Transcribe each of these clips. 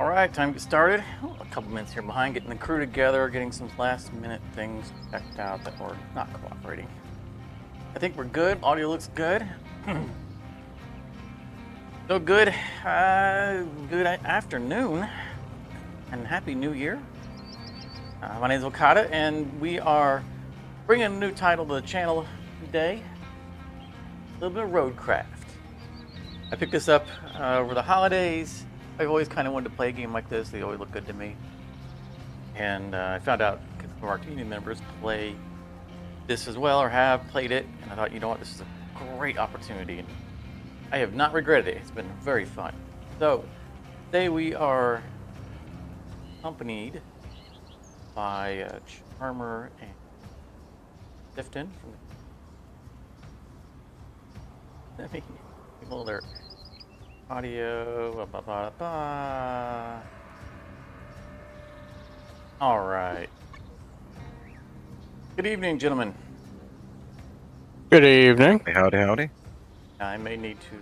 All right, time to get started. Oh, a couple minutes here behind, getting the crew together, getting some last-minute things checked out that were not cooperating. I think we're good. Audio looks good. So good. Good afternoon, and happy New Year. My name is Okada, and we are bringing a new title to the channel today. A little bit of Roadcraft. I picked this up over the holidays. I've always kind of wanted to play a game like this. They always look good to me. And I found out some of our community members play this as well, or have played it. And I thought, you know what, this is a great opportunity. And I have not regretted it. It's been very fun. So today we are accompanied by Charmer and Sifton from the let me hold their audio. All right. Good evening, gentlemen. Good evening. Hey, howdy, howdy. I may need to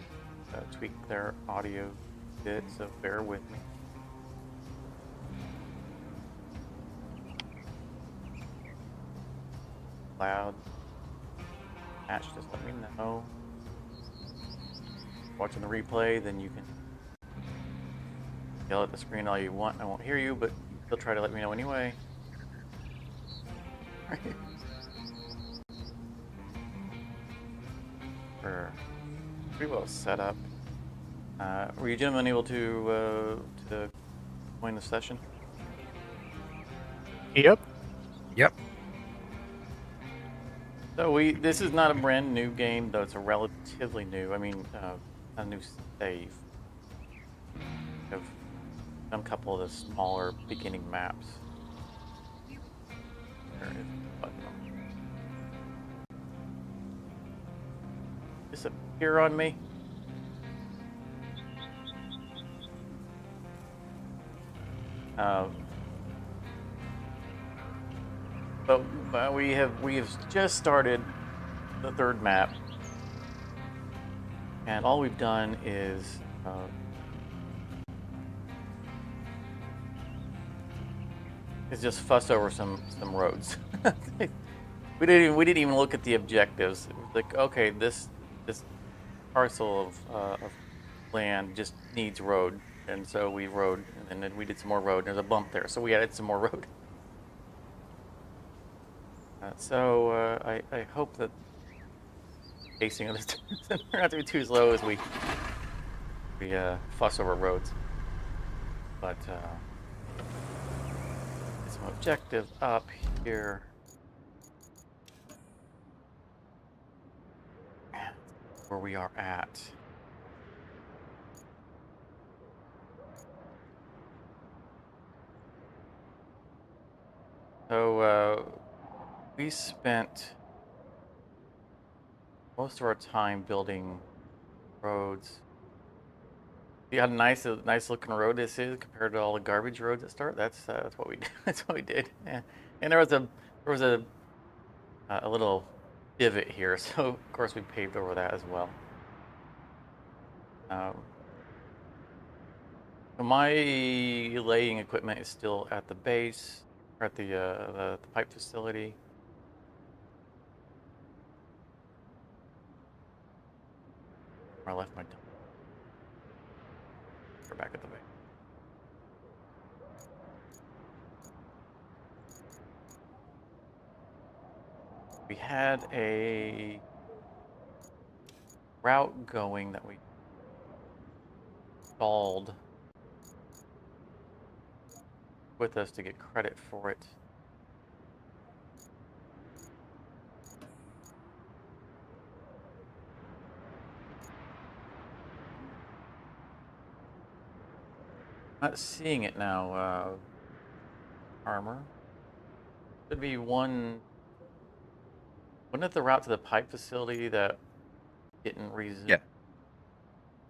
tweak their audio a bit, so bear with me. Loud. Patch, just let me know. Watching the replay, then you can yell at the screen all you want. I won't hear you, but you'll try to let me know anyway. We're pretty well set up. Were you gentlemen able to join the session? Yep. So this is not a brand new game, though it's a relatively new. I mean, a new save. I've done a couple of the smaller beginning maps. There is a button. Disappear on me. But we have just started the third map, and all we've done is just fuss over some roads. we didn't even look at the objectives. It was like, okay, this parcel of land just needs road, and so we rode, and then we did some more road. There's a bump there, so we added some more road. I hope that pacing of this doesn't turn out to be too slow as we fuss over roads. But some objectives up here. Where we are at. So we spent most of our time building roads. See how nice looking road this is compared to all the garbage roads that start. That's what we did. That's what we did. Yeah. And there was a little divot here, so of course we paved over that as well. So my laying equipment is still at the base, or at the pipe facility. Where I left my. We're back at the base. We had a route going that we installed with us to get credit for it. Not seeing it now, Armor. Should be one. Wasn't it the route to the pipe facility that didn't resume? Yeah.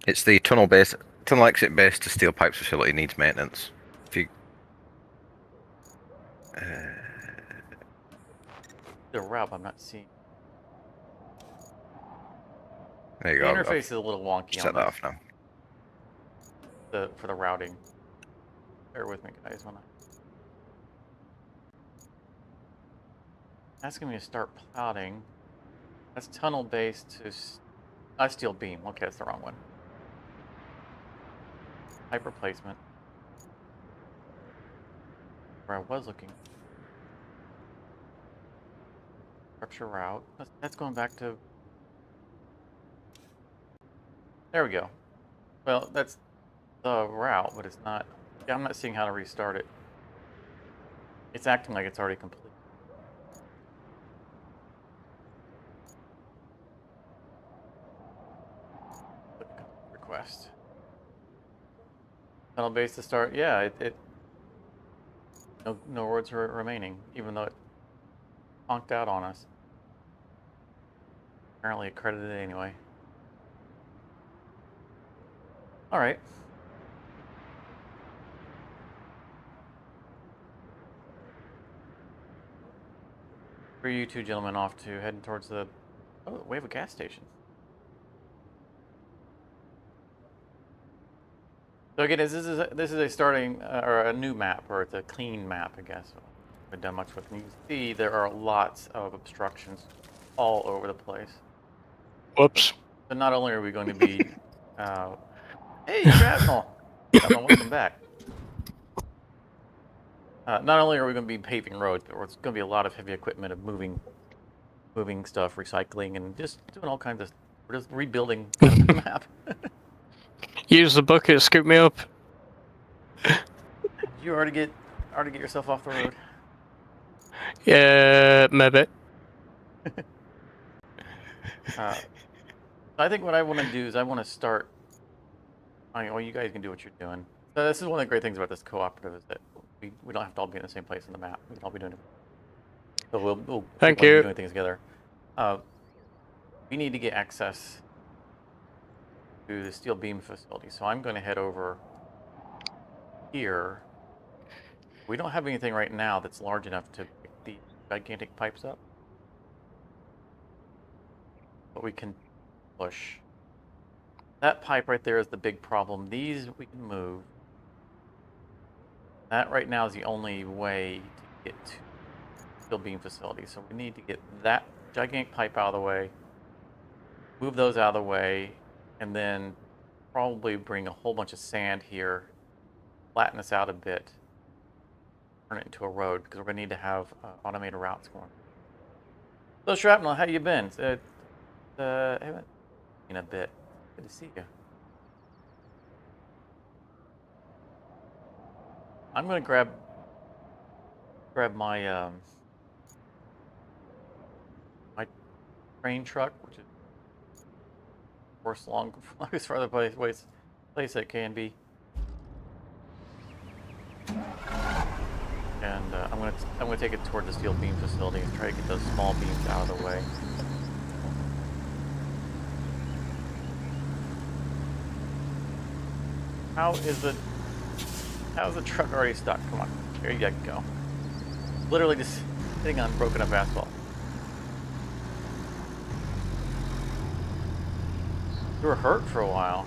It's the tunnel exit base to steel pipes facility needs maintenance. If you The route I'm not seeing. there you The go. interface is a little wonky Set on that off now. for the routing. bear with me, guys. When asking me to start plotting, that's tunnel base to steel beam. Okay, that's the wrong one. Pipe replacement. Where I was looking. Structure route. That's going back to. There we go. Well, that's the route, but it's not. Yeah, I'm not seeing how to restart it. It's acting like it's already complete. Request. Tunnel base to start. Yeah, no words are remaining, even though it honked out on us. Apparently accredited anyway. All right. Where are you two gentlemen off to? Heading towards the. Oh, we have a gas station. So again, this is a starting or a new map, or it's a clean map, I guess. I haven't done much with it. And you can see there are lots of obstructions all over the place. Whoops. So not only are we going to be, hey, Shrapnel, welcome back. Not only are we going to be paving roads, but it's going to be a lot of heavy equipment of moving stuff, recycling, and just doing all kinds of. We're just rebuilding the map. Use the bucket, scoop me up. Did you already get yourself off the road? Yeah, maybe. I think what I want to do is I want to start. Well, you guys can do what you're doing. So this is one of the great things about this cooperative is that we don't have to all be in the same place on the map. We can all be doing it. So we'll Thank be you. doing things together. We need to get access to the steel beam facility. So I'm going to head over here. We don't have anything right now that's large enough to pick the gigantic pipes up. But we can push. That pipe right there is the big problem. These we can move. That right now is the only way to get to the steel beam facility. So we need to get that gigantic pipe out of the way, move those out of the way, and then probably bring a whole bunch of sand here, flatten this out a bit, turn it into a road, because we're going to need to have automated routes going. So Shrapnel, how you been? I haven't seen a bit. Good to see you. I'm going to grab my my train truck, which is of course longest farther place it can be, and I'm gonna take it toward the steel beam facility and try to get those small beams out of the way. How's the truck already stuck? Come on, here you go. Literally just sitting on broken up asphalt. You were hurt for a while.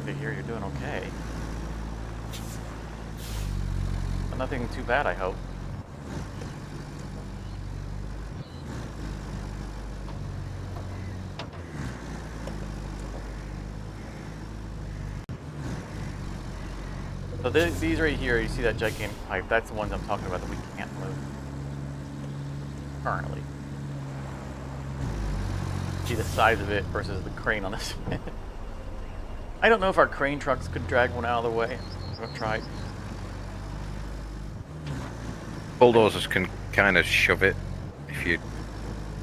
Good to hear you're doing okay. But nothing too bad, I hope. So these right here, you see that gigantic pipe, that's the ones I'm talking about that we can't move currently. See the size of it versus the crane on this. I don't know if our crane trucks could drag one out of the way. I'm gonna try. Bulldozers can kind of shove it if you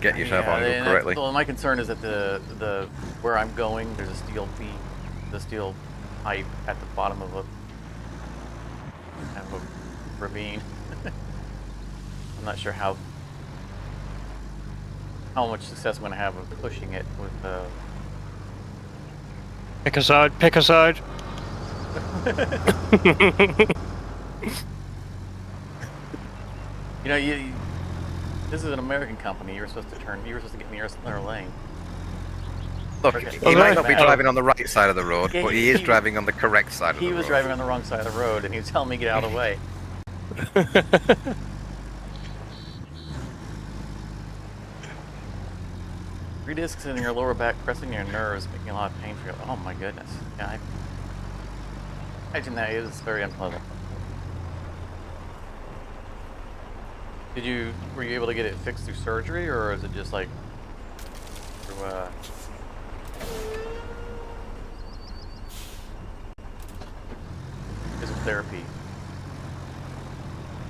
get yourself angled correctly. Well, my concern is that the where I'm going, there's a steel beam, the steel pipe at the bottom of a ravine. I'm not sure how much success I'm going to have of pushing it with Pick a side, pick a side. You know, this is an American company. You were supposed to get in your lane. Look, Okay. he might Okay. not be Oh. driving on the right side of the road, Yeah, but he is driving on the correct side of the He road. was driving on the wrong side of the road, and he was telling me to get out of the way. 3 discs in your lower back pressing your nerves, making a lot of pain for you. Oh my goodness. Yeah, I imagine that is very unpleasant. Were you able to get it fixed through surgery, or is it just like through physical therapy?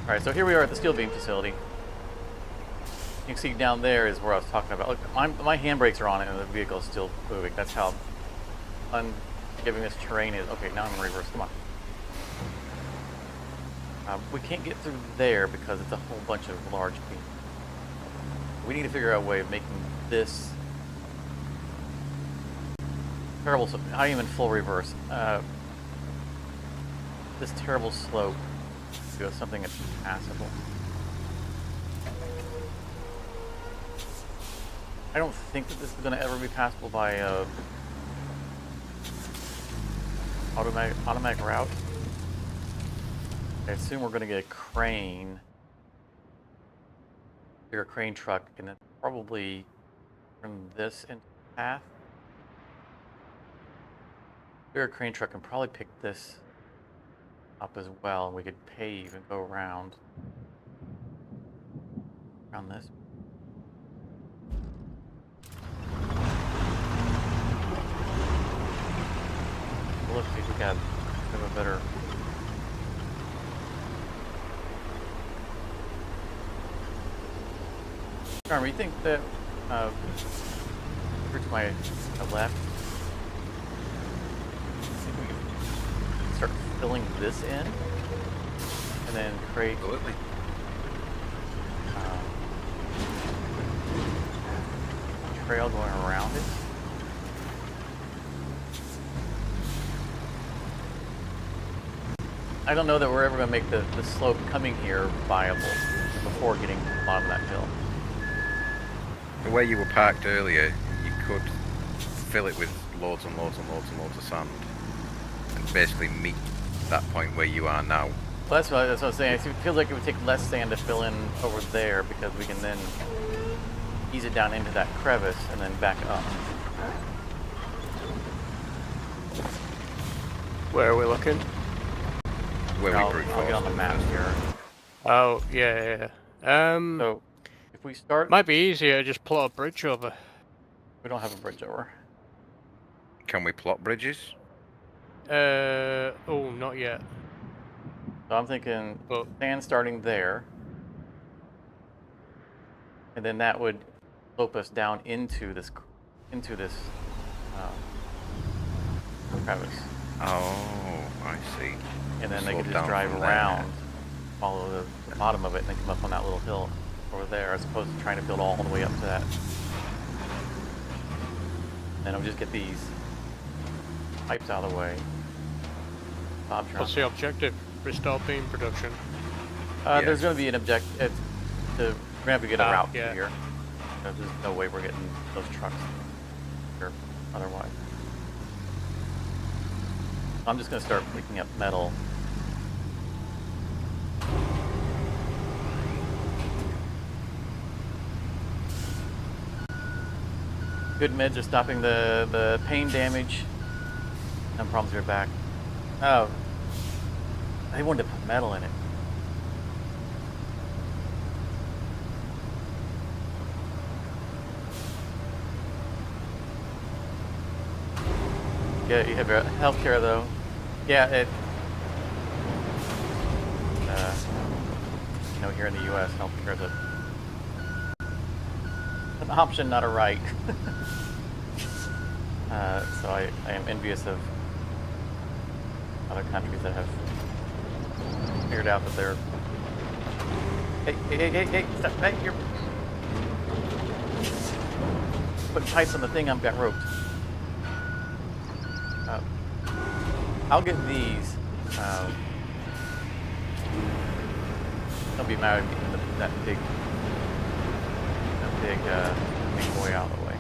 All right, so here we are at the steel beam facility. You can see down there is where I was talking about. Look, my handbrakes are on it and the vehicle is still moving. That's how unforgiving this terrain is. Okay, now I'm in reverse. Come on. We can't get through there because it's a whole bunch of large beams. We need to figure out a way of making this terrible. So I am in full reverse. This terrible slope to something that's passable. I don't think that this is going to ever be passable by automatic route. I assume we're going to get a crane, bigger crane truck, and then probably turn this into the path. Bigger crane truck can probably pick this up as well, and we could pave and go around this. Let's see if we got a better. Carmen, you think that over to my left, see if we can start filling this in, and then create Absolutely. a trail going around it? I don't know that we're ever going to make the slope coming here viable before getting to the bottom of that hill. The way you were parked earlier, you could fill it with loads and loads and loads and loads of sand and basically meet that point where you are now. Well, that's what I was saying. It feels like it would take less sand to fill in over there because we can then ease it down into that crevice and then back up. Where are we looking? Where I'll we get on the map here. Oh, yeah. So, if we start... Might be easier, just plot a bridge over. We don't have a bridge over. Can we plot bridges? Oh, not yet. So I'm thinking But sand starting there. And then that would slope us down into this crevice. Oh, I see. And then they Slope could just down drive from there. around, follow the bottom of it, and then come up on that little hill over there, as opposed to trying to build all the way up to that. Then I'll just get these pipes out of the way. what's the objective? Restore beam production. There's going to be an objective. We're going to have to get a route yeah. here. There's no way we're getting those trucks here otherwise. I'm just going to start picking up metal. Good meds are stopping the pain damage. No problems with your back. Oh, they wanted to put metal in it. Yeah, you have your healthcare though. Yeah, it. Here in the U.S., healthcare is an option, not a right. So I am envious of other countries that have figured out that they're. Hey! Stop back! You're putting pipes on the thing. I've got roped. I'll get these. Don't be mad at getting that big boy out of the way.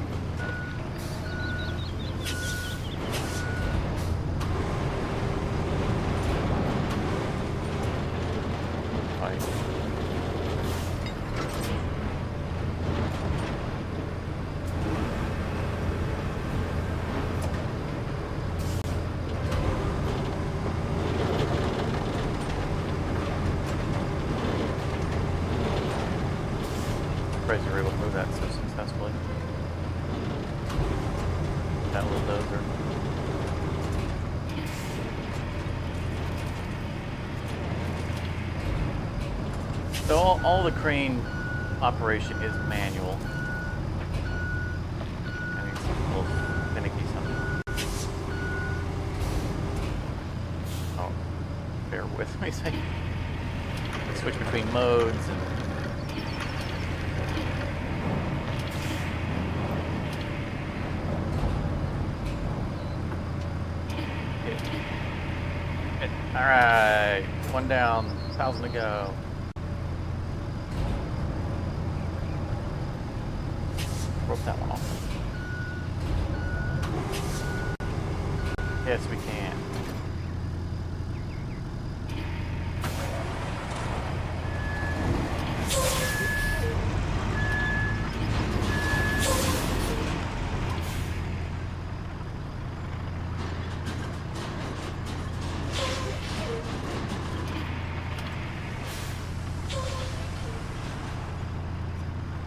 right. Surprised you were able to move that so successfully. That little dozer. So all the crane operation is manual. And it's a little finicky sometimes. Oh, bear with me. Switch between modes and. All right, one down, 1,000 to go. Broke that one off. Yes, we can.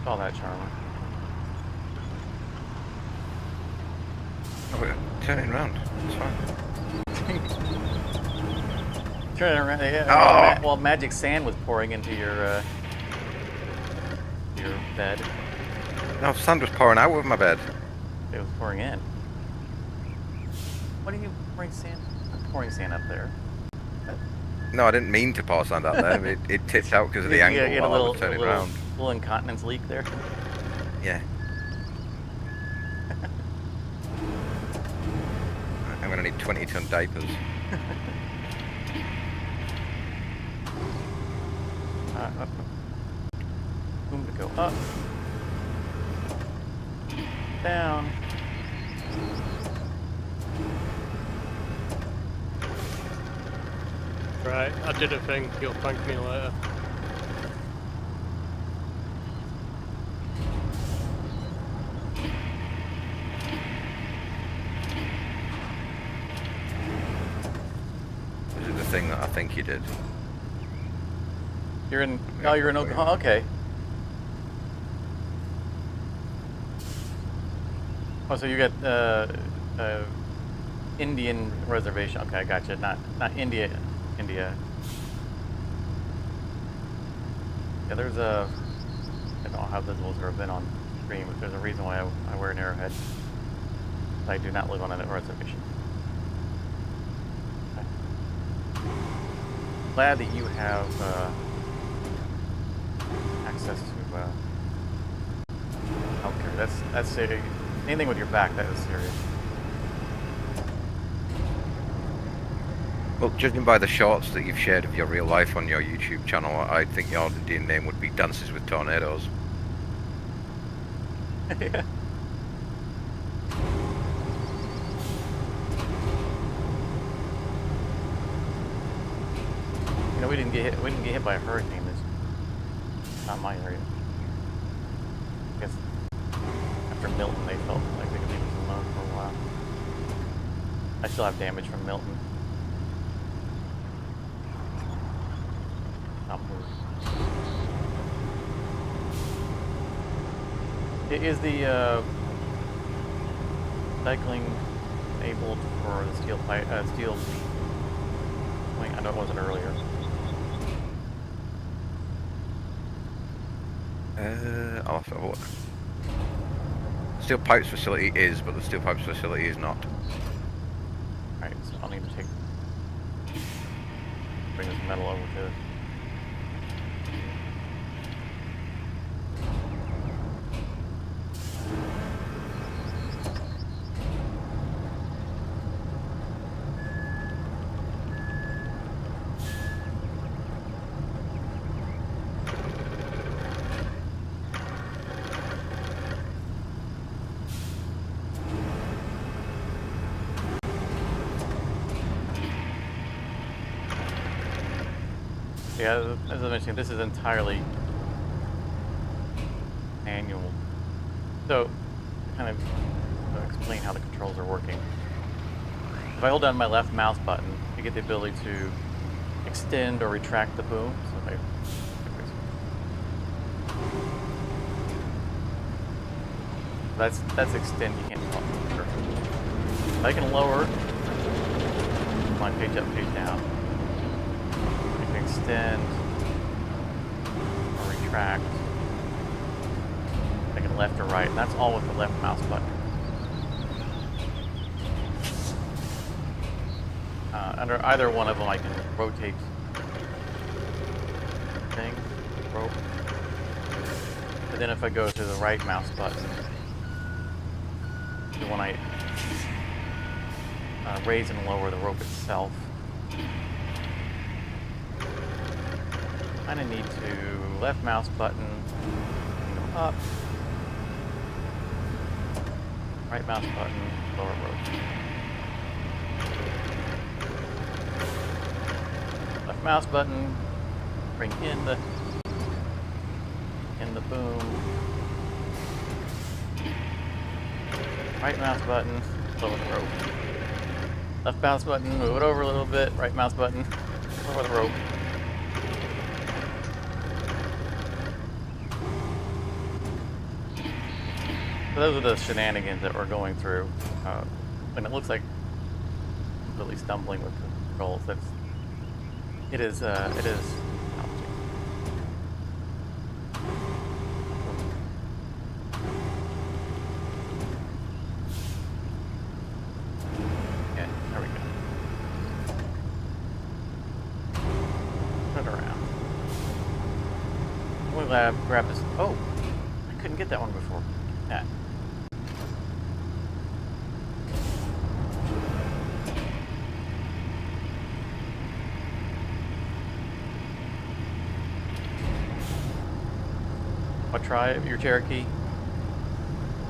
Saw that, Charlie. Oh, we're turning around. It's fine. Turning around, yeah. Oh! Well, magic sand was pouring into your bed. No, sand was pouring out of my bed. It was pouring in. What do you pouring sand up there? No, I didn't mean to pour sand out there. It tipped out because of the angle You had while I was turning around. little incontinence leak there. Yeah. I'm gonna need 20-ton diapers. Boom to go up. Down. Right, I did a thing. You'll thank me later. This is the thing that I think you did. You're in Oklahoma. Okay. Oh, so you got Indian reservation. Okay, I gotcha. Not India. Yeah, there's a. I don't know how visible it's ever been on stream, but there's a reason why I wear an arrowhead. I do not live on a reservation. Okay. Glad that you have access to healthcare. That's serious. Anything with your back, that is serious. Well, judging by the shorts that you've shared of your real life on your YouTube channel, I think your Indian name would be Dances with Tornadoes. Yeah. You know, we didn't get hit by a hurricane. This not my area. I guess after Milton, they felt like they could leave us alone for a while. I still have damage from Milton. Not moved. Is the cycling enabled for the steel wing? I know it wasn't earlier. I'll have to have a look. Steel pipes facility is, but the steel pipes facility is not. Alright, so I'll need to bring this metal over to it. Yeah, as I mentioned, this is entirely manual. So, to kind of explain how the controls are working. If I hold down my left mouse button, you get the ability to extend or retract the boom. So if that's extend. You can't talk. I can lower my page up, page down. I can extend or retract. I can left or right, and that's all with the left mouse button. Under either one of them, I can rotate things, rope. But then if I go to the right mouse button, the one I raise and lower the rope itself, I need to left mouse button, go up, right mouse button, lower rope. Left mouse button, bring in the boom. Right mouse button, lower the rope. Left mouse button, move it over a little bit. Right mouse button, lower the rope. So those are the shenanigans that we're going through. And it looks like I'm really stumbling with the controls. It is challenging. Okay, there we go. Turn it around. I'm gonna grab this. Oh, I couldn't get that one before. That. I'll try your Cherokee.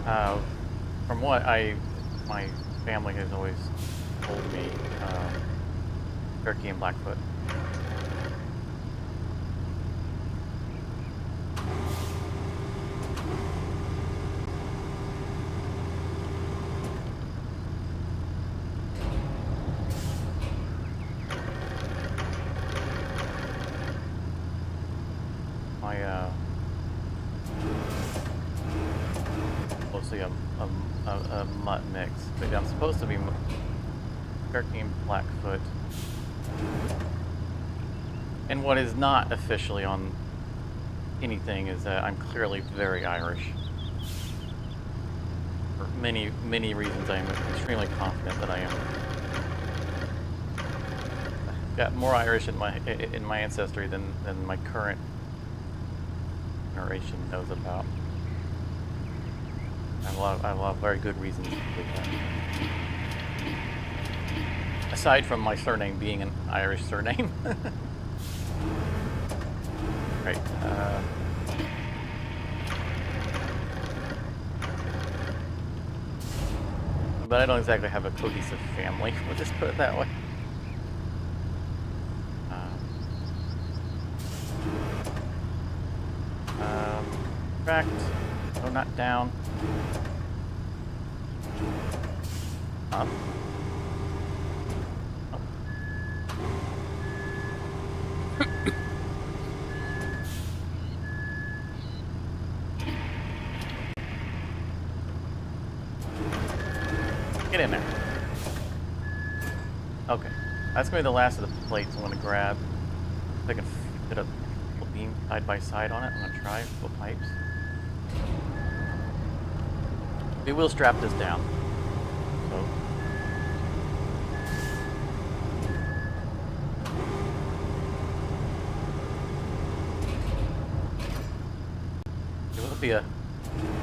From what my family has always told me, Cherokee and Blackfoot. Mostly a mutt mix, but I'm supposed to be Cherokee and Blackfoot. And what is not officially on anything is that I'm clearly very Irish. For many, many reasons, I am extremely confident that I am. I've got more Irish in my ancestry than my current generation knows about. I have a lot of very good reasons to believe that. Aside from my surname being an Irish surname. Right. But I don't exactly have a cohesive family. We'll just put it that way. Tracked. No, not down. Up. Up. Get in there. Okay. That's going to be the last of the plates I'm going to grab. If I can fit a beam side by side on it, I'm going to try both pipes. We will strap this down. So.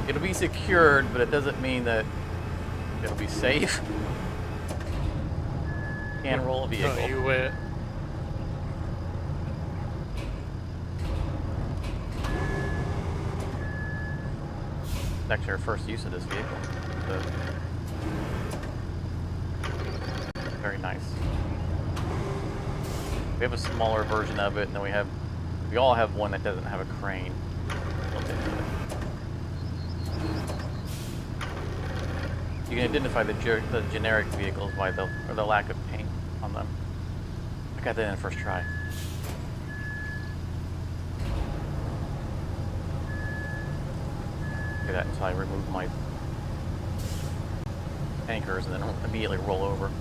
It'll be secured, but it doesn't mean that it'll be safe. Can roll a vehicle. Oh, you wet. It's actually our first use of this vehicle. So, very nice. We have a smaller version of it, and then we have We all have one that doesn't have a crane built into it. You can identify the generic vehicles by the lack of paint on them. I got that in the first try. Do that until I remove my anchors and then immediately roll over.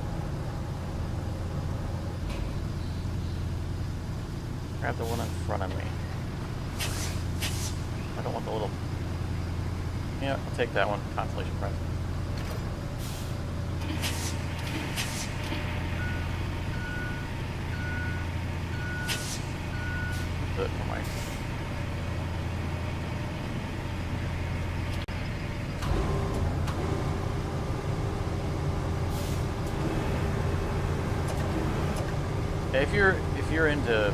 Grab the one in front of me. I don't want the little... Yeah, I'll take that one. Constellation prize. Good for my... Yeah, if you're into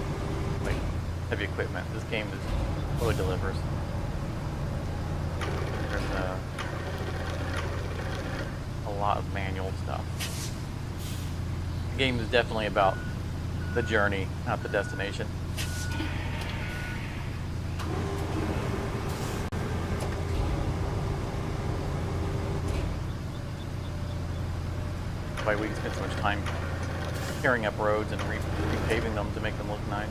like heavy equipment, this game totally delivers. There's a lot of manual stuff. The game is definitely about the journey, not the destination. That's why we can spend so much time tearing up roads and repaving them to make them look nice.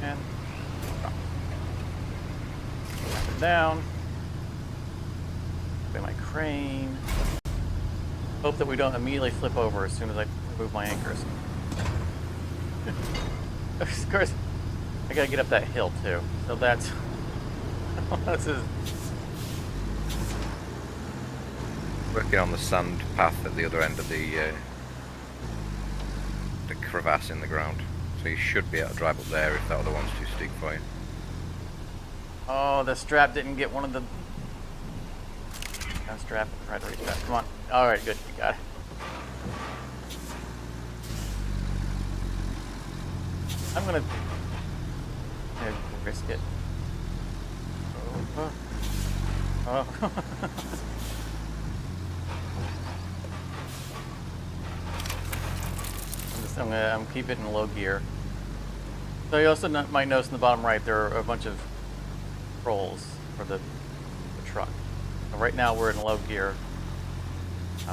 And drop it down. Put my crane. Hope that we don't immediately flip over as soon as I remove my anchors. Of course, I gotta get up that hill too. So that's this is working on the sand path at the other end of the crevasse in the ground. So you should be able to drive up there if that other one's too steep for you. Oh, the strap didn't get one of the. Strap, try to restrap. Come on. All right, good. You got it. I'm gonna risk it. Oh. I'm keep it in low gear. So you also might notice in the bottom right there are a bunch of rolls for the truck. So right now we're in low gear. We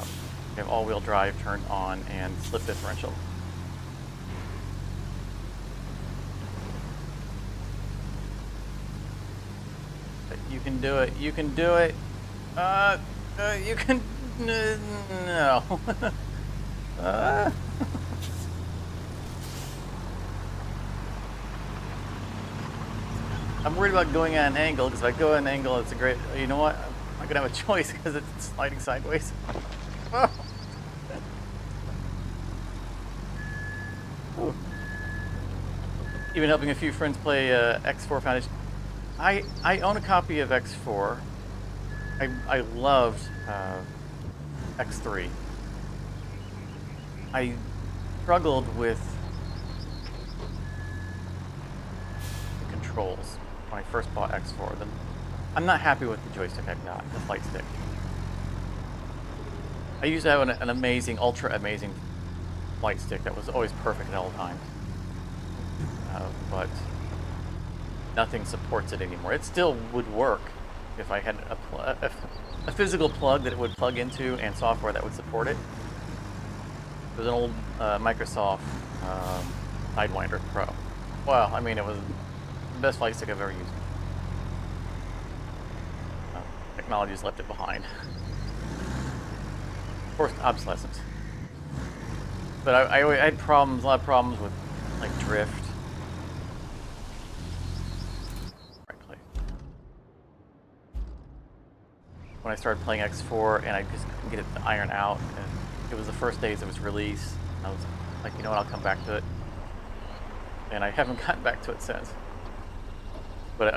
have all-wheel drive turned on and slip differential. You can do it. You can do it. You can. No. I'm worried about going at an angle because if I go at an angle, it's a great. You know what? I'm not gonna have a choice because it's sliding sideways. Oh. Even helping a few friends play X4 Foundation. I own a copy of X4. I loved X3. I struggled with the controls when I first bought X4. I'm not happy with the joystick I've got, the flight stick. I used to have an amazing, ultra amazing flight stick that was always perfect at all times. But nothing supports it anymore. It still would work if I had a physical plug that it would plug into and software that would support it. It was an old Microsoft Sidewinder Pro. Well, I mean, it was the best flight stick I've ever used. Technology has left it behind. Forced obsolescence. But I had problems, a lot of problems with like drift. When I started playing X4 and I just couldn't get it to iron out, and it was the first days it was released. I was like, you know what, I'll come back to it. And I haven't gotten back to it since. But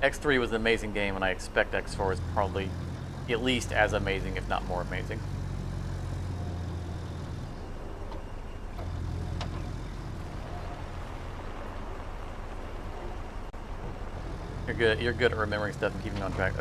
X3 was an amazing game, and I expect X4 is probably at least as amazing, if not more amazing. You're good at remembering stuff and keeping on track.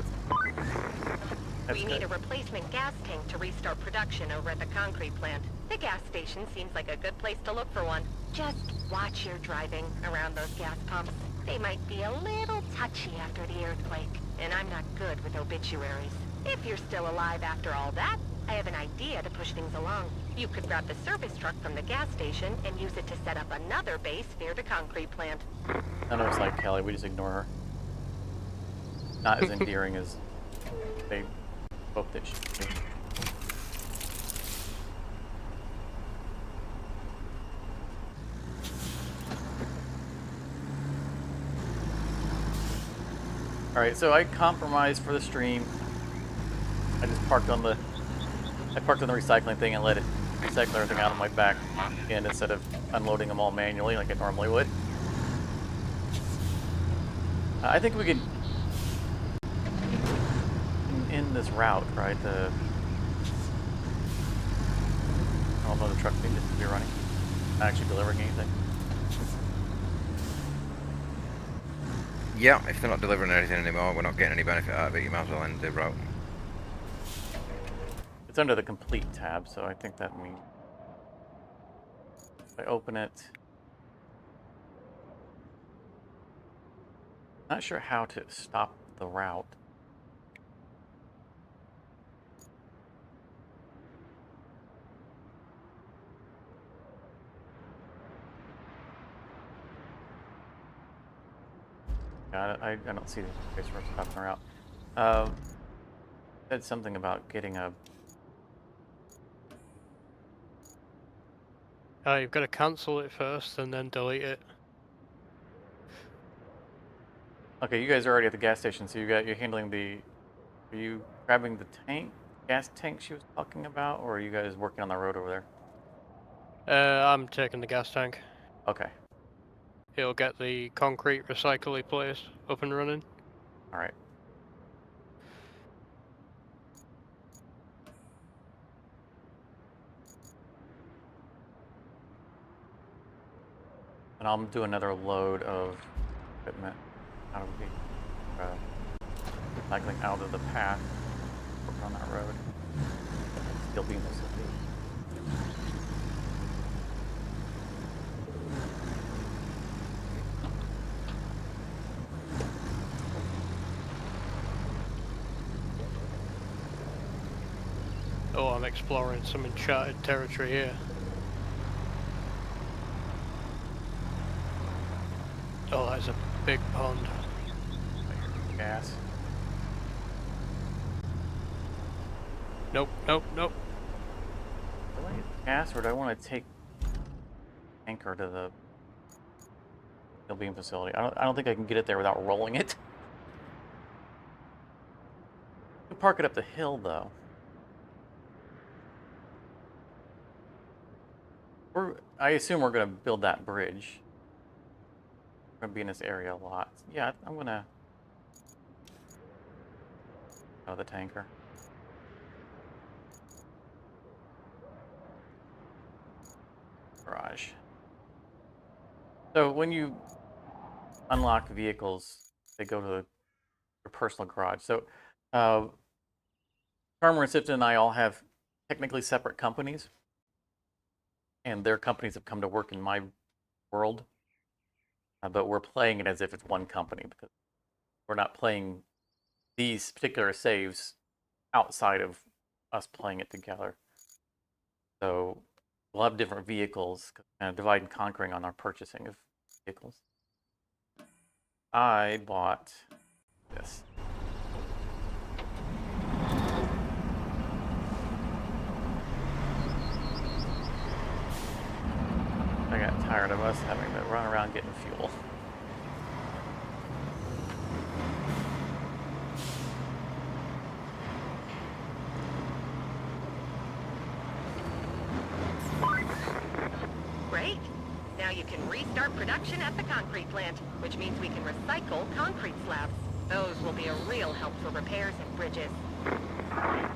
That's We need good. a replacement gas tank to restart production over at the concrete plant. The gas station seems like a good place to look for one. Just watch your driving around those gas pumps. They might be a little touchy after the earthquake, and I'm not good with obituaries. If you're still alive after all that, I have an idea to push things along. You could grab the service truck from the gas station and use it to set up another base near the concrete plant. I know it's like Kelly, we just ignore her. Not as endearing as they hope that she be. Alright, so I compromised for the stream. I just parked on the recycling thing and let it recycle everything out of my back end instead of unloading them all manually like I normally would. I think we could end this route, right? I don't know, the truck needs to be running. Not actually delivering anything. Yeah, if they're not delivering anything anymore, we're not getting any benefit out of it, you might as well end the route. It's under the complete tab, so I think that means if I open it. Not sure how to stop the route. Got it. I don't see the place where it's stopping the route. Said something about getting a. You've got to cancel it first and then delete it. Okay, you guys are already at the gas station, so you're handling the. Are you grabbing the gas tank she was talking about, or are you guys working on the road over there? I'm taking the gas tank. Okay. It'll get the concrete recycling place up and running. All right. And I'll do another load of equipment out of the cycling out of the path, working on that road. Still being facility. Oh, I'm exploring some uncharted territory here. Oh, that's a big pond. Gas. Nope, nope, nope. Do I need gas, or do I want to take anchor to the steel beam facility? I don't think I can get it there without rolling it. I can park it up the hill though. I assume we're going to build that bridge. We're going to be in this area a lot. Yeah, I'm going to. Oh, the tanker. Garage. So when you unlock vehicles, they go to your personal garage. So Farmer and Sifton and I all have technically separate companies. And their companies have come to work in my world. But we're playing it as if it's one company because we're not playing these particular saves outside of us playing it together. So we'll have different vehicles, divide and conquering on our purchasing of vehicles. I bought this. I got tired of us having to run around getting fuel. Great. Now you can restart production at the concrete plant, which means we can recycle concrete slabs. Those will be a real help for repairs and bridges. I'm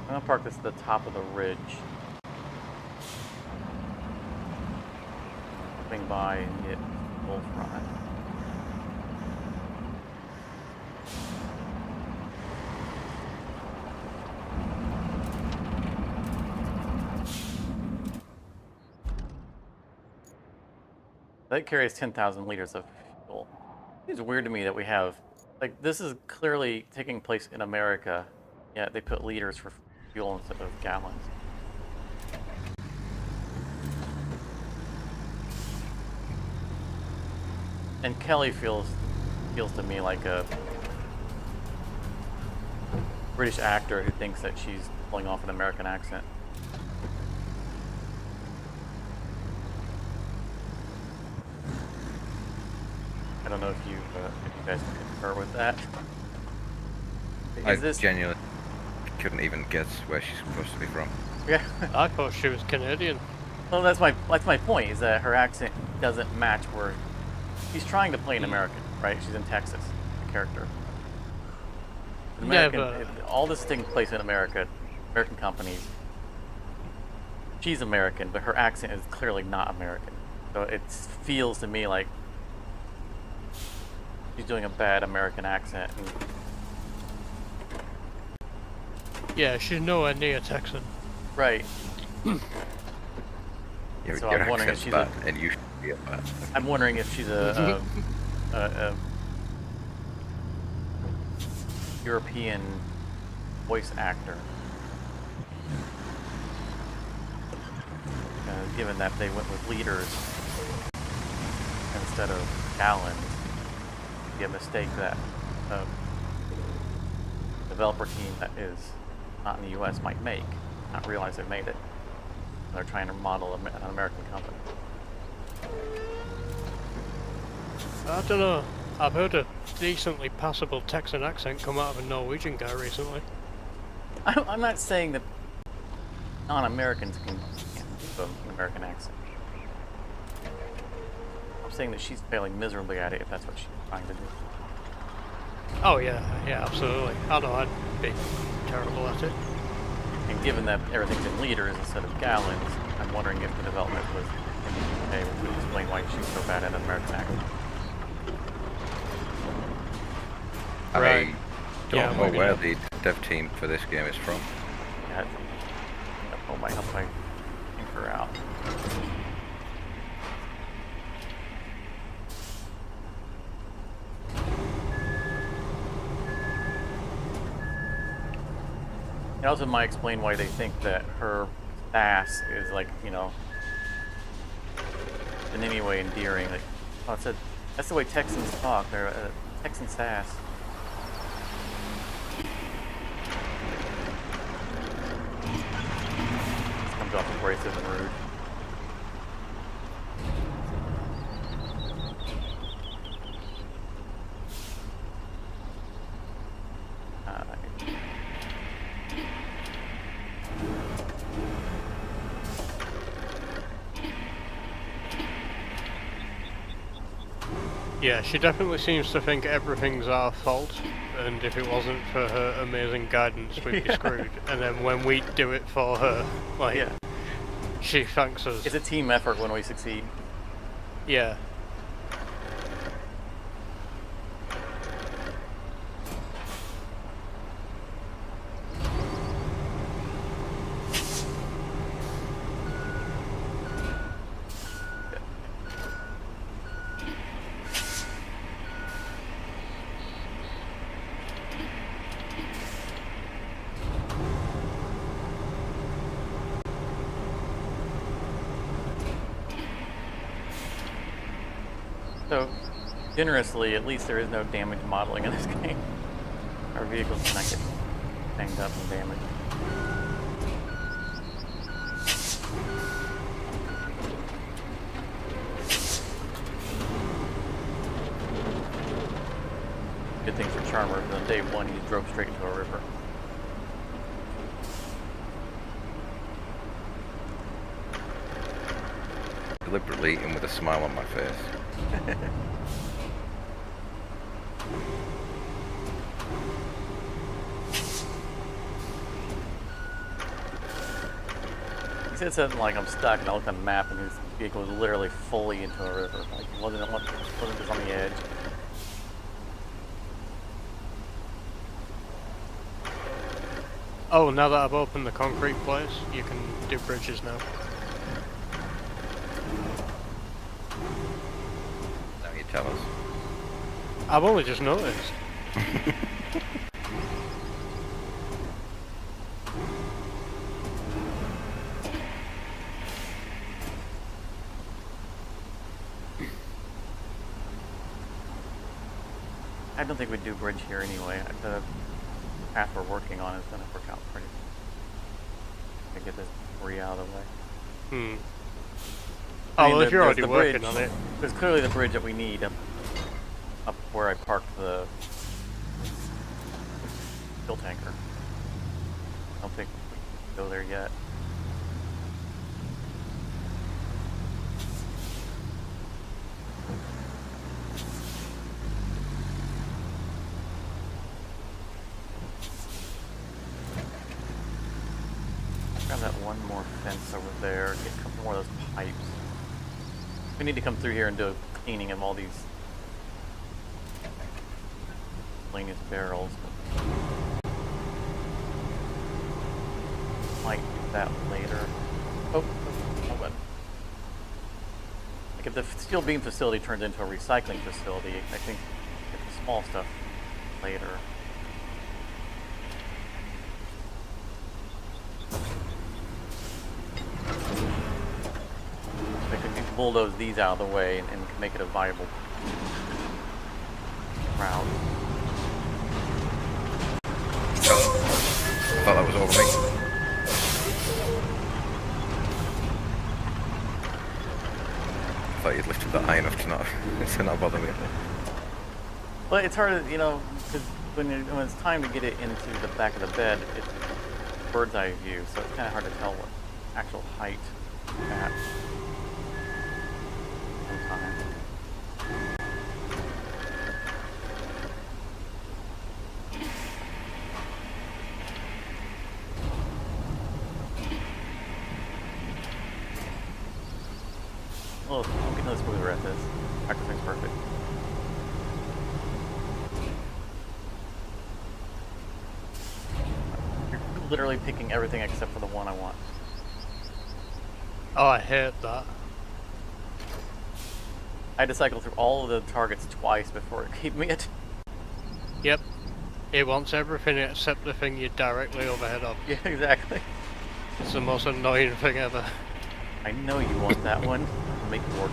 gonna park this at the top of the ridge. Swing by and get full front. That carries 10,000 liters of fuel. It's weird to me that we have, like, this is clearly taking place in America, yet they put liters for fuel instead of gallons. And Kelly feels to me like a British actor who thinks that she's pulling off an American accent. I don't know if you guys concur with that. I genuinely couldn't even guess where she's supposed to be from. Yeah. I thought she was Canadian. Well, that's my point. Is that her accent doesn't match where she's trying to play an American, right? She's in Texas, the character. American, all this is taking place in America, American companies. She's American, but her accent is clearly not American. So it feels to me like she's doing a bad American accent. Yeah, she's nowhere near Texan. Right. So I'm wondering if she's and you should be a bad. I'm wondering if she's a European voice actor. Given that they went with liters instead of gallons, it'd be a mistake that developer team that is not in the U.S. might make, not realize they made it. They're trying to model an American company. I don't know. I've heard a decently passable Texan accent come out of a Norwegian guy recently. I'm not saying that non-Americans can't do an American accent. I'm saying that she's failing miserably at it if that's what she's trying to do. Oh yeah, absolutely. I know I'd be terrible at it. And given that everything's in liters instead of gallons, I'm wondering if the development was in the UK would explain why she's so bad at an American accent. I don't know where the dev team for this game is from. Yeah, might help I think her out. It also might explain why they think that her sass is like, in any way endearing. Like, oh, it said that's the way Texans talk. They're Texan sass. This comes off abrasive and rude. Yeah, she definitely seems to think everything's our fault, and if it wasn't for her amazing guidance, we'd be screwed. And then when we do it for her, she thanks us. It's a team effort when we succeed. Yeah. So, generously, at least there is no damage modeling in this game. Our vehicles do not get banged up and damaged. Good thing for Charmer, on day one he drove straight into a river. Deliberately and with a smile on my face. He said something like, I'm stuck, and I looked on the map and he's vehicle was literally fully into a river. Like, it wasn't just on the edge. Oh, now that I've opened the concrete place, you can do bridges now. Now you tell us. I've only just noticed. I don't think we'd do bridge here anyway. The path we're working on is going to work out pretty to get this debris out of the way. Hmm. I Oh, mean, well, if you're there's already the working bridge. on it. There's clearly the bridge that we need up where I parked the fuel tanker. I don't think we can go there yet. Grab that one more fence over there, get a couple more of those pipes. We need to come through here and do a cleaning of all these miscellaneous barrels. Might do that later. Oh, hold on. Like if the steel beam facility turns into a recycling facility, I think get the small stuff later. I could bulldoze these out of the way and make it a viable route. I thought that was over me. I thought you'd lifted that high enough to not bother me. But it's hard, you know, because when it's time to get it into the back of the bed, it's bird's eye view, so it's kind of hard to tell what actual height it's at sometimes. Oh, I'm getting a little smoother at this. Everything's perfect. You're literally picking everything except for the one I want. Oh, I hate that. I had to cycle through all of the targets twice before it gave me it. Yep. It wants everything except the thing you're directly overhead of. Yeah, exactly. It's the most annoying thing ever. I know you want that one. Make it work.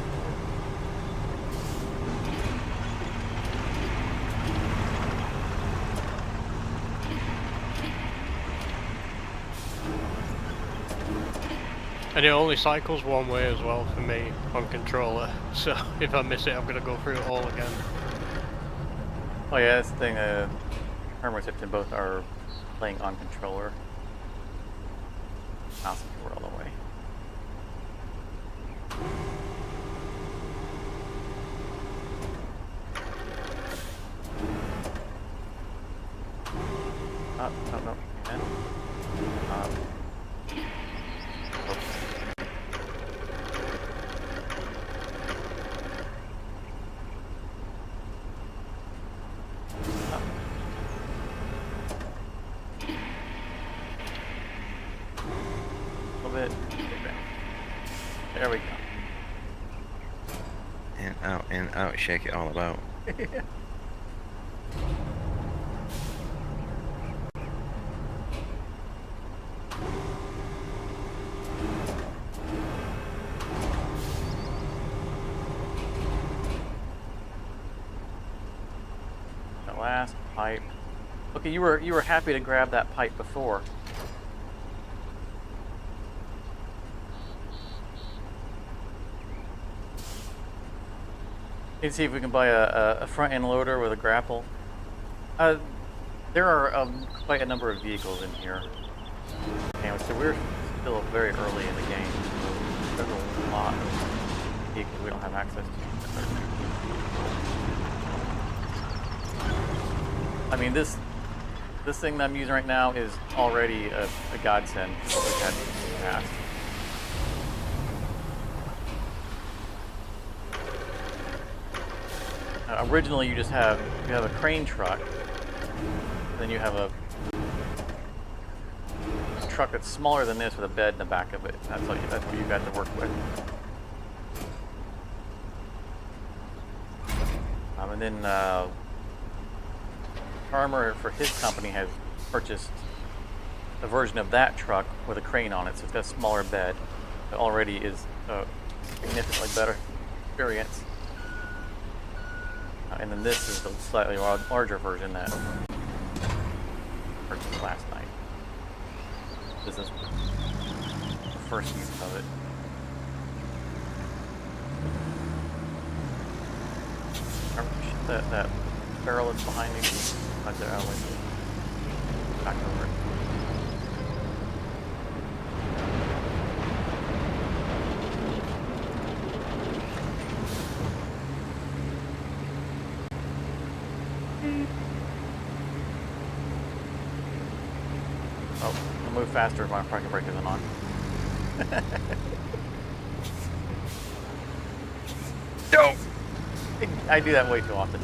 And it only cycles one way as well for me on controller, so if I miss it I'm gonna go through it all again. Oh yeah, that's the thing. Hermer Tipped and both are playing on controller. Mouse and keyboard all the way. No. And, a little bit. There we go. In, out, shake it all about. That last pipe. Okay, you were happy to grab that pipe before. Let's see if we can buy a front end loader with a grapple. There are quite a number of vehicles in here. Okay, so we're still very early in the game. So there's a lot of vehicles we don't have access to. I mean, this thing that I'm using right now is already a godsend for what we've had in the past. originally you have a crane truck, then you have a truck that's smaller than this with a bed in the back of it. That's what you got to work with. And then Farmer for his company has purchased a version of that truck with a crane on it, so it's got a smaller bed. It already is a significantly better experience. And then this is the slightly larger version that I purchased last night. This is the first use of it. That barrel that's behind me. Right there, I'll back over it. Oh, I'll move faster if my parking brake isn't on. No! I do that way too often.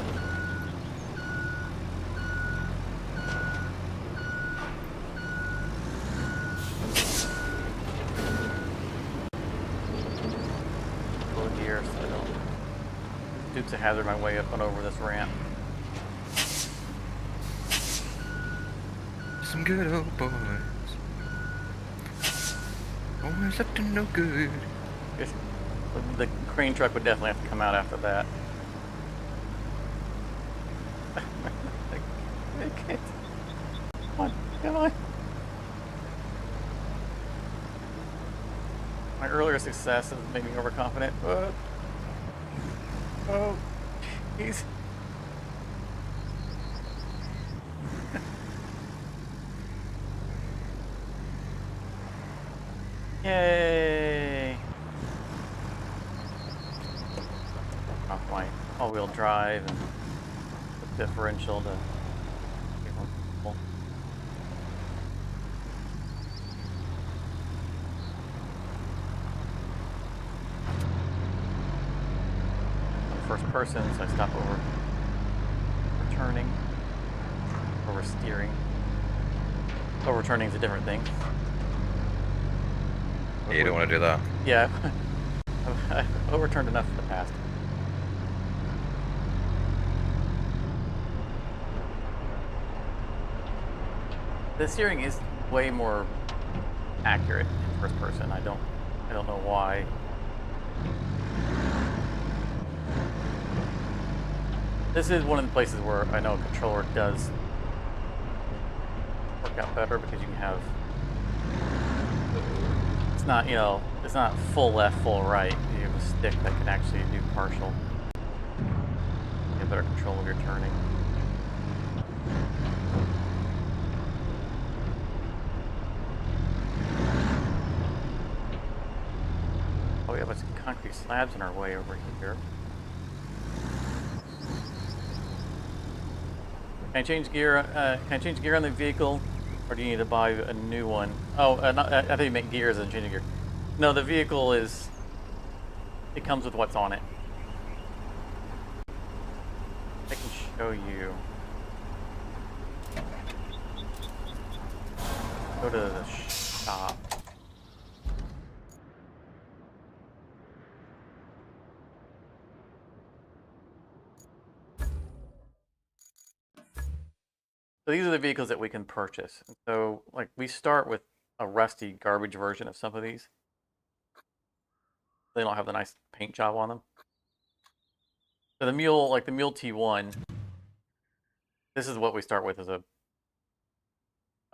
Low gear so I don't Dukes of Hazzard my way up and over this ramp. Some good old boys. Always up to no good. The crane truck would definitely have to come out after that. I can't. Come on. My earlier success has made me overconfident. Oh, jeez. Yay! Off my all-wheel drive and the differential to get more comfortable. First person, so I stop over turning, over steering. Overturning is a different thing. Yeah, you don't want to do that. Yeah, I've overturned enough in the past. The steering is way more accurate in first person. I don't know why. This is one of the places where I know a controller does work out better because you can have, it's not, it's not full left, full right. You have a stick that can actually do partial. You have better control of your turning. Oh, we have some concrete slabs in our way over here. Can I change gear? Can I change gear on the vehicle, or do you need to buy a new one? Oh, I thought you meant gears and changing gear. No, the vehicle is. It comes with what's on it. I can show you. Go to the shop. So these are the vehicles that we can purchase. And so, like, we start with a rusty garbage version of some of these. They don't have the nice paint job on them. So the Mule, like the Mule T1, this is what we start with as a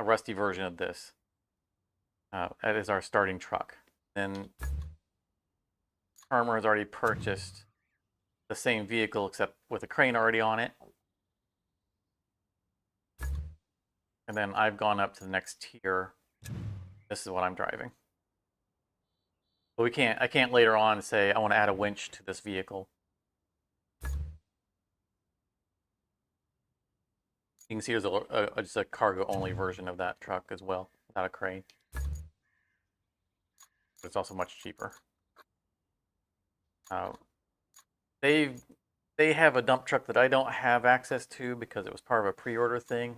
rusty version of this. That is our starting truck. Then Farmer has already purchased the same vehicle except with a crane already on it. And then I've gone up to the next tier. This is what I'm driving. But I can't later on say I want to add a winch to this vehicle. You can see there's just a cargo-only version of that truck as well, without a crane. But it's also much cheaper. They've they have a dump truck that I don't have access to because it was part of a pre-order thing.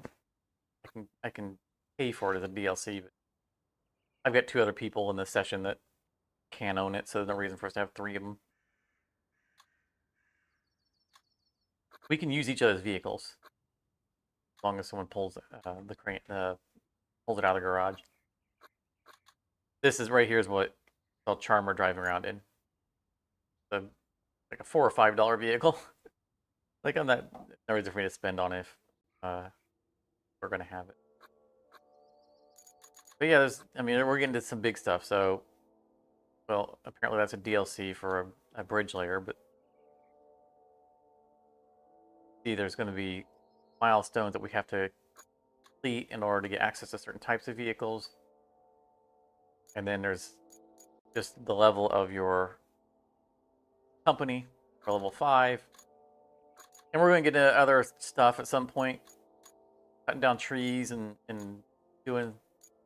I can pay for it as a DLC, but I've got 2 other people in this session that can own it, so there's no reason for us to have 3 of them. We can use each other's vehicles as long as someone pulls the crane, pulls it out of the garage. This is right here is what called Charmer driving around in. The like a $4 or $5 vehicle. Like I'm not no reason for me to spend on it if we're gonna have it. But yeah, we're getting to some big stuff. So, well, apparently that's a DLC for a bridge layer, but see, there's going to be milestones that we have to complete in order to get access to certain types of vehicles. And then there's just the level of your company for level 5. And we're going to get into other stuff at some point, cutting down trees and doing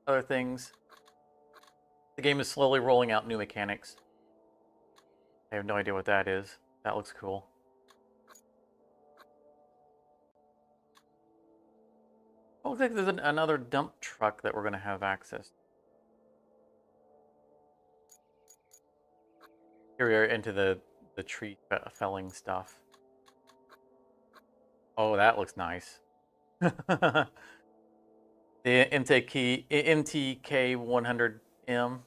other things. The game is slowly rolling out new mechanics. I have no idea what that is. That looks cool. Oh, looks like there's another dump truck that we're going to have access to. Here we are into the tree felling stuff. Oh, that looks nice. The MTK 100M.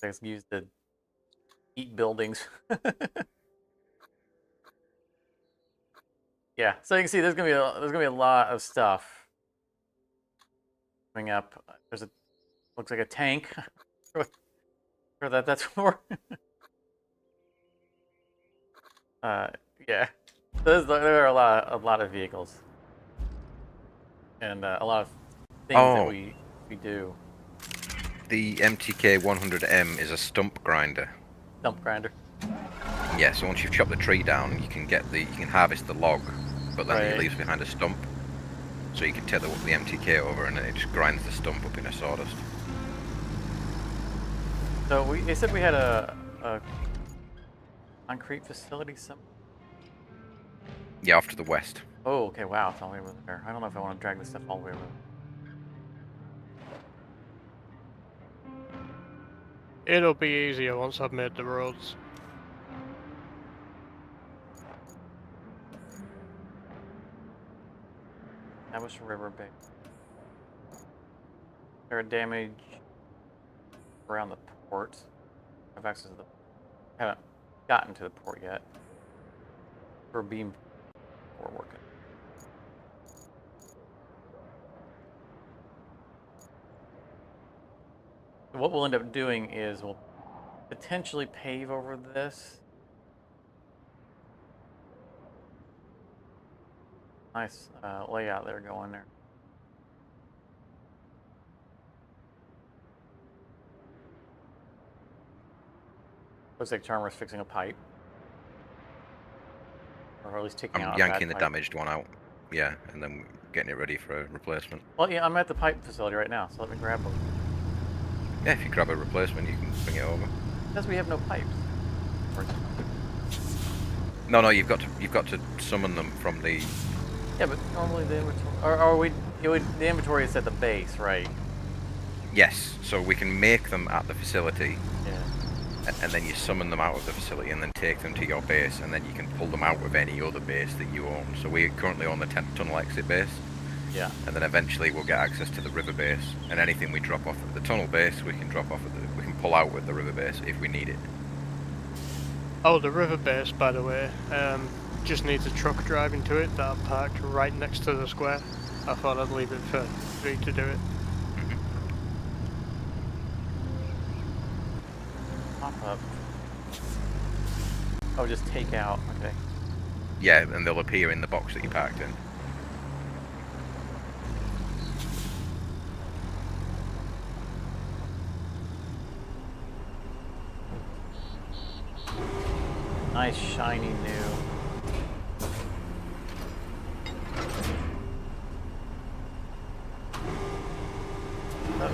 It's used to eat buildings. Yeah, so you can see there's gonna be a lot of stuff coming up. Looks like a tank. Sure that's for. Yeah. There are a lot of vehicles and a lot of things that we do. The MTK 100M is a stump grinder. Stump grinder. Yeah, so once you've chopped the tree down, you can harvest the log, but then it leaves behind a stump. So you can tether the MTK over, and then it just grinds the stump up in a sawdust. So they said we had a concrete facility somewhere. Yeah, off to the west. Oh, okay, wow, it's all the way over there. I don't know if I want to drag this stuff all the way over. It'll be easier once I've made the roads. That was a river bay. There are damage around the port. I have access to haven't gotten to the port yet. For beam we're working. What we'll end up doing is we'll potentially pave over this. Nice layout there going there. Looks like Charmer's fixing a pipe. Or at least taking out I'm yanking the damaged one out. Yeah, and then getting it ready for a replacement. Well, yeah, I'm at the pipe facility right now, so let me grab them. Yeah, if you grab a replacement, you can bring it over. Because we have no pipes. No, you've got to summon them from the. Yeah, but normally the inventory, the inventory is at the base, right? Yes, so we can make them at the facility. Yeah. And then you summon them out of the facility and then take them to your base, and then you can pull them out of any other base that you own. So we currently own the tunnel exit base. Yeah. And then eventually we'll get access to the river base, and anything we drop off at the tunnel base, we can drop off at we can pull out with the river base if we need it. Oh, the river base, by the way, just needs a truck driving to it that I parked right next to the square. I thought I'd leave it for free to do it. Pop up. Oh, just take out. Okay. Yeah, and they'll appear in the box that you parked in. Nice, shiny, new. Oh.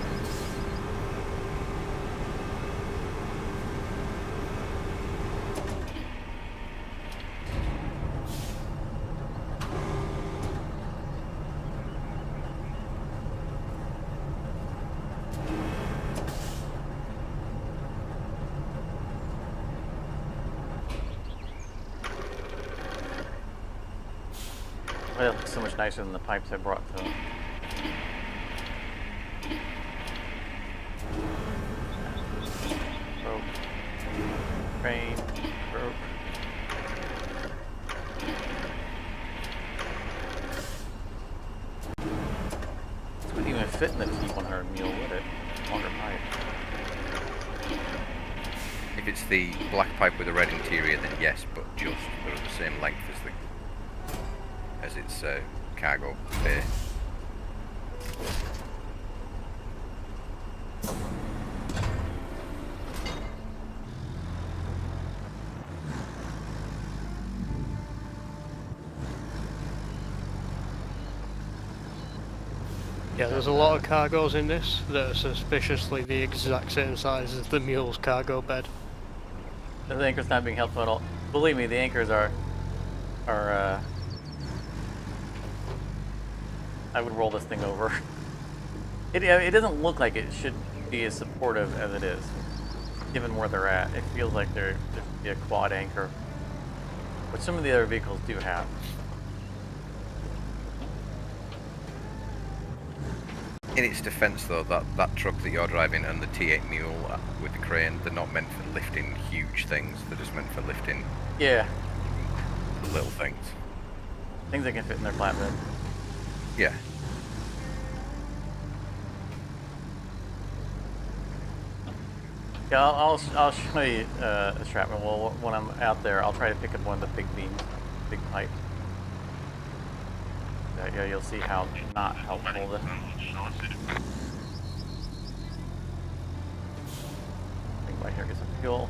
Well, it looks so much nicer than the pipes I brought to him. Rope. Crane. Rope. This wouldn't even fit in the T100 mule, would it? Longer pipe. If it's the black pipe with a red interior, then yes, but just they're of the same length as its cargo bay. Yeah, there's a lot of cargoes in this that are suspiciously the exact same size as the mule's cargo bed. The anchor's not being helpful at all. Believe me, the anchors are I would roll this thing over. It doesn't look like it should be as supportive as it is, given where they're at. It feels like there should be a quad anchor, which some of the other vehicles do have. In its defense, though, that truck that you're driving and the T8 mule with the crane, they're not meant for lifting huge things. They're just meant for lifting Yeah, little things. things that can fit in their flatbed. Yeah. Yeah, I'll show you a strapman. Well, when I'm out there, I'll try to pick up one of the big beams, big pipe. Yeah, you'll see how not helpful the thing right here. Get some fuel.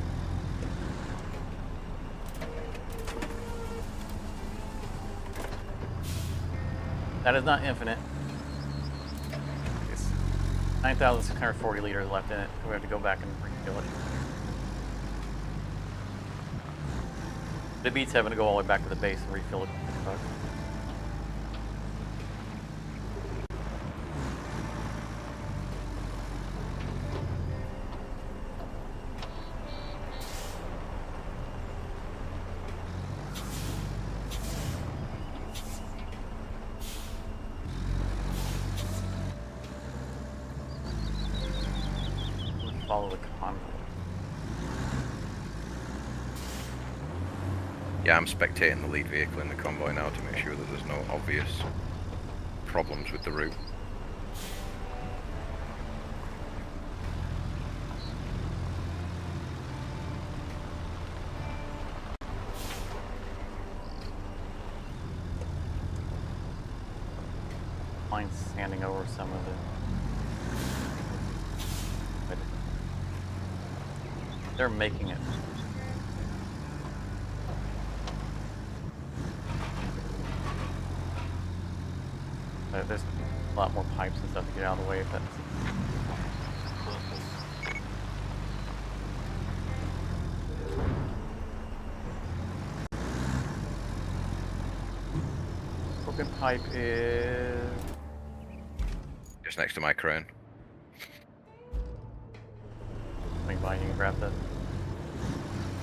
That is not infinite. It's 9,640 liters left in it. We have to go back and refill it. It beats having to go all the way back to the base and refill it. Follow the convoy. Yeah, I'm spectating the lead vehicle in the convoy now to make sure that there's no obvious problems with the route. Mine's standing over some of it. But they're making it. There's a lot more pipes and stuff to get out of the way if that's... Broken pipe is... Just next to my crane. Swing by, you can grab that.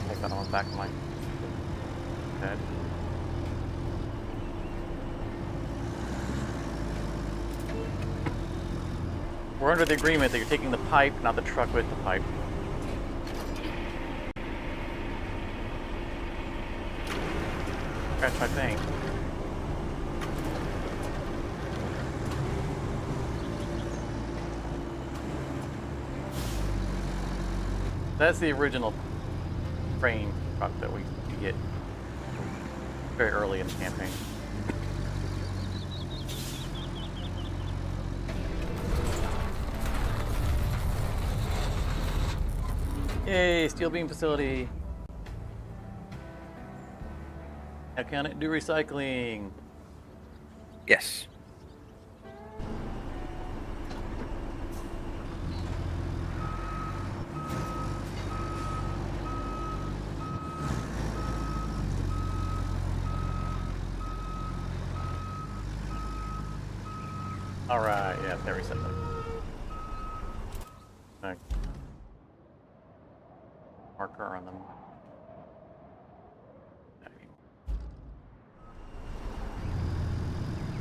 Take that on the back of my head. We're under the agreement that you're taking the pipe, not the truck with the pipe. Scratch my thing. That's the original frame truck that we get very early in the campaign. Yay, steel beam facility. Now can it do recycling? Yes. Alright, yeah, there recycling. Okay. Marker on them.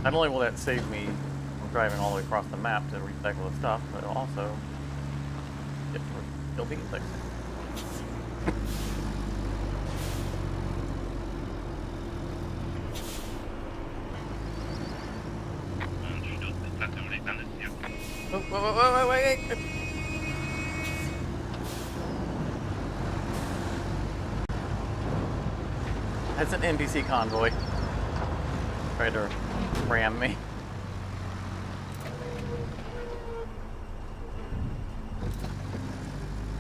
Not only will that save me from driving all the way across the map to recycle the stuff, but it'll also get to still being things. Oh, wait. That's an NPC convoy. Tried to ram me.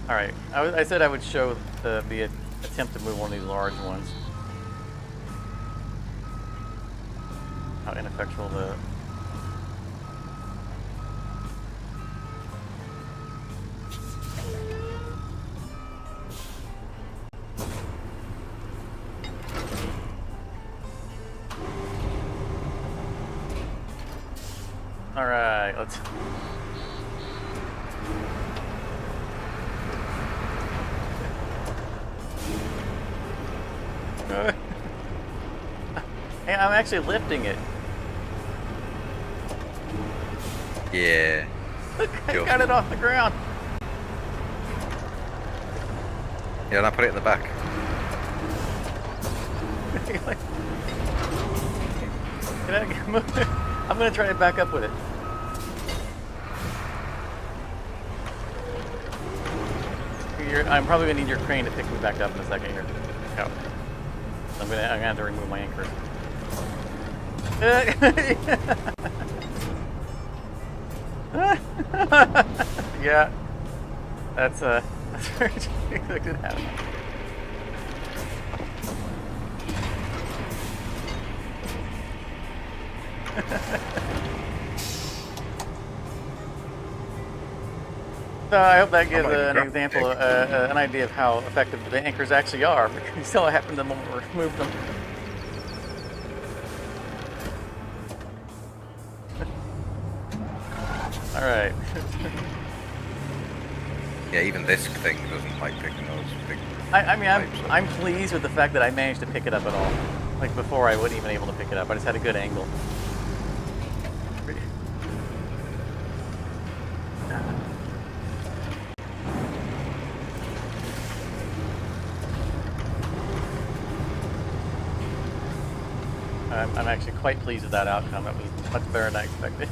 Alright, I said I would show the attempt to move one of these large ones. How ineffectual the... Alright, let's... Hey, I'm actually lifting it. Yeah. Look, I got it off the ground. Yeah, and I put it in the back. I'm gonna try to back up with it. I'm probably gonna need your crane to pick me back up in a second here. Oh. I'm gonna have to remove my anchor. Yeah, that's very expected to happen. So I hope that gives an example, an idea of how effective the anchors actually are, because you still happen to remove them. All right. Yeah, even this thing doesn't like picking those big. I mean, pipes up. I'm pleased with the fact that I managed to pick it up at all. Like before, I wouldn't even able to pick it up. I just had a good angle. I'm actually quite pleased with that outcome. It was much better than I expected.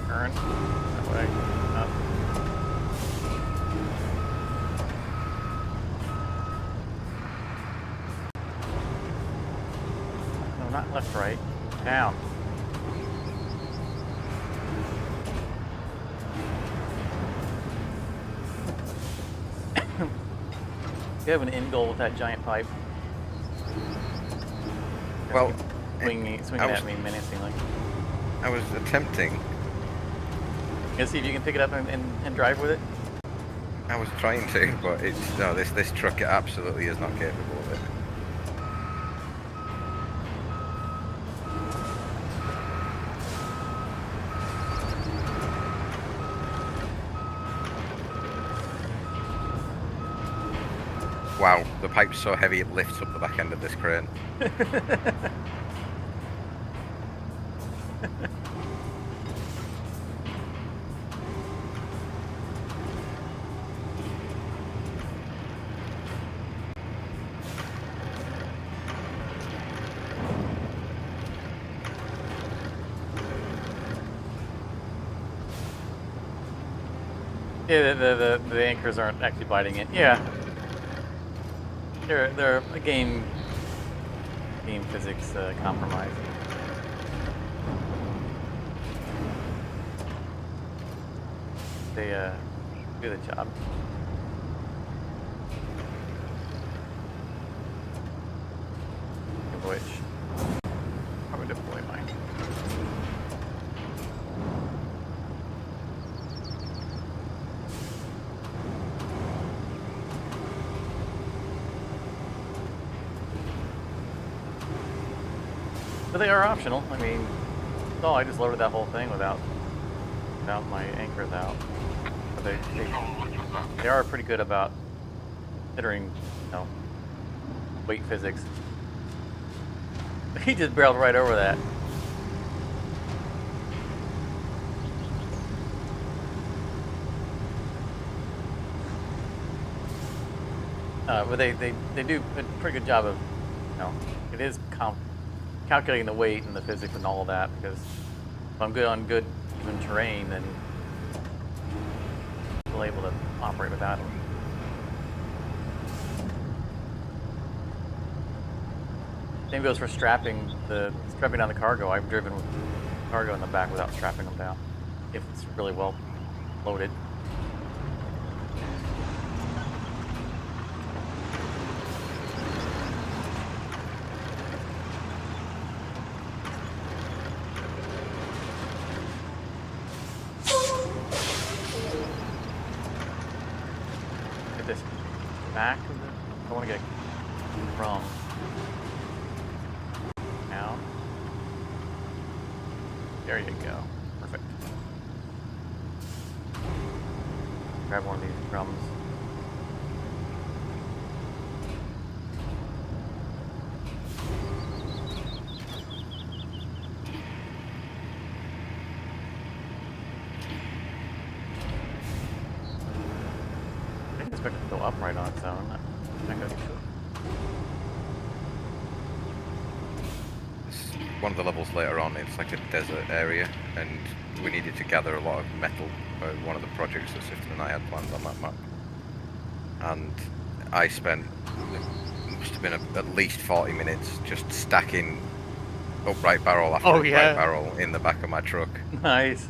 Turn that way. Up. No, not left, right. Down. You have an end goal with that giant pipe. Well, Swinging at me menacingly. I was attempting. You gonna see if you can pick it up and drive with it? I was trying to, but it's no. This truck absolutely is not capable of it. Wow, the pipe's so heavy it lifts up the back end of this crane. Yeah, the anchors aren't actually biting it. Yeah. They're a game physics compromise. They do the job. Of which probably deploy mine. But they are optional. I mean, oh, I just loaded that whole thing without without my anchors out. But they are pretty good about considering, you know, weight physics. He just barreled right over that. But they do a pretty good job of, you know, it is calculating the weight and the physics and all of that, because if I'm good on good even terrain, then I'm able to operate without them. Same goes for strapping down the cargo. I've driven with cargo in the back without strapping them down, if it's really well loaded. Get this back of the. I want to get from. Now. There you go. Perfect. Grab one of these drums. I didn't expect it to go up right on its own. I think that's cool. One of the levels later on, it's like a desert area, and we needed to gather a lot of metal for one of the projects that Sifton and I had planned on that map. And I spent, it must have been at least 40 minutes just stacking upright barrel after upright barrel in the back of my truck. Nice.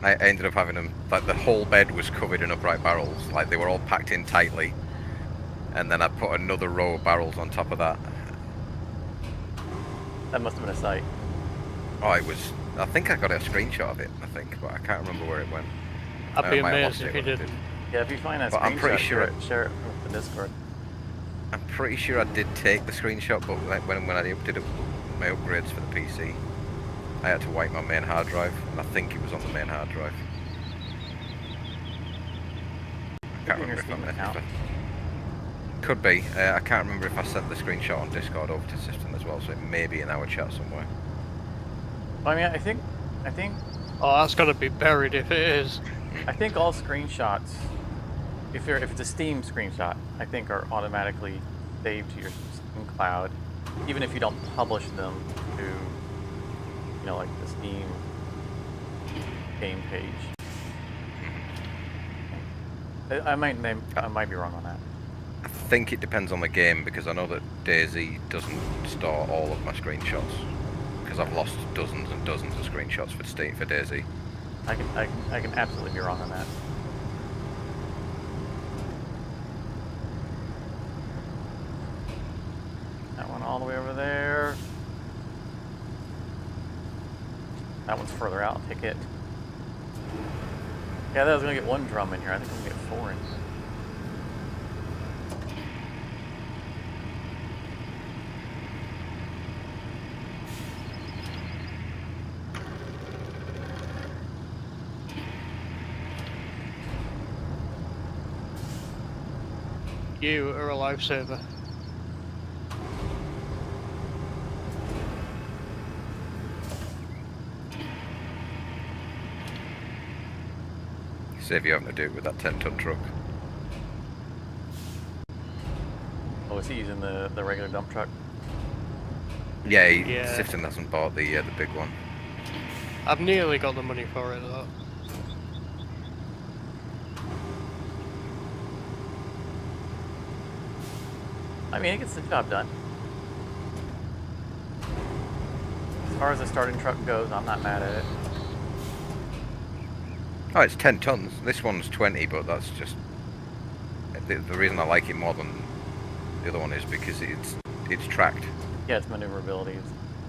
I ended up having them, like the whole bed was covered in upright barrels, like they were all packed in tightly. And then I put another row of barrels on top of that. That must have been a sight. Oh, it was. I think I got a screenshot of it. I think, but I can't remember where it went. I'd be I might have amazed lost if it you when I didn't. Yeah, if you find that But I'm pretty sure share it with the Discord. I'm pretty sure I did take the screenshot, but like when I did my upgrades for the PC, I had to wipe my main hard drive, and I think it was on the main hard drive. I can't remember if I could be. I can't remember if I sent the screenshot on Discord over to System as well, so it may be in our chat somewhere. Well, I mean, I think Oh, that's got to be buried if it is. all screenshots, if it's a Steam screenshot, I think are automatically saved to your Steam cloud, even if you don't publish them to, you know, like the Steam game page. I might be wrong on that. I think it depends on the game, because I know that DayZ doesn't store all of my screenshots, because I've lost dozens and dozens of screenshots for DayZ. I can absolutely be wrong on that. That one all the way over there. That one's further out. Take it. Yeah, I was gonna get one drum in here. I think I'm gonna get 4 in here. You are a lifesaver. Save you having to do it with that 10-ton truck. Oh, is he using the regular dump truck? Yeah, Yeah. Sifton hasn't bought the big one. I've nearly got the money for it though. I mean, it gets the job done. As far as the starting truck goes, I'm not mad at it. Oh, it's 10 tons. This one's 20, but that's just... The reason I like it more than the other one is because it's tracked. Yeah, its maneuverability is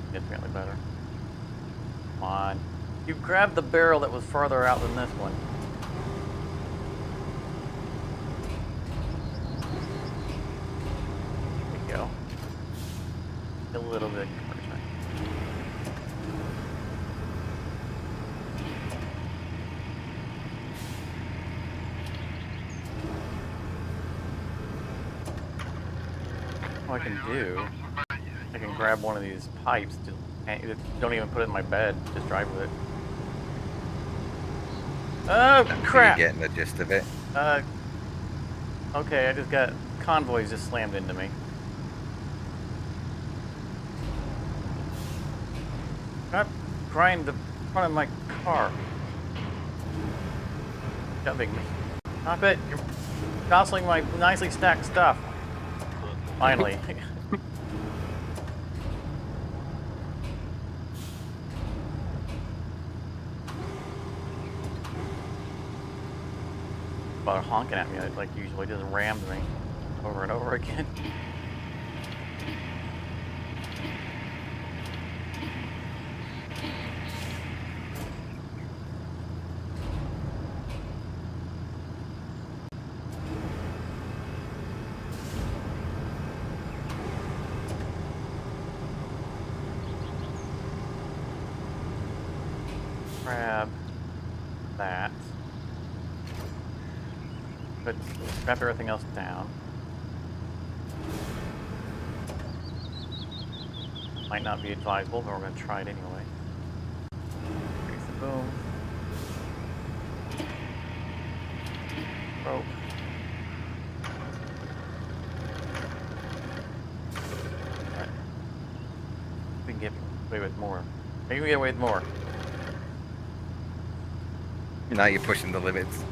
significantly better. Come on. You grabbed the barrel that was farther out than this one. There you go. A little bit of encouragement. I I can do. I can grab one of these pipes. Don't even put it in my bed. Just drive with it. Oh crap! You're getting the gist of it. Okay, I just got convoys just slammed into me. Stop grinding the front of my car. Shoving me. Stop it! You're jostling my nicely stacked stuff. Finally. About honking at me like usually, just rammed me over and over again. Grab that. But strap everything else down. Might not be advisable, but we're going to try it anyway. Increase the boom. Rope. Alright. We can get away with more. Maybe we get away with more. Now you're pushing the limits.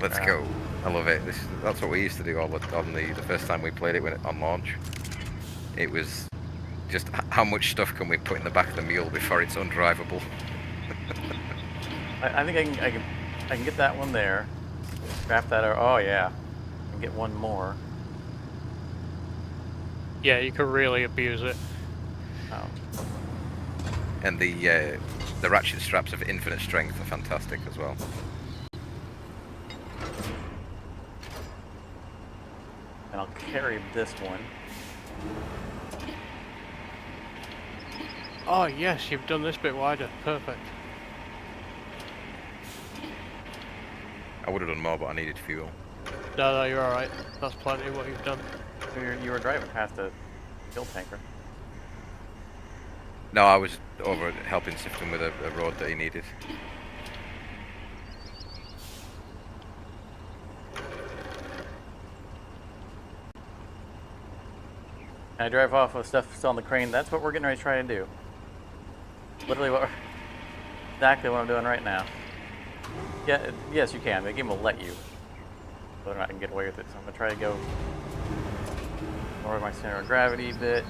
Let's go. I love it. That's what we used to do on the first time we played it on launch. It was just how much stuff can we put in the back of the mule before it's undrivable. I think I can get that one there. Strap that. Oh yeah, and get one more. Yeah, you can really abuse it. Oh. And the ratchet straps of infinite strength are fantastic as well. And I'll carry this one. Oh yes, you've done this bit wider. Perfect. I would have done more, but I needed fuel. No, you're alright. That's plenty of what you've done. You were driving past a fuel tanker. No, I was over helping Sifton with a road that he needed. And I drive off with stuff still on the crane. That's what we're getting ready to try to do. Literally exactly what I'm doing right now. Yeah, yes you can. The game will let you. Whether or not I can get away with it. So I'm going to try to go lower my center of gravity a bit.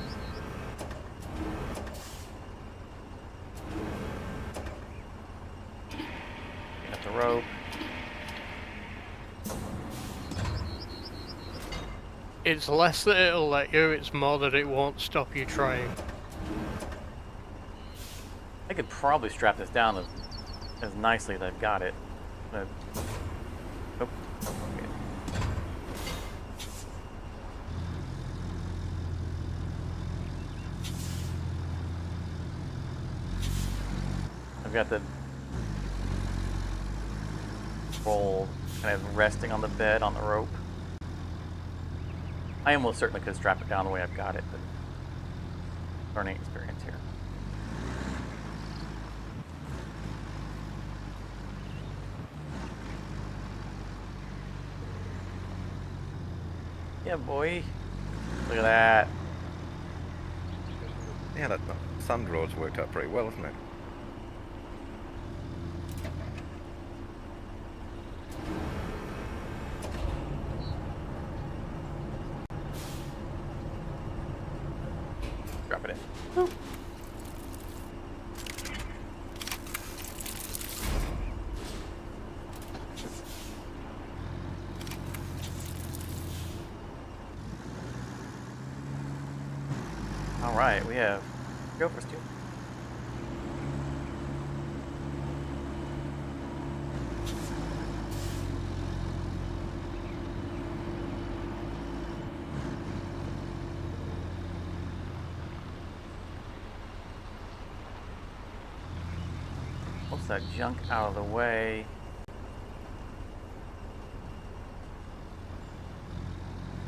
Get up the rope. It's less that it'll let you, it's more that it won't stop you trying. I could probably strap this down as nicely as I've got it. But, oh, okay. I've got the roll kind of resting on the bed on the rope. I almost certainly could strap it down the way I've got it, but learning experience here. Yeah, boy. Look at that. Yeah, that sand road's worked out pretty well, hasn't it? Drop it in. Woo. All right, we have go for steel. What's that junk out of the way?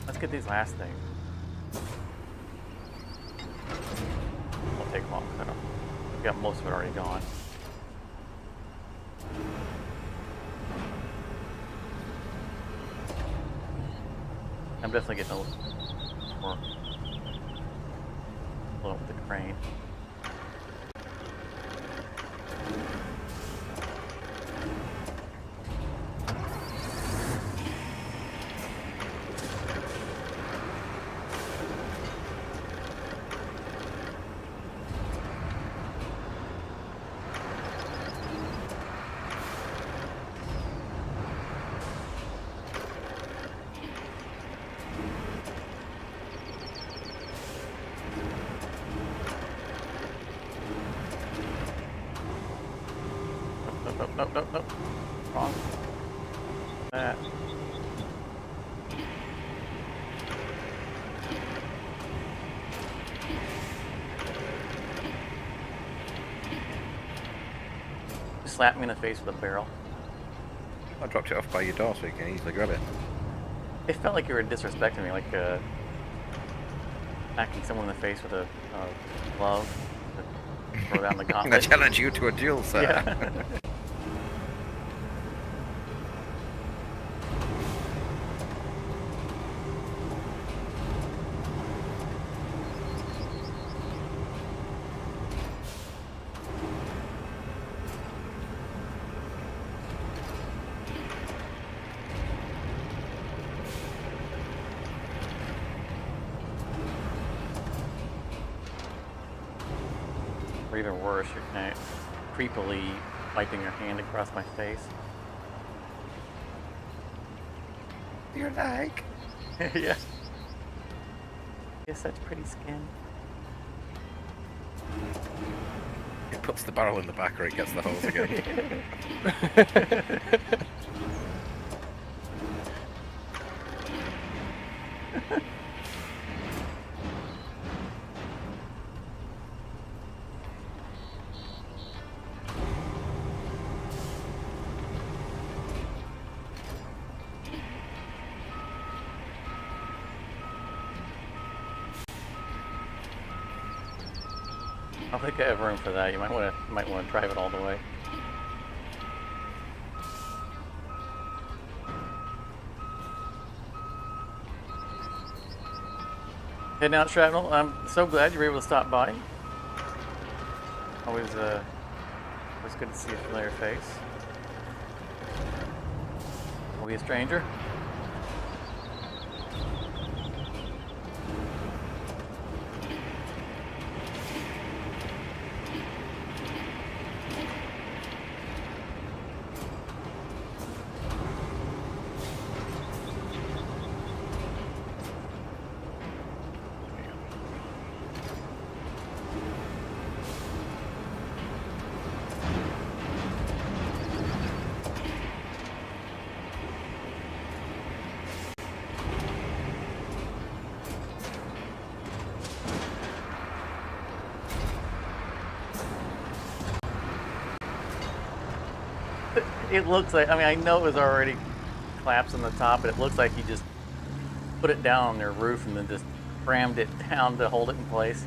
Let's get these last things. take long. I don't. We got most of it already gone. I'm definitely getting a little more with the crane. Nope. Wrong. That. Slap me in the face with a barrel. I dropped it off by your door so you can easily grab it. It felt like you were disrespecting me, like smacking someone in the face with a glove. To throw down the I gauntlet. challenge you to a duel, sir. Yeah. Or even worse, you're kind of creepily wiping your hand across my face. Your leg. Yeah. Guess that's pretty skin. It puts the barrel in the back or it gets the hose again. I don't think I have room for that. You might want to drive it all the way. Heading out, Shrapnel. I'm so glad you were able to stop by. Always good to see a familiar face. Will be a stranger. It looks like, I mean, I know it was already collapsed on the top, but it looks like he just put it down on their roof and then just crammed it down to hold it in place.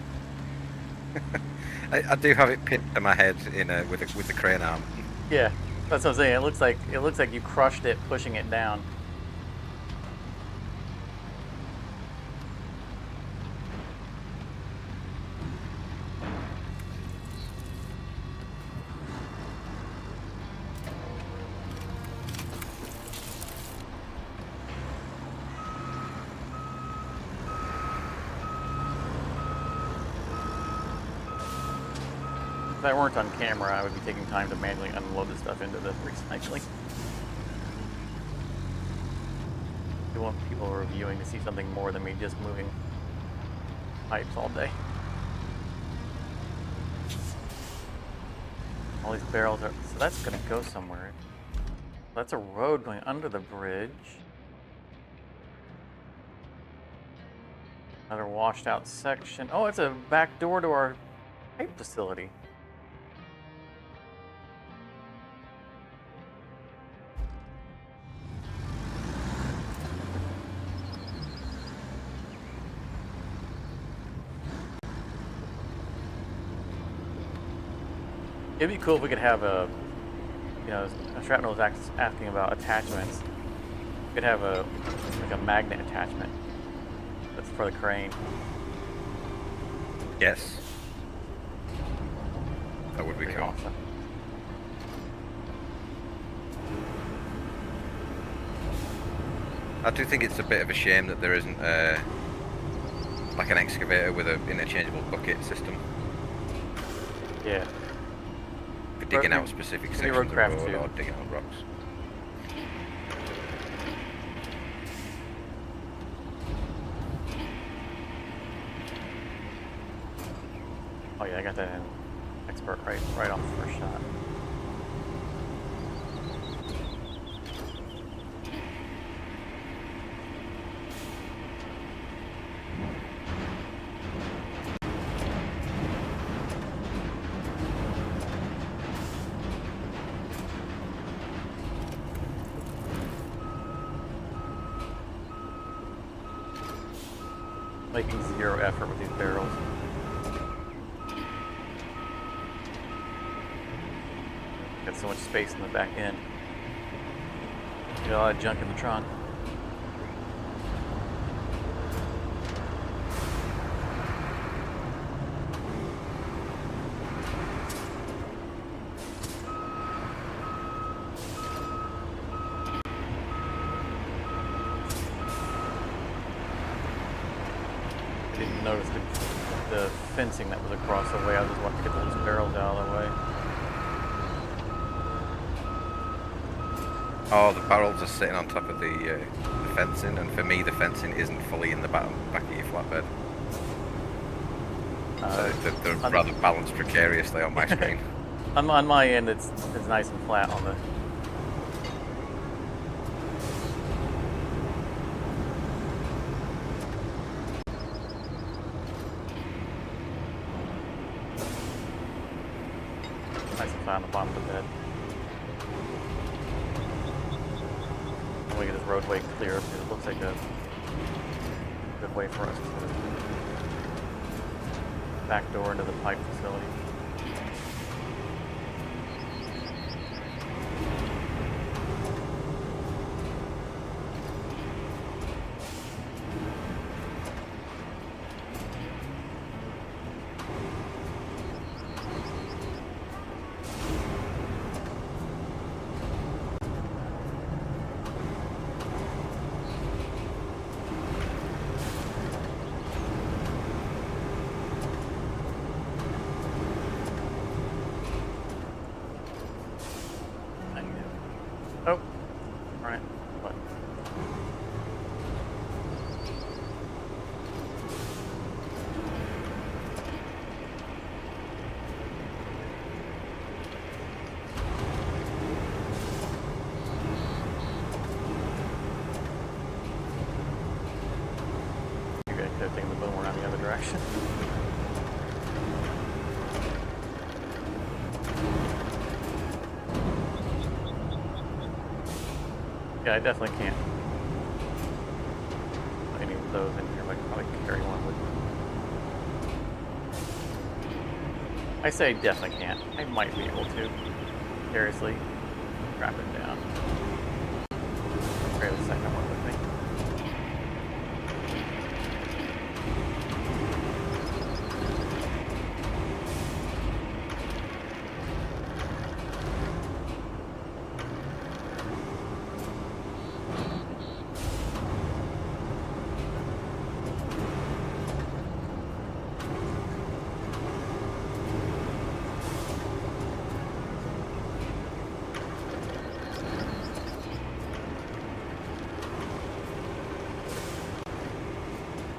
I do have it pinned to my head in with the crane arm. Yeah, that's what I'm saying. It looks like you crushed it pushing it down. If I weren't on camera, I would be taking time to manually unload the stuff into the recycling. We want people reviewing to see something more than me just moving pipes all day. All these barrels are, so that's gonna go somewhere. That's a road going under the bridge. Another washed out section. Oh, it's a back door to our pipe facility. It'd be cool if we could have a, Shrapnel was asking about attachments. We could have like a magnet attachment that's for the crane. Yes. That would be Pretty cool. awesome. I do think it's a bit of a shame that there isn't like an excavator with an interchangeable bucket system Yeah. for digging Maybe- out specific maybe sections of Roadcraft road too. or digging out rocks. Oh yeah, I got that in expert right on the first shot. Making zero effort with these barrels. Got so much space in the back end. Got a lot of junk in the trunk. I didn't notice the fencing that was across the way. I just wanted to get those barrels out of the way. Oh, the barrels are sitting on top of the fencing, and for me the fencing isn't fully in the back of your flatbed. So they're rather balanced precariously on my screen. On my end, it's nice and flat on the. Nice and flat on the bottom of the bed. And we get this roadway clear because it looks like a good way for us to back door into the pipe facility. Oh, alright. What? You guys could have taken the boom around the other direction. Yeah, I definitely can't. Any of those in here, like probably carry one with me. I say definitely can't. I might be able to. Seriously, wrap it down. Carry the second one with me.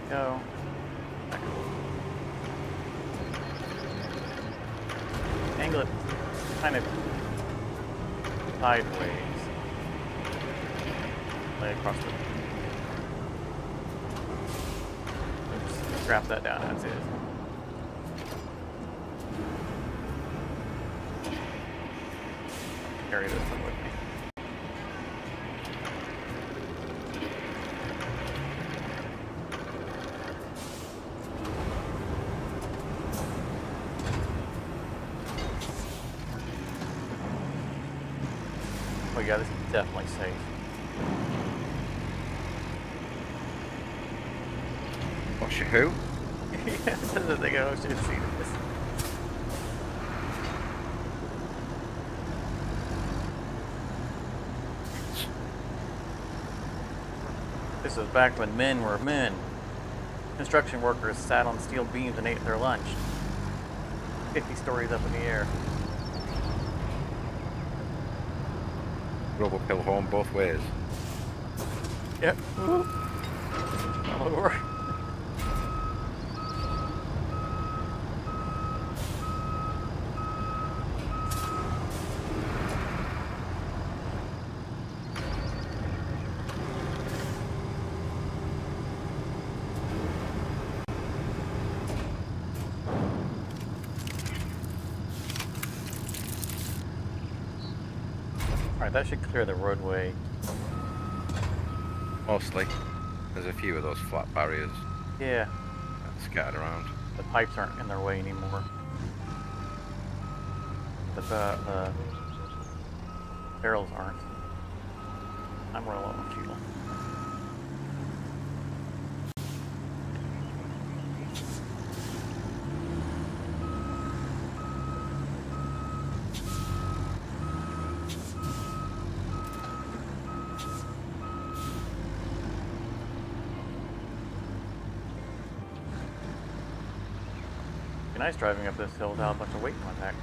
Go. Back up. Angle it kind of sideways. Lay across the. Just strap that down as is. Carry this one with me. Oh yeah, this is definitely safe. What's your who? Yeah, this is the thing I should have seen this. This was back when men were men. Construction workers sat on steel beams and ate their lunch. 50 stories up in the air. Rubble pill home both ways. Yep. All over. Alright, that should clear the roadway. Mostly. There's a few of those flat barriers Yeah, scattered around. the pipes aren't in their way anymore. The barrels aren't. I'm real low on fuel. Be nice driving up this hill without a bunch of weight on my back.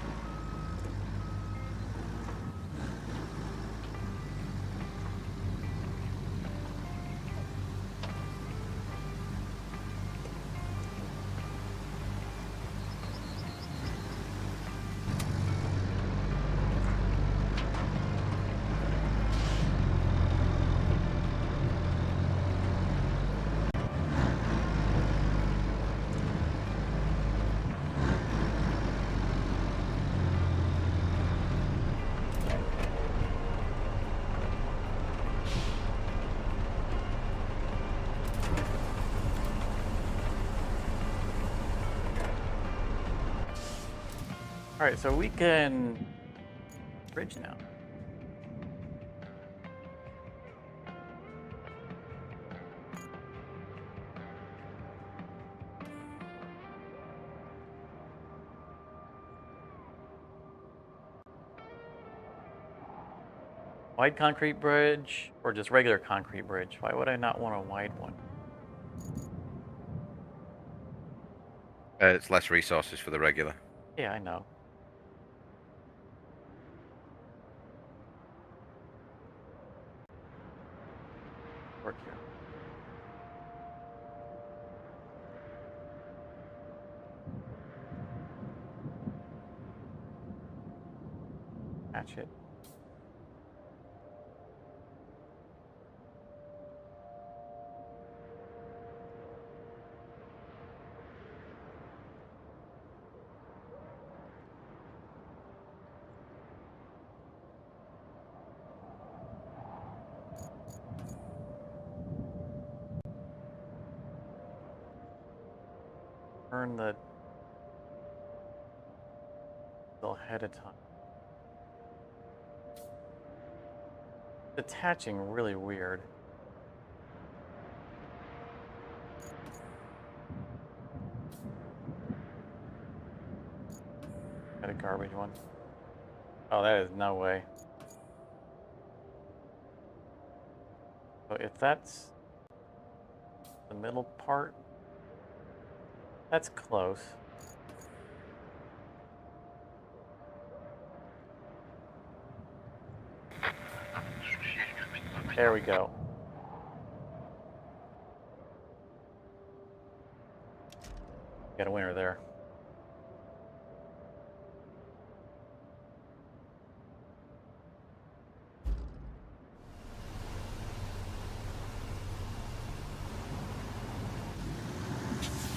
Alright, so we can bridge now. Wide concrete bridge or just regular concrete bridge? Why would I not want a wide one? It's less resources for the regular. Yeah, I know. Work here. Patch it. Turn the ahead of time. Detaching really weird. Got a garbage one. Oh, that is no way. So if that's the middle part, that's close. There we go. Got a winner there.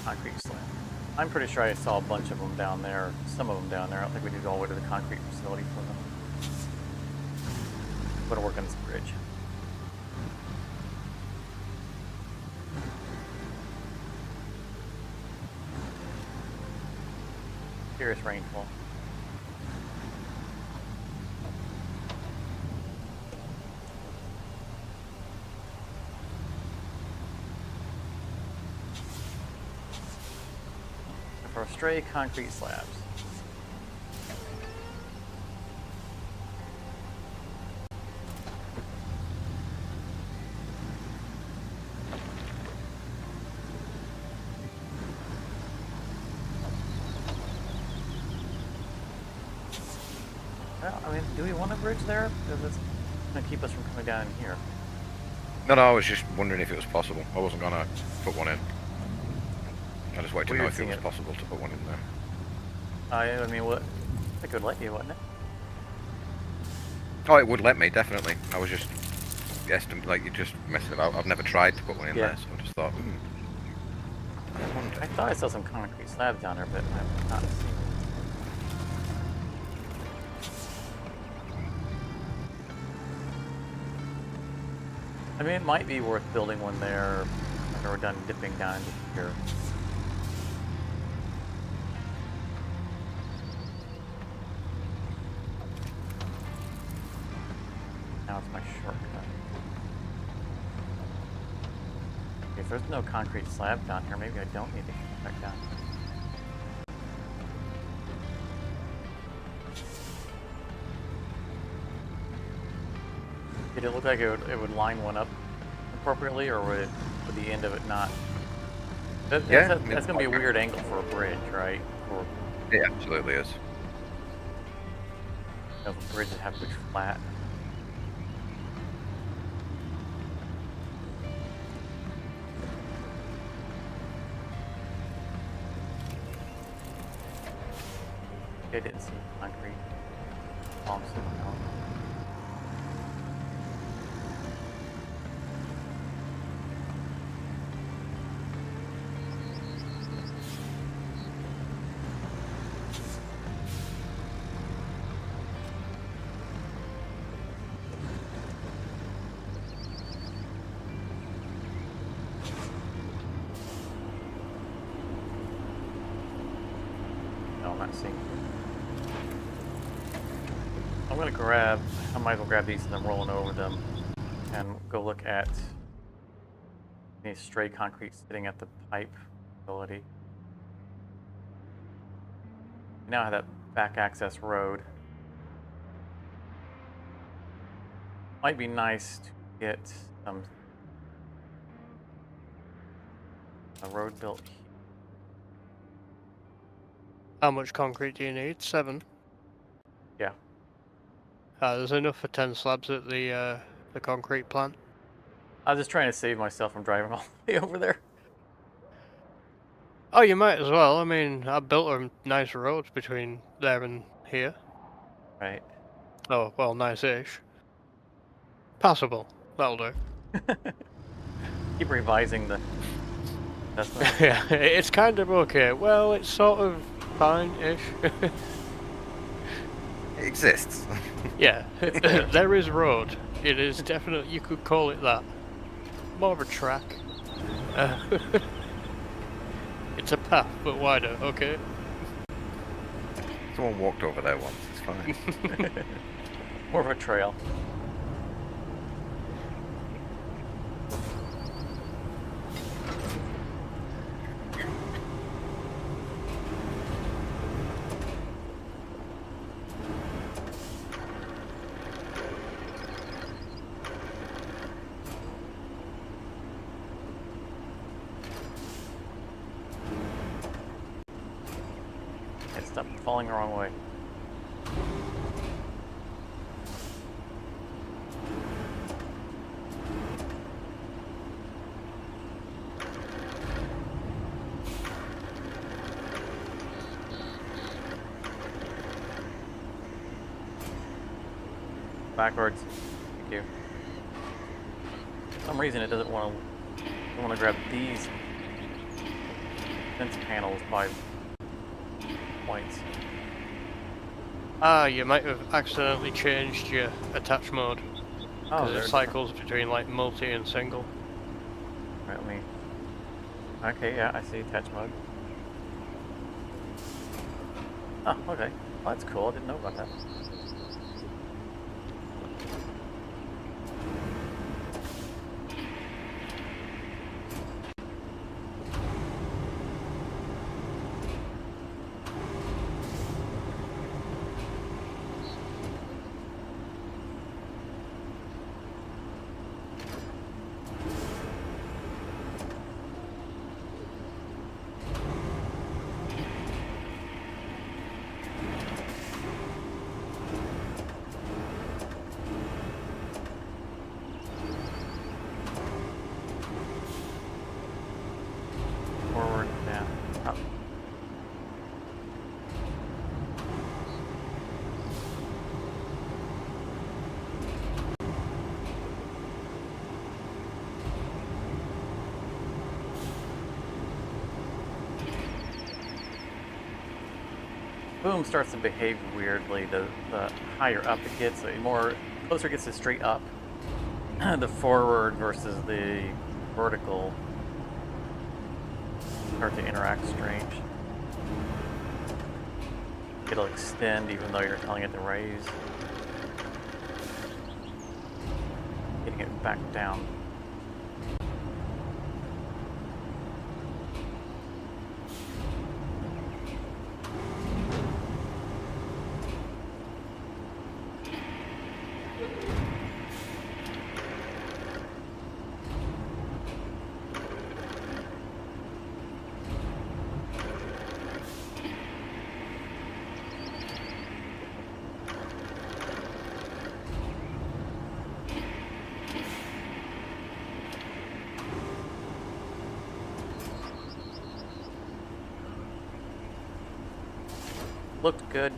Concrete slam. I'm pretty sure I saw a bunch of them down there, some of them down there. I don't think we need to go all the way to the concrete facility for them. I'm gonna work on this bridge. Serious rainfall. for stray concrete slabs. Well, I mean, do we want a bridge there? Because it's going to keep us from coming down in here. No, I was just wondering if it was possible. I wasn't gonna put one in. I just wanted to know if it was possible to put one in there. I mean, what? It could let you, wouldn't it? Oh, it would let me, definitely. I was just like you're just messing about. I've never tried to put one in there, so I just thought, I wonder. I thought I saw some concrete slabs down there, but I've not seen it. I mean, it might be worth building one there after we're done dipping down into here. Now it's my shortcut. If there's no concrete slab down here, maybe I don't need to come back down. Did it look like it would line one up appropriately, or would the end of it not? That's going to be a weird angle for a bridge, right? Or It absolutely is. if a bridge would have to be flat. I didn't see concrete pumps in the home. No, I'm not seeing. I might as well grab these and then rolling over them and go look at any stray concrete sitting at the pipe facility. You now have that back access road. Might be nice to get a road built here. How much concrete do you need? 7? Yeah. There's enough for 10 slabs at the concrete plant. I was just trying to save myself from driving all the way over there. Oh, you might as well. I mean, I built a nice road between there and here. Right. Oh, well, nice-ish. Passable. That'll do. Keep revising the. That's not. Yeah, it's kind of okay. Well, it's sort of fine-ish. It exists. Yeah, there is road. It is definitely, you could call it that. More of a track. It's a path, but wider, okay? Someone walked over there once, it's fine. More of a trail. Stop falling the wrong way. Backwards. Thank you. For some reason it doesn't want to grab these fence panels by points. Ah, you might have accidentally changed your attach mode. Oh, Because it cycles between like multi and single. Right, let me. Okay, yeah, I see attach mode. Oh, okay. Well, that's cool. I didn't know about that. boom starts to behave weirdly the higher up it gets, the more closer it gets to straight up. The forward versus the vertical start to interact strange. It'll extend even though you're telling it to raise. Getting it back down. Looked good.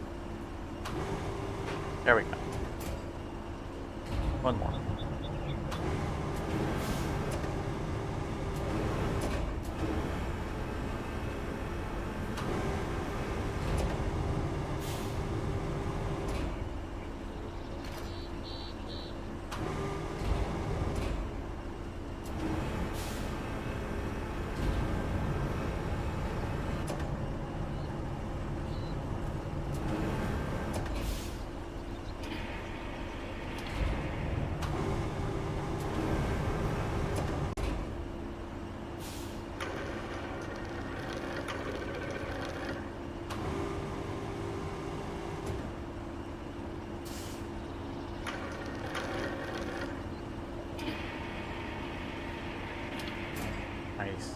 There we go. One more. Nice.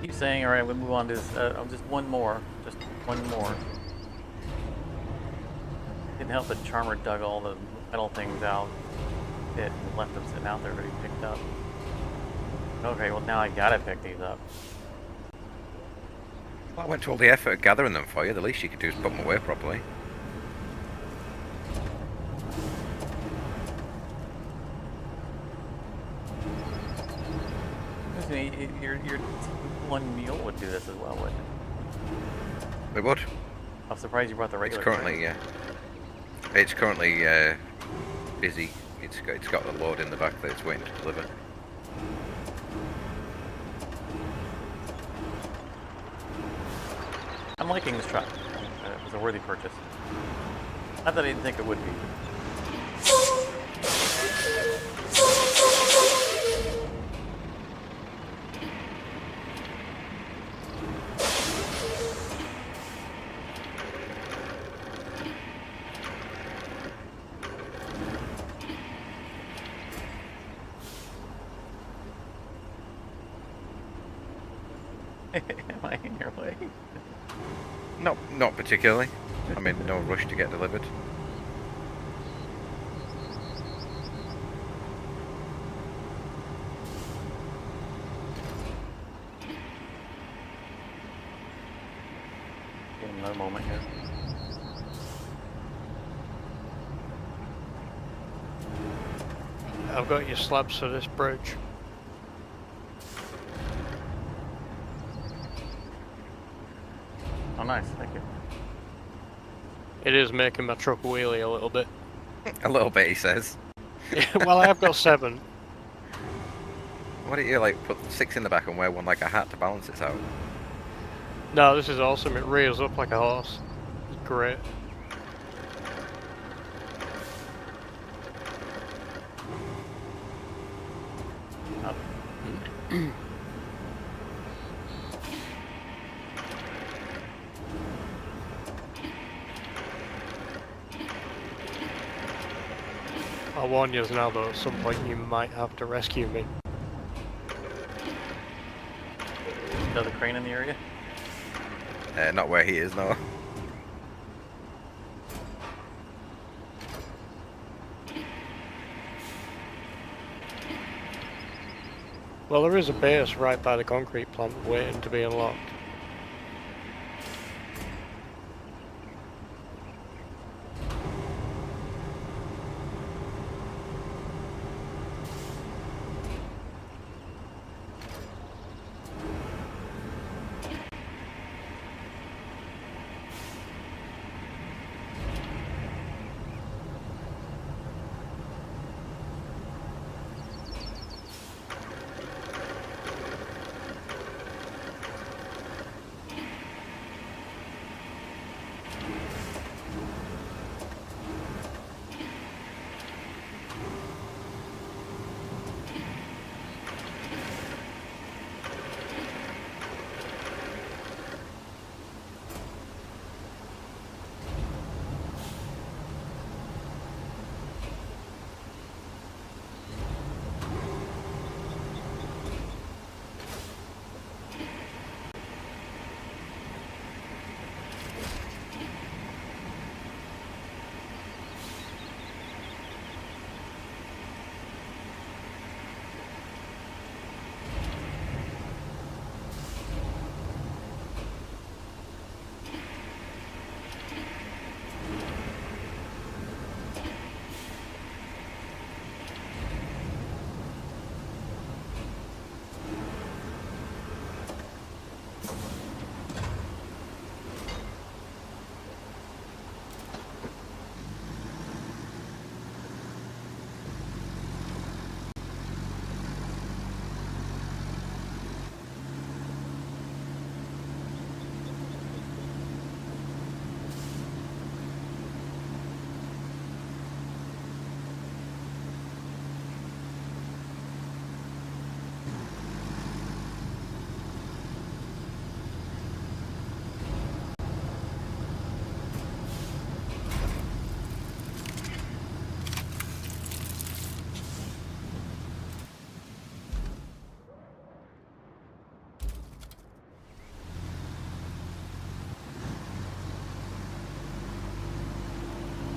Keep saying, all right, we'll move on to this. Just one more. Just one more. Didn't help that Charmer dug all the metal things out. It and left them sitting out there to be picked up. Okay, well now I gotta pick these up. Well, I went to all the effort of gathering them for you. The least you could do is put them away properly. Your one mule would do this as well, wouldn't it? It would. I'm surprised you brought the regular. It's currently, it's currently busy. It's got a load in the back that it's waiting to deliver. I'm liking this truck. It was a worthy purchase. Not that I didn't think it would be. Am I in your way? No, not particularly. I'm in no rush to get delivered. Give him another moment here. I've got your slabs for this bridge. Oh, nice. Thank you. It is making my truck wheelie a little bit. A little bit, he says. Well, I have got 7. Why don't you like put 6 in the back and wear one like a hat to balance it out? No, this is awesome. It rears up like a horse. It's great. Up. I'll warn you now though, at some point you might have to rescue me. Another crane in the area? Not where he is, no. Well, there is a base right by the concrete plant waiting to be unlocked.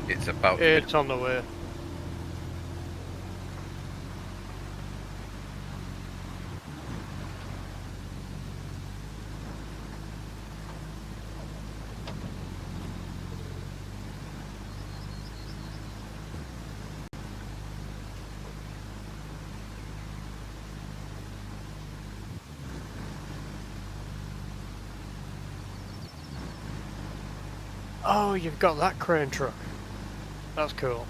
It's about to It's on the way. Oh, you've got that crane truck. That's cool.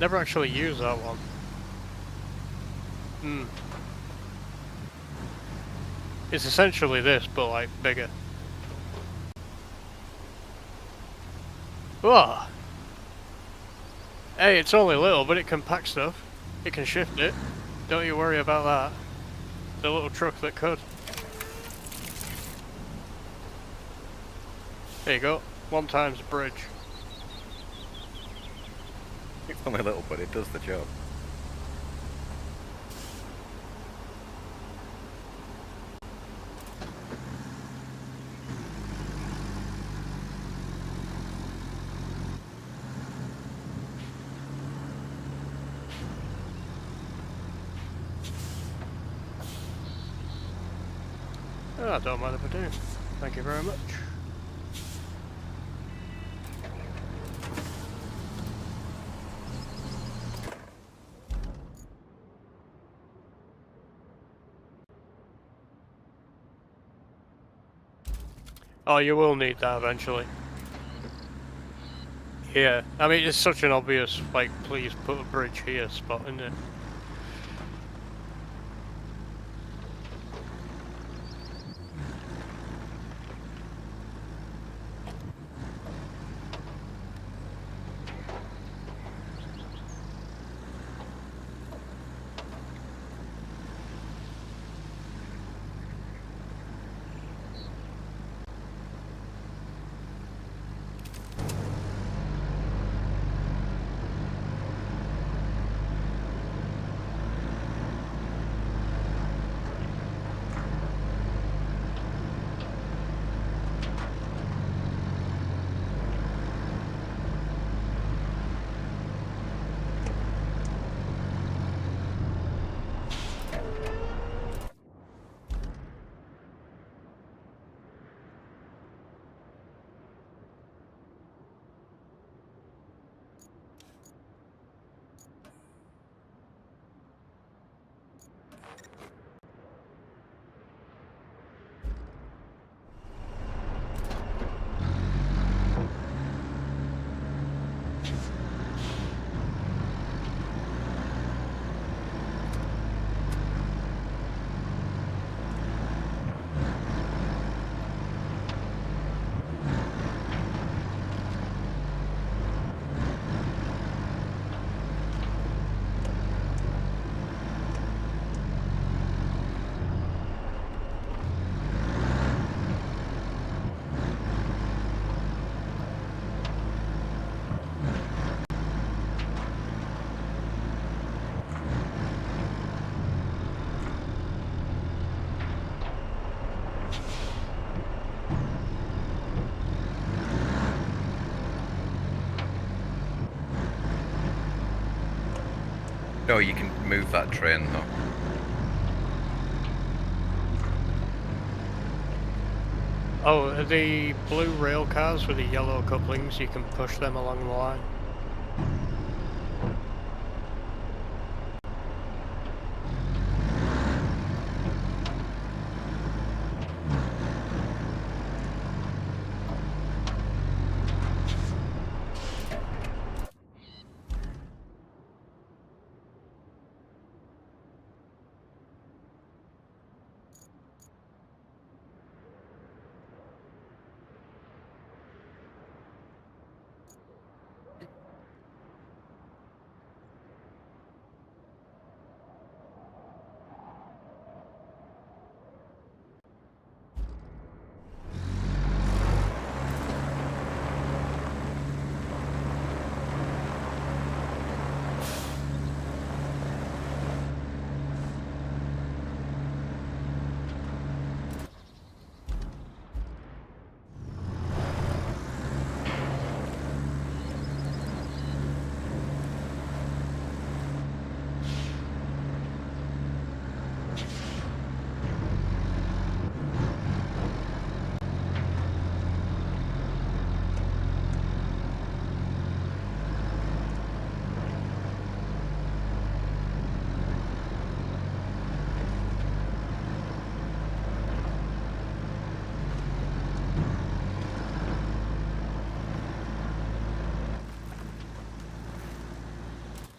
Never actually used that one. Hmm. It's essentially this, but like bigger. Whoa! Hey, it's only little, but it can pack stuff. It can shift it. Don't you worry about that. The little truck that could. There you go. 1 times the bridge. It's only a little, but it does the job. Oh, I don't mind if I do. Thank you very much. Oh, you will need that eventually. Yeah, I mean, it's such an obvious, like, please put a bridge here spot, isn't it? No, you can move that train though. Oh, the blue rail cars with the yellow couplings, you can push them along the line.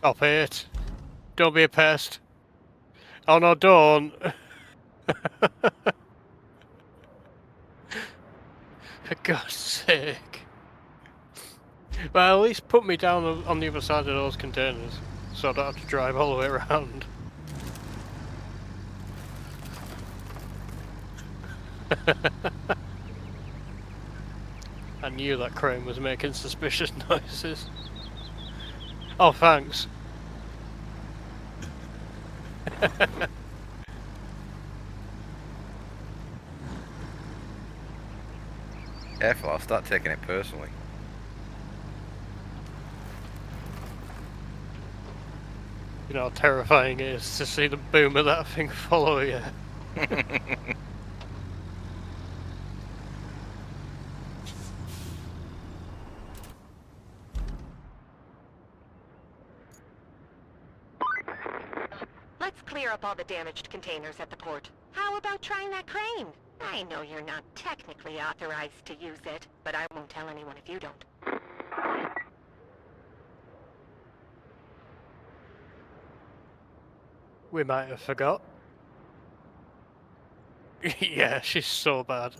Stop it! Don't be a pest! Oh no, don't! For God's sake! Well, at least put me down on the other side of those containers, so I don't have to drive all the way around. I knew that crane was making suspicious noises. Oh, thanks. Careful, I'll start taking it personally. You know how terrifying it is to see the boom of that thing follow you. Let's clear up all the damaged containers at the port. How about trying that crane? I know you're not technically authorized to use it, but I won't tell anyone if you don't. We might have forgot. Yeah, she's so bad.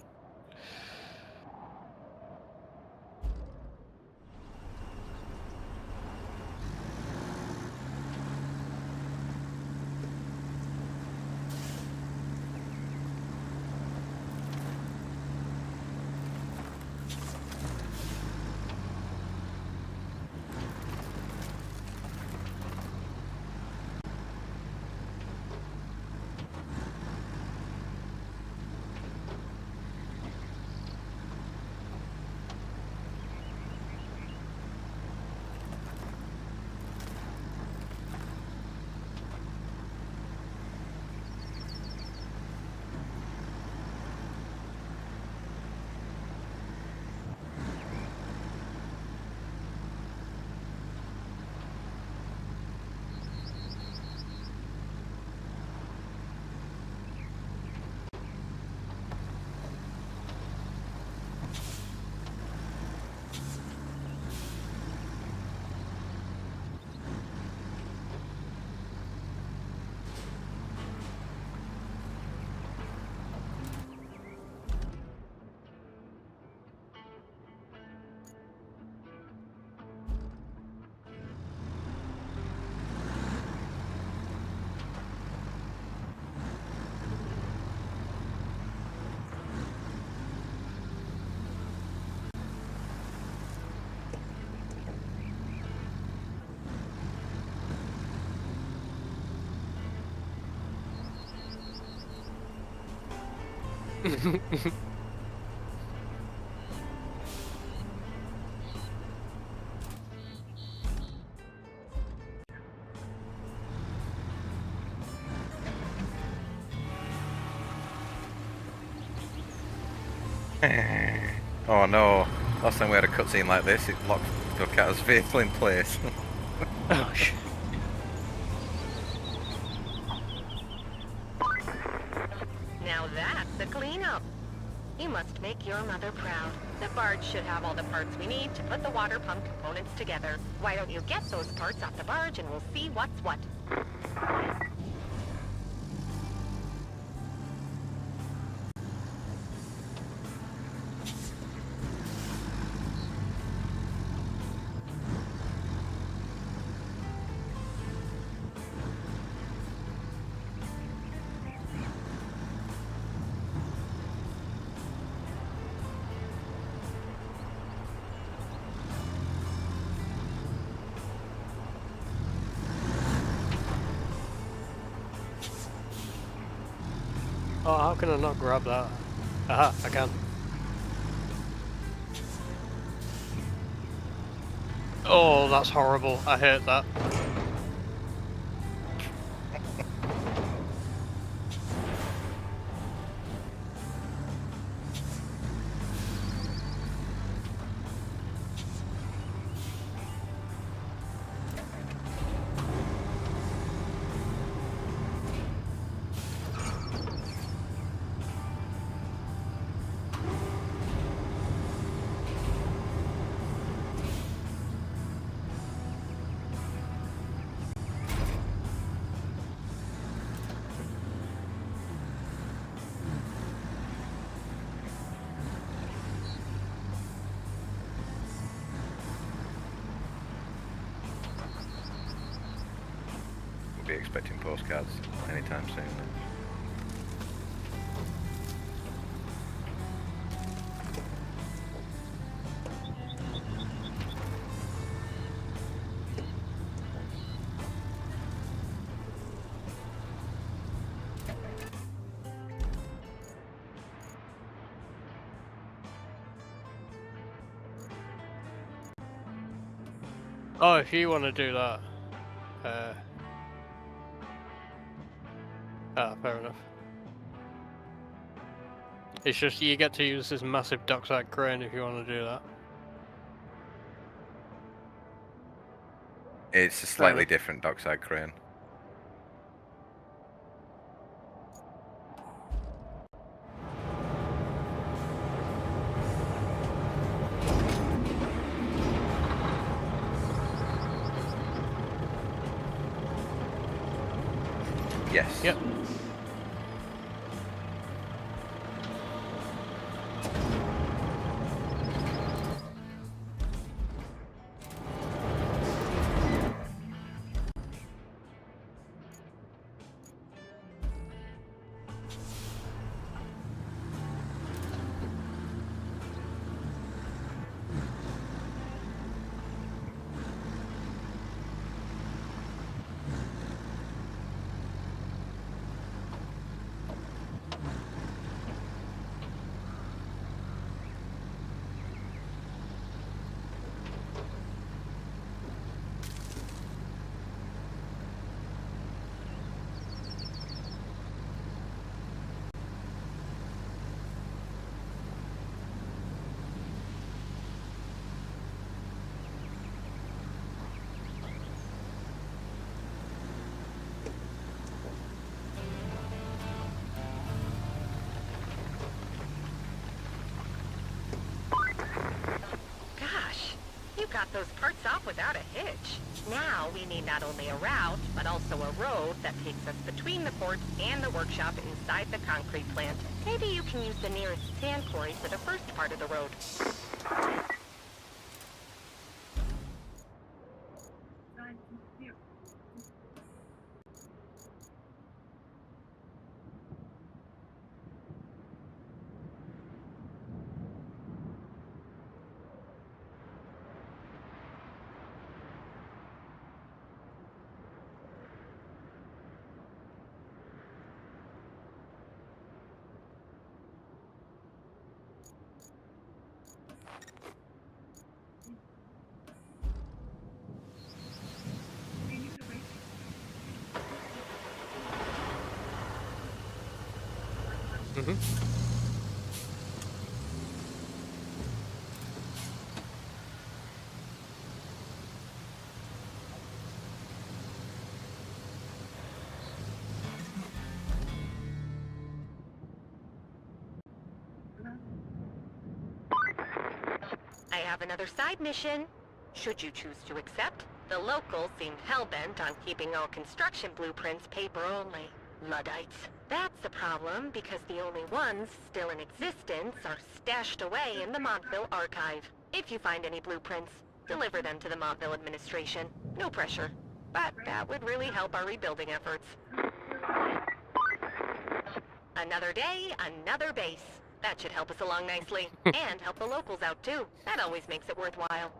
Oh no. Last time we had a cutscene like this, it locked Ducato's vehicle in place. Oh shit. Now that's a cleanup. You must make your mother proud. The barge should have all the parts we need to put the water pump components together. Why don't you get those parts off the barge and we'll see what's what. Oh, how can I not grab that? Aha, I can. Oh, that's horrible. I hate that. We'll be expecting postcards anytime soon. Oh, if you want to do that. Fair enough. It's just you get to use this massive dockside crane if you want to do that. It's a slightly enough. different dockside crane. Yes. Yep. Gosh, you got those parts off without a hitch. Now we need not only a route, but also a road that takes us between the port and the workshop inside the concrete plant. Maybe you can use the nearest sand quarry for the first part of the road. Mm-hmm. I have another side mission. Should you choose to accept, the locals seem hell-bent on keeping all construction blueprints paper only. Luddites. That's the problem, because the only ones still in existence are stashed away in the Montville archive. If you find any blueprints, deliver them to the Montville administration. No pressure. But that would really help our rebuilding efforts. Another day, another base. That should help us along nicely. And help the locals out too. That always makes it worthwhile.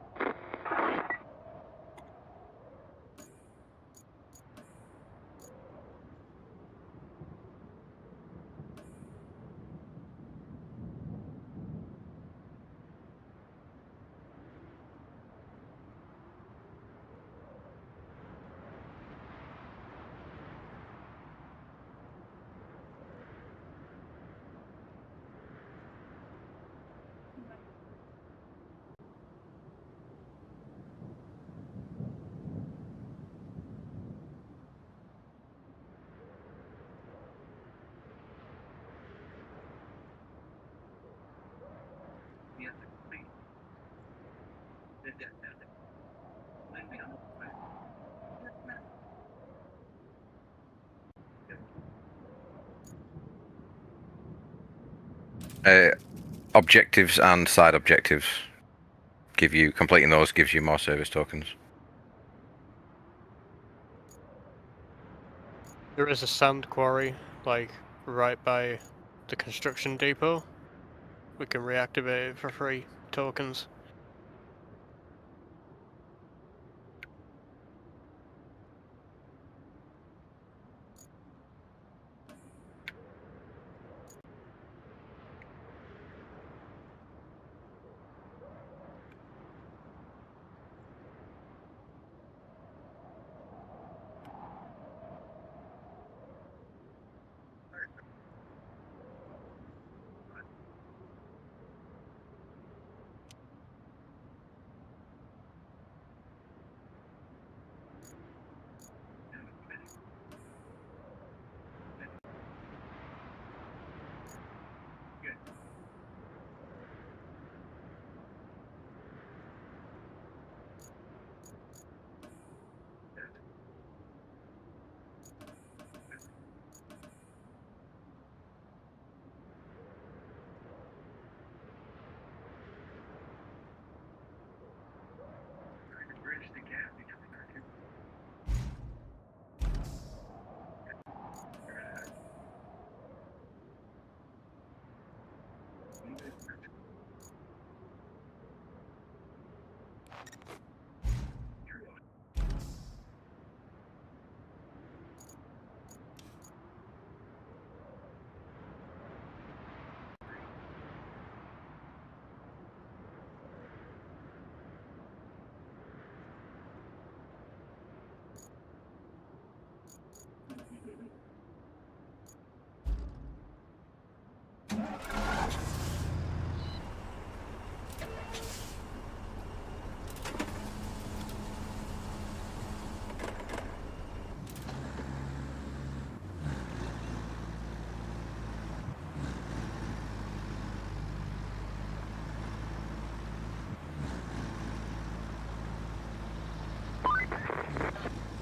Objectives and side objectives give you, completing those gives you more service tokens. There is a sand quarry, like, right by the construction depot. We can reactivate it for free tokens.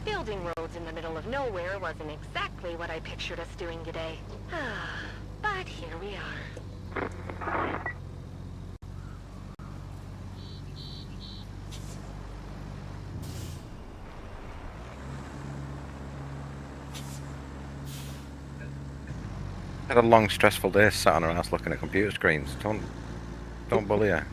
Building roads in the middle of nowhere wasn't exactly what I pictured us doing today. But here we are. Had a long, stressful day sat on her ass looking at computer screens. Don't bully her.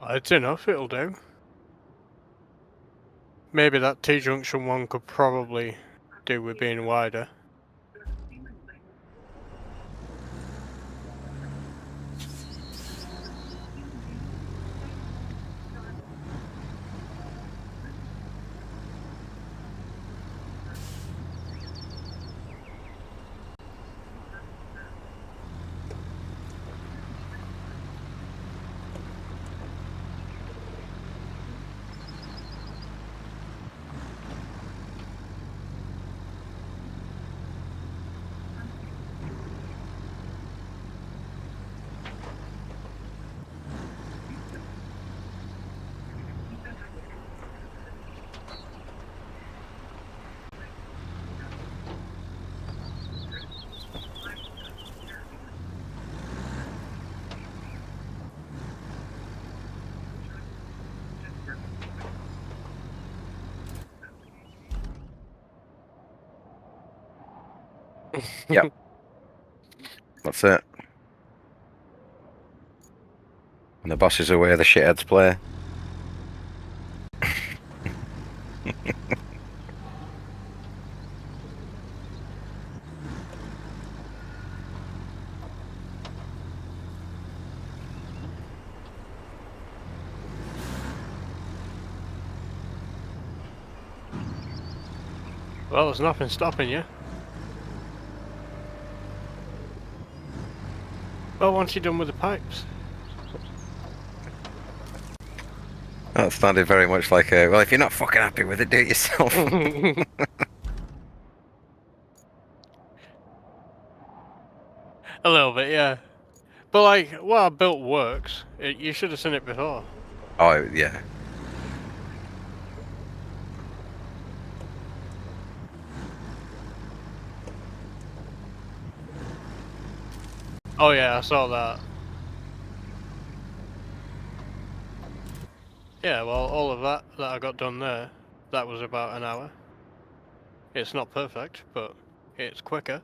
It's enough, it'll do. Maybe that T-junction one could probably do with being wider. Yep. That's it. And the bosses are where the shitheads play. Well, there's nothing stopping you. Well, once you're done with the pipes. That sounded very much like a, well, if you're not fucking happy with it, do it yourself. A little bit, yeah. But like, what I built works. You should have seen it before. Oh, yeah. Oh yeah, I saw that. Yeah, well, all of that I got done there, that was about an hour. It's not perfect, but it's quicker.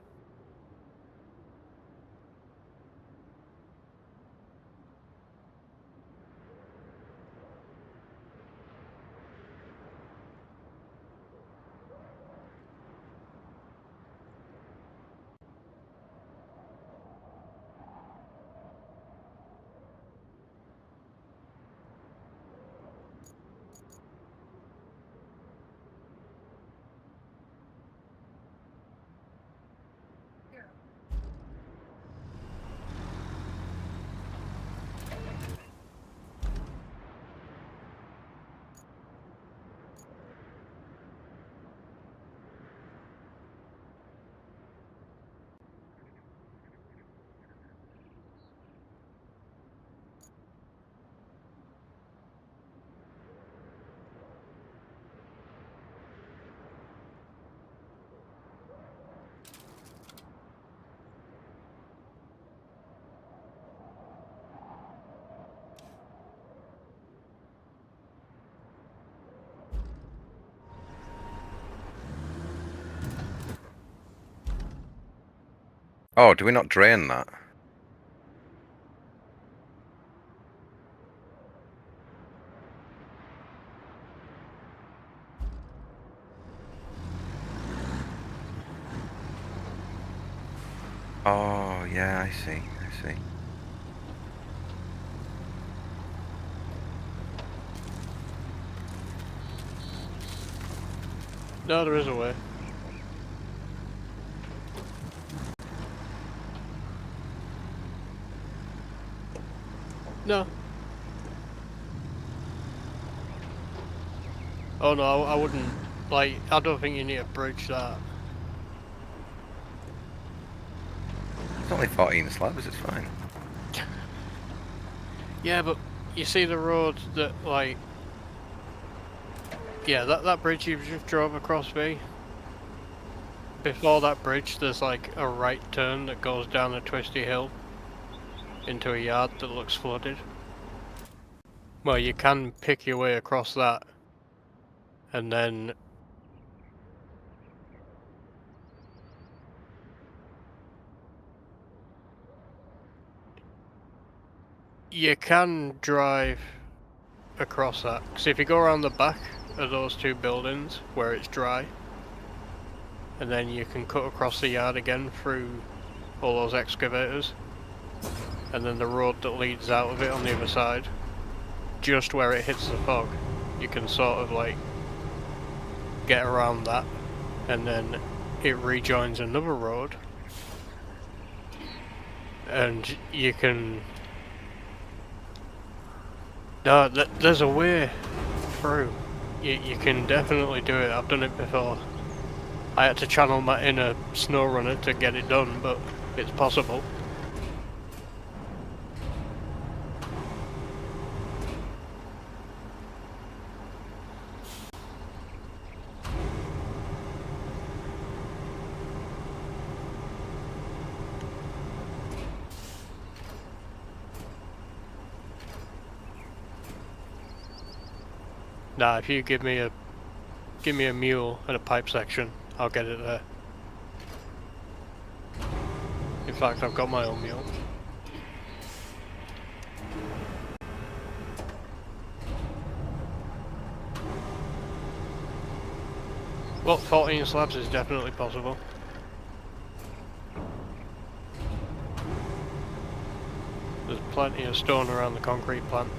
Oh, do we not drain that? Oh, yeah, I see, I see. No, there is a way. No. Oh no, I wouldn't. Like, I don't think you need to bridge that. It's only 14 slabs, it's fine. Yeah, but you see the road that, like... Yeah, that bridge you just drove across me. Before that bridge, there's like a right turn that goes down a twisty hill into a yard that looks flooded. Well, you can pick your way across that, and then you can drive across that. Because if you go around the back of those two buildings where it's dry, and then you can cut across the yard again through all those excavators, and then the road that leads out of it on the other side, just where it hits the fog, you can sort of like get around that, and then it rejoins another road, and you can... No, there's a way through. You can definitely do it. I've done it before. I had to channel my inner snow runner to get it done, but it's possible. Nah, if you give me a mule and a pipe section, I'll get it there. In fact, I've got my own mule. Well, 14 slabs is definitely possible. There's plenty of stone around the concrete plant.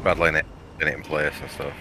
Bad laying it in place and stuff.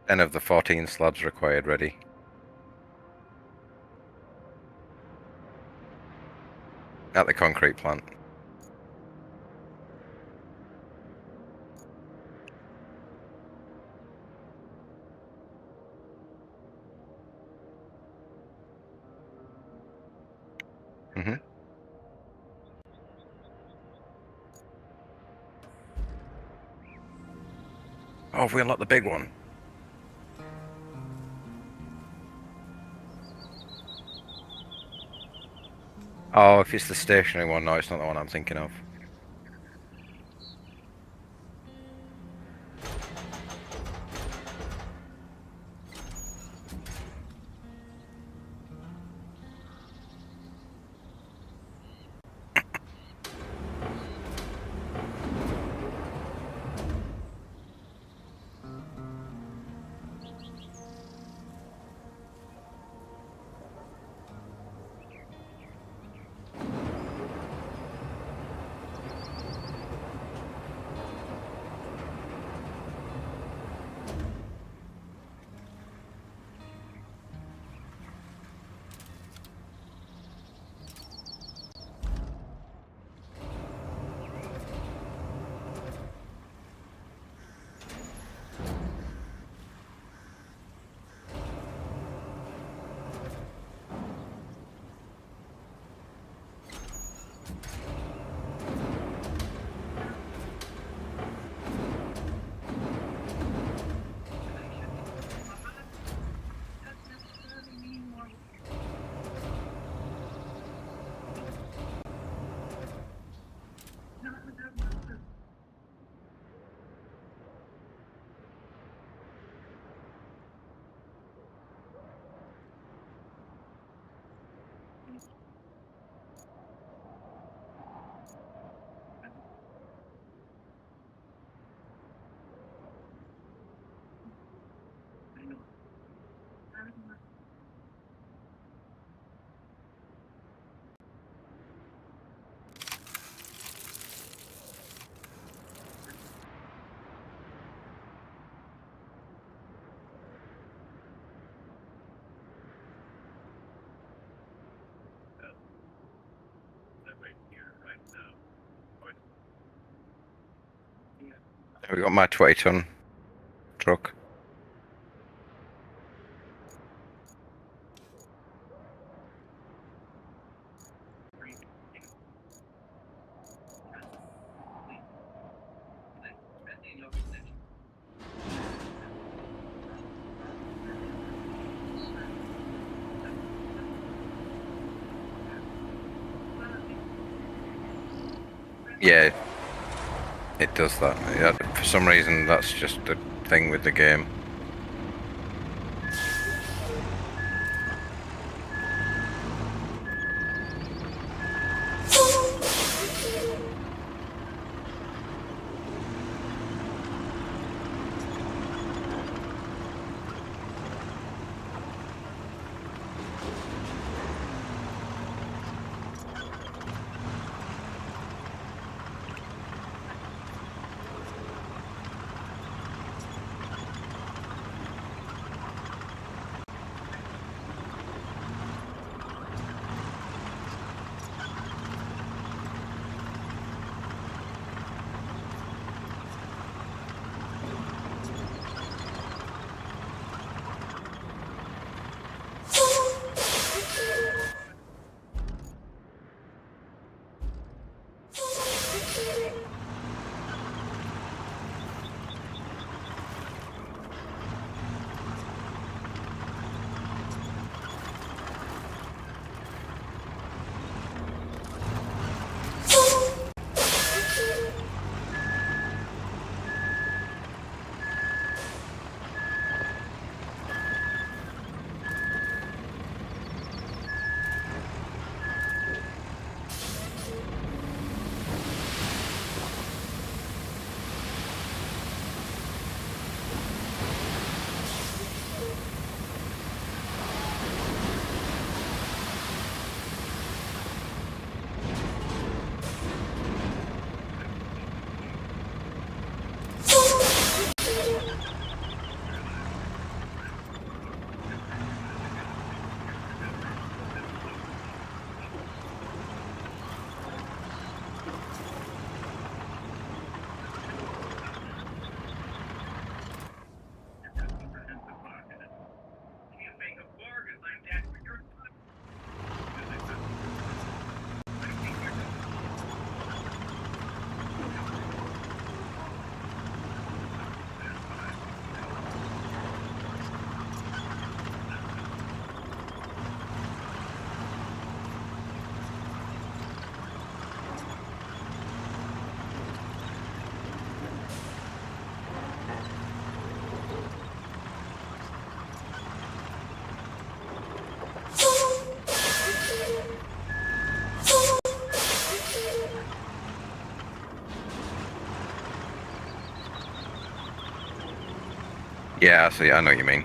Ten of the 14 slabs required ready. At the concrete plant. Mm-hmm. Oh, have we unlocked the big one? Oh, if it's the stationary one, no, it's not the one I'm thinking of. We got my 20-ton truck. Yeah, it does that. Yeah, for some reason, that's just a thing with the game. Yeah, I see. I know what you mean.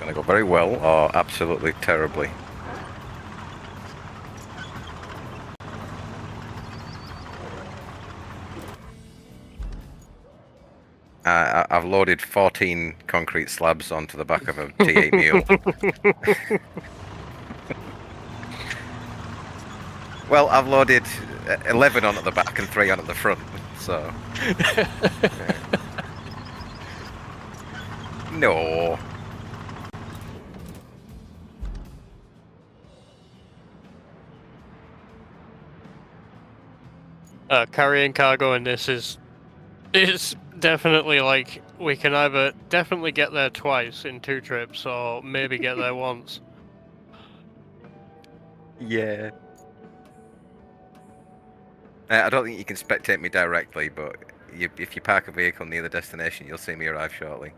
Gonna go very well or absolutely terribly. I've loaded 14 concrete slabs onto the back of a T8 mule. Well, I've loaded 11 onto the back and 3 onto the front, so... No. Carrying cargo in this is definitely like we can either definitely get there twice in 2 trips or maybe get there once. Yeah. I don't think you can spectate me directly, but if you park a vehicle near the destination, you'll see me arrive shortly.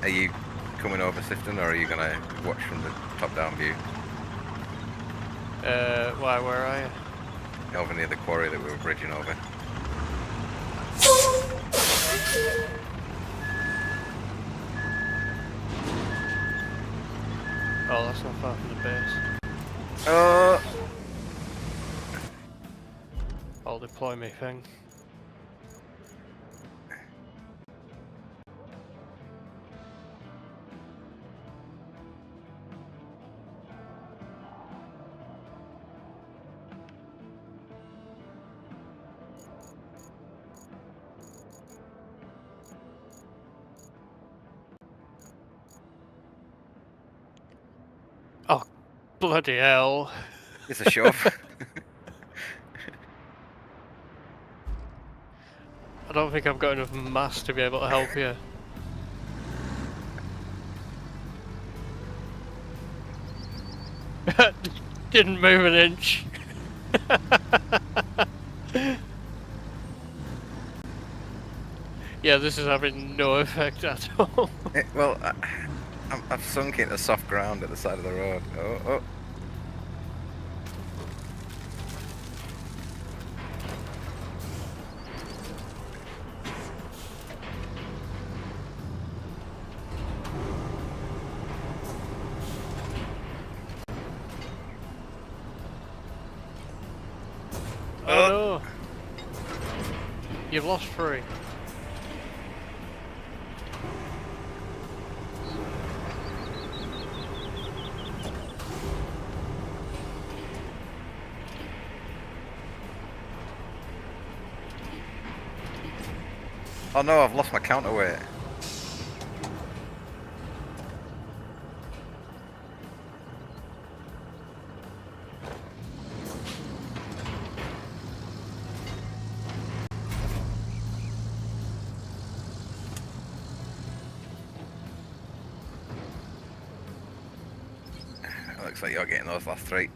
Are you coming over, Sifton, or are you gonna watch from the top-down view? Why, where are you? Over near the quarry that we were bridging over. Oh, that's not far from the base. Oh! I'll deploy me thing. Oh, bloody hell. It's a shove. I don't think I've got enough mass to be able to help you. Didn't move an inch. Yeah, this is having no effect at all. Well, I've sunk into soft ground at the side of the road. Oh. Oh no! You've lost 3. Oh no, I've lost my counterweight. Looks like you're getting those last 3.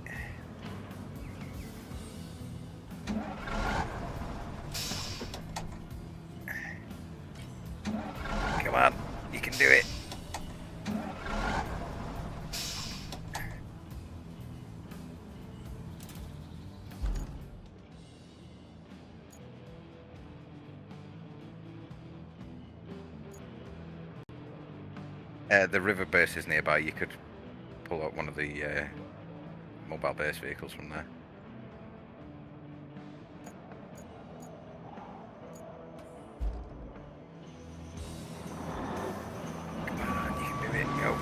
Come on, you can do it. The river base is nearby. You could pull out one of the mobile base vehicles from there. Come on, you can do it. Go.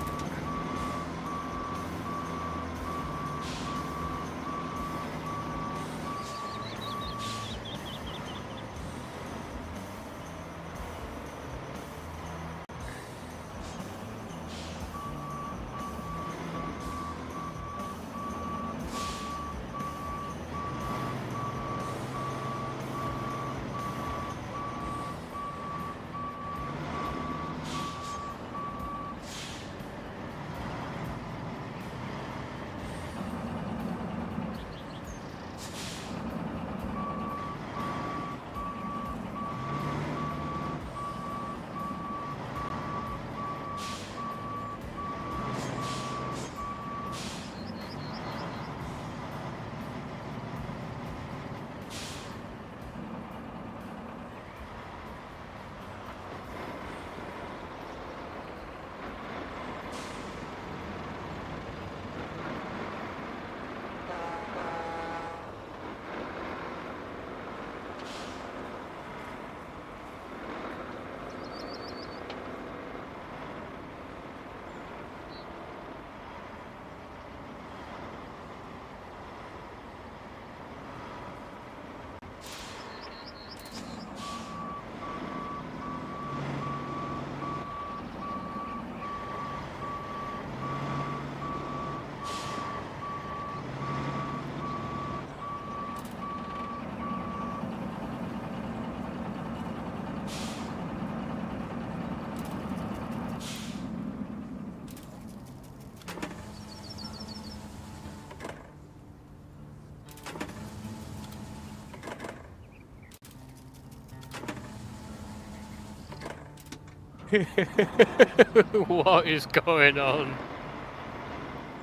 What is going on?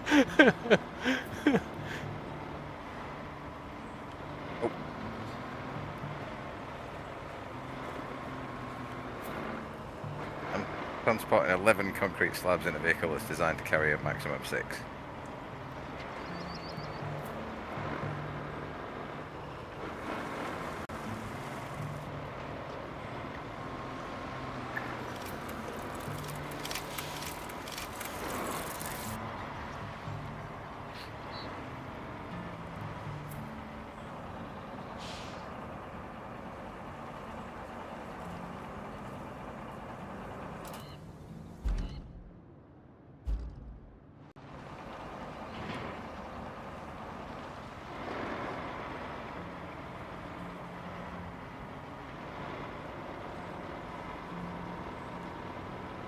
I'm transporting 11 concrete slabs in a vehicle that's designed to carry a maximum of 6.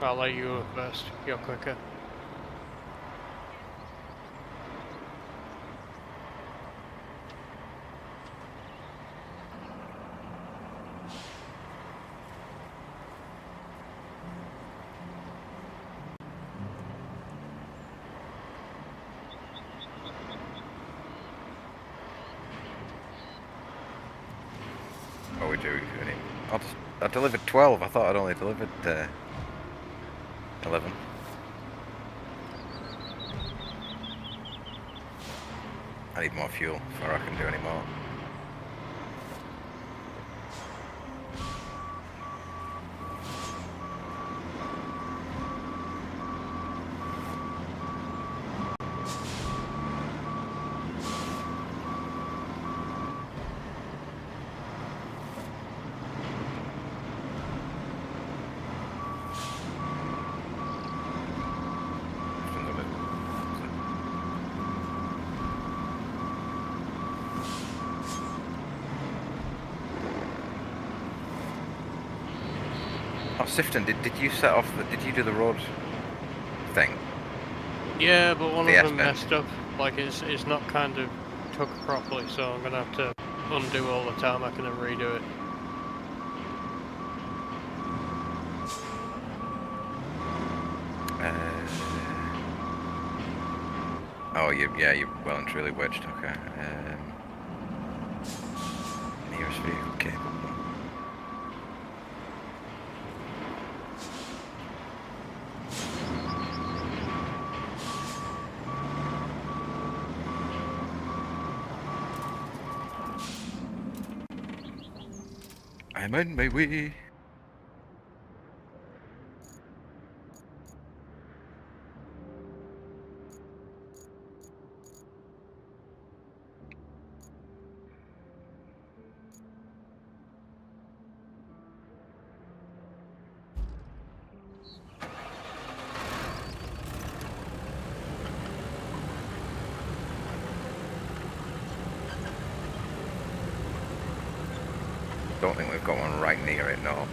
I'll let you go first. You're quicker. Oh, we do. I delivered 12. I thought I'd only delivered 11. I need more fuel before I can do any more. Oh, Sifton, did you set off did you do the road thing? Yeah, but one The of them S-bend. messed up. Like it's not kind of took properly, so I'm gonna have to undo all the tarmac and then redo it. Oh, you're well and truly wedged. Okay. Nearest vehicle capable. I'm on my way. Don't think we've got one right near it, no.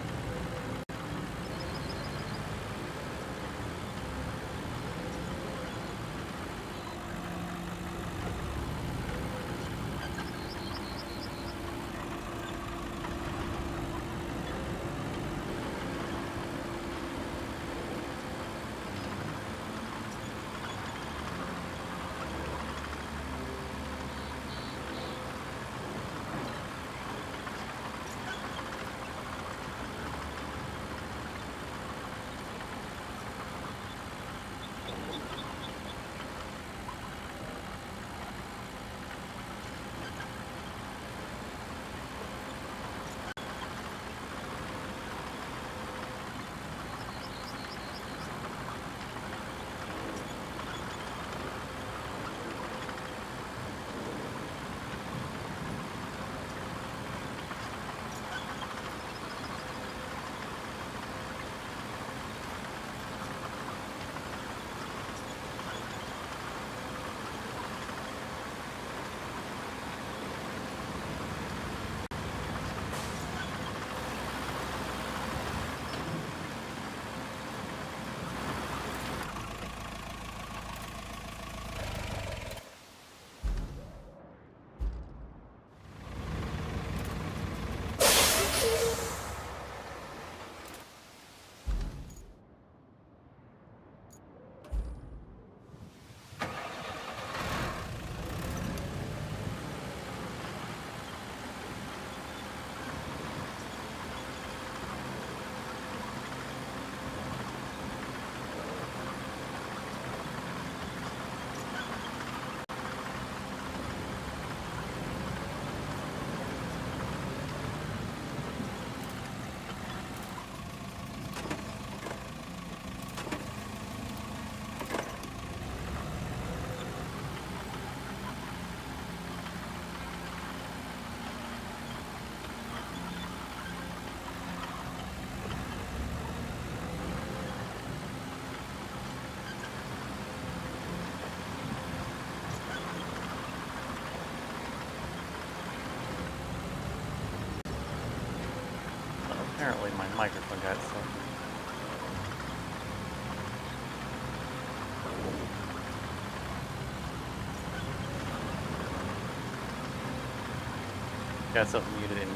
got something muted in.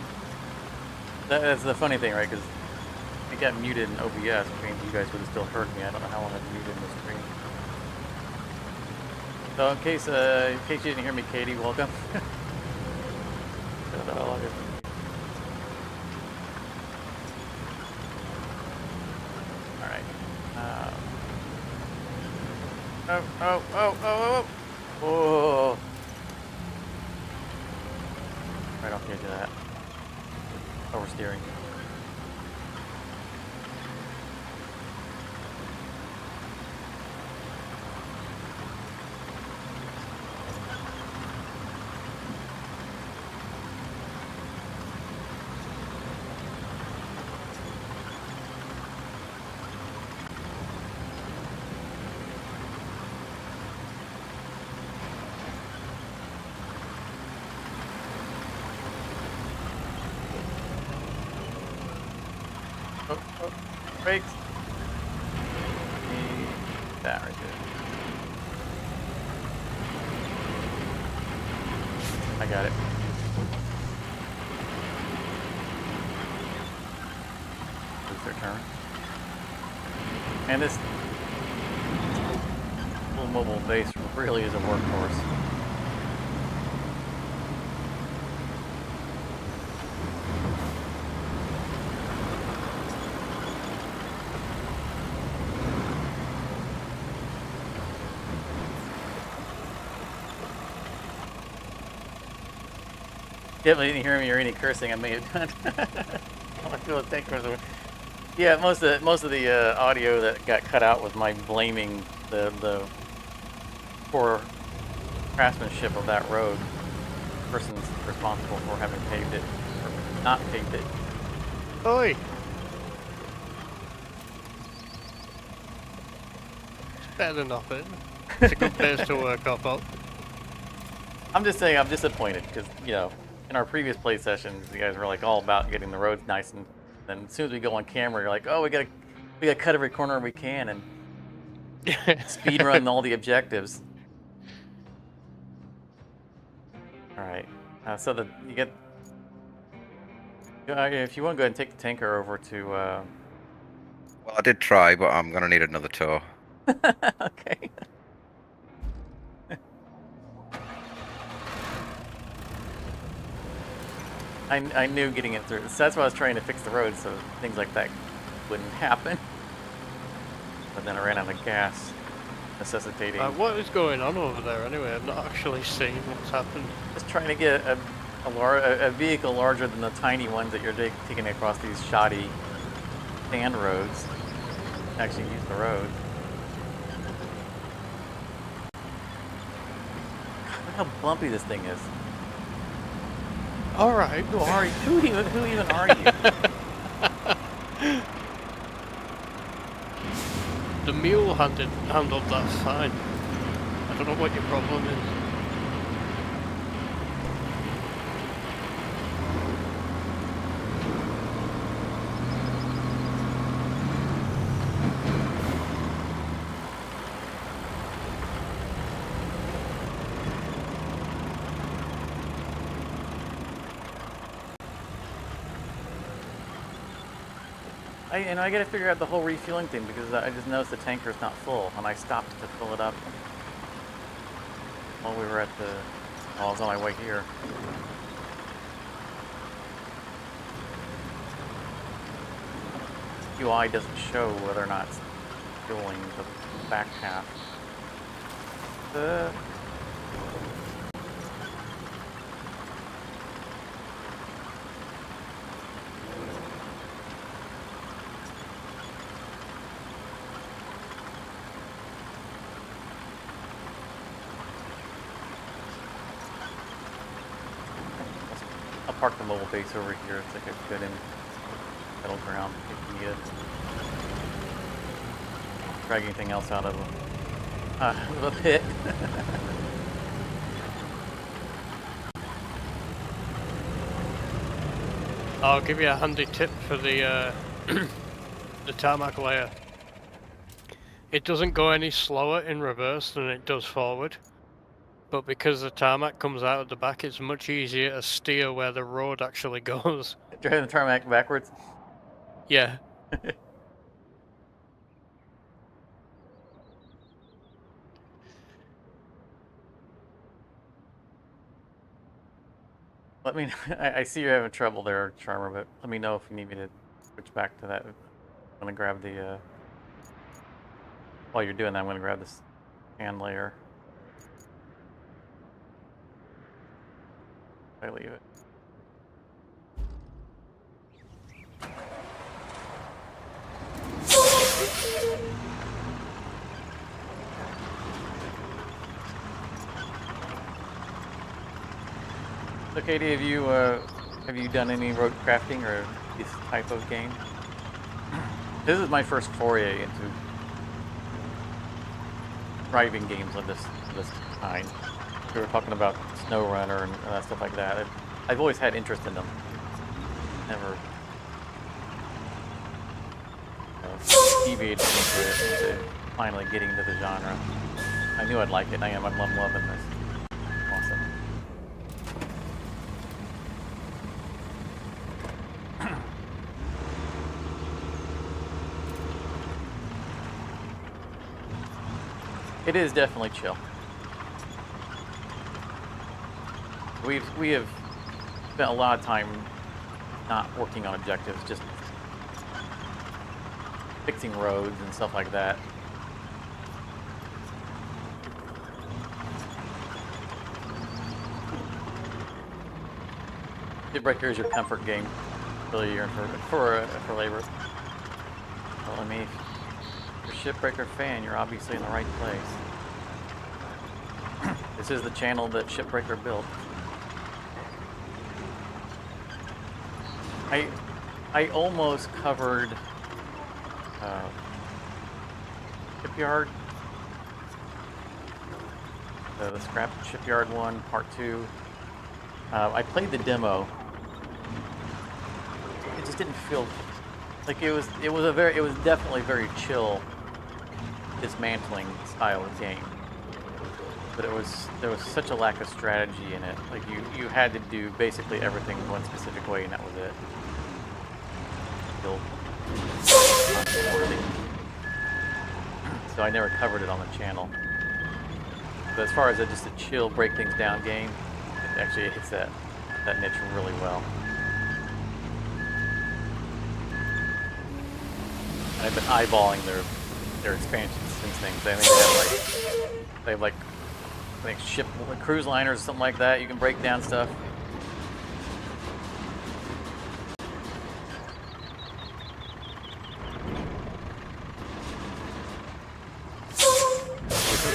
That's the funny thing, right? Because it got muted in OBS, which means you guys would have still heard me. I don't know how long I've muted in the stream. So in case you didn't hear me, Katie, welcome. Alright. Oh. Whoa. Right off the edge of that. Oversteering. Oh, brakes. That right there. I got it. Lose their turn. And this little mobile base really is a workhorse. Definitely didn't hear me or any cursing I may have done. I feel the tank was. Yeah, most of the audio that got cut out was my blaming the poor craftsmanship of that road. The person's responsible for having paved it or not paved it. Oi! It's better than nothing. It's a good base to work off of. I'm just saying I'm disappointed because, you know, in our previous play sessions, you guys were like all about getting the roads nice, and then as soon as we go on camera, you're like, oh, we gotta cut every corner we can and speed run all the objectives. All right, so you get. If you want to go ahead and take the tanker over to. Well, I did try, but I'm gonna need another tow. Okay. I knew getting it through. So that's why I was trying to fix the road so things like that wouldn't happen. But then I ran out of gas, necessitating. What is going on over there anyway? I've not actually seen what's happened. Just trying to get a vehicle larger than the tiny ones that you're taking across these shoddy sand roads. Actually use the road. Look how bumpy this thing is. All right. Who are you? Who even are you? The mule handled that fine. I don't know what your problem is. I gotta figure out the whole refueling thing because I just noticed the tanker's not full and I stopped to fill it up while we were at the. Well, I was on my way here. UI doesn't show whether or not it's fueling the back half. I'll park the mobile base over here. It's like a good middle ground if you need it. Drag anything else out of the pit. I'll give you a handy tip for the the tarmac layer. It doesn't go any slower in reverse than it does forward. But because the tarmac comes out of the back, it's much easier to steer where the road actually goes. Driving the tarmac backwards. Yeah. Let me. I see you're having trouble there, Charmer, but let me know if you need me to switch back to that. I'm gonna grab the. While you're doing that, I'm gonna grab this sand layer. I leave it. So, Katie, have you done any road crafting or this type of game? This is my first foray into driving games of this kind. We were talking about SnowRunner and stuff like that. I've always had interest in them. Never deviated into finally getting into the genre. I knew I'd like it. I'm loving this. Awesome. It is definitely chill. We have spent a lot of time not working on objectives, just fixing roads and stuff like that. Shipbreaker is your comfort game, really. You're in for labor. Well, I mean, if you're a Shipbreaker fan, you're obviously in the right place. This is the channel that Shipbreaker built. I almost covered Shipyard, the Scrap Shipyard one, part 2. I played the demo. It just didn't feel like it was definitely very chill, dismantling style of game. But there was such a lack of strategy in it. Like you had to do basically everything one specific way, and that was it. So I never covered it on the channel. But as far as just a chill, break things down game, it actually hits that niche really well. And I've been eyeballing their expansions since things. I think they have like I think ship cruise liners or something like that. You can break down stuff.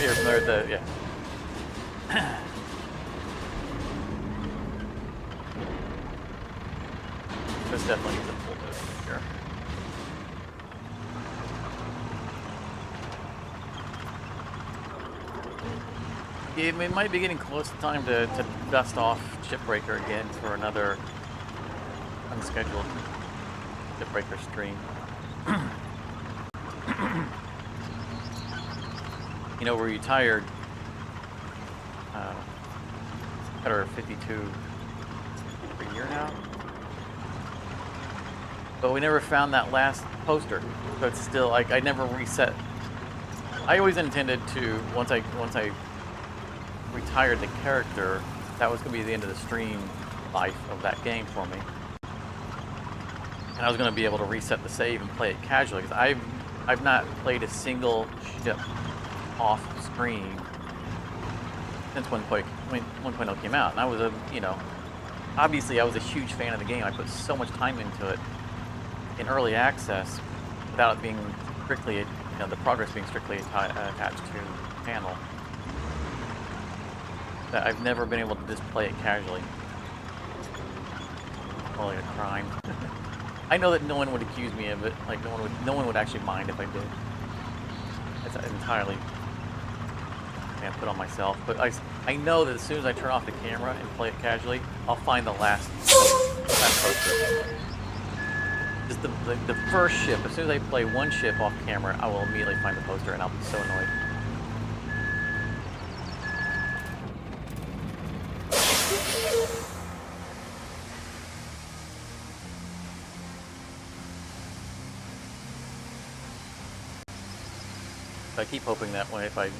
You're familiar with the, yeah. This definitely needs a full dose here. It might be getting close to time to dust off Shipbreaker again for another unscheduled Shipbreaker stream. You know, we're retired at our 52 for a year now, but we never found that last poster. So it's still like I never reset. I always intended to once I retired the character, that was going to be the end of the stream life of that game for me, and I was going to be able to reset the save and play it casually because I've not played a single ship off screen since 1.0 came out, and I was obviously I was a huge fan of the game. I put so much time into it in early access without it being strictly, the progress being strictly attached to the panel. That I've never been able to just play it casually. Probably a crime. I know that no one would accuse me of it. Like no one would actually mind if I did. It's entirely I put on myself. But I know that as soon as I turn off the camera and play it casually, I'll find the last poster. Just the first ship. As soon as I play one ship off camera, I will immediately find the poster, and I'll be so annoyed. I keep hoping that way if I,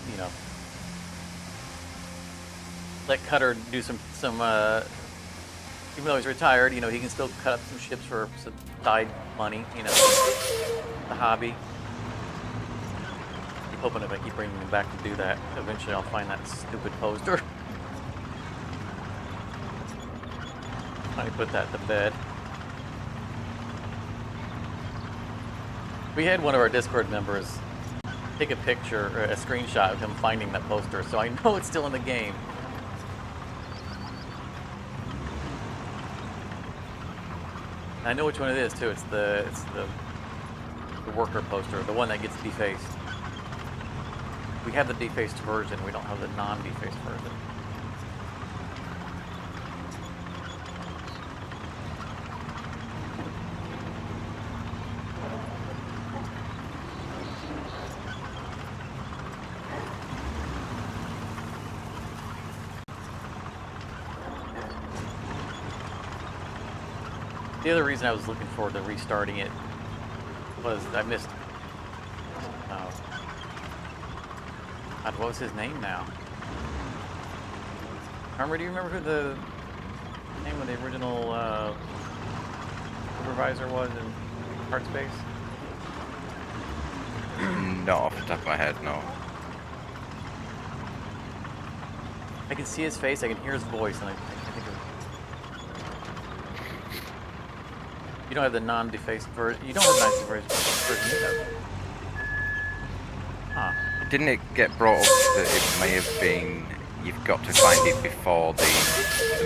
let Cutter do some even though he's retired, he can still cut up some ships for some side money, the hobby. I keep hoping if I keep bringing him back to do that, eventually I'll find that stupid poster. I put that to bed. We had one of our Discord members take a picture, or a screenshot of him finding that poster, so I know it's still in the game. I know which one it is too. It's the worker poster, the one that gets defaced. We have the defaced version. We don't have the non-defaced version. The other reason I was looking forward to restarting it was I missed. God, what was his name now? Do you remember who the name of the original supervisor was in Part Space? Not off the top of my head, no. I can see his face, I can hear his voice, and I think of. You don't have the non-defaced version. You don't have the non-defaced version either. Huh. Didn't it get brought up that it may have been you've got to find it before the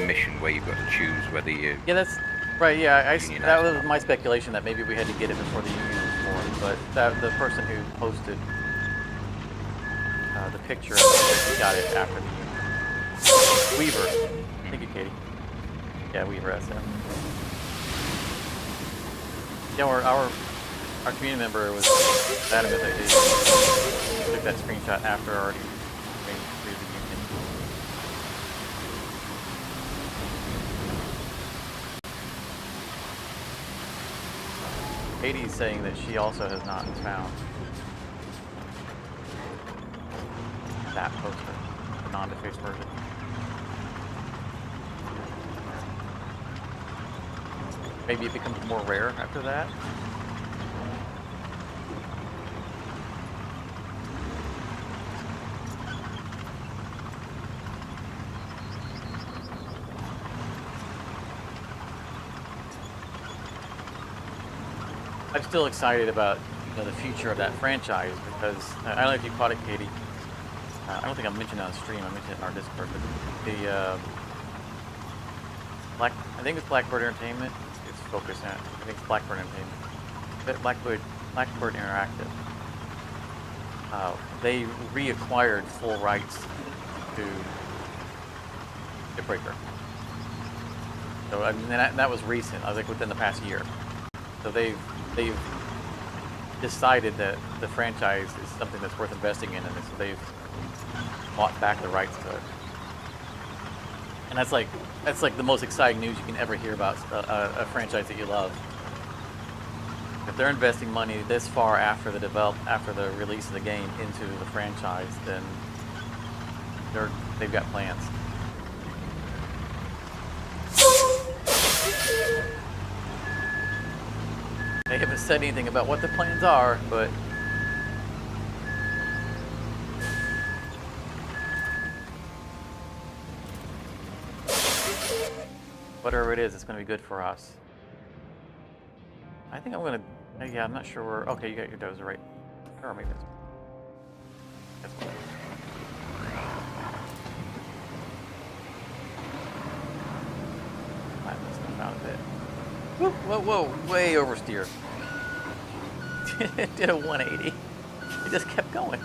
mission where you've got to choose whether you... Yeah, that's right. Yeah, that was my speculation that maybe we had to get it before the union was formed. But the person who posted the picture, he got it after the union. Weaver. Thank you, Katie. Yeah, Weaver SF. Yeah, our community member was adamant that he took that screenshot after already made it through the union. Katie's saying that she also has not found that poster, the non-defaced version. Maybe it becomes more rare after that. I'm still excited about the future of that franchise because I don't know if you caught it, Katie. I don't think I mentioned it on stream. I mentioned it in our Discord, but the I think it's Blackbird Entertainment. It's focused on. I think it's Blackbird Entertainment. Blackbird Interactive. They reacquired full rights to Shipbreaker. So I mean that was recent. I was like within the past year. So they've decided that the franchise is something that's worth investing in, and so they've bought back the rights to it. And that's like the most exciting news you can ever hear about a franchise that you love. If they're investing money this far after the release of the game into the franchise, then they've got plans. They haven't said anything about what the plans are, but whatever it is, it's going to be good for us. I think I'm going to... Yeah, I'm not sure where... Okay, you got your dozer right. Or maybe that's cool. I missed the amount of it. Whoa, whoa, whoa, way oversteer. It did a 180. It just kept going.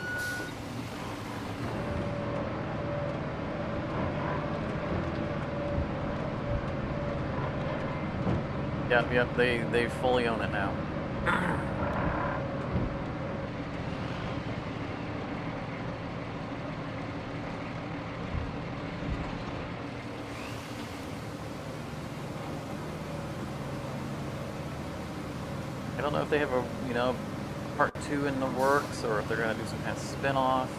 Yep, they fully own it now. I don't know if they have a part 2 in the works, or if they're gonna do some kind of spin-off.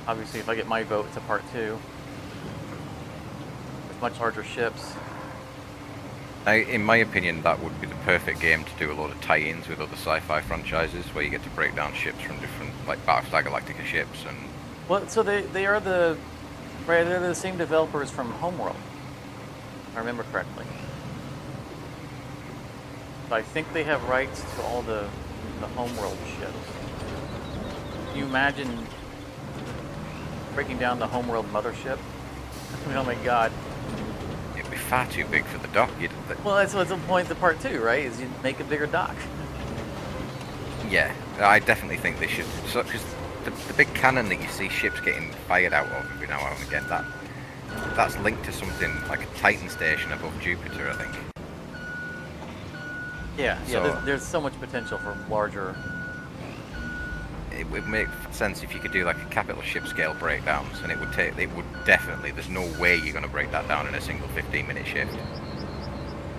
Obviously, if I get my vote, it's a part 2 with much larger ships. Now, in my opinion, that would be the perfect game to do a lot of tie-ins with other sci-fi franchises, where you get to break down ships from different, like Battlestar Galactica ships, and Well, so they are the they're the same developers from Homeworld, if I remember correctly. So I think they have rights to all the Homeworld ships. Can you imagine breaking down the Homeworld mothership? I mean, oh my god. it'd be far too big for the dock. Well, that's what's the point of part 2, right? Is you make a bigger dock. Yeah, I definitely think they should. So, because the big cannon that you see ships getting fired out of every now and again, that's linked to something like a Titan station above Jupiter, I think. Yeah, So- there's so much potential for larger. It would make sense if you could do like a capital ship scale breakdowns, and it would definitely. There's no way you're going to break that down in a single 15-minute shift.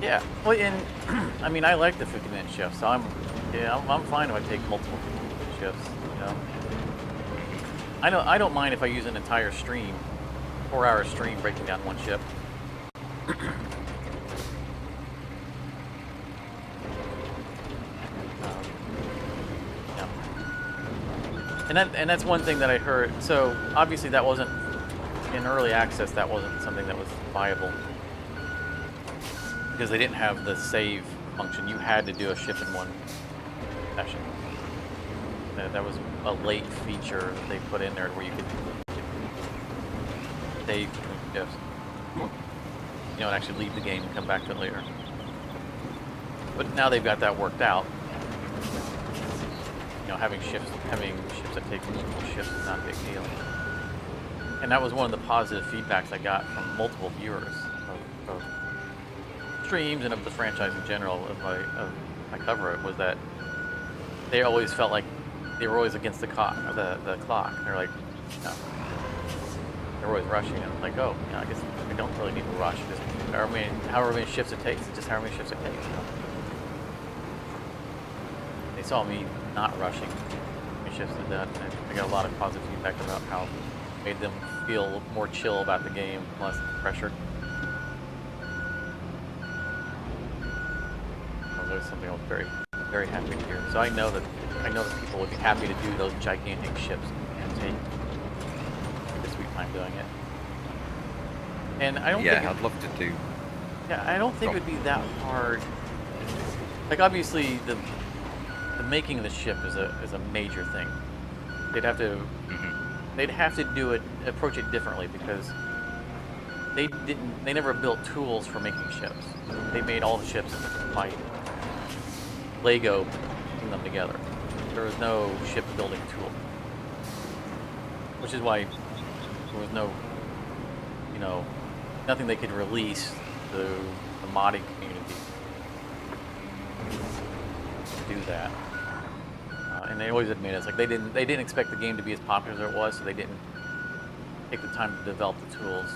Yeah, well, and I mean, I like the 50-minute shift, so I'm fine if I take multiple shifts. You know, I don't mind if I use an entire stream, 4-hour stream, breaking down one ship. Yeah. And that's one thing that I heard. So obviously that wasn't in early access. That wasn't something that was viable because they didn't have the save function. You had to do a ship in one session. That was a late feature that they put in there where you could save shifts, and actually leave the game and come back to it later. But now they've got that worked out. Having ships that take multiple shifts is not a big deal. And that was one of the positive feedbacks I got from multiple viewers of streams and of the franchise in general. Of my cover it was that they always felt like they were always against the clock. They're like, they're always rushing, and I'm like, oh, I guess we don't really need to rush. Just however many shifts it takes, just however many shifts it takes. They saw me not rushing. My shifts did that. And I got a lot of positive feedback about how it made them feel more chill about the game, less pressured. That was something I was very, very happy to hear. So I know that people would be happy to do those gigantic ships and take a sweet time doing it. And I don't think I'd love to do. Yeah, I don't think it would be that hard. Like obviously the making of the ship is a major thing. They'd have to approach it differently because they never built tools for making ships. They made all the ships by Lego putting them together. There was no shipbuilding tool, which is why there was nothing they could release to the modding community to do that. And they always admit it's like they didn't expect the game to be as popular as it was, so they didn't take the time to develop the tools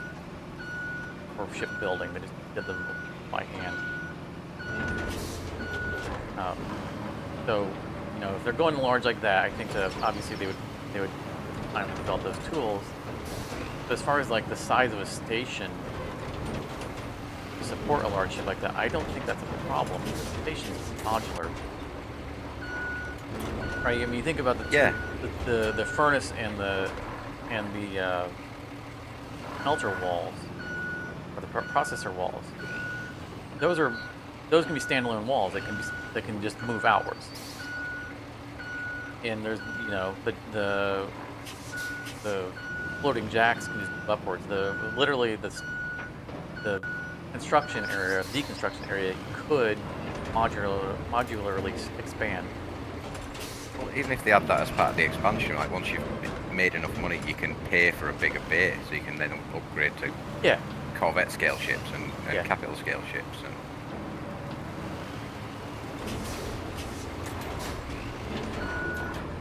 for shipbuilding. They just did them by hand. So if they're going large like that, I think that obviously they would time to develop those tools. But as far as like the size of a station to support a large ship like that, I don't think that's a problem. The station is modular. Right, I mean, you think about the furnace and the smelter walls or the processor walls. Those can be standalone walls. They can just move outwards. And there's the floating jacks can just move upwards. Literally the construction area, deconstruction area, could modularly expand. Well, even if they add that as part of the expansion, like once you've made enough money, you can pay for a bigger base, so you can then upgrade to Corvette scale ships and capital scale ships. And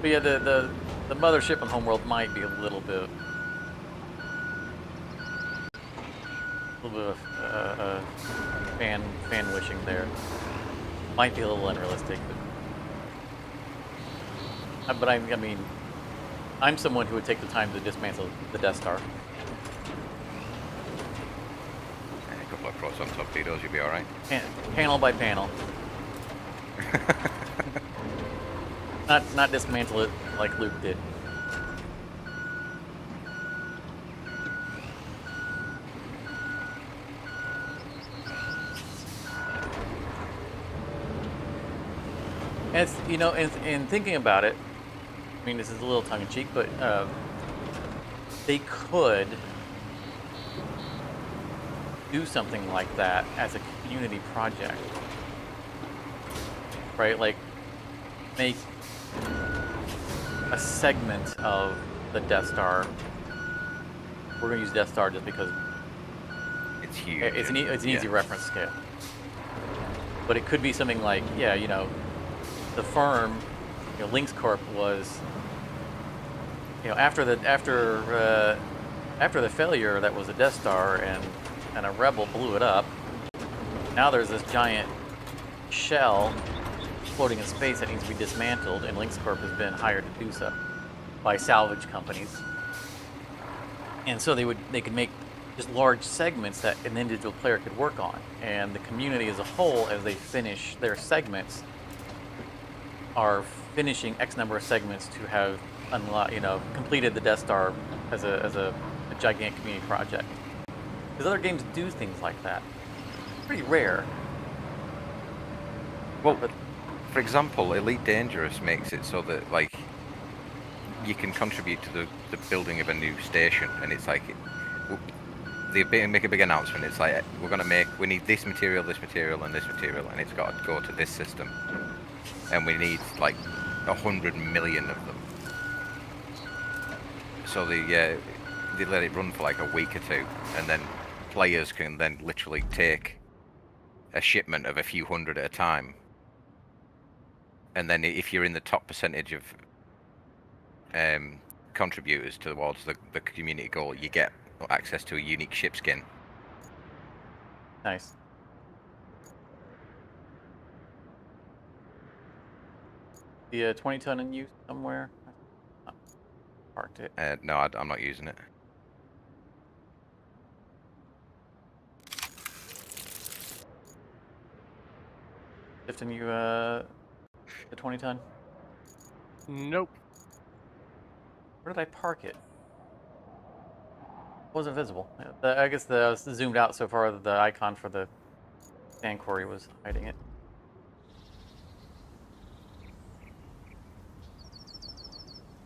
but yeah, the mothership in Homeworld might be a little bit of fan wishing there. Might be a little unrealistic, but I mean, I'm someone who would take the time to dismantle the Death Star. A couple of proton torpedoes, you'll be alright. Panel by panel. Not dismantle it like Luke did. And it's, you know, in thinking about it, I mean, this is a little tongue-in-cheek, but they could do something like that as a community project, right? Like, make a segment of the Death Star. We're gonna use Death Star just because It's huge. it's an easy reference scale. But it could be something like, yeah, you know, the firm, you know, Lynx Corp was, you know, after the failure that was a Death Star and a rebel blew it up. Now there's this giant shell floating in space that needs to be dismantled, and Lynx Corp has been hired to do so by salvage companies. And so they could make just large segments that an individual player could work on, and the community as a whole, as they finish their segments, are finishing X number of segments to have completed the Death Star as a gigantic community project. Because other games do things like that. Pretty rare. Well, but for example, Elite Dangerous makes it so that, like, you can contribute to the building of a new station, and it's like they make a big announcement. It's like, we need this material, and this material, and it's got to go to this system, and we need like 100 million of them. So they let it run for like a week or two, and then players can then literally take a shipment of a few hundred at a time, and then if you're in the top percentage of contributors towards the community goal, you get access to a unique ship skin. Nice. The 20-ton in use somewhere? Parked it. No, I'm not using it. Lifting you the 20-ton? Nope. Where did I park it? It wasn't visible. I guess I was zoomed out so far that the icon for the sand quarry was hiding it.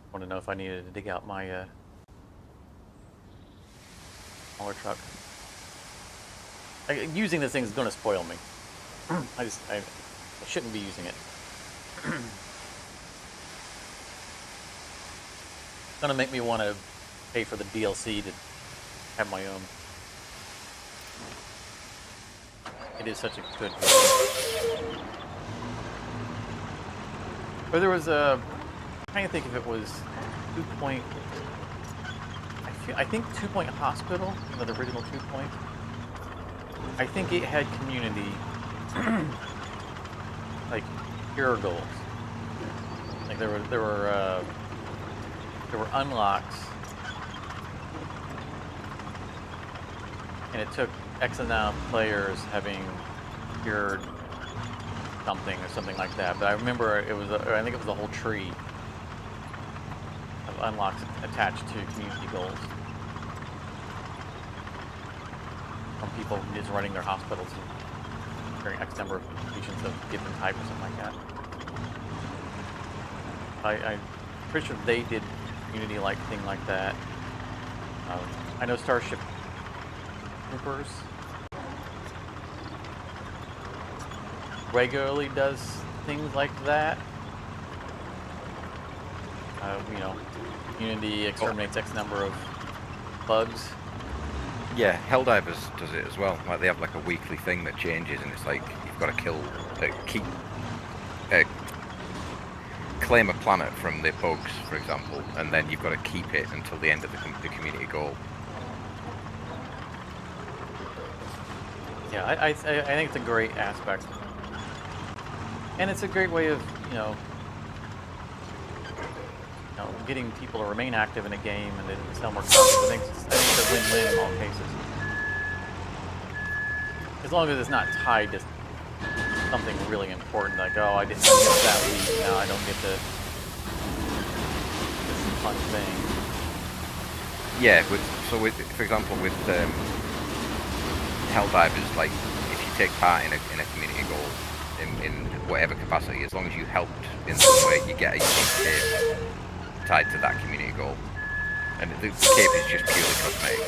I want to know if I needed to dig out my smaller truck. Using this thing is going to spoil me. I shouldn't be using it. It's going to make me want to pay for the DLC to have my own. It is such a good game. But there was a... I'm trying to think if it was 2 Point... I think 2 Point Hospital, the original 2 Point. I think it had community... like, hero goals. Like, there were unlocks, and it took X amount of players having cured something or something like that. But I remember it was I think it was a whole tree of unlocks attached to community goals from people just running their hospitals and curing X number of patients of given type or something like that. I'm pretty sure they did community-like thing like that. I know Starship Troopers regularly does things like that. You know, community exterminates X number of bugs. Yeah, Helldivers does it as well. Like, they have like a weekly thing that changes, and it's like you've got to claim a planet from the bugs, for example, and then you've got to keep it until the end of the community goal. Yeah, I think it's a great aspect, and it's a great way of getting people to remain active in a game and then sell more copies. I think it's a win-win in all cases. As long as it's not tied to something really important, like, oh, I didn't get that week, now I don't get this fun thing. Yeah, for example, with Helldivers, like, if you take part in a community goal in whatever capacity, as long as you helped in some way, you get a unique cape tied to that community goal. And the cape is just purely cosmetic.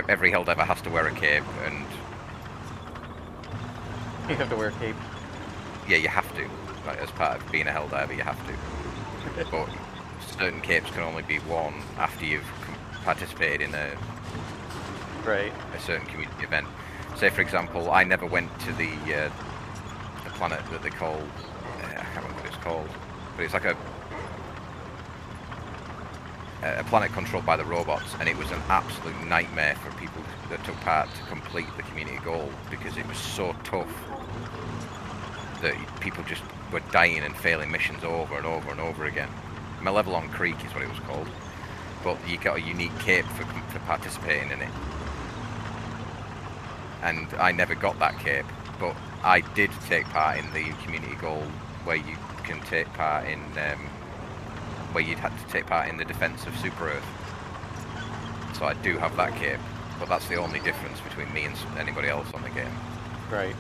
Every Helldiver has to wear a cape, and You have to wear a cape. yeah, you have to. Like, as part of being a Helldiver, you have to. But certain capes can only be worn after you've participated in a certain community event. Say, for example, I never went to the planet that they call, I can't remember what it's called, but it's like a planet controlled by the robots, and it was an absolute nightmare for people that took part to complete the community goal, because it was so tough that people just were dying and failing missions over and over and over again. Malevolon Creek is what it was called, but you got a unique cape for participating in it. And I never got that cape, but I did take part in the community goal where you can take part in, where you'd had to take part in the defense of Super Earth. So I do have that cape, but that's the only difference between me and anybody else on the game. Right.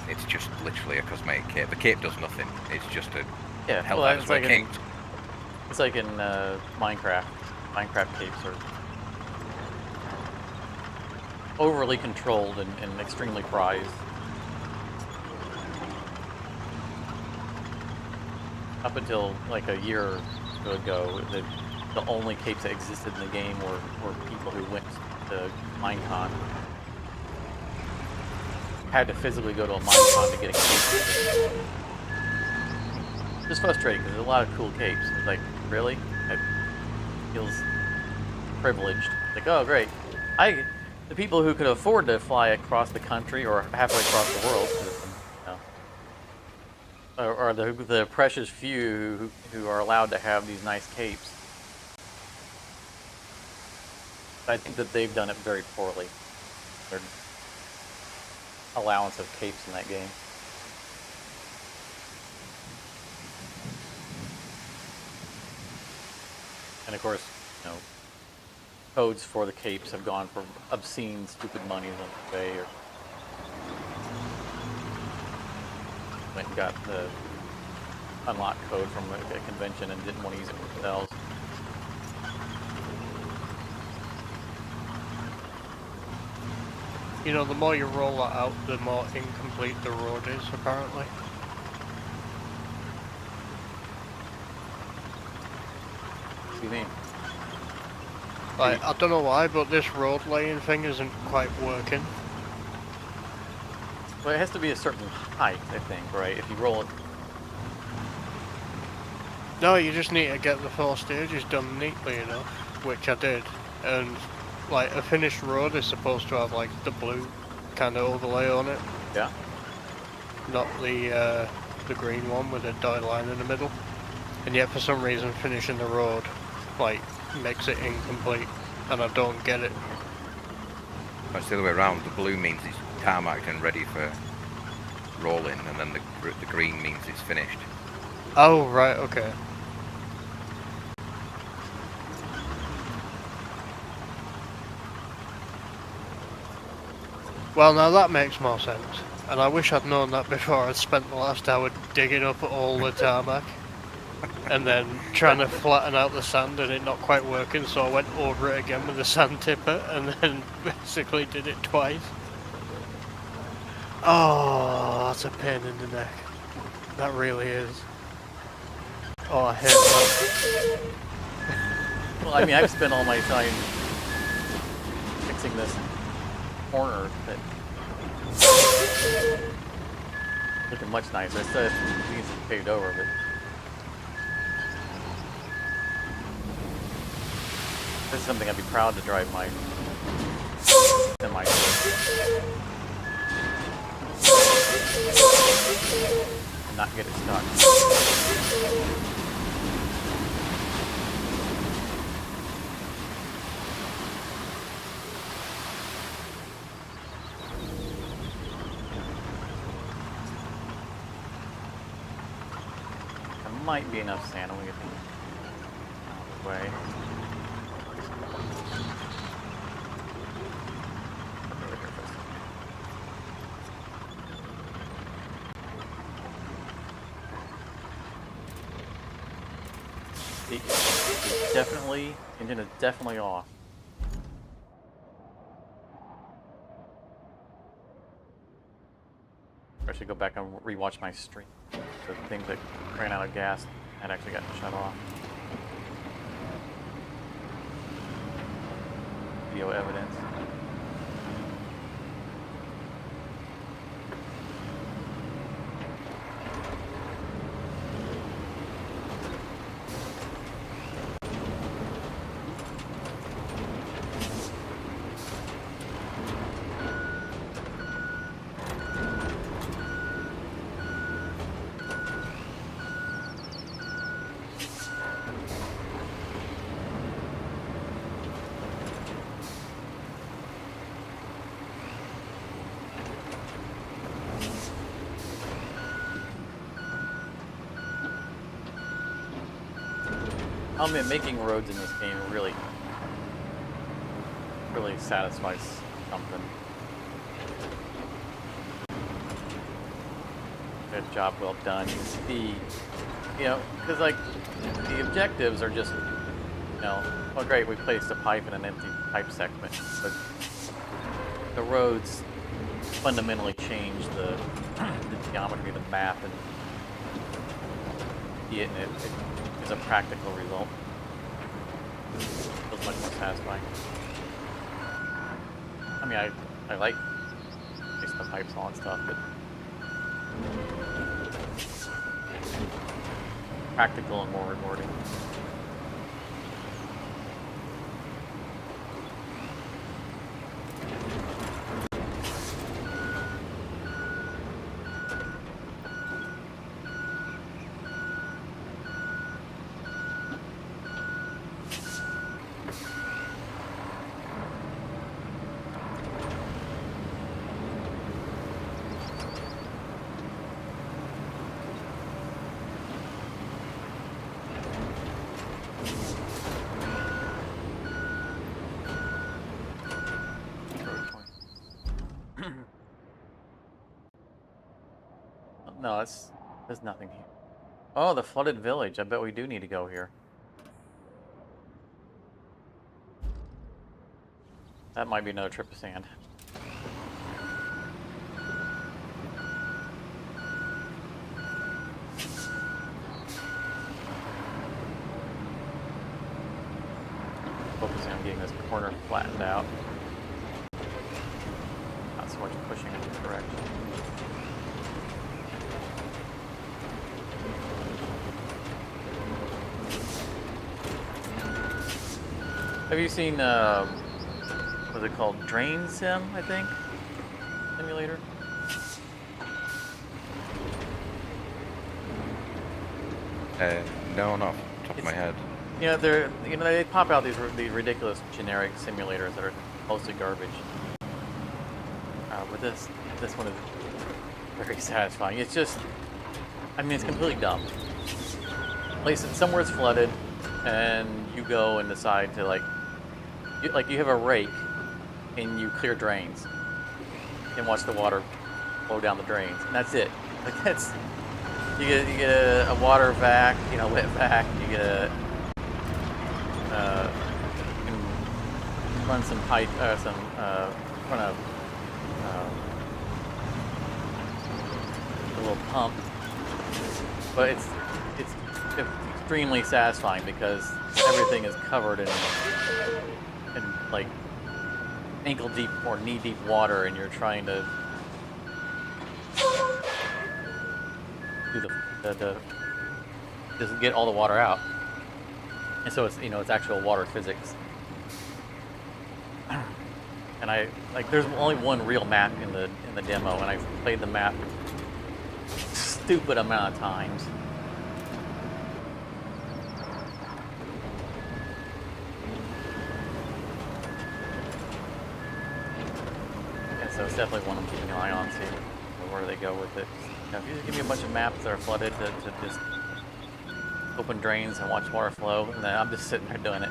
It's just literally a cosmetic cape. The cape does nothing. It's just a It's like in Minecraft. Minecraft capes are overly controlled and extremely prized. Up until like a year or so ago, the only capes that existed in the game were people who went to Minecon. Had to physically go to a Minecon to get a cape. It's frustrating because there's a lot of cool capes. It's like, really? It feels privileged. Like, oh great. The people who could afford to fly across the country or halfway across the world, are the precious few who are allowed to have these nice capes. I think that they've done it very poorly. Their allowance of capes in that game. And of course, codes for the capes have gone for obscene, stupid monies on eBay, or went and got the unlock code from a convention and didn't want to use it themselves. You know, the more you roll that out, the more incomplete the road is, apparently. What do you mean? Like, I don't know why, but this road laying thing isn't quite working. Well, it has to be a certain height, I think, right? If you roll it... No, you just need to get the 4 stages done neatly enough, which I did. And, like, a finished road is supposed to have, like, the blue kind of overlay on it. Yeah? Not the green one with a dotted line in the middle. And yet, for some reason, finishing the road, like, makes it incomplete, and I don't get it. It's the other way around. The blue means it's tarmacked and ready for rolling, and then the green means it's finished. Oh, right, okay. Well, now that makes more sense. And I wish I'd known that before I'd spent the last hour digging up all the tarmac. And then trying to flatten out the sand and it not quite working, so I went over it again with the sand tipper and then basically did it twice. Oh, that's a pain in the neck. That really is. Oh, I hate that. Well, I mean, I've spent all my time fixing this corner that looking much nicer. It says it needs to be paved over, but this is something I'd be proud to drive my semi. And not get it stuck. There might be enough sand when we get them out of the way. Definitely, engine is definitely off. I should go back and rewatch my stream. The things that ran out of gas had actually gotten shut off. Video evidence. I mean, making roads in this game really satisfies something. Good job, well done. You see, because like the objectives are just, well, great, we placed a pipe in an empty pipe segment, but the roads fundamentally change the geometry of the map and it is a practical result. Feels much more satisfying. I mean, I like placing the pipes on and stuff, but practical and more rewarding. No, there's nothing here. Oh, the flooded village. I bet we do need to go here. That might be another trip of sand. Focusing on getting this corner flattened out. Not so much pushing in this direction. Have you seen, what's it called? Drain Sim, I think? Simulator? No, not off the top of my head. Yeah, they pop out these ridiculous generic simulators that are mostly garbage. But this one is very satisfying. It's just, I mean, it's completely dumb. Place it somewhere it's flooded, and you go and decide to you have a rake, and you clear drains, and watch the water flow down the drains, and that's it. Like that's, you get a water vac, wet vac. You get you can run some pipe, run a little pump, but it's extremely satisfying because everything is covered in like ankle deep or knee deep water, and you're trying to do the just get all the water out. And so it's it's actual water physics. and there's only one real map in the demo, and I've played the map stupid amount of times. And so it's definitely one I'm keeping an eye on, see where they go with it. You know, if you just give me a bunch of maps that are flooded to just open drains and watch water flow, and then I'm just sitting there doing it.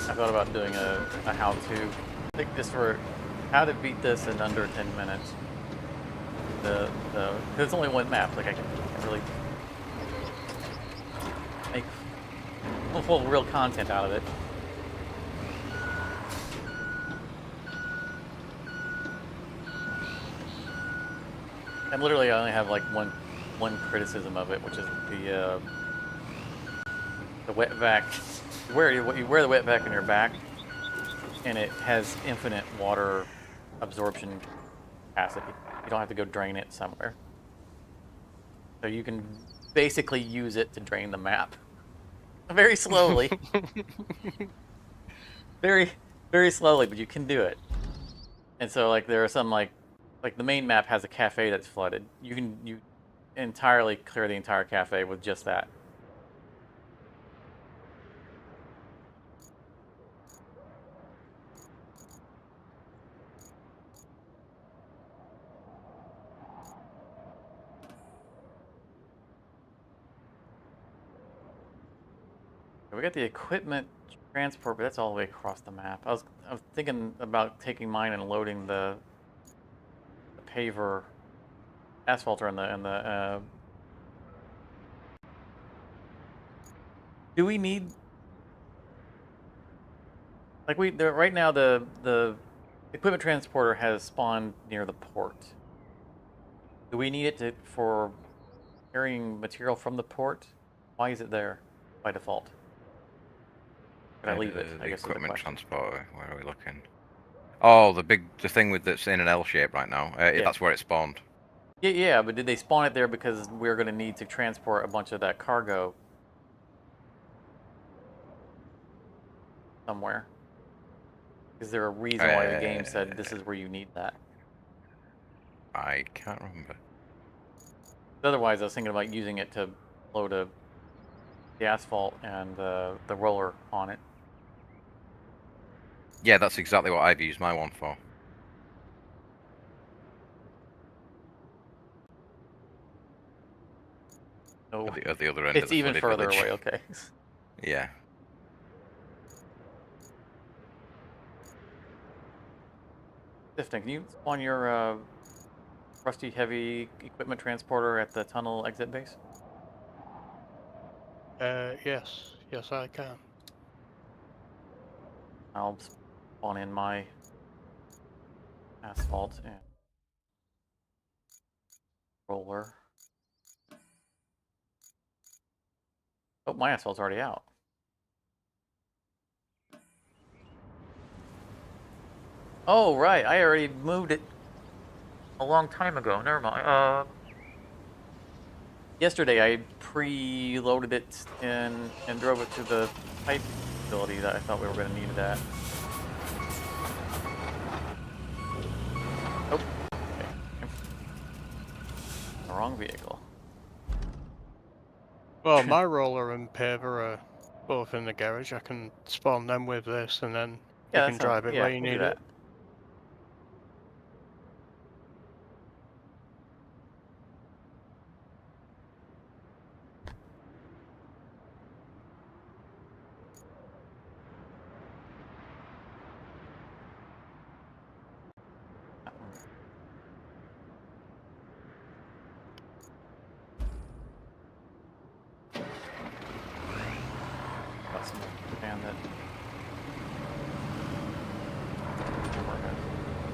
I thought about doing a how-to. I think just for how to beat this in under 10 minutes. There's only one map. Like I can really make full real content out of it. And literally, I only have like one criticism of it, which is the wet vac. You wear the wet vac on your back, and it has infinite water absorption capacity. You don't have to go drain it somewhere. So you can basically use it to drain the map. Very slowly. very, very slowly, but you can do it. And so like there are some like the main map has a cafe that's flooded. You entirely clear the entire cafe with just that. We got the equipment transport, but that's all the way across the map. I was thinking about taking mine and loading the paver asphalter in the do we need like right now the equipment transporter has spawned near the port. Do we need it for carrying material from the port? Why is it there by default? Can I leave it? I guess equipment transporter. Where are we looking? Oh, the thing that's in an L shape right now. Yeah. That's where it spawned. Yeah, but did they spawn it there because we're going to need to transport a bunch of that cargo somewhere? Is there a reason why the game said this is where you need that? I can't remember. Otherwise, I was thinking about using it to load the asphalt and the roller on it. Yeah, that's exactly what I've used my one for. Oh, at the other end it's of the even further village. away. Okay. Yeah. Sifting, can you spawn your rusty heavy equipment transporter at the tunnel exit base? Yes, I can. I'll spawn in my asphalt and roller. Oh, my asphalt's already out. Oh, right. I already moved it a long time ago. Never mind. Yesterday I pre-loaded it and drove it to the pipe facility that I thought we were going to need it at. Oh, okay. The wrong vehicle. Well, my roller and paver are both in the garage. I can spawn them with this, and then you can drive it where you need it. That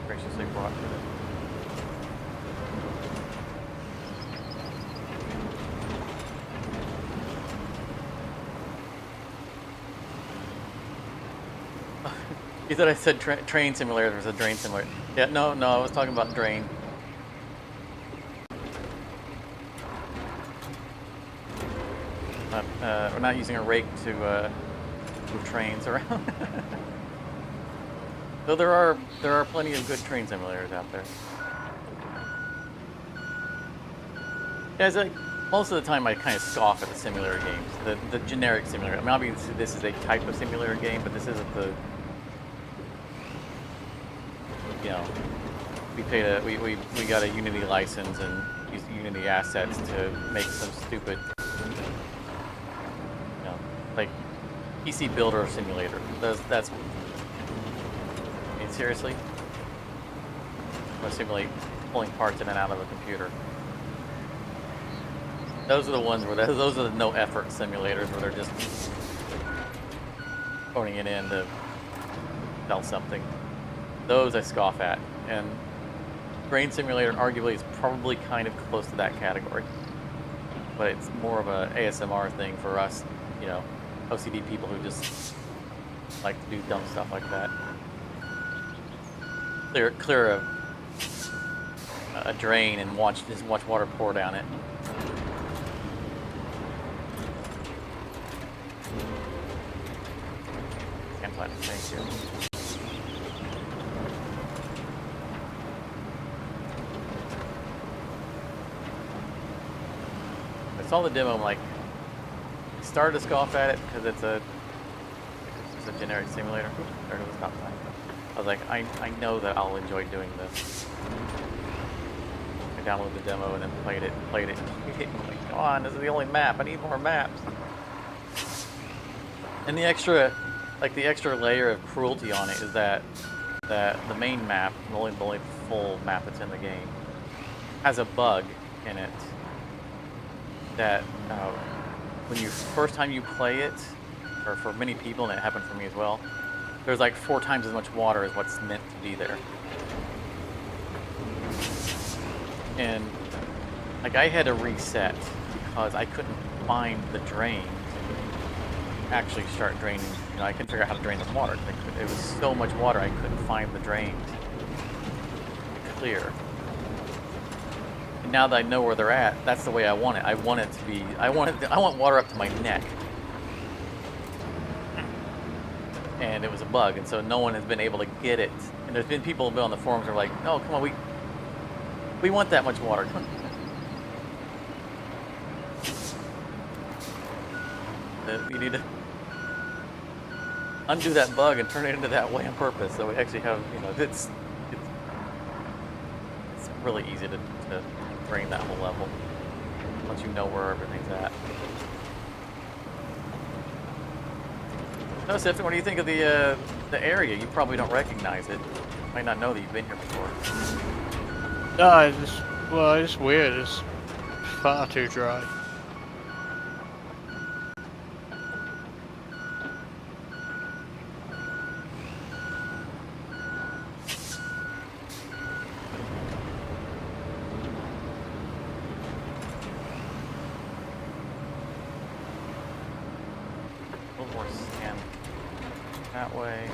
graciously brought to it. You thought I said train simulator. There's a drain simulator. Yeah, no, I was talking about drain. We're not using a rake to move trains around. Though there are plenty of good train simulators out there. Yeah, it's like most of the time I kind of scoff at the simulator games, the generic simulator. I mean, obviously this is a type of simulator game, but this isn't the. You know, we got a Unity license and used Unity assets to make some stupid, you know, like PC Builder Simulator. That's. I mean, seriously, I simulate pulling parts in and out of a computer. Those are the ones where those are the no effort simulators where they're just phoning it in to sell something. Those I scoff at, and Grain Simulator arguably is probably kind of close to that category, but it's more of a ASMR thing for us, you know, OCD people who just like to do dumb stuff like that. Clear a drain and watch water pour down it. Can't find the thing here. I saw the demo, I'm like, started to scoff at it because it's a generic simulator. Oops, there goes the stop sign. I was like, I know that I'll enjoy doing this. I downloaded the demo and then played it. I'm like, come on, this is the only map. I need more maps. And the extra layer of cruelty on it is that the main map, the only full map that's in the game, has a bug in it. That when you first time you play it, or for many people, and it happened for me as well, there's like 4 times as much water as what's meant to be there. And like I had to reset because I couldn't find the drain to actually start draining. You know, I couldn't figure out how to drain the water. It was so much water I couldn't find the drain to clear. Now that I know where they're at, that's the way I want it. I want it to be. I want water up to my neck. And it was a bug, and so no one has been able to get it. And there's been people on the forums who are like, "No, come on, we want that much water." You need to undo that bug and turn it into that way on purpose. So we actually have, you know, it's really easy to drain that whole level once you know where everything's at. No, Sifton, what do you think of the area? You probably don't recognize it. You might not know that you've been here before. No, it's weird. It's far too dry. That way.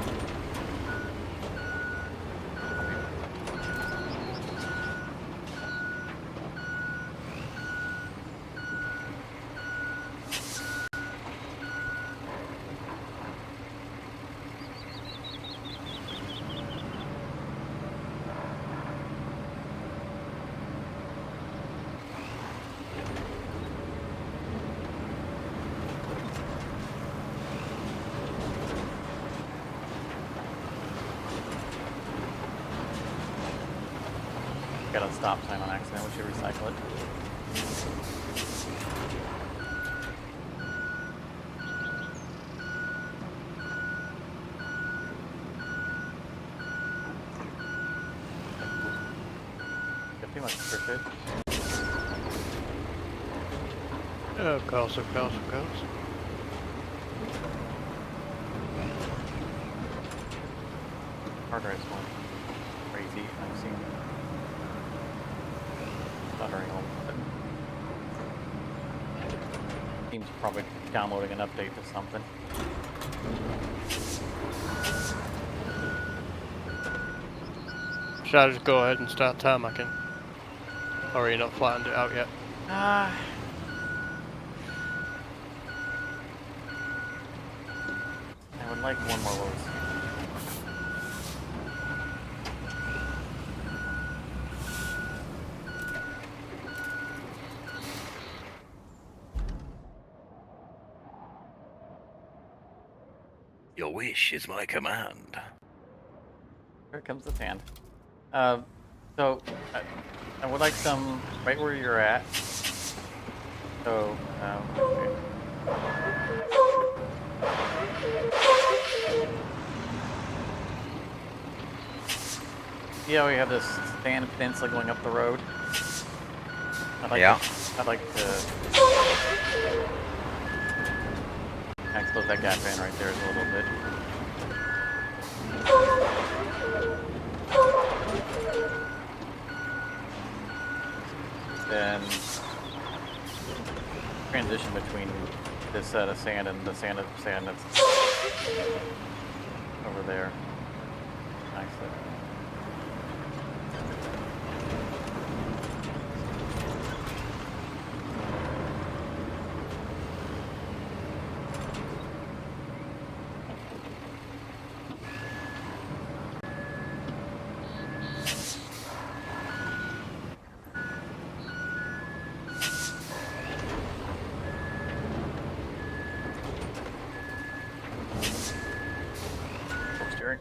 Got a stop sign on accident. We should recycle it. Got too much for fish. Of course. Hard drive's going crazy. I've seen stuttering all of a sudden. Team's probably downloading an update to something. Should I just go ahead and start tarmacking? Or are you not flattened it out yet? I would like one more load. Your wish is my command. Here comes the fan. So I would like some right where you're at. So, yeah, we have this sand fence like going up the road. I'd like to kind of close that gap in right there a little bit. Then transition between this set of sand and the sand that's over there. Nice. Steering.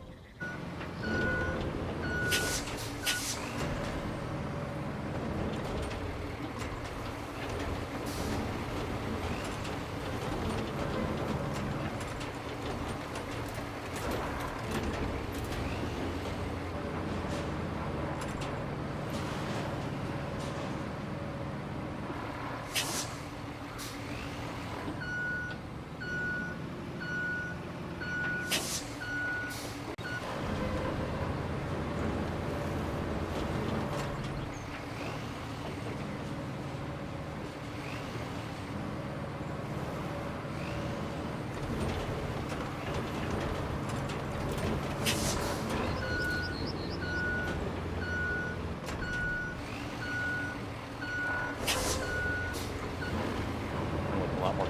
A lot more.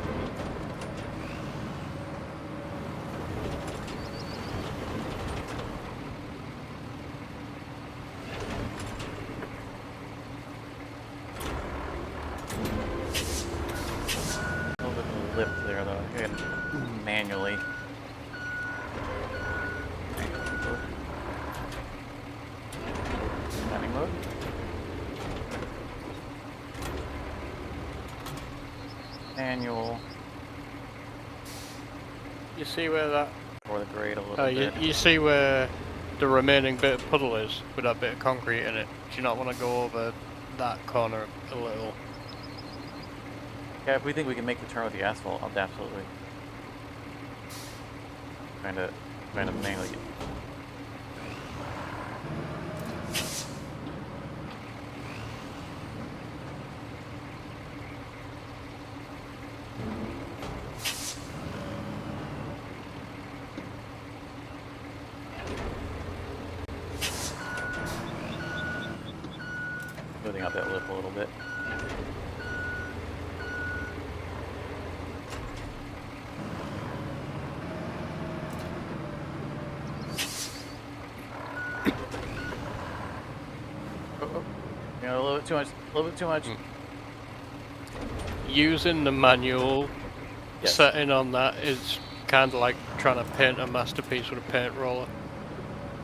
A little bit of lift there though, again, manually. Landing mode. Manual. You see where that... Or the grade a little bit. You see where the remaining bit of puddle is, with that bit of concrete in it? Do you not want to go over that corner a little? Yeah, if we think we can make the turn with the asphalt, I'll absolutely. Trying to manually get. Smoothing out that lip a little bit. You know, a little bit too much. A little bit too much. Using the manual Yes. setting on that is kind of like trying to paint a masterpiece with a paint roller.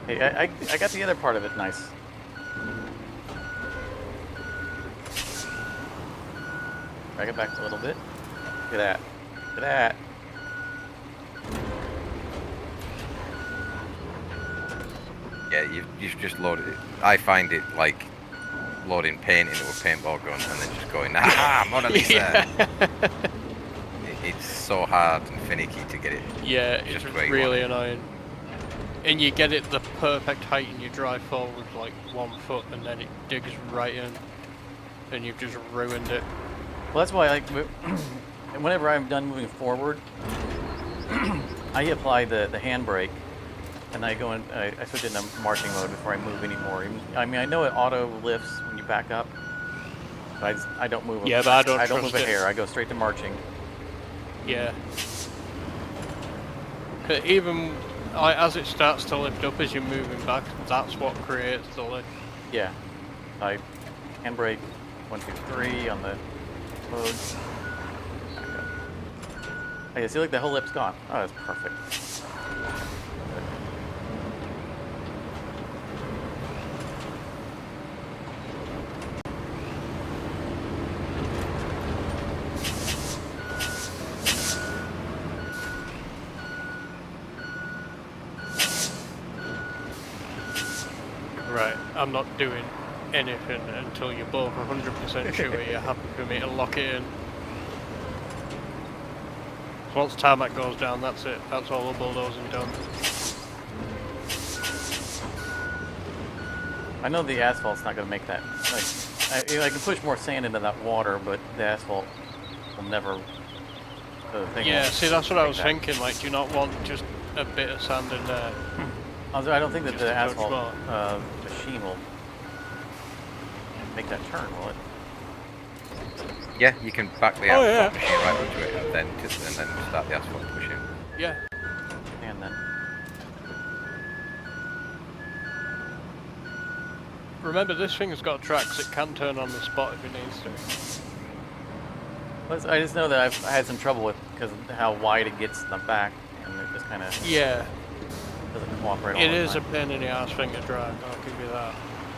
Hey, I got the other part of it nice. Drag it back a little bit. Look at that. Look at that. Yeah, you've just loaded it. I find it like loading paint into a paintball gun and then just going, ah, Mona Lisa. It's so hard and finicky to get it. Yeah, it's just where you really want it. annoying. And you get it the perfect height and you drive forward like 1 foot and then it digs right in and you've just ruined it. Well, that's why I like, whenever I'm done moving forward, I apply the handbrake and I go in. I switch into marching mode before I move anymore. I mean, I know it auto lifts when you back up, but I don't move. Yeah, but I don't move trust a hair. I go straight to marching. Yeah. 'Cause even as it starts to lift up as you're moving back, that's what creates the lift. Yeah. I handbrake 1, 2, 3 on the mode. Back up. Oh, yeah, see, like the whole lip's gone. Oh, that's perfect. Right, I'm not doing anything until you're both 100% sure you're happy for me to lock it in. Once tarmac goes down, that's it. That's all the bulldozing done. I know the asphalt's not going to make that. Like, I can push more sand into that water, but the asphalt will never. Yeah, see, that's what I was thinking. Like, do you not want just a bit of sand in there? Also, I don't think that Just the a touch asphalt more. machine will make that turn, will it? Yeah, you can back the Oh, asphalt yeah. machine right onto it and then start the asphalt pushing. Yeah. And then. Remember, this thing's got tracks. It can turn on the spot if it needs to. I just know that I had some trouble with because of how wide it gets in the back, and it just kind of Yeah. doesn't cooperate all It the is a time. pain in the ass thing to drive, I'll give you that.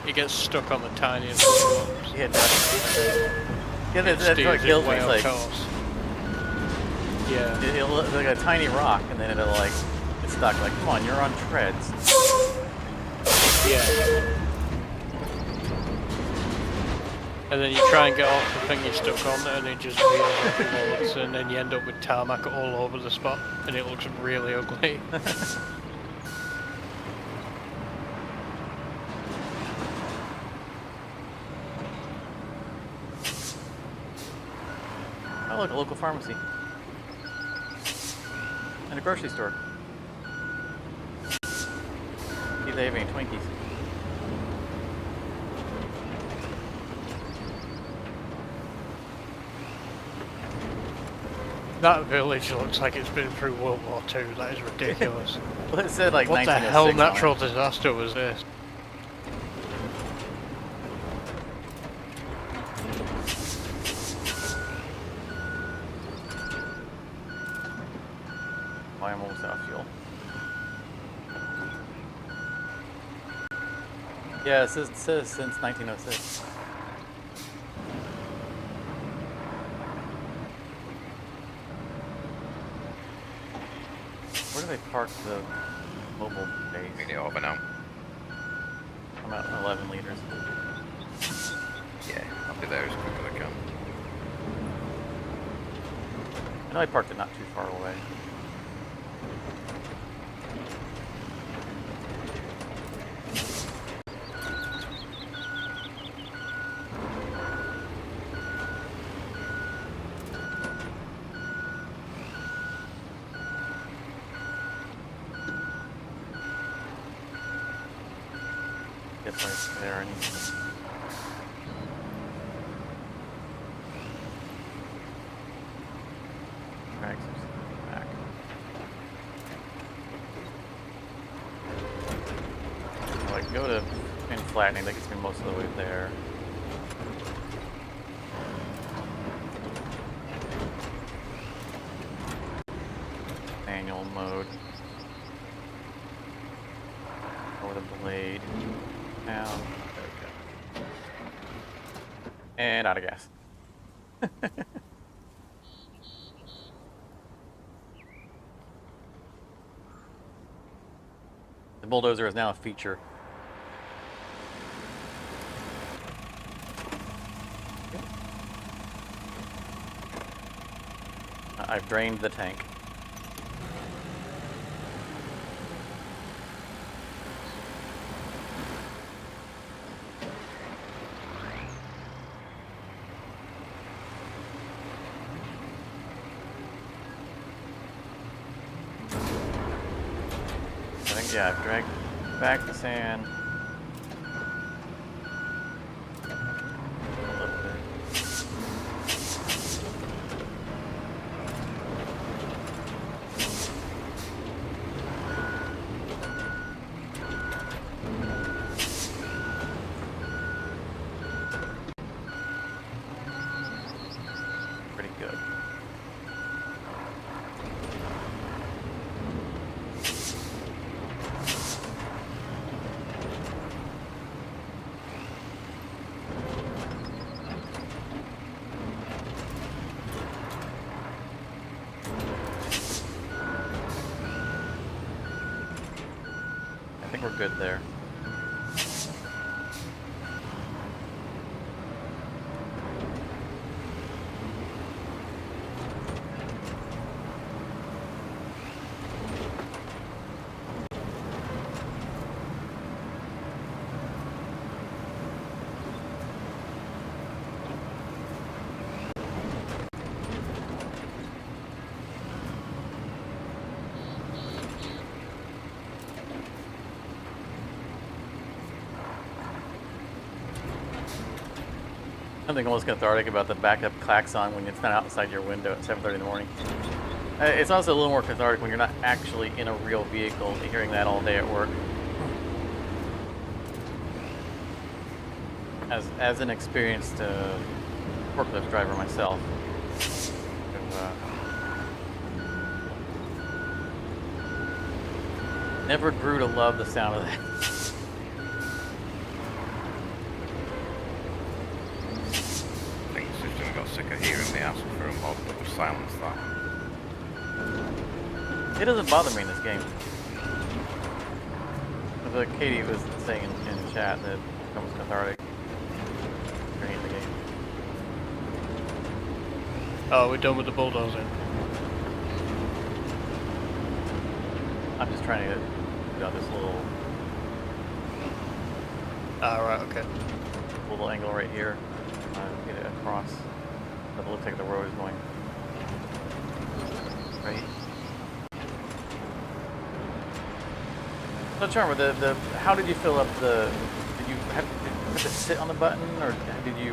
It gets stuck on the tiniest little bumps. Yeah, it does. Yeah, that's what Steers it kills me. way It's off like course. Yeah. it'll look like a tiny rock, and then it'll like it's stuck. Like, come on, you're on treads. Yeah. And then you try and get off the thing you're stuck on, and it just veers off the roads, and then you end up with tarmac all over the spot, and it looks really ugly. Oh, look, a local pharmacy and a grocery store. See if they have any Twinkies. That village looks like it's been through World War II. That is ridiculous. Well, it said like What the 1906 hell on it. natural disaster was this? Oh, I'm almost out of fuel. Yeah, it says since 1906. Where do they park the mobile We base? need it over now. I'm at 11 liters. Yeah, I'll be there as quick as I can. I know I parked it not too far away. Get right there anyway. Drag some stuff back. Like go to pin flattening, that gets me most of the way there. Manual mode. Over the blade. Down. There we go. And out of gas. The bulldozer is now a feature. I've drained the tank. Yeah, drag back the sand. A little bit. Pretty good. I think we're good there. Something almost cathartic about the backup klaxon when it's not outside your window at 7:30 in the morning. It's also a little more cathartic when you're not actually in a real vehicle, hearing that all day at work. As an experienced forklift driver myself, never grew to love the sound of that. I think the system got sick of hearing me ask for a mod that would silence that. It doesn't bother me in this game. But Katie was saying in chat that it becomes cathartic during the game. Oh, we're done with the bulldozing. I'm just trying to get out this little Right, okay. angle right here. Get it across. It looks like the road is going right. So Charmer, how did you fill up the? Did you have to sit on the button, or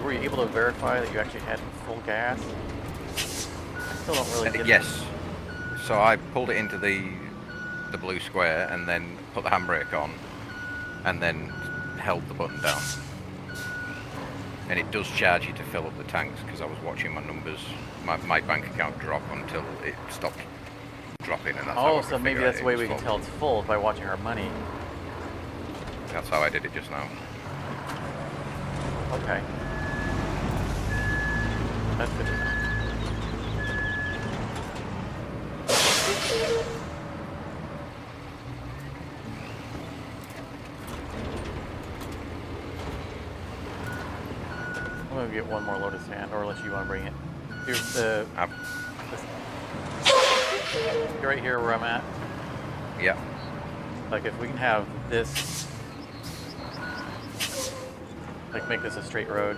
were you able to verify that you actually had full gas? I still don't really get Yes. So I pulled it into the blue square and then put the handbrake on and then held the button down. And it does charge you to fill up the tanks because I was watching my numbers, my bank account drop until it stopped dropping, and that's how I Oh, could so maybe figure out that's the it way was we can full. tell it's full by watching our money. That's how I did it just now. Okay. That's good to know. I'm gonna get one more load of sand, or unless you want to bring it. Here's the. You're right here where I'm at. Yeah. Like if we can have this, like make this a straight road,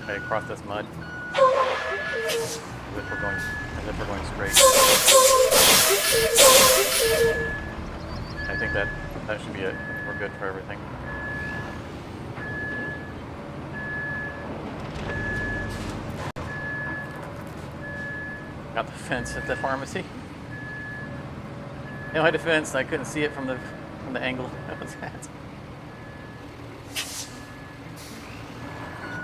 okay, across this mud, as if we're going straight. I think that should be it. I think we're good for everything. Got the fence at the pharmacy. In my defense, I couldn't see it from the angle I was at.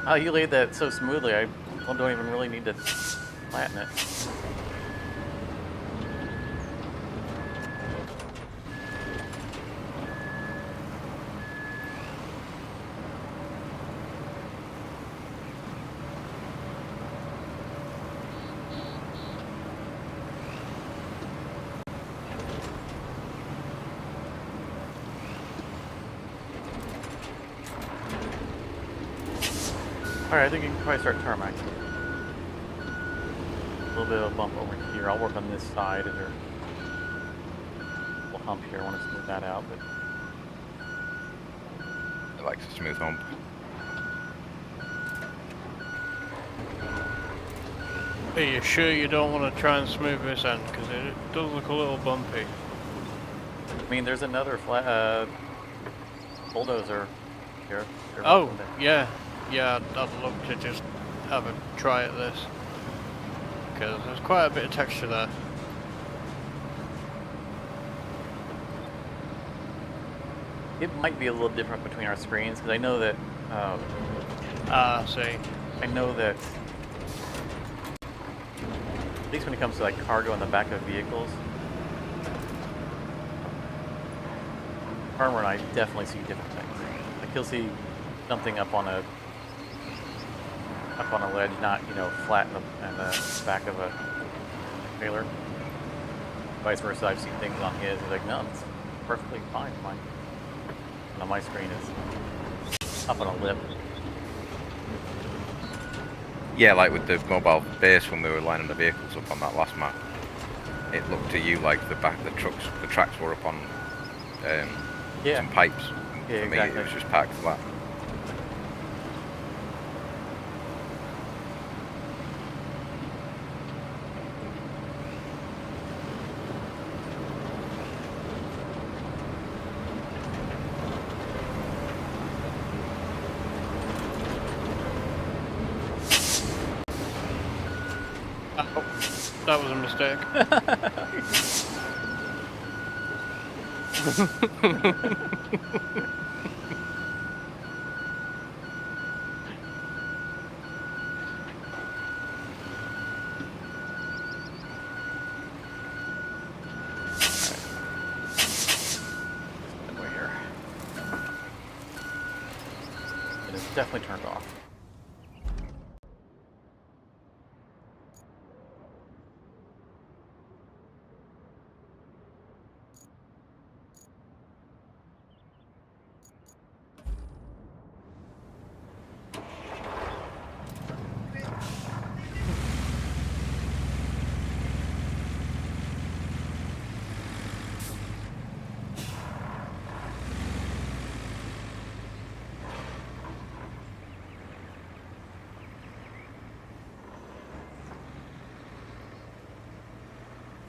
Oh, you laid that so smoothly, I don't even really need to flatten it. Alright, I think you can probably start tarmac. A little bit of a bump over here. I'll work on this side. Is there a little hump here? I want to smooth that out, but It likes a smooth hump. Are you sure you don't want to try and smooth this end? Because it does look a little bumpy. I mean, there's another bulldozer here. You're Oh, welcome to- yeah. Yeah, I'd love to just have a try at this. Because there's quite a bit of texture there. It might be a little different between our screens because I know that. See. I know that. At least when it comes to like cargo in the back of vehicles, Farmer and I definitely see different things. Like he'll see something up on a ledge, not flat in the back of a trailer. Vice versa, I've seen things on his. He's like, no, it's perfectly fine. Mine. And on my screen is up on a lip. Yeah, like with the mobile base when we were lining the vehicles up on that last map, it looked to you like the tracks were up on Yeah. some pipes. Yeah, For me, exactly. it was just packed flat. Oh, that was a mistake. We're here. It is definitely turned off.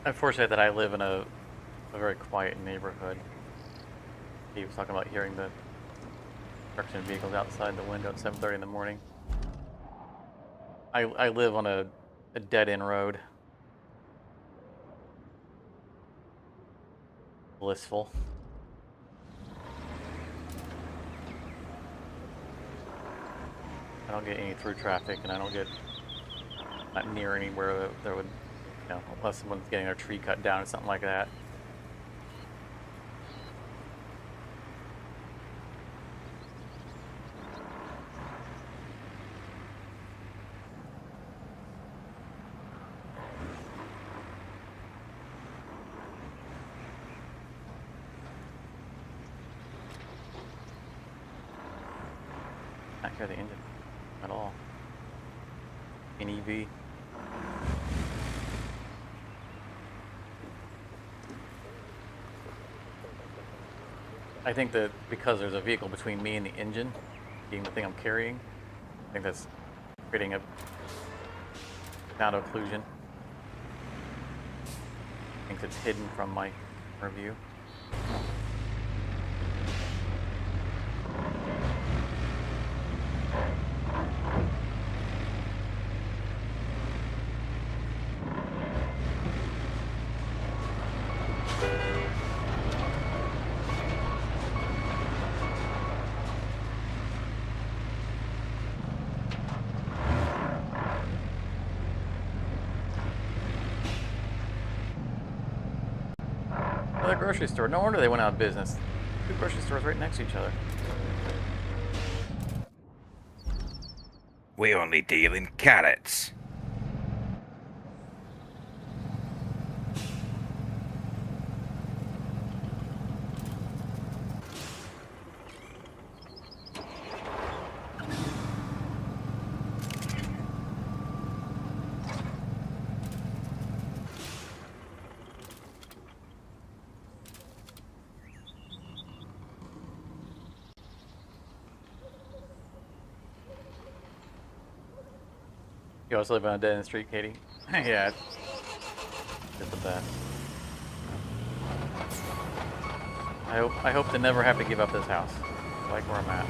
I'm fortunate that I live in a very quiet neighborhood. He was talking about hearing the construction vehicles outside the window at 7:30 in the morning. I live on a dead-end road. Blissful. I don't get any through traffic, and I don't get not near anywhere that there would, unless someone's getting their tree cut down or something like that. Not hear the engine at all. An EV. I think that because there's a vehicle between me and the engine, being the thing I'm carrying, I think that's creating a sound occlusion. I think it's hidden from my review. Another grocery store. No wonder they went out of business. Two grocery stores right next to each other. We only deal in carrots. You also live on a dead end street, Katie? Yeah, it's the best. I hope to never have to give up this house. I like where I'm at.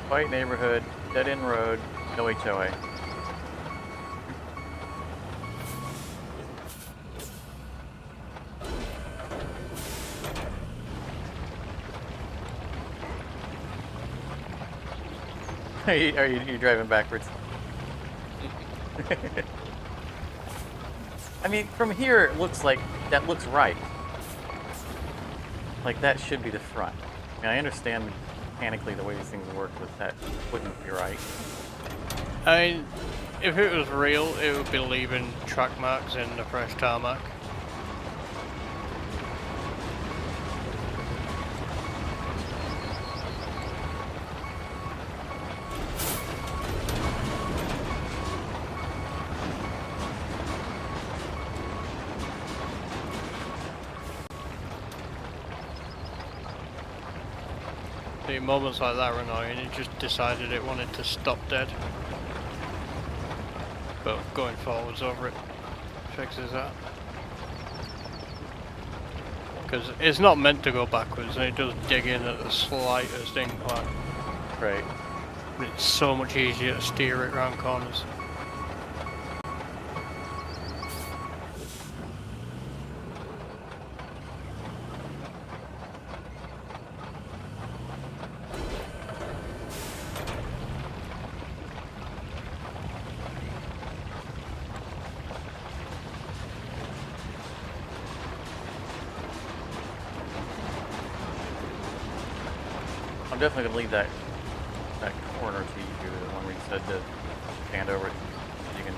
White neighborhood, dead end road, no HOA. Are you driving backwards? I mean, from here it looks like that looks right. Like that should be the front. I mean, I understand mechanically the way these things work, but that wouldn't be right. I mean, if it was real, it would be leaving track marks in the fresh tarmac. The moments like that were annoying. It just decided it wanted to stop dead. But going forwards over it fixes that. Because it's not meant to go backwards, and it does dig in at the slightest incline. Right. But it's so much easier to steer it around corners. I'm definitely gonna leave that corner to you, the one where you said to stand over it. You can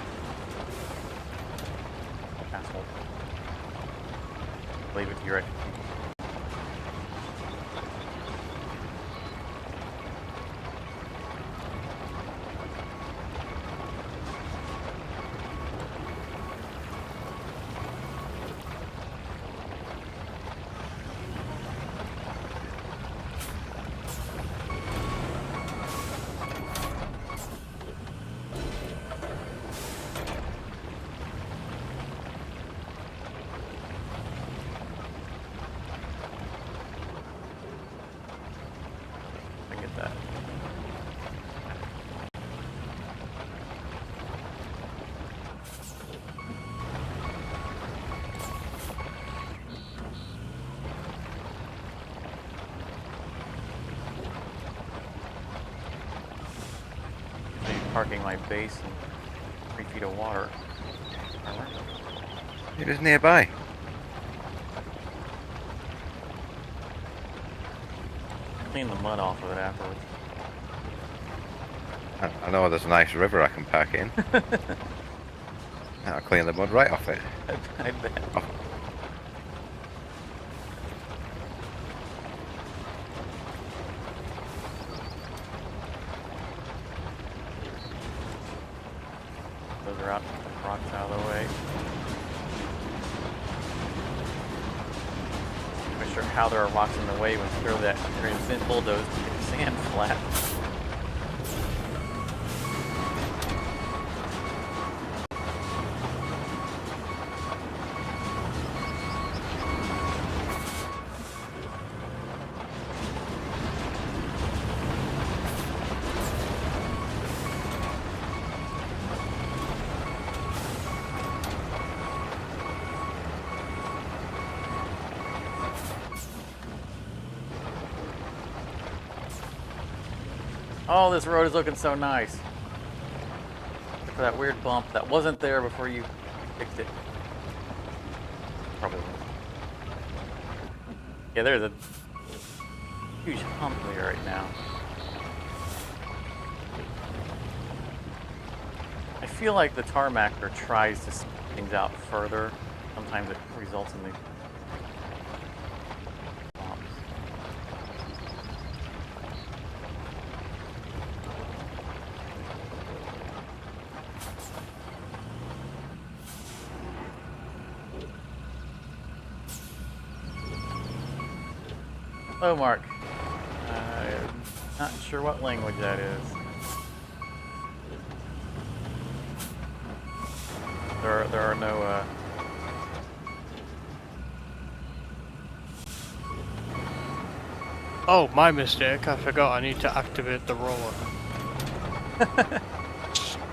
asshole. Leave it to your expertise. That. Parking my base in 3 feet of water. It is nearby. Clean the mud off of it afterwards. I know there's a nice river I can park in. I'll clean the mud right off it. I bet. Oh. Those are out, rocks out of the way. I'm not sure how there are rocks in the way when clearly that area's been bulldozed to get the sand flat. Oh, this road is looking so nice. Except for that weird bump that wasn't there before you fixed it. Probably was. Yeah, there's a huge hump there right now. I feel like the tarmacer tries to speed things out further. Sometimes it results in these bumps. Hello, Mark. I'm not sure what language that is. There are no. Oh, my mistake. I forgot. I need to activate the roller.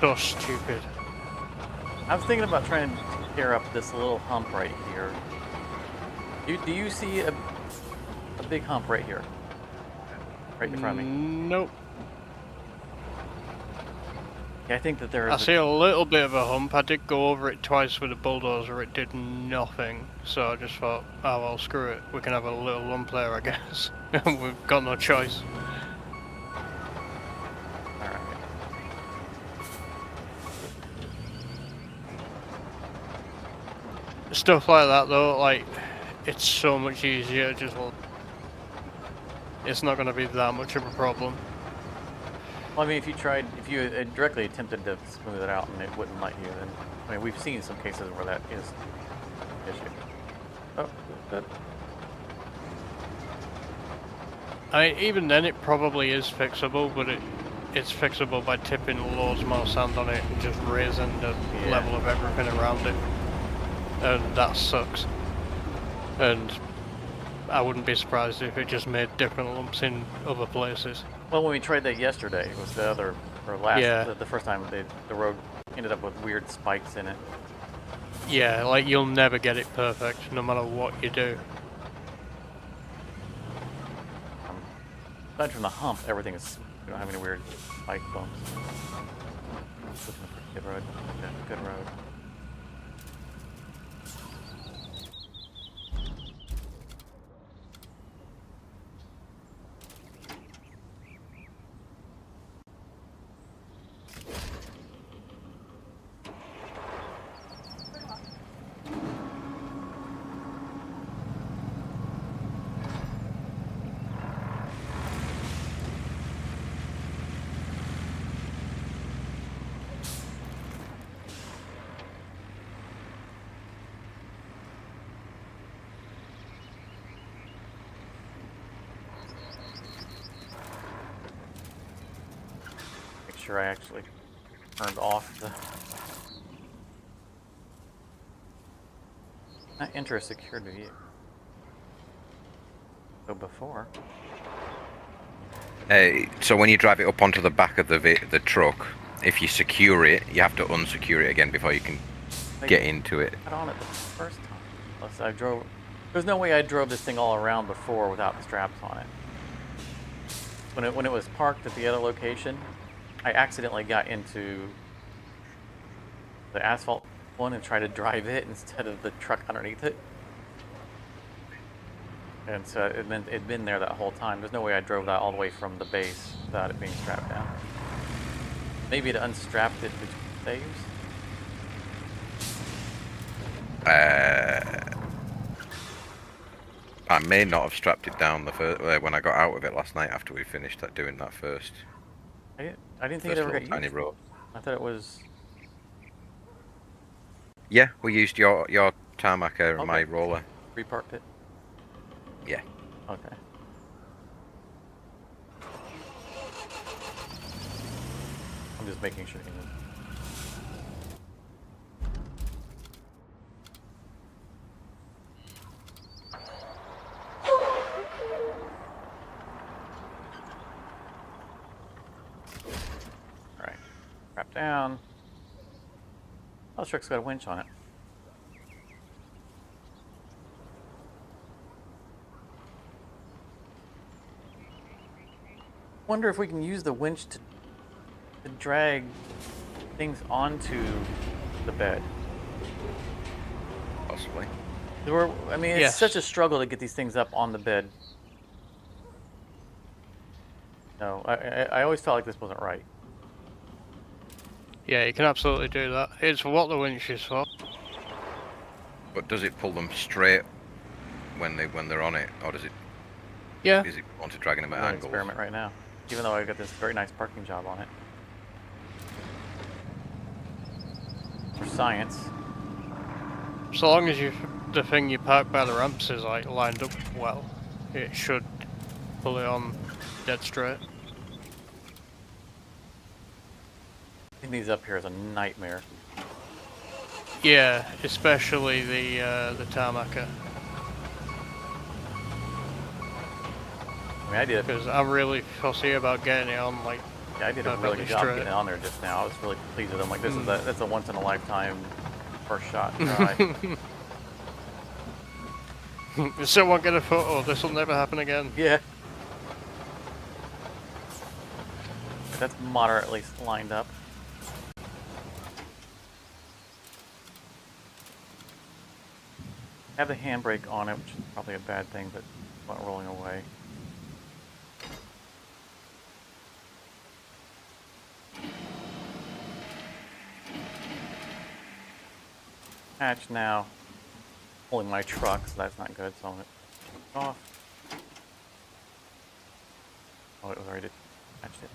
So stupid. I was thinking about trying to tear up this little hump right here. Do you see a big hump right here? Right in front of me? Nope. Yeah, I think that there I is. see a little bit of a hump. I did go over it twice with a bulldozer. It did nothing. So I just thought, oh well, screw it. We can have a little lump there, I guess. We've got no choice. Alright. Stuff like that though, like, it's so much easier. Just, well, it's not going to be that much of a problem. Well, I mean, if you directly attempted to smooth it out and it wouldn't let you, then I mean, we've seen some cases where that is an issue. Oh, good. I mean, even then it probably is fixable, but it's fixable by tipping loads more sand on it and just raising the level of everything around it. And that sucks. And I wouldn't be surprised if it just made different lumps in other places. Well, when we tried that yesterday, it was the first time the road ended up with weird spikes in it. Yeah, like you'll never get it perfect, no matter what you do. Aside from the hump, everything is, you don't have any weird spike bumps. Looking for a good road. Okay, good road. Sure I actually turned off the not enter a secured view. So before. So when you drive it up onto the back of the truck, if you secure it, you have to unsecure it again before you can get into it. I got on it the first time. Plus I drove. There's no way I drove this thing all around before without the straps on it. When it was parked at the other location, I accidentally got into the asphalt one and tried to drive it instead of the truck underneath it. And so it'd been there that whole time. There's no way I drove that all the way from the base without it being strapped down. Maybe it unstrapped it between saves. I may not have strapped it down when I got out of it last night after we finished doing that first. I didn't think it ever got used. Tiny road. I thought it was. Yeah, we used your tarmac and Okay. my roller. Reparked it? Yeah. Okay. I'm just making sure. Alright. Strap down. Oh, this truck's got a winch on it. Wonder if we can use the winch to drag things onto the bed. Possibly. I mean, it's Yes. such a struggle to get these things up on the bed. No, I always felt like this wasn't right. Yeah, you can absolutely do that. It's what the winch is for. But does it pull them straight when they're on it, or does it? Yeah. Is it onto dragging them I'm at gonna angles? experiment right now, even though I got this very nice parking job on it. For science. So long as the thing you park by the ramps is like lined up well, it should pull it on dead straight. Getting these up here is a nightmare. Yeah, especially the tarmacer, I mean, I did. because I'm really fussy about getting it on like. Yeah, I did a really perfectly good job straight. getting on there just now. I was really pleased with it. I'm like, that's a once in a lifetime first shot try. If someone get a photo, this will never happen again. Yeah. That's moderately lined up. Have the handbrake on it, which is probably a bad thing, but it's not rolling away. Hatch now. Pulling my truck, so that's not good, so I'm going to off. Oh, it was already attached it.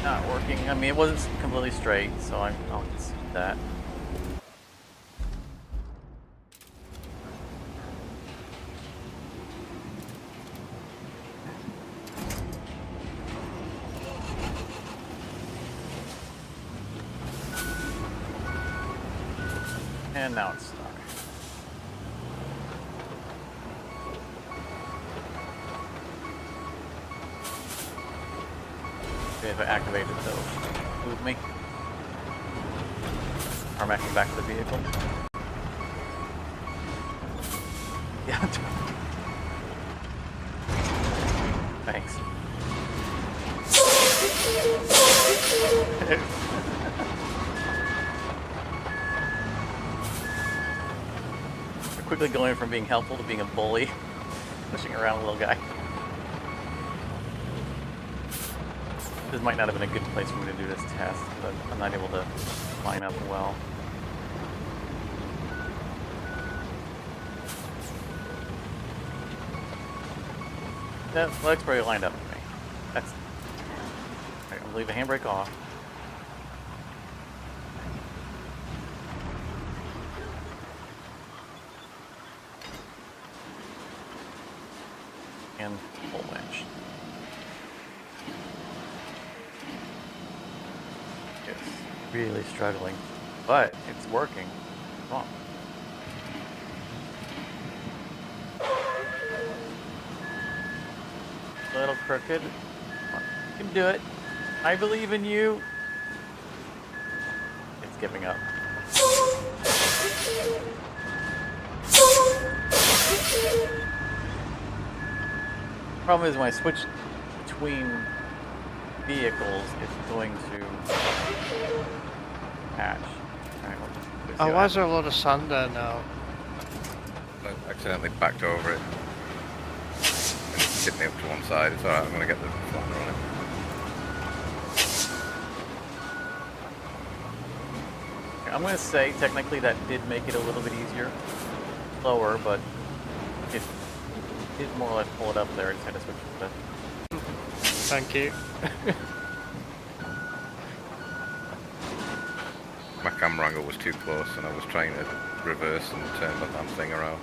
Not working. I mean, it wasn't completely straight, so I'll concede that. And now it's stuck. If I activate it, it'll move me. Or I'm actually back to the vehicle. Yeah. Thanks. We're quickly going from being helpful to being a bully, pushing around a little guy. This might not have been a good place for me to do this test, but I'm not able to line up well. That looks pretty lined up for me. That's. I'm gonna leave the handbrake off. And pull winch. It's really struggling, but it's working. Come on. A little crooked. Come on. You can do it. I believe in you. It's giving up. Problem is when I switch between vehicles, it's going to hatch. Alright, we'll see Oh, what why is there a lot of sand there now? I accidentally backed over it. And it hit me up to one side. It's alright, I'm gonna get the flatter on it. I'm going to say technically that did make it a little bit easier. Slower, but it did more or less pull it up there. It had to switch it. Thank you. My camera angle was too close and I was trying to reverse and turn the damn thing around.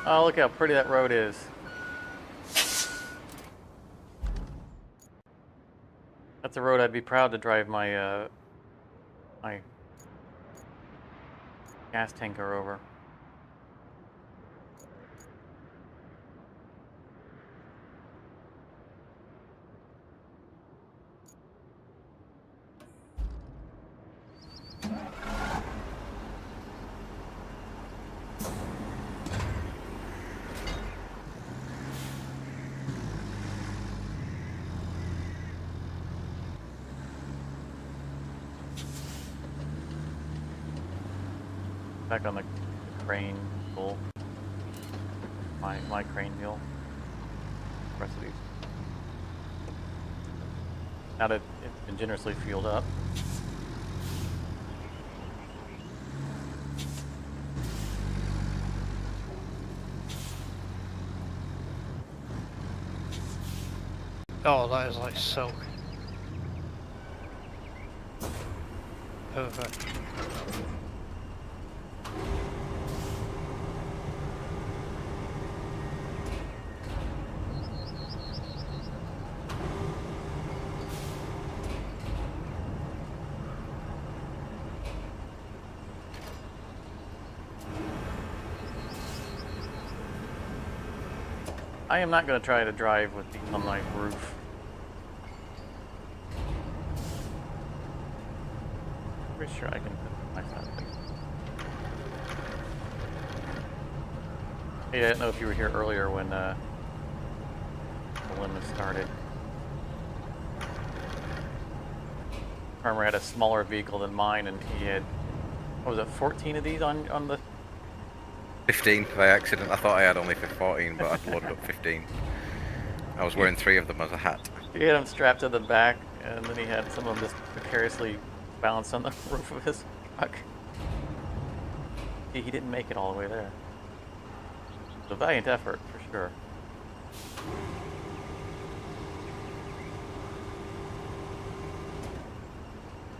Oh, look how pretty that road is. That's a road I'd be proud to drive my my gas tanker over. Back on the crane pull. My crane wheel. The rest of these. Now that it's been generously fueled up. Oh, that is like silk. Perfect. I am not going to try to drive with these on my roof. Pretty sure I can put my something. Hey, I didn't know if you were here earlier when the limit started. Farmer had a smaller vehicle than mine, and he had, what was it, 14 of these on the... 15 by accident. I thought I had only 14, but I'd loaded up 15. I was wearing 3 of them as a hat. He had them strapped to the back, and then he had some of them just precariously balanced on the roof of his truck. He didn't make it all the way there. It was a valiant effort, for sure.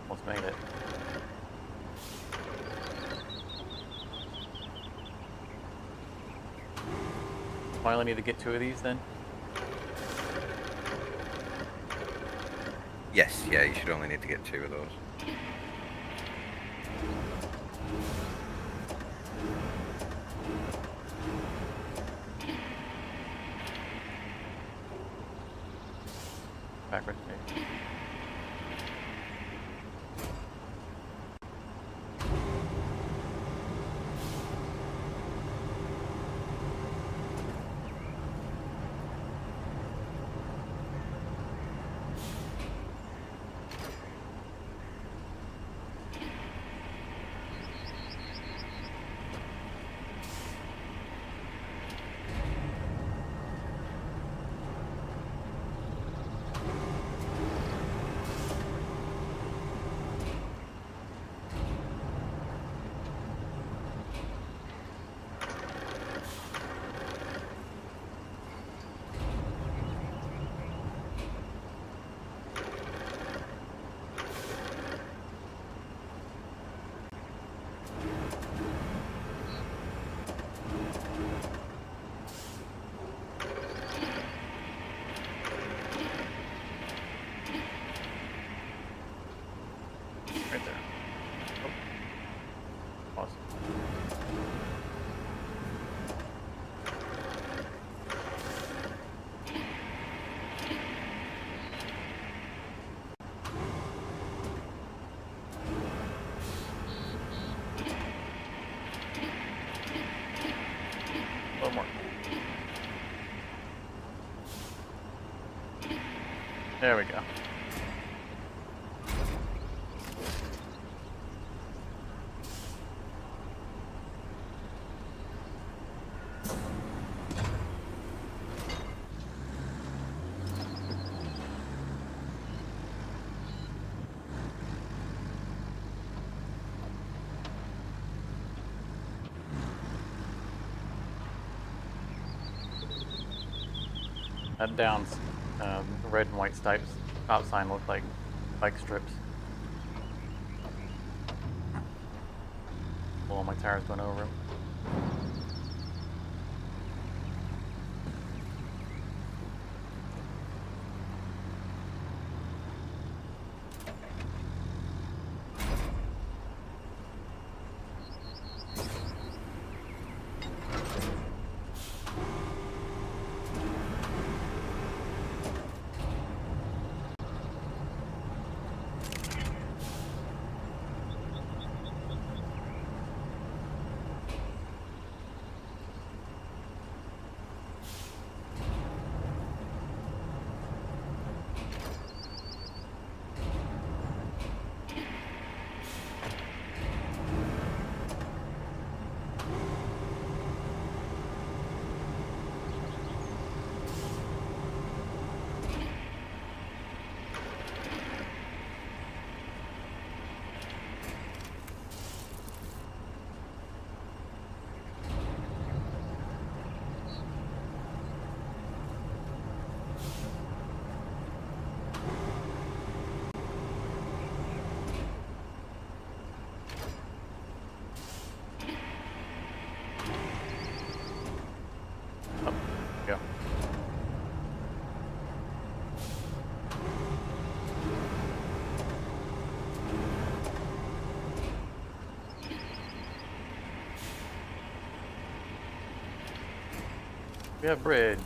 Almost made it. Finally need to get 2 of these then? Yes, yeah, you should only need to get 2 of those. Backwards. Okay. Right there. Oh. Awesome. A little more. There we go. That down red and white stripes stop sign look like bike strips. Well, my tires went over 'em. We have bridge.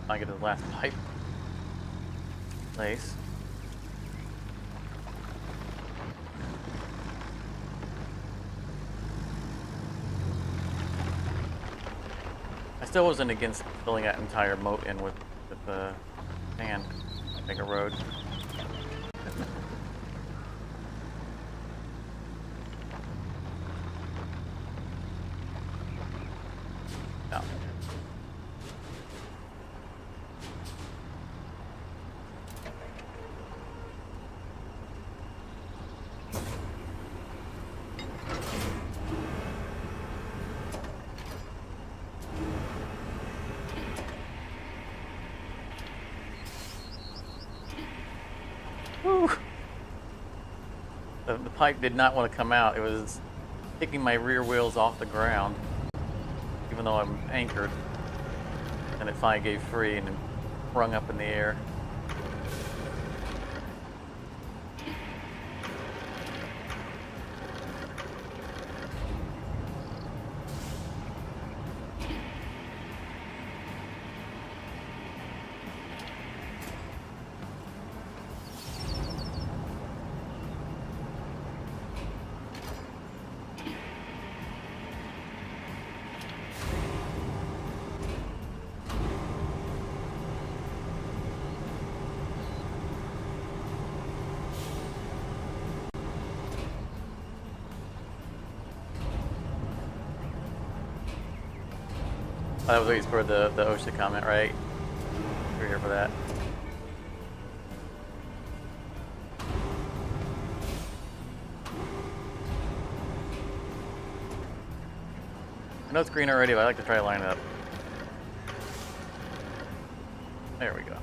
I get the last pipe place. I still wasn't against filling that entire moat in with the sand, make a road. No. Woo. The pipe did not want to come out. It was kicking my rear wheels off the ground, even though I'm anchored. And it finally gave free and sprung up in the air. That was what you spurred the OSHA comment, right? You're here for that. I know it's green already, but I like to try to line it up. There we go.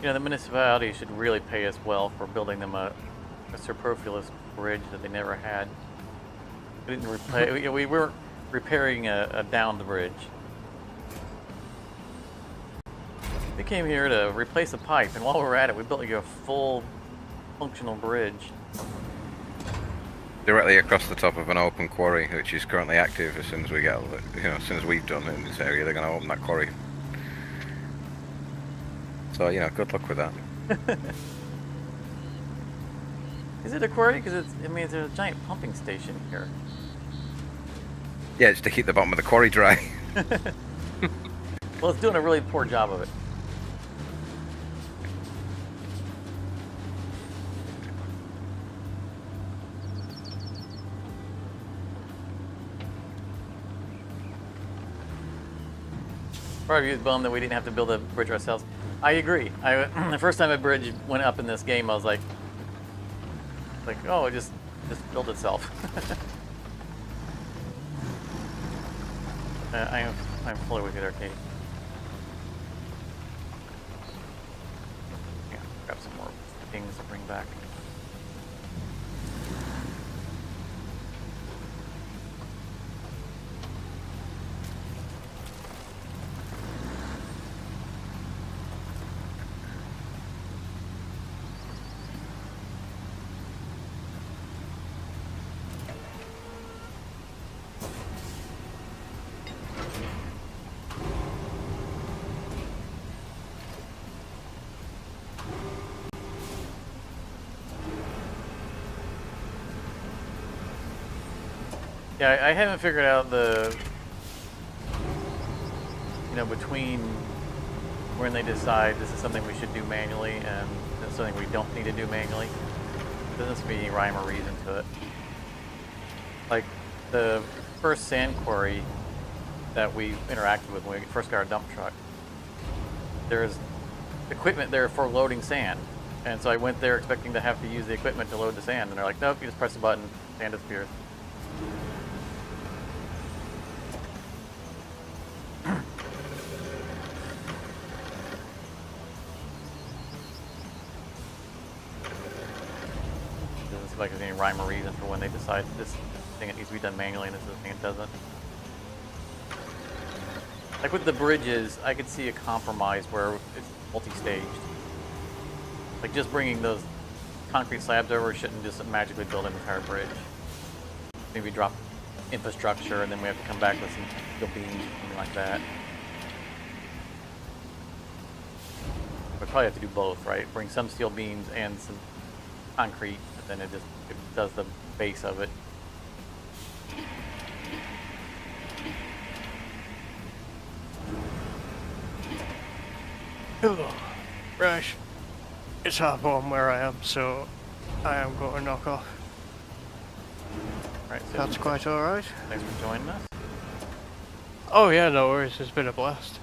You know, the municipality should really pay us well for building them a superfluous bridge that they never had. We didn't replace. We weren't repairing a downed bridge. We came here to replace a pipe, and while we were at it, we built you a full functional bridge. Directly across the top of an open quarry, which is currently active. As soon as we get, as soon as we've done it in this area, they're going to open that quarry. So, good luck with that. Is it a quarry? Because there's a giant pumping station here. Yeah, it's to keep the bottom of the quarry dry. Well, it's doing a really poor job of it. Part of you is bummed that we didn't have to build a bridge ourselves. I agree. The first time a bridge went up in this game, I was like, oh, it just built itself. I'm fully with you there, Katie. Yeah, grab some more things to bring back. Yeah, I haven't figured out between when they decide this is something we should do manually and this is something we don't need to do manually. There doesn't seem to be any rhyme or reason to it. Like the first sand quarry that we interacted with when we first got our dump truck, there's equipment there for loading sand. And so I went there expecting to have to use the equipment to load the sand, and they're like, nope, you just press a button, sand disappears. Doesn't seem like there's any rhyme or reason for when they decide this thing it needs to be done manually and this thing it doesn't. Like with the bridges, I could see a compromise where it's multi-staged. Like just bringing those concrete slabs over shouldn't just magically build an entire bridge. Maybe drop infrastructure and then we have to come back with some steel beams or something like that. We probably have to do both, right? Bring some steel beams and some concrete, but then it does the base of it. Right. It's 1:30 where I am, so I am going to knock off. Right, so That's quite alright. thanks for joining us. Oh yeah, no worries, it's been a blast.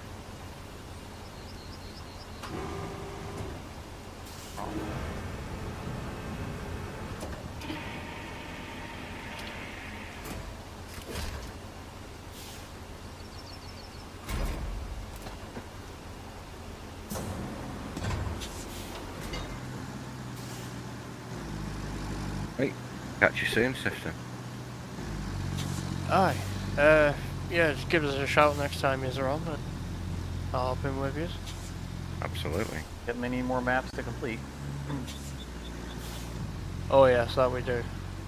Right, catch you soon, Sifton. Aye. Yeah, just give us a shout next time you're on, and I'll hop in with you. Absolutely. Got many more maps to complete. Oh yes, that we do.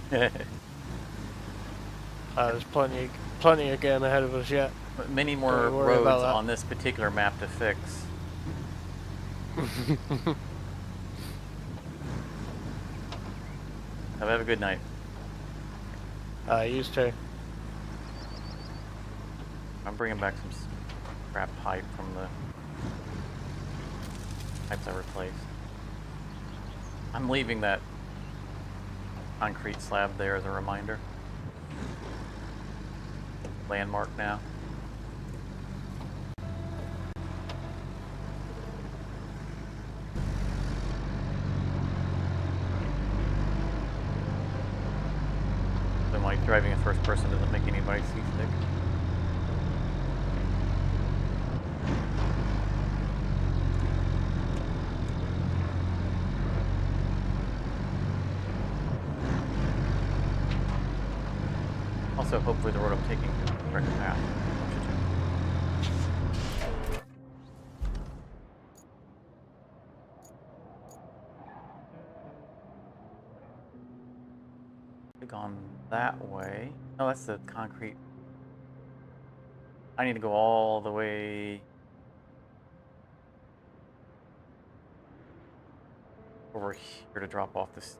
There's plenty of game ahead of us yet. But many more Don't worry about roads that. on this particular map to fix. Have a good night. Used to. I'm bringing back some scrap pipe from the pipes I replaced. I'm leaving that concrete slab there as a reminder. Landmark now. So like driving in first person doesn't make anybody seasick. Also, hopefully the road I'm taking is the correct path. Gone that way. Oh, that's the concrete. I need to go all the way over here to drop off this.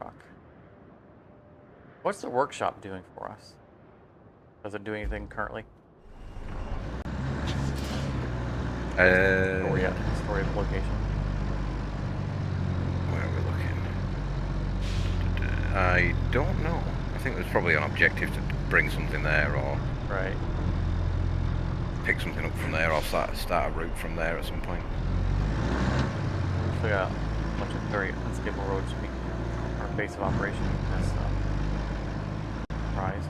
Rock. What's the workshop doing for us? Does it do anything currently? Story of location. Where are we looking? I don't know. I think there's probably an objective to bring something there or Right. pick something up from there or start a route from there at some point. We got a bunch of very unstable roads to be our base of operation has surprised.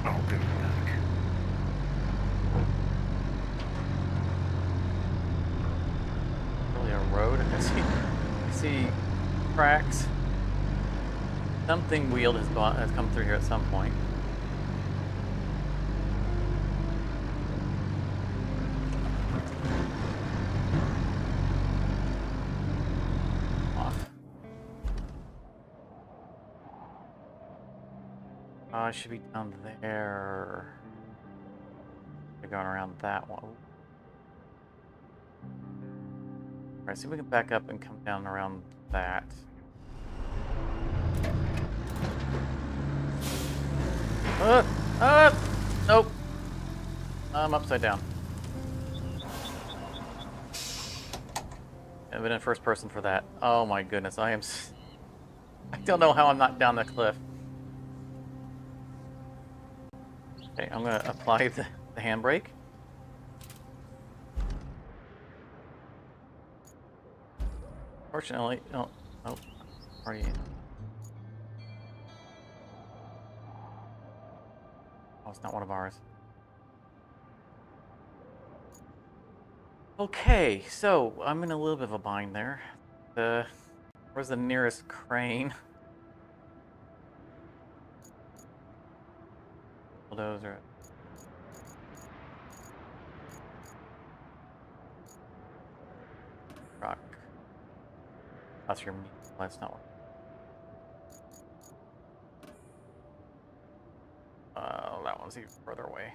Oh, good luck. Really a road. I see cracks. Something wheeled has come through here at some point. Off. I should be down there. We're going around that one. Alright, see if we can back up and come down around that. Nope. I'm upside down. I've been in first person for that. Oh my goodness, I don't know how I'm not down the cliff. Okay, I'm gonna apply the handbrake. Fortunately, oh, are you? Oh, it's not one of ours. Okay, so I'm in a little bit of a bind there. Where's the nearest crane? Bulldozer. Rock. That's your. That's not one. That one's even further away.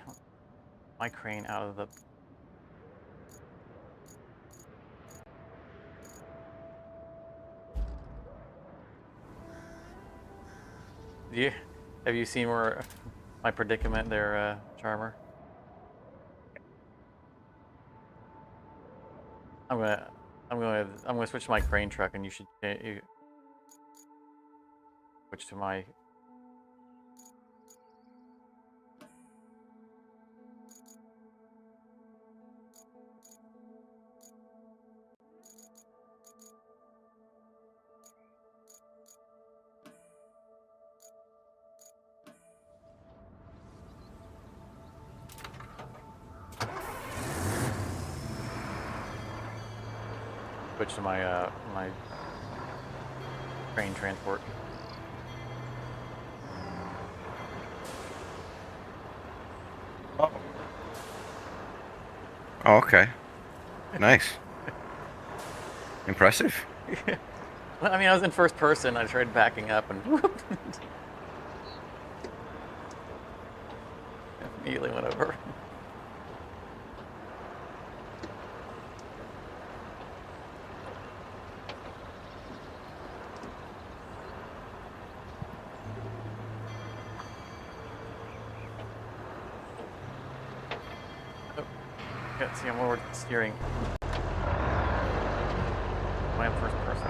My crane out of the. Have you seen where my predicament there, Charmer? I'm gonna switch to my crane truck, and you should switch to my. Switch to my my crane transport. Oh, okay. Nice. Impressive. Well, I mean, I was in first person. I tried backing up and whoop, immediately went over. Yeah, see, I'm over steering. I am first person.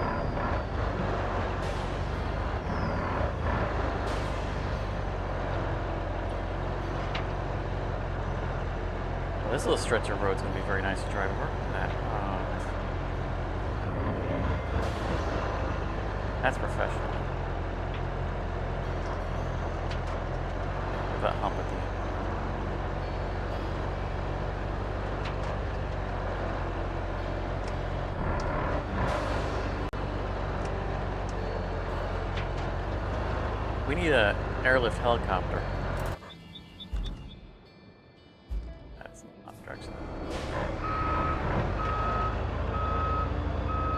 Well, this little stretch of road's gonna be very nice to drive over. That's professional. With that hump at the end. We need an airlift helicopter. That's not direction.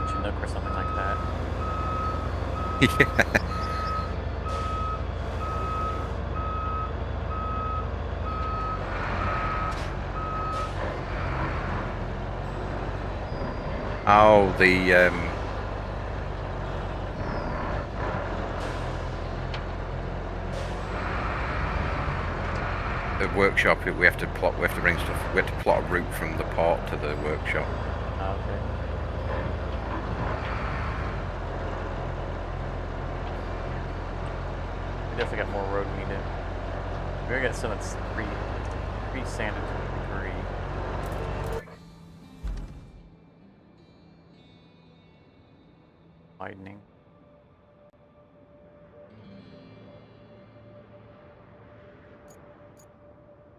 Chinook or something like that. Yeah. Oh, the workshop. We have to plot. We have to bring stuff. We have to plot a route from the port to the workshop. Oh, okay. We definitely got more road we need to. We gotta get some that's pre sanded to a degree. Widening.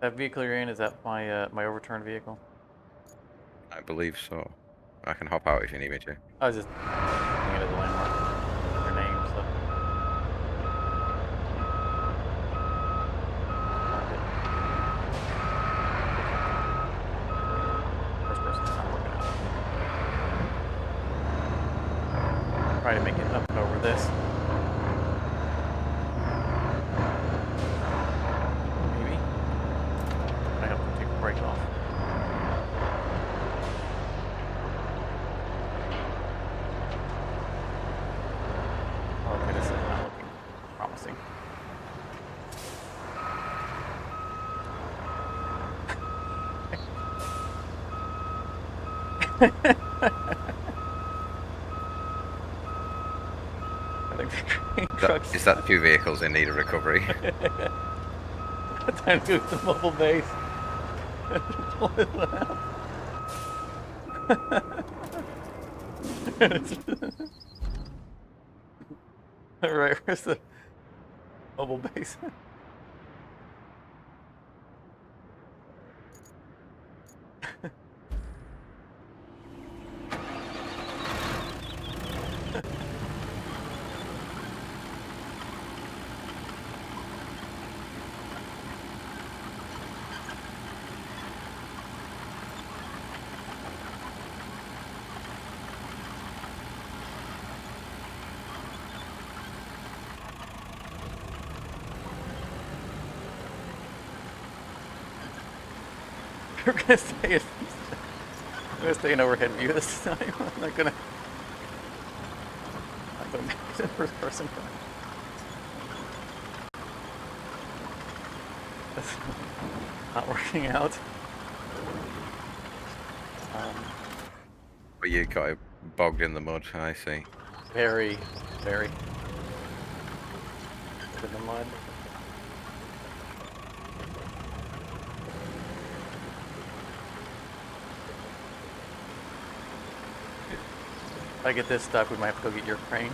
That vehicle you're in, is that my my overturned vehicle? I believe so. I can hop out if you need me to. I was just looking at the landmark. Their name, so. First person's not working out. Try to make it up and over this. Maybe. I have to take the brake off. Okay, this is not looking promising. I think the crane trucks. Is that 2 vehicles in need of recovery? Time to go to the mobile base. Pull this one out. Alright, where's the mobile base? We're gonna stay in overhead view this time. I'm not gonna make it in first person. That's not working out. But you got it bogged in the mud, I see. Very in the mud. If I get this stuck, we might have to go get your crane.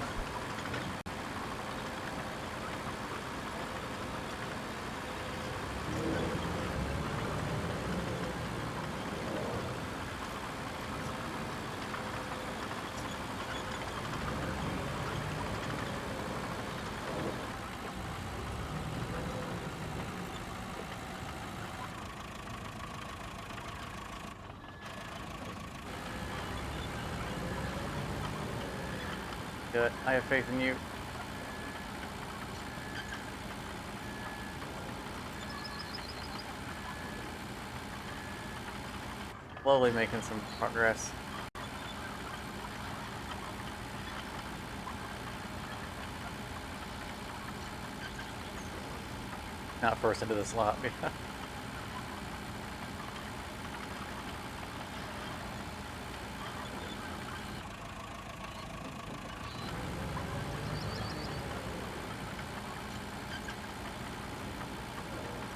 Good. I have faith in you. Slowly making some progress. Not first into the slot.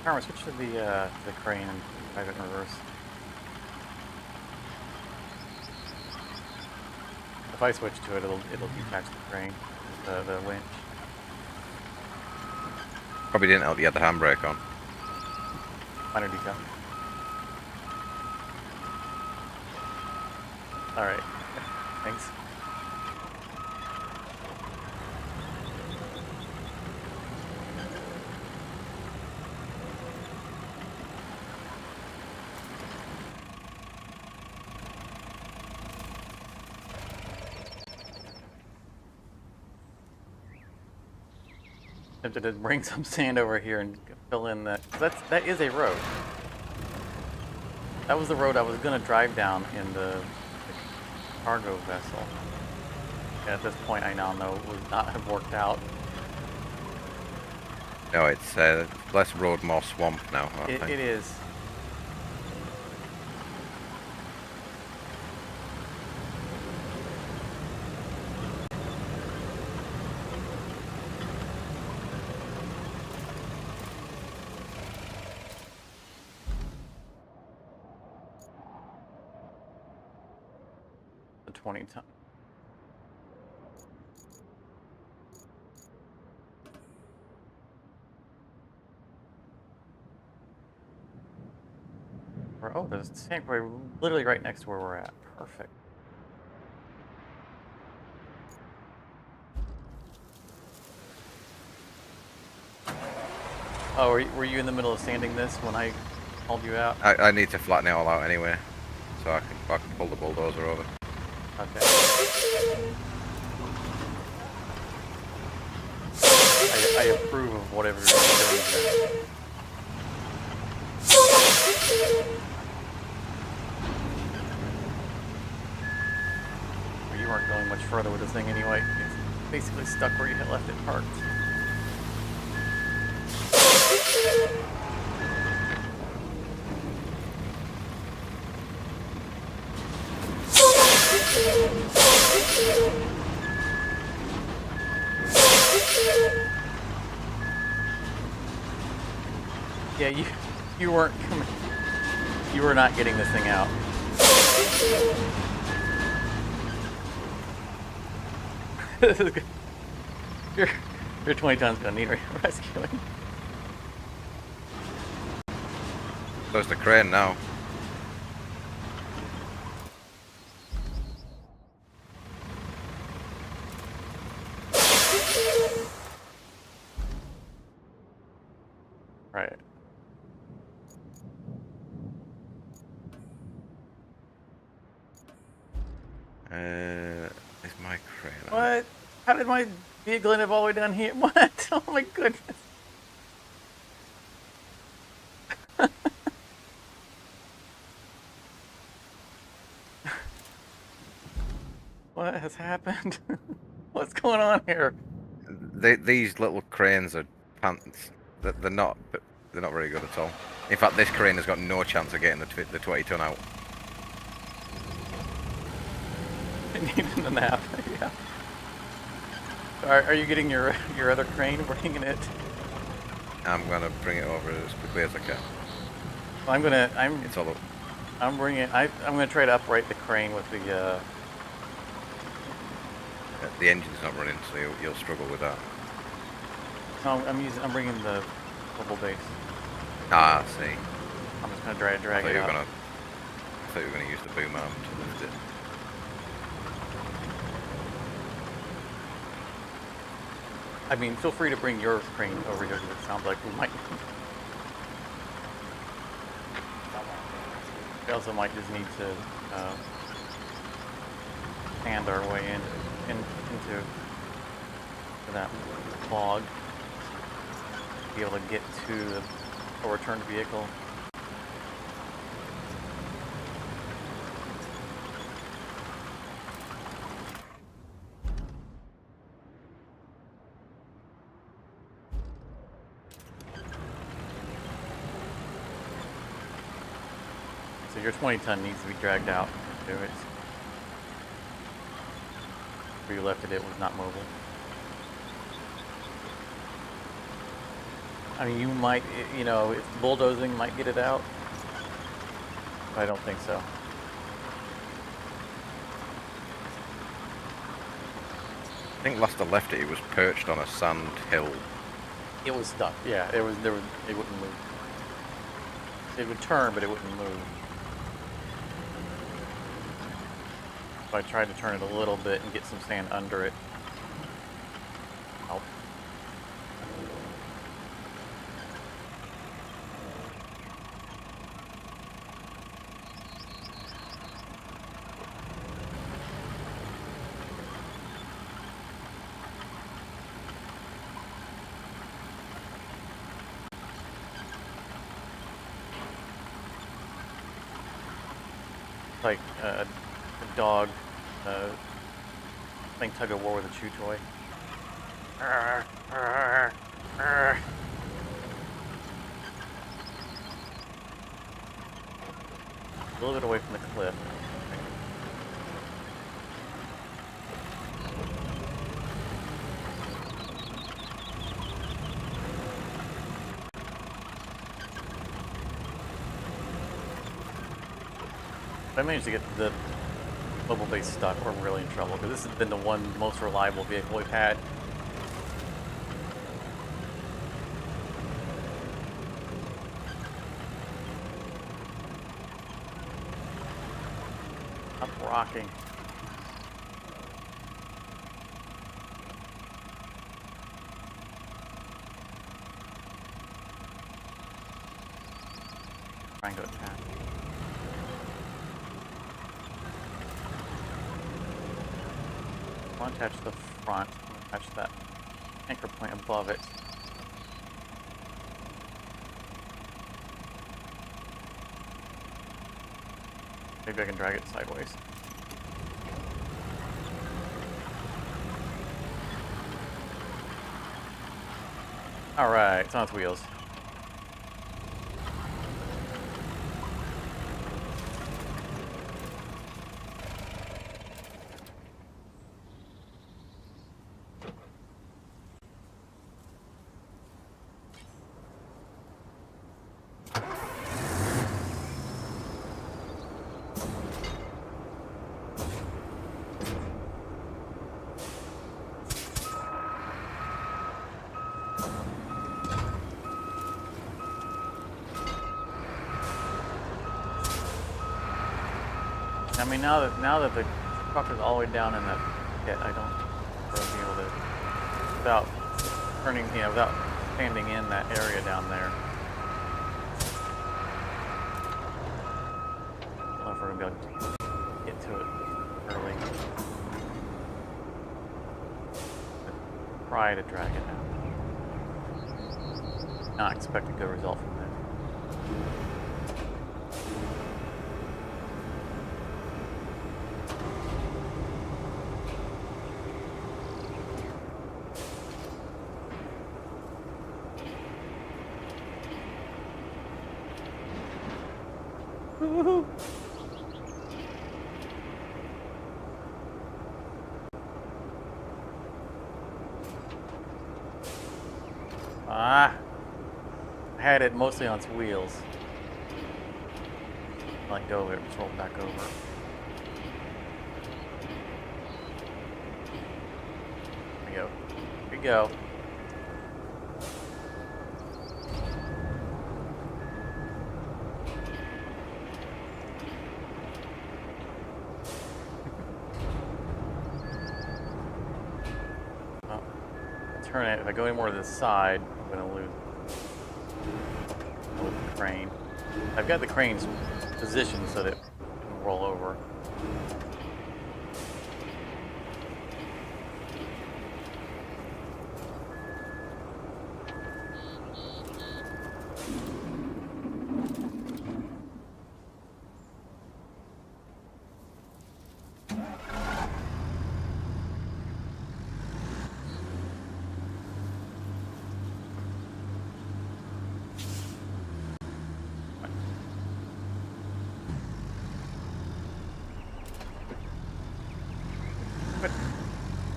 Carmen, switch to the crane and drive it in reverse. If I switch to it, it'll detach the crane, the winch. Probably didn't help you had the handbrake on. Minor detail. All right. Thanks. Tempted to bring some sand over here and fill in that. That is a road. That was the road I was gonna drive down in the cargo vessel. And at this point, I now know it would not have worked out. No, it's less road, more swamp now, I think. It is. The 20 ton. Oh, there's a tank quarry literally right next to where we're at. Perfect. Oh, were you in the middle of sanding this when I called you out? I need to flatten it all out anyway, so I can pull the bulldozer over. Okay. I approve of whatever you're doing here. Well, you weren't going much further with this thing anyway. It's basically stuck where you had left it parked. Yeah, you weren't coming. You were not getting this thing out. This is good. Your 20 tons gonna need rescuing. There's the crane now. Right. Is my crane? What? How did my vehicle end up all the way down here? What? Oh my goodness. What has happened? What's going on here? These little cranes are pants. They're not very good at all. In fact, this crane has got no chance of getting the 20 ton out. Needing a nap. Yeah. Are you getting your other crane, bringing it? I'm gonna bring it over as quickly as I can. Well, It's all up. I'm bringing. I'm gonna try to upright the crane with the. The engine's not running, so you'll struggle with that. No, I'm bringing the double base. Ah, I see. I'm just gonna drag I thought it you were out. gonna use the boom arm to lift it. I mean, feel free to bring your crane over here because it sounds like we might. We also might just need to hand our way into that bog. Be able to get to a returned vehicle. So your 20 ton needs to be dragged out to it. Where you left it was not mobile. I mean, you might, if bulldozing might get it out. But I don't think so. I think last I left it, it was perched on a sand hill. It was stuck. Yeah, it wouldn't move. It would turn, but it wouldn't move. So I tried to turn it a little bit and get some sand under it. Help. Like a dog playing tug of war with a chew toy. A little bit away from the cliff. If I managed to get the mobile base stuck, we're really in trouble because this has been the one most reliable vehicle we've had. Up rocking. Trying to attack. I'll attach the front, I'll attach that anchor point above it. Maybe I can drag it sideways. Alright, it's on its wheels. I mean, now that the truck is all the way down in that pit, I don't really be able to, without turning, without standing in that area down there. I don't know if we're gonna be able to get to it early. Try to drag it out. Not expect a good result from that. Woohoo! Ah! I had it mostly on its wheels. Let go of it, just roll it back over. There we go. Here we go. Turn it. If I go any more to the side, I'm going to lose the crane. I've got the crane's positioned so that it can roll over.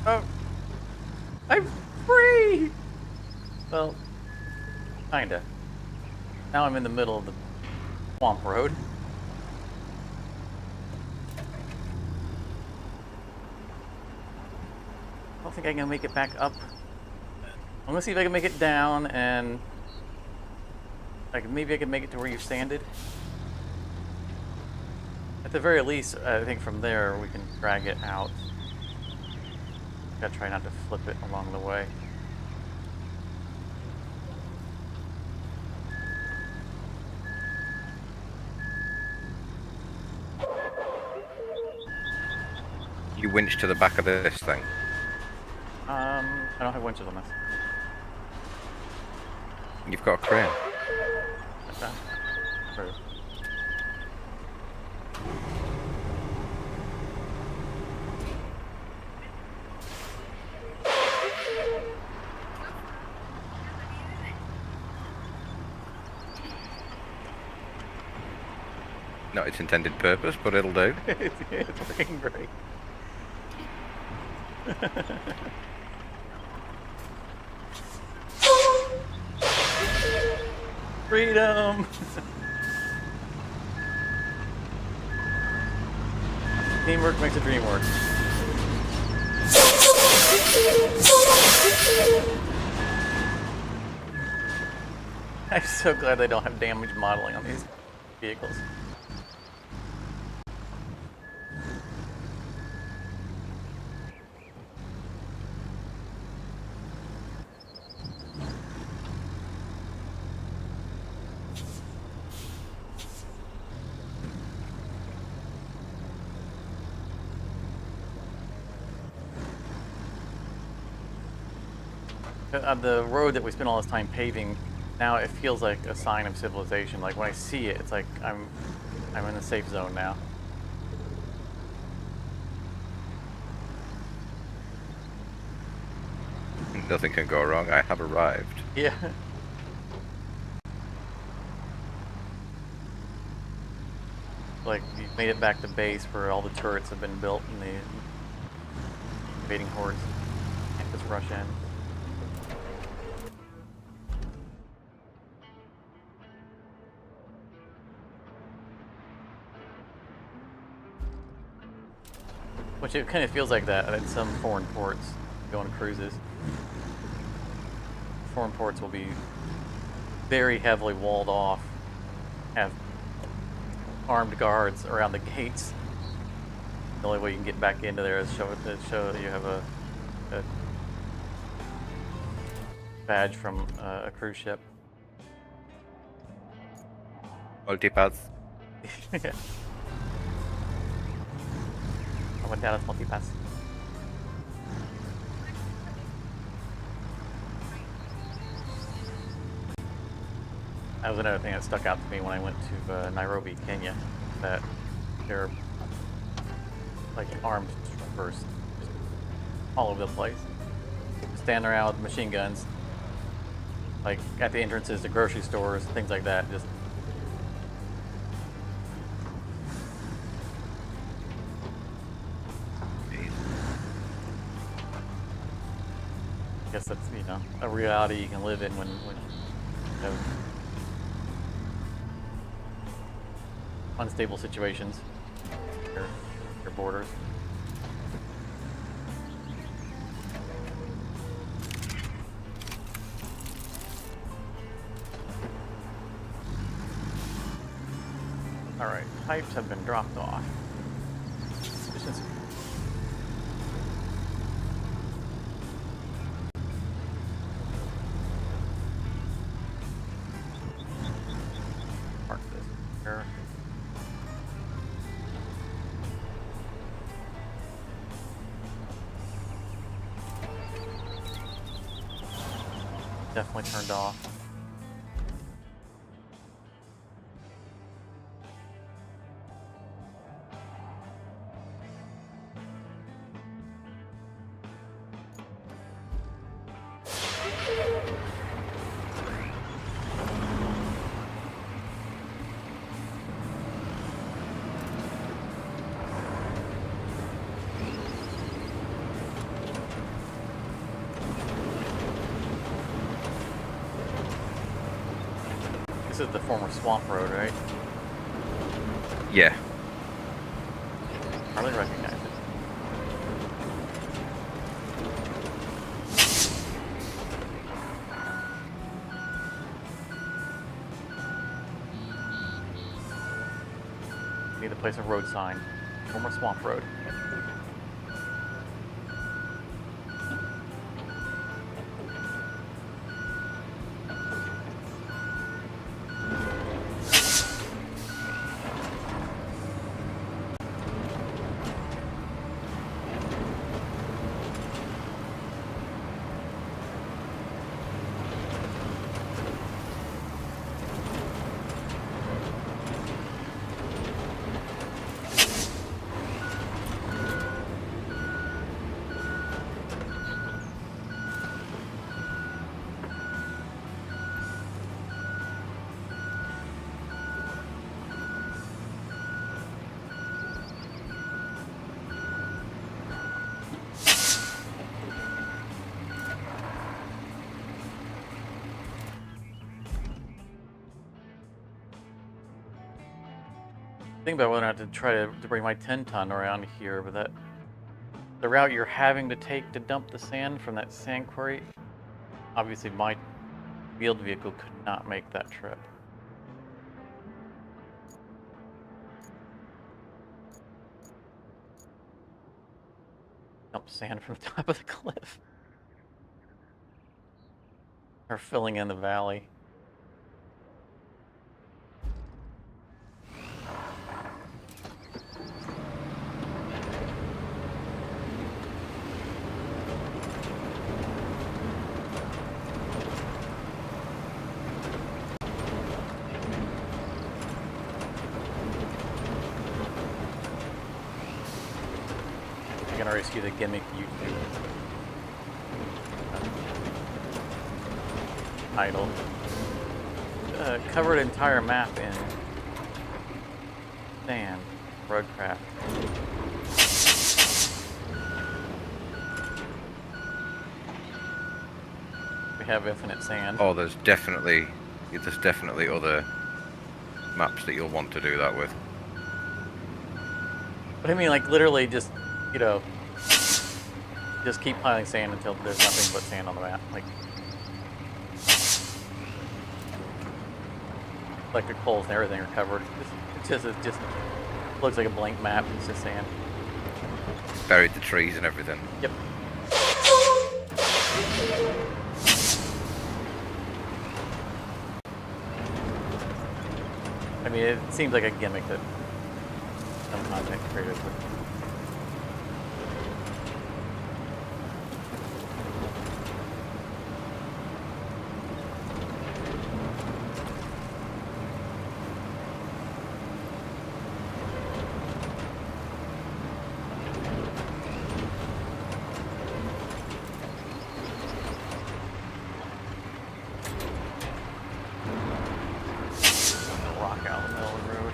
Oh, I'm free! Well, kinda. Now I'm in the middle of the swamp road. I don't think I can make it back up. I'm gonna see if I can make it down and maybe I can make it to where you standed. At the very least, I think from there we can drag it out. Gotta try not to flip it along the way. You winch to the back of this thing. I don't have winches on this. You've got a crane. Okay. True. Not its intended purpose, but it'll do. It's freaking great. Freedom! Teamwork makes the dream work. I'm so glad they don't have damage modeling on these vehicles. The road that we spent all this time paving, now it feels like a sign of civilization. Like when I see it, it's like I'm in the safe zone now. Nothing can go wrong. I have arrived. Yeah. Like you've made it back to base where all the turrets have been built and the invading hordes can't just rush in. Which it kind of feels like that at some foreign ports going cruises. Foreign ports will be very heavily walled off, have armed guards around the gates, The only way you can get back into there is show that you have a badge from a cruise ship. Multipath. Yeah. I went down as multipass. That was another thing that stuck out to me when I went to Nairobi, Kenya. That they're like armed troopers just all over the place, standing around with machine guns, like at the entrances to grocery stores, things like that. Just I guess that's, you know, a reality you can live in when you have unstable situations, your borders. All right, pipes have been dropped off. Efficiency. Mark this here. Definitely turned off. This is the former swamp road, right? Yeah. Hardly recognize it. Need to place a road sign. Former swamp road. Think about whether or not to try to bring my 10-ton around here, but that the route you're having to take to dump the sand from that sand quarry, obviously my wheeled vehicle could not make that trip. Dump sand from the top of the cliff. Or filling in the valley. I'm gonna rescue the gimmick YouTube title. Covered entire map in sand. Roadcraft. We have infinite sand. Oh, there's definitely other maps that you'll want to do that with. But I mean, like, literally just, you know, just keep piling sand until there's nothing but sand on the map. Like, electric poles and everything are covered. It just looks like a blank map. It's just sand. buried the trees and everything. Yep. I mean, it seems like a gimmick that some content creators would. Rock out in the middle of the road.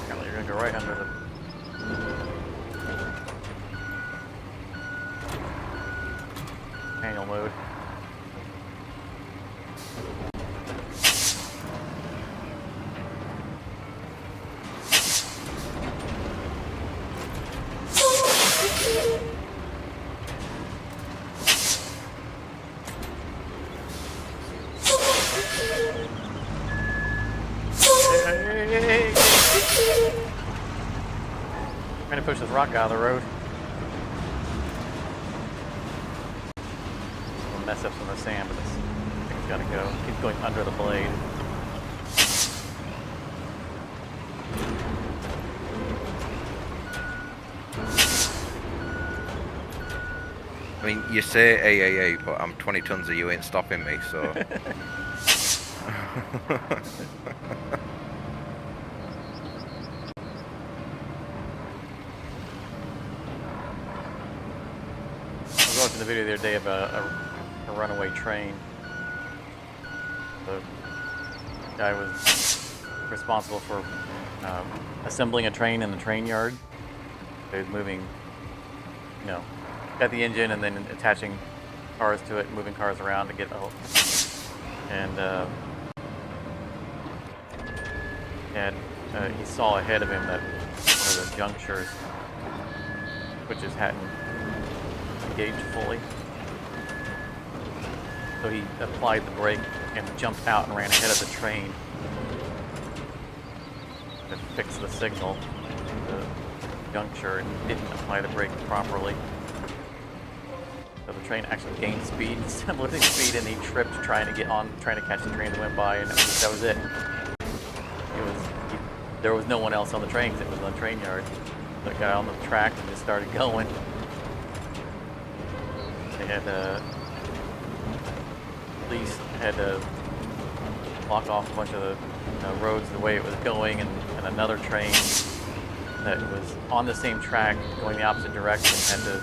Golly, you're gonna go right under the. Manual mode. Hey. I'm gonna push this rock out of the road. We'll mess up some of the sand, but this thing's gotta go. Keep going under the blade. I mean, you say AAA, but I'm 20 tons of you ain't stopping me, so. I was watching the video the other day about a runaway train. The guy was responsible for assembling a train in the train yard. He was moving, got the engine and then attaching cars to it, and moving cars around to get the whole. And he saw ahead of him that one of the junctures, switches hadn't engaged fully. So he applied the brake and jumped out and ran ahead of the train to fix the signal. The juncture and didn't apply the brake properly. So the train actually gained speed, losing speed, and he tripped trying to catch the train that went by, and that was it. There was no one else on the train because it was on the train yard. So it got on the track and just started going. They had police had to block off a bunch of the roads the way it was going, and another train that was on the same track going the opposite direction had to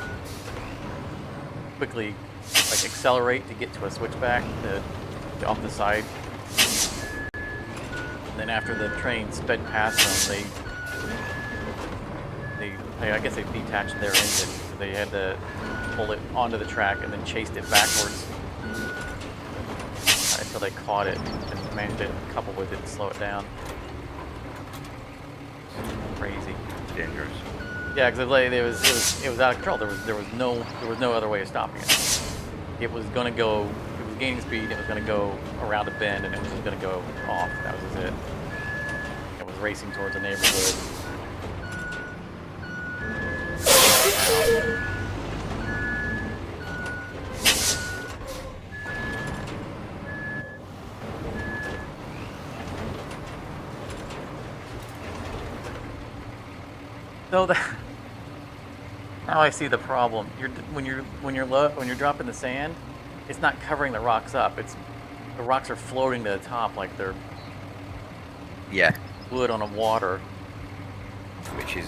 quickly accelerate to get to a switchback to off the side. And then after the train sped past them, I guess they detached their engine, so they had to pull it onto the track and then chased it backwards until they caught it and managed to couple with it and slow it down. Crazy. Dangerous. Yeah, because it was out of control. There was no other way of stopping it. It was gonna go. It was gaining speed. It was gonna go around a bend, and it was just gonna go off. That was just it. It was racing towards a neighborhood. So now I see the problem. When you're dropping the sand, it's not covering the rocks up. The rocks are floating to the top like they're wood on a water. Which is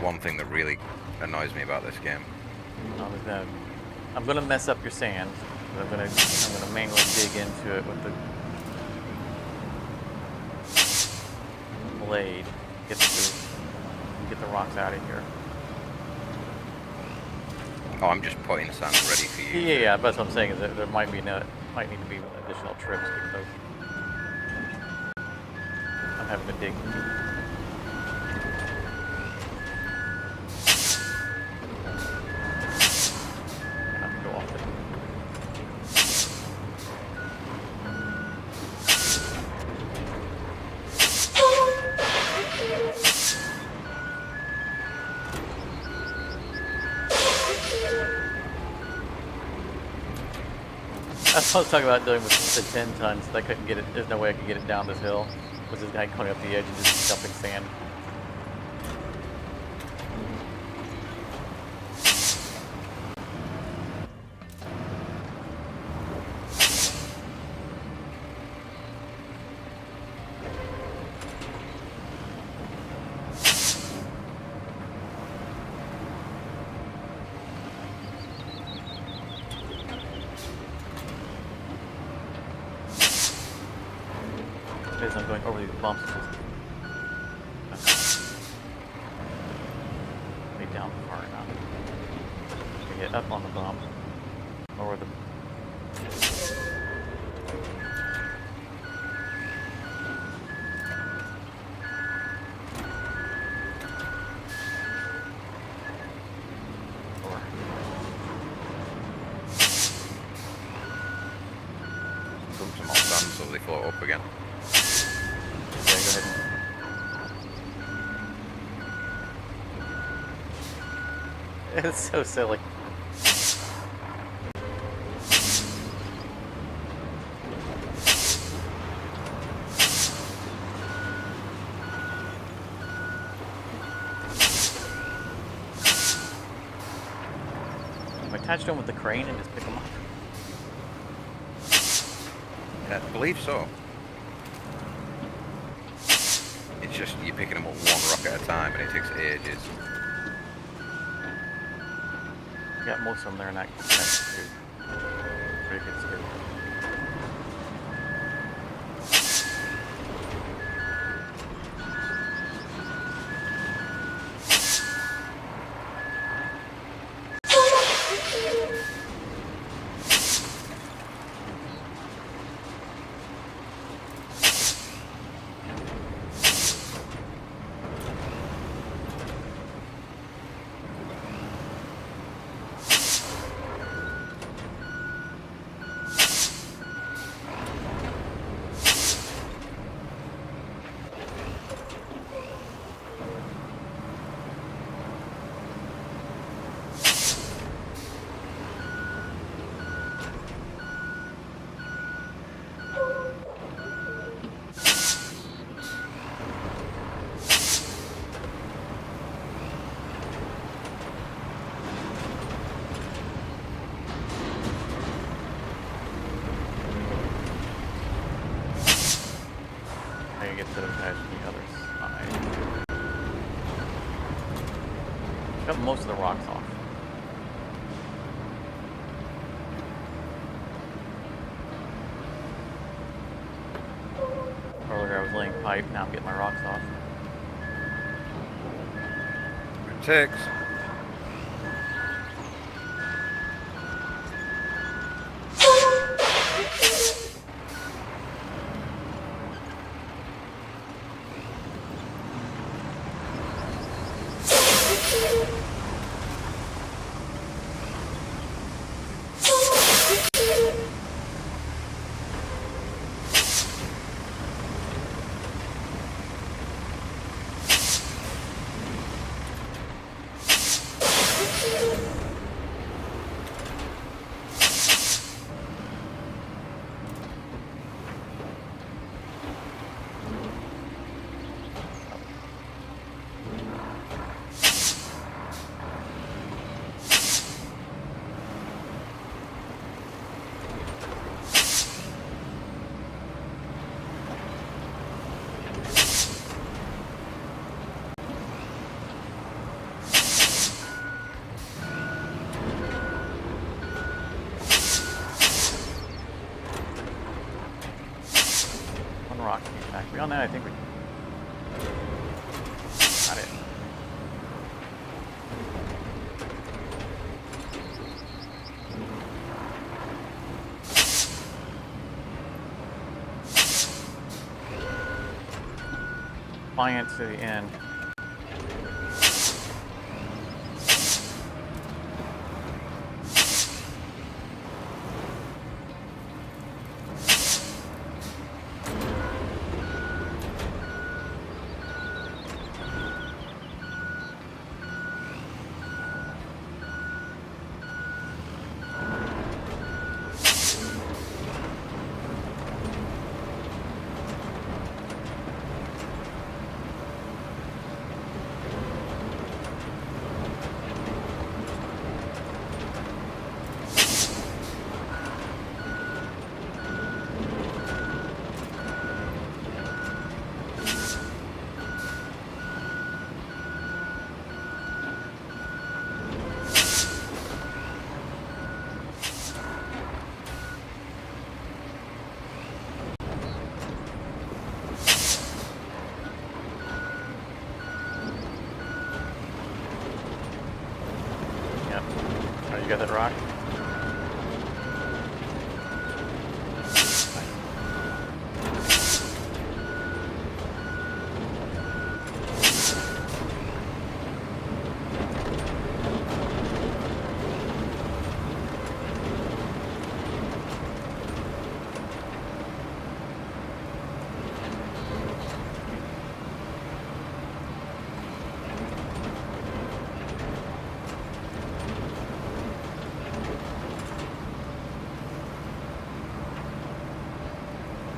one thing that really annoys me about this game. I'm gonna mess up your sand. I'm gonna manually dig into it with the blade. Get the rocks out of here. Oh, I'm just putting sand ready for you. Yeah. That's what I'm saying. Is that there might need to be additional trips because I'm having to dig. That's what I was talking about doing with the 10 tons. I couldn't get it. There's no way I could get it down this hill. Was this guy coming up the edge and just dumping sand? As I'm going over these bumps, be down far enough to get up on the bump, lower the. Or Dump some more sand so they float up again. yeah, go ahead. It's so silly. Am I attached to them with the crane and just pick them up? I believe so. It's just you're picking them up one rock at a time and it takes ages. Got most of them there in that scoop. Pretty good scoop. I can get to those guys from the other side. Got most of the rocks off. Earlier I was laying pipe, now I'm getting my rocks off. It takes. Rock back. Beyond that, I think we got it. Defiance to the end. You got that rock?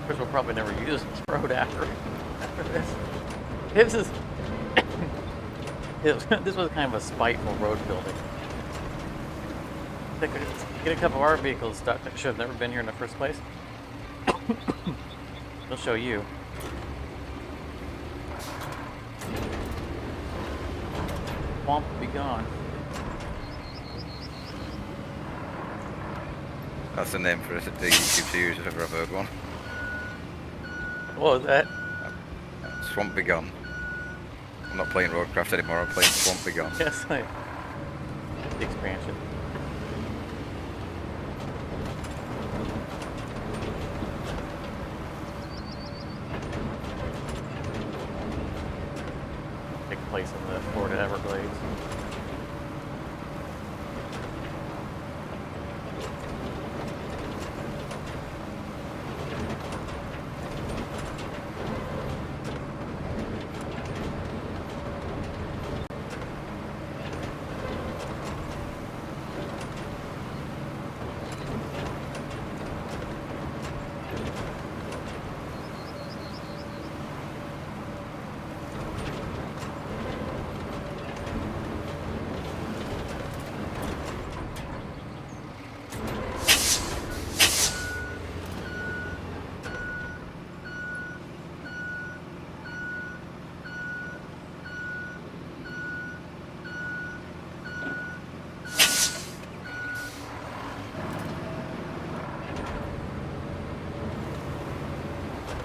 Of course, we'll probably never use this road after this. This is this was kind of a spiteful road building. Get a couple of our vehicles stuck that should have never been here in the first place. They'll show you. Swamp will be gone. That's the name for the YouTube series if ever I've heard one. What was that? Swamp Be Gone. I'm not playing Roadcraft anymore, I'm playing Swamp Be Gone. Yes, the expansion. Take place in the Florida Everglades.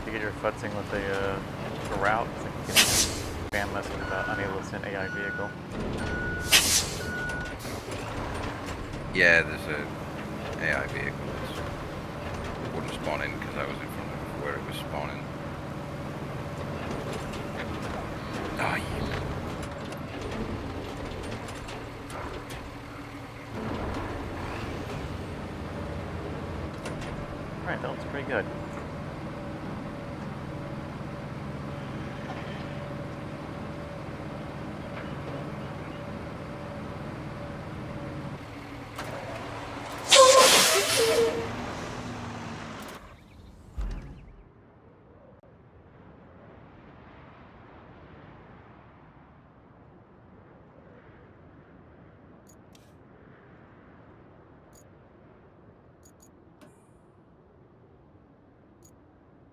Get your futzing with the route. It's like getting a spam message about unable to send AI vehicle. Yeah, there's a AI vehicle that wouldn't spawn in because I was in front of where it was spawning. Oh, you. Alright, that looks pretty good.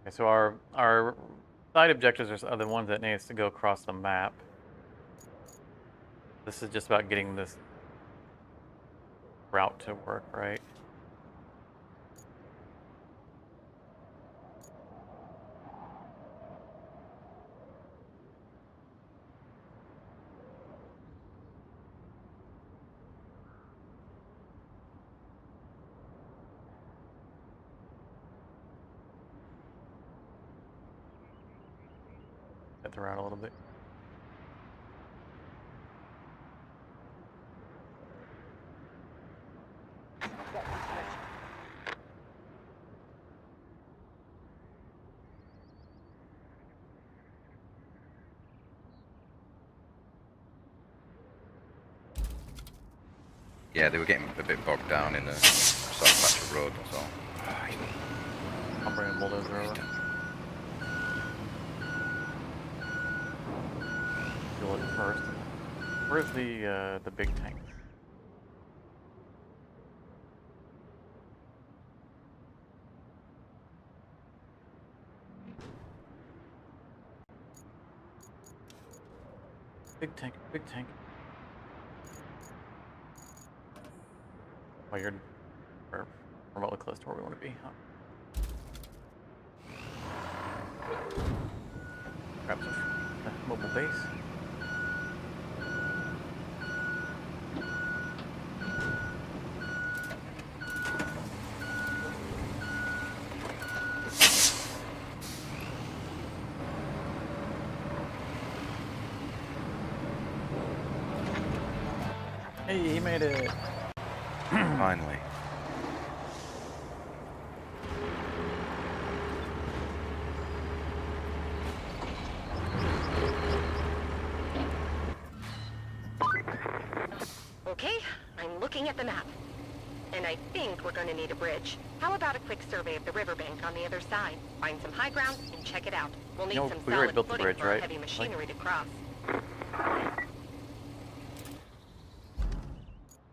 Okay, so our side objectives are the ones that needs to go across the map. This is just about getting this route to work, right? Get the route a little bit. Yeah, they were getting a bit bogged down in a soft patch of road, that's all. I'm bringing a bulldozer over. Fuel it first. Where's the big tank? Big tank, big tank. Oh, you're remotely close to where we want to be, huh? Grab some mobile base. Hey, he made it. Finally. Okay, I'm looking at the map. And I think we're going to need a bridge. How about a quick survey of the riverbank on the other side? Find some high ground and check it out. We'll need You know, some we already solid built the footing bridge, for our right? heavy machinery to cross.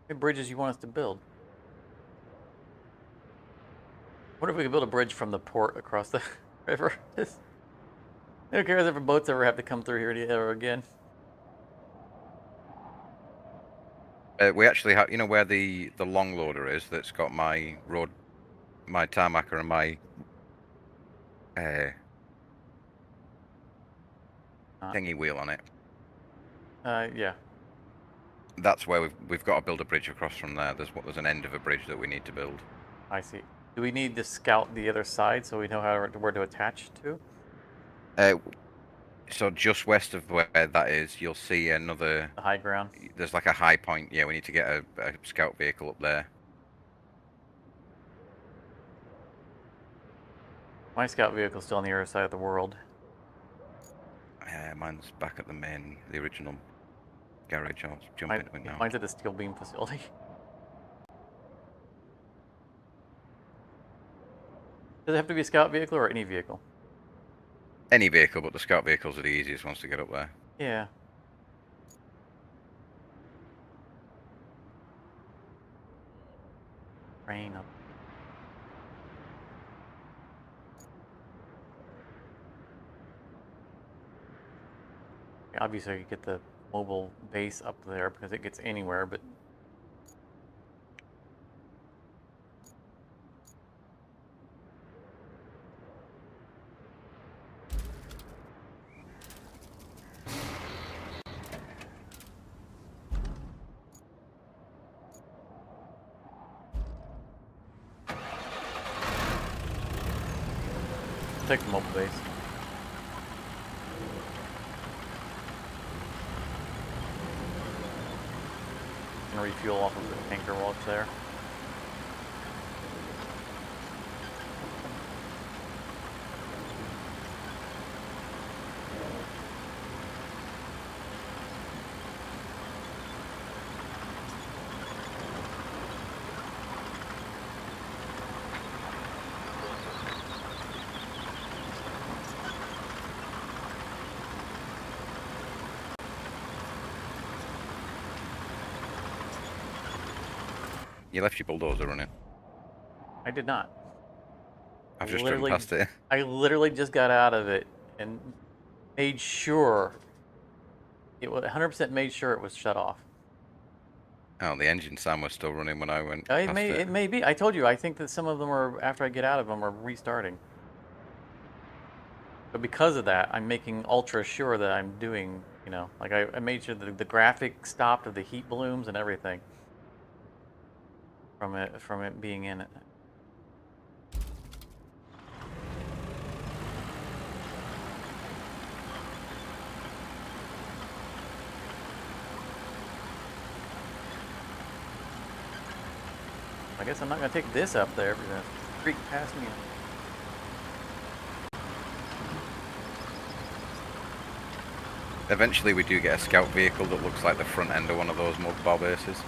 What bridges you want us to build? What if we could build a bridge from the port across the river? Who cares if boats ever have to come through here ever again? We actually have, you know, where the long loader is that's got my tarmacker and my thingy wheel on it. Yeah. That's where we've got to build a bridge across from there. There's an end of a bridge that we need to build. I see. Do we need to scout the other side so we know where to attach to? So just west of where that is, you'll see another. The high ground? There's like a high point. Yeah, we need to get a scout vehicle up there. My scout vehicle's still on the other side of the world. Mine's back at the original garage. I'll jump into it now. Mine's at the steel beam facility. Does it have to be a scout vehicle or any vehicle? Any vehicle, but the scout vehicles are the easiest ones to get up there. Yeah. Rain up. Obviously, you get the mobile base up there because it gets anywhere, but take the mobile base. And refuel off of the tanker while it's there. You left your bulldozer running. I did not. I've just driven past it. I literally just got out of it and made sure it was 100% made sure it was shut off. Oh, the engine sound was still running when I went It past may it. it may be. I told you. I think that some of them are after I get out of them are restarting. But because of that, I'm making ultra sure that I'm doing. You know, like I made sure that the graphic stopped of the heat blooms and everything from it being in it. I guess I'm not gonna take this up there because it's creek past me. Eventually we do get a scout vehicle that looks like the front end of one of those mobile bases.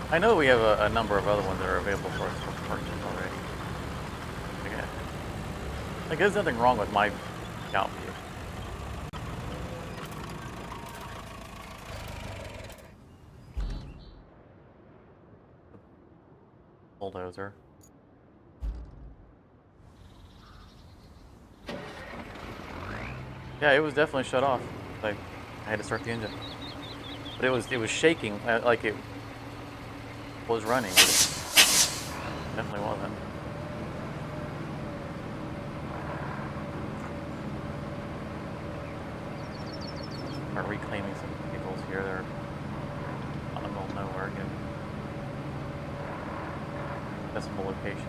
I know we have a number of other ones that are available for us for purchase already. Okay. Like, there's nothing wrong with my scout vehicle. Bulldozer. Yeah, it was definitely shut off. I had to start the engine, but it was shaking like it was running. But it definitely wasn't. Start reclaiming some vehicles here. They're on the middle of nowhere again. Decimal location.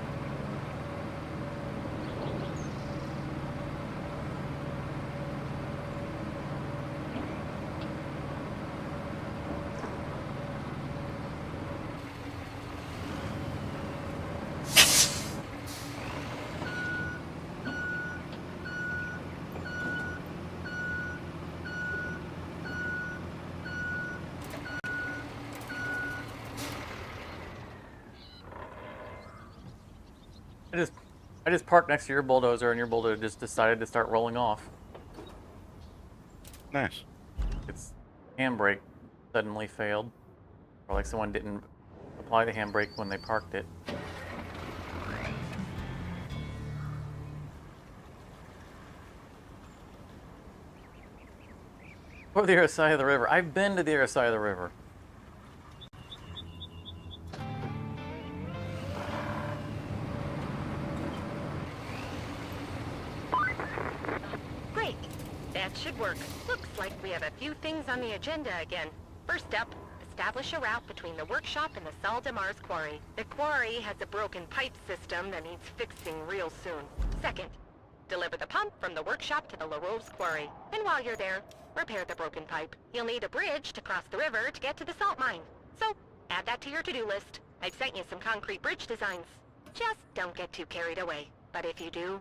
I just parked next to your bulldozer, and your bulldozer just decided to start rolling off. Nice. Its handbrake suddenly failed, or like someone didn't apply the handbrake when they parked it. Or the other side of the river. I've been to the other side of the river. Great. That should work. Looks like we have a few things on the agenda again. First up, establish a route between the workshop and the Sal de Mars quarry. The quarry has a broken pipe system that needs fixing real soon. Second, deliver the pump from the workshop to the La Rose quarry. And while you're there, repair the broken pipe. You'll need a bridge to cross the river to get to the salt mine. So, add that to your to-do list. I've sent you some concrete bridge designs. Just don't get too carried away. But if you do,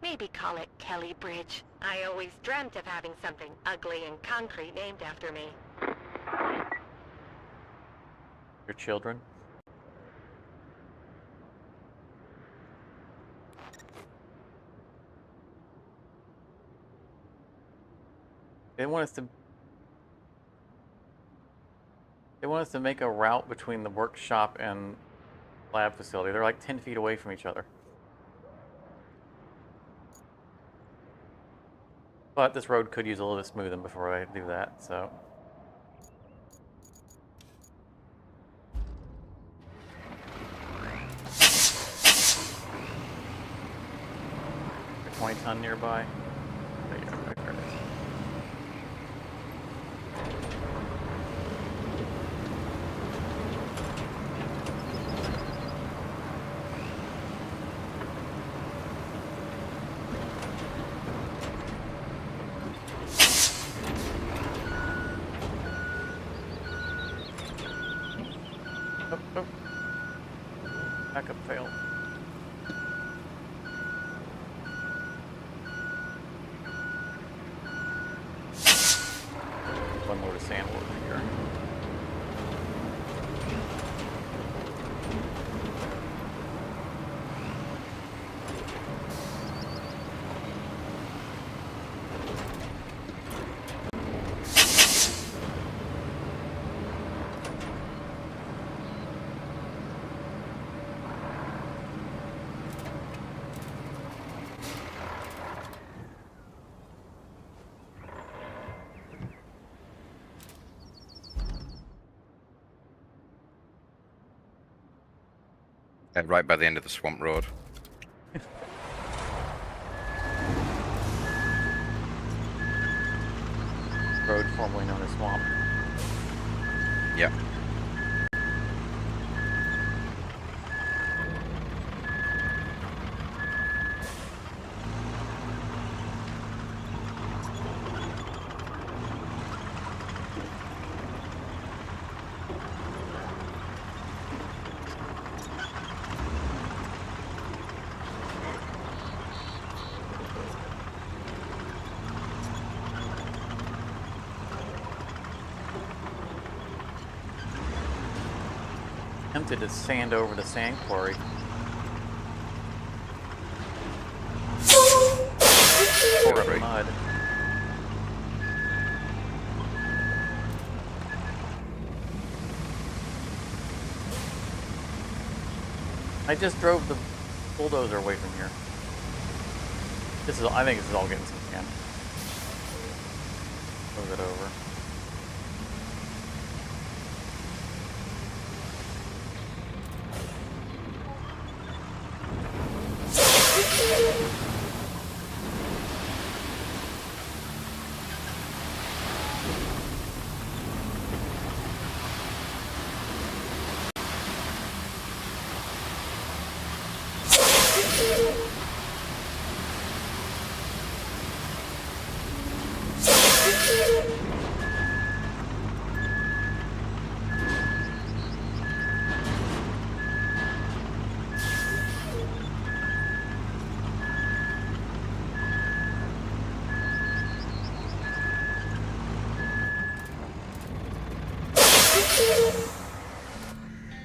maybe call it Kelly Bridge. I always dreamt of having something ugly and concrete named after me. Your children. They want us to make a route between the workshop and lab facility. They're like 10 feet away from each other. But this road could use a little bit smoothing before I do that, so. A 20-ton nearby. There you go, right there it is. Oh, oh. Backup failed. One load of sand over here. Right by the end of the swamp road. Road formerly known as Swamp. Yep. Tempted to sand over the sand quarry. Pour up Right. mud. I just drove the bulldozer away from here. I think this is all getting some sand. Move it over.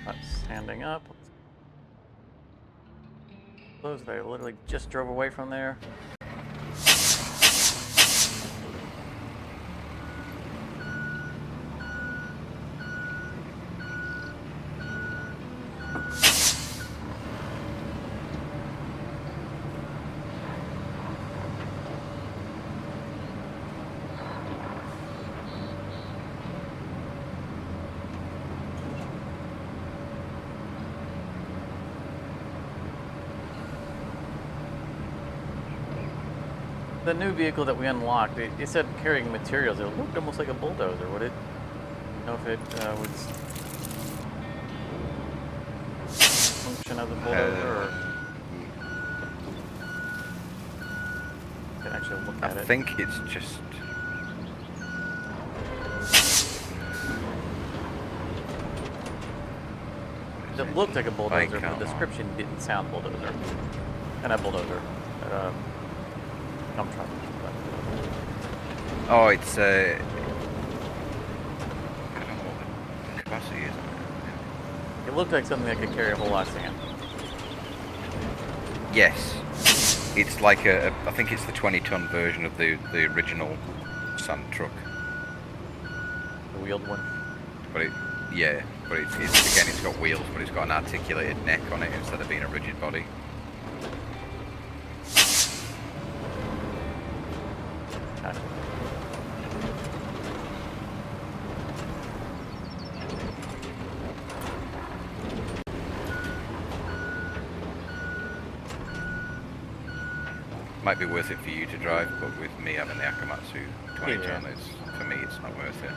That's standing up. Those that I literally just drove away from there. The new vehicle that we unlocked, it said carrying materials. It looked almost like a bulldozer. Would it? Know if it would function as a bulldozer, or you can actually look at I it. think it's just. It looked like a bulldozer, Bike but the description didn't sound bulldozer. And a bulldozer. Dump truck. Oh, it's I don't know what the capacity is. It looked like something that could carry a whole lot of sand. Yes, it's like I think it's the 20-ton version of the original sand truck. The wheeled one. But it's got wheels, but it's got an articulated neck on it instead of being a rigid body. Kind of. Might be worth it for you to drive, but with me having the Akamatsu 20-ton, for me it's not worth it.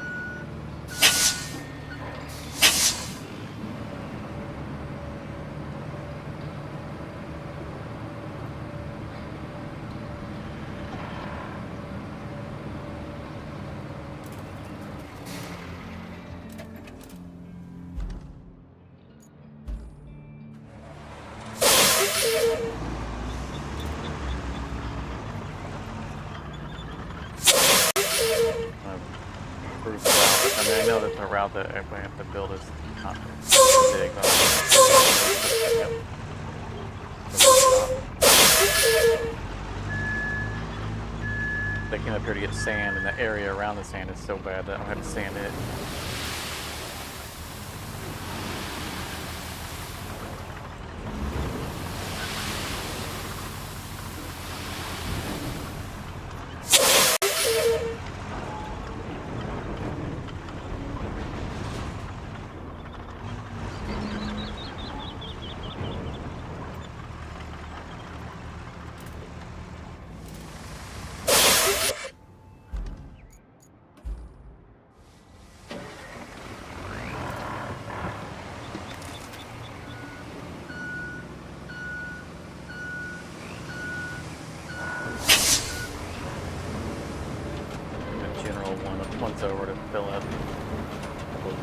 Improve the route. I mean, I know that the route that we have to build is not big. They came up here to get sand, and the area around the sand is so bad that I don't have to sand it. Once over to fill up a couple of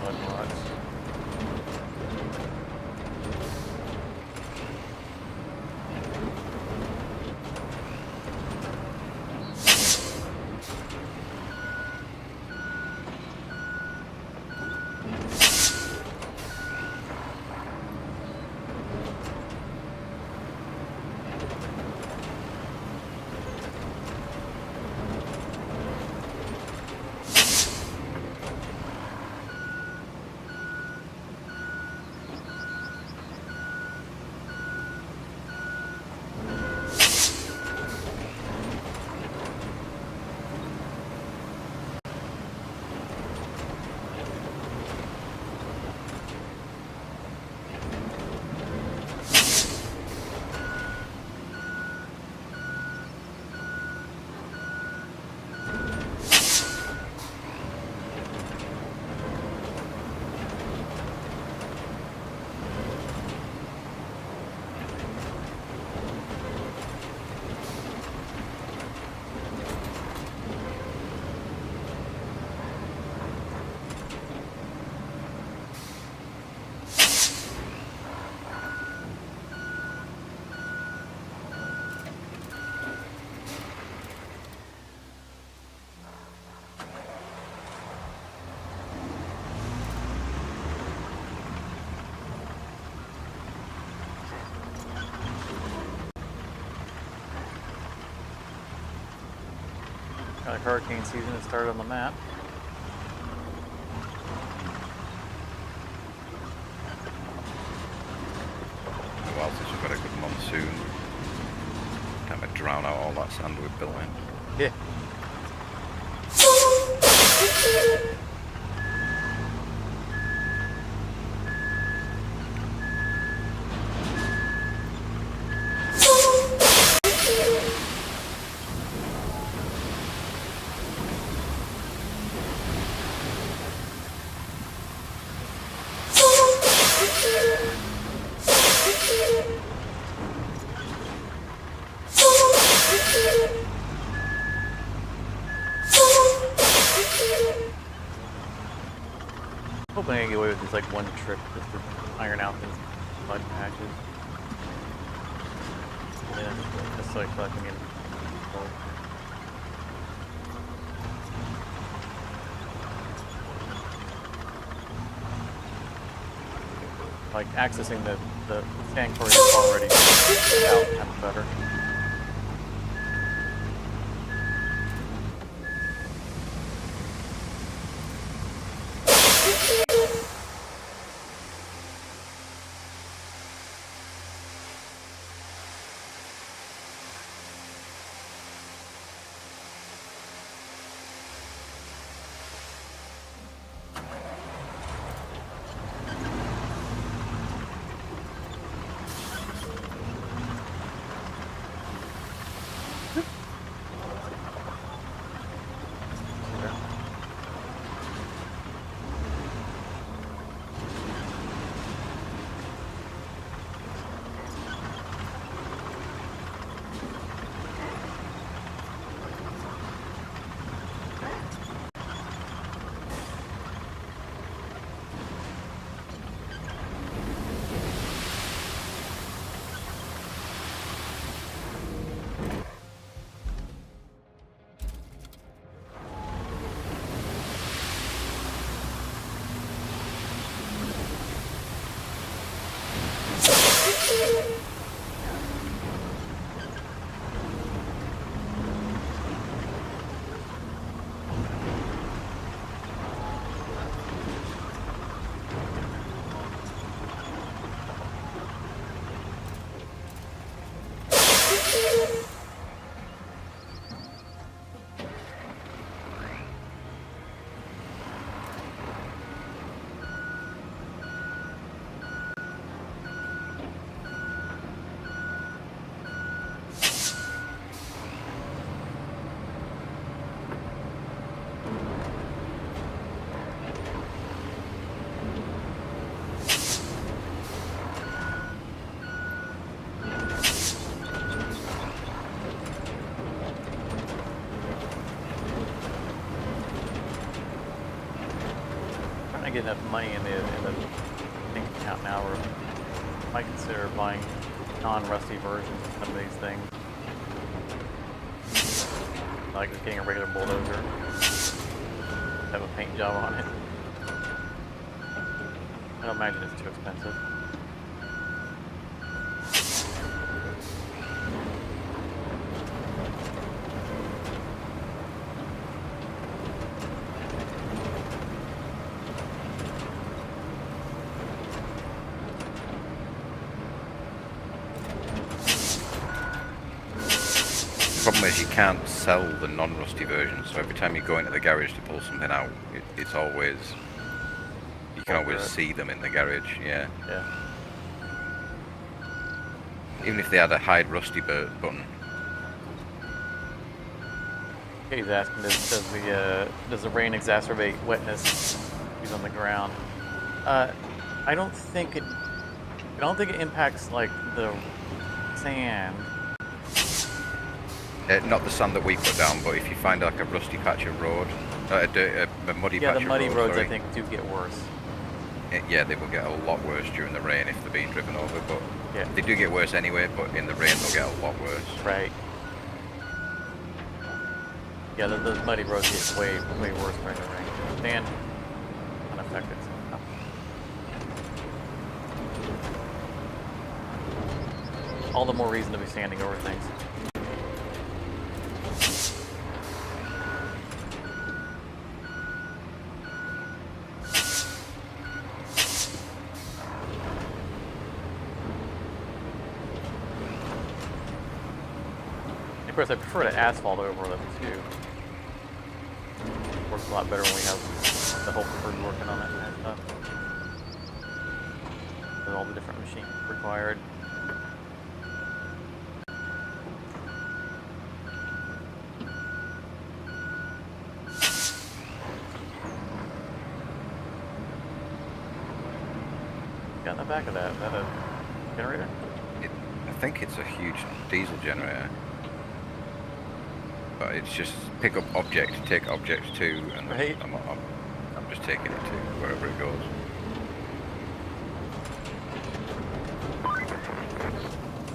mud rocks. hurricane season has started on the map. Well, since we've got a good monsoon, time to drown out all that sand we've built in. Yeah. Hoping I can get away with this like one trip just to iron out these mud patches. Yeah, just so I feel like I'm getting control. Like accessing the stand corridor already out kind of better. Get enough money in the bank account now, or I might consider buying non-rusty versions of some of these things, like just getting a regular bulldozer, have a paint job on it. I don't imagine it's too expensive. The problem is you can't sell the non-rusty version, so every time you go into the garage to pull something out, it's always... You can always see them in the garage, yeah. Yeah. Even if they had a hide rusty button. He's asking, does the rain exacerbate wetness he's on the ground? I don't think it impacts like the sand. Not the sand that we put down, but if you find like a rusty patch of road, a muddy patch of road. Yeah, the muddy roads I think do get worse. Yeah, they will get a lot worse during the rain if they're being driven over, but yeah. They do get worse anyway, but in the rain they'll get a lot worse. Right. Yeah, those muddy roads get way worse during the rain. Sand unaffected somehow. All the more reason to be sanding over things. course, I prefer to asphalt over them too. Works a lot better when we have the whole crew working on that kind of stuff. With all the different machines required. Got in the back of that. Is that a generator? I think it's a huge diesel generator. But it's just pick up object, take object to, and Right. I'm just taking it to wherever it goes.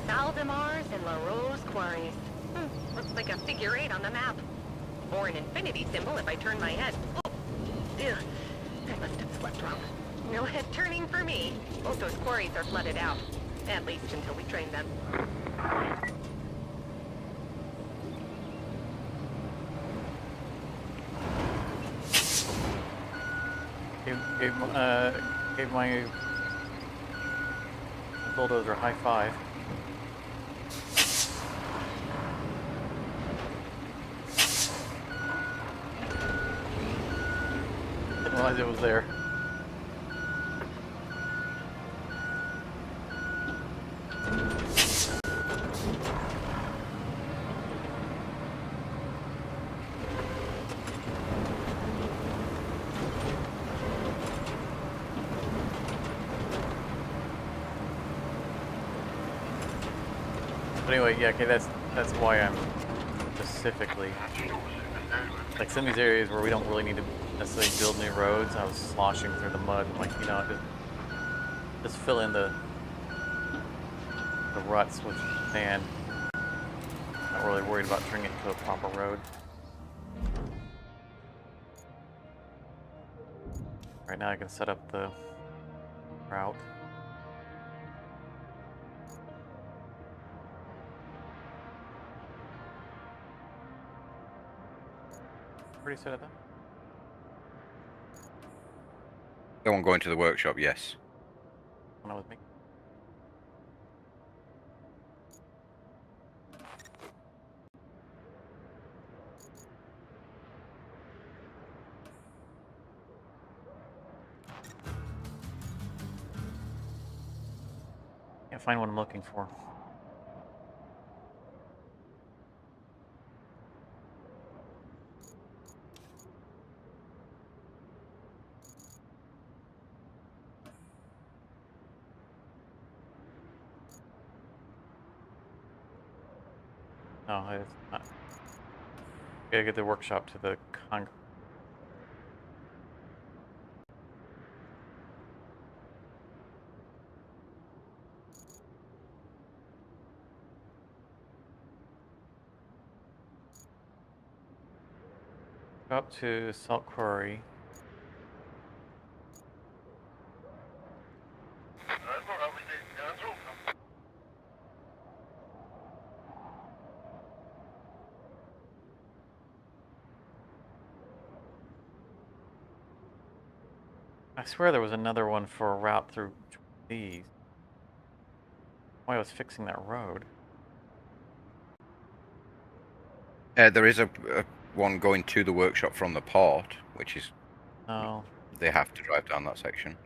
Valdemar's and LaRose quarries. Looks like a figure 8 on the map. Or an infinity symbol if I turn my head. Oh, ew. I must have slept wrong. No head turning for me. Both those quarries are flooded out. At least until we drain them. Gave my bulldozer a high five. Didn't realize it was there. But anyway, yeah, okay, that's why I'm specifically, like, some of these areas where we don't really need to necessarily build new roads, I was sloshing through the mud, like, you know, just fill in the ruts with sand. Not really worried about turning it into a proper road. Right now I can set up the route. Already set it up? The one going to the workshop, yes. When I was making. Can't find what I'm looking for. No, it's not. Gotta get the workshop to the concrete. Go up to Salt Quarry. I swear there was another one for a route through these. While I was fixing that road. There is a one going to the workshop from the port, which is No. they have to drive down that section.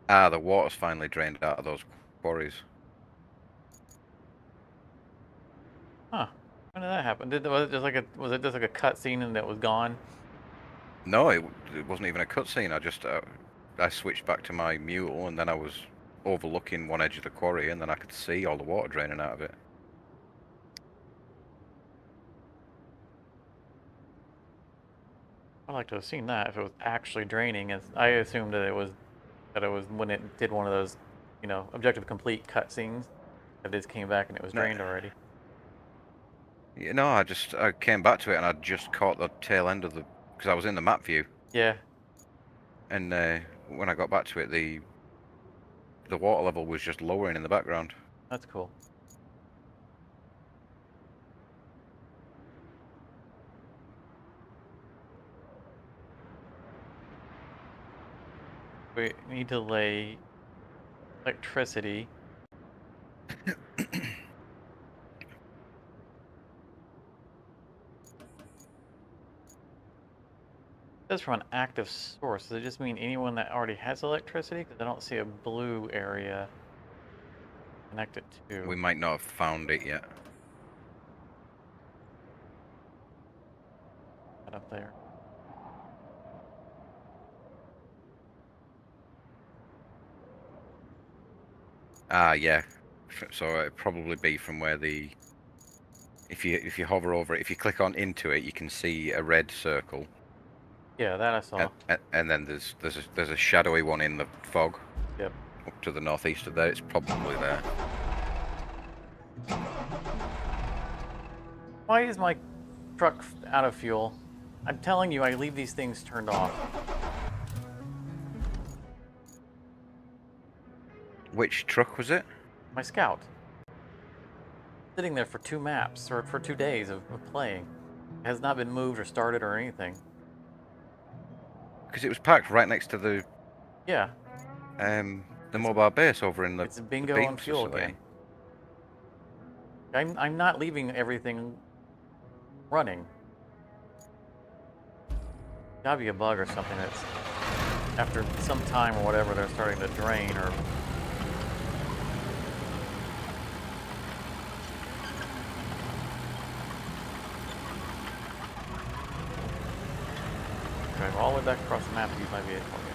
Ah, the water's finally drained out of those quarries. Huh. When did that happen? Was it just like a cutscene and it was gone? No, it wasn't even a cutscene. I switched back to my mule, and then I was overlooking one edge of the quarry, and then I could see all the water draining out of it. I'd like to have seen that if it was actually draining. As I assumed that it was when it did one of those, objective complete cutscenes. That it just came back and it was No, drained already. I came back to it, and I just caught the tail end of because I was in the map view, Yeah. and when I got back to it, the water level was just lowering in the background. That's cool. We need to lay electricity. It says from an active source. Does it just mean anyone that already has electricity? Because I don't see a blue area connected to. We might not have found it yet. That up there. Ah, yeah. So it'd probably be from where if you hover over it, if you click on into it, you can see a red circle. Yeah, that I saw. And then there's a shadowy one in the fog. Yep. Up to the northeast of there. It's probably there. Why is my truck out of fuel? I'm telling you, I leave these things turned off. Which truck was it? My Scout. Sitting there for 2 maps, or for 2 days of playing. It has not been moved or started or anything. Because it was parked right next to Yeah. the mobile base over in the It's bingo beam on fuel facility. again. I'm not leaving everything running. Gotta be a bug or something that's after some time or whatever they're starting to drain or drive all the way back across the map to use my vehicle again.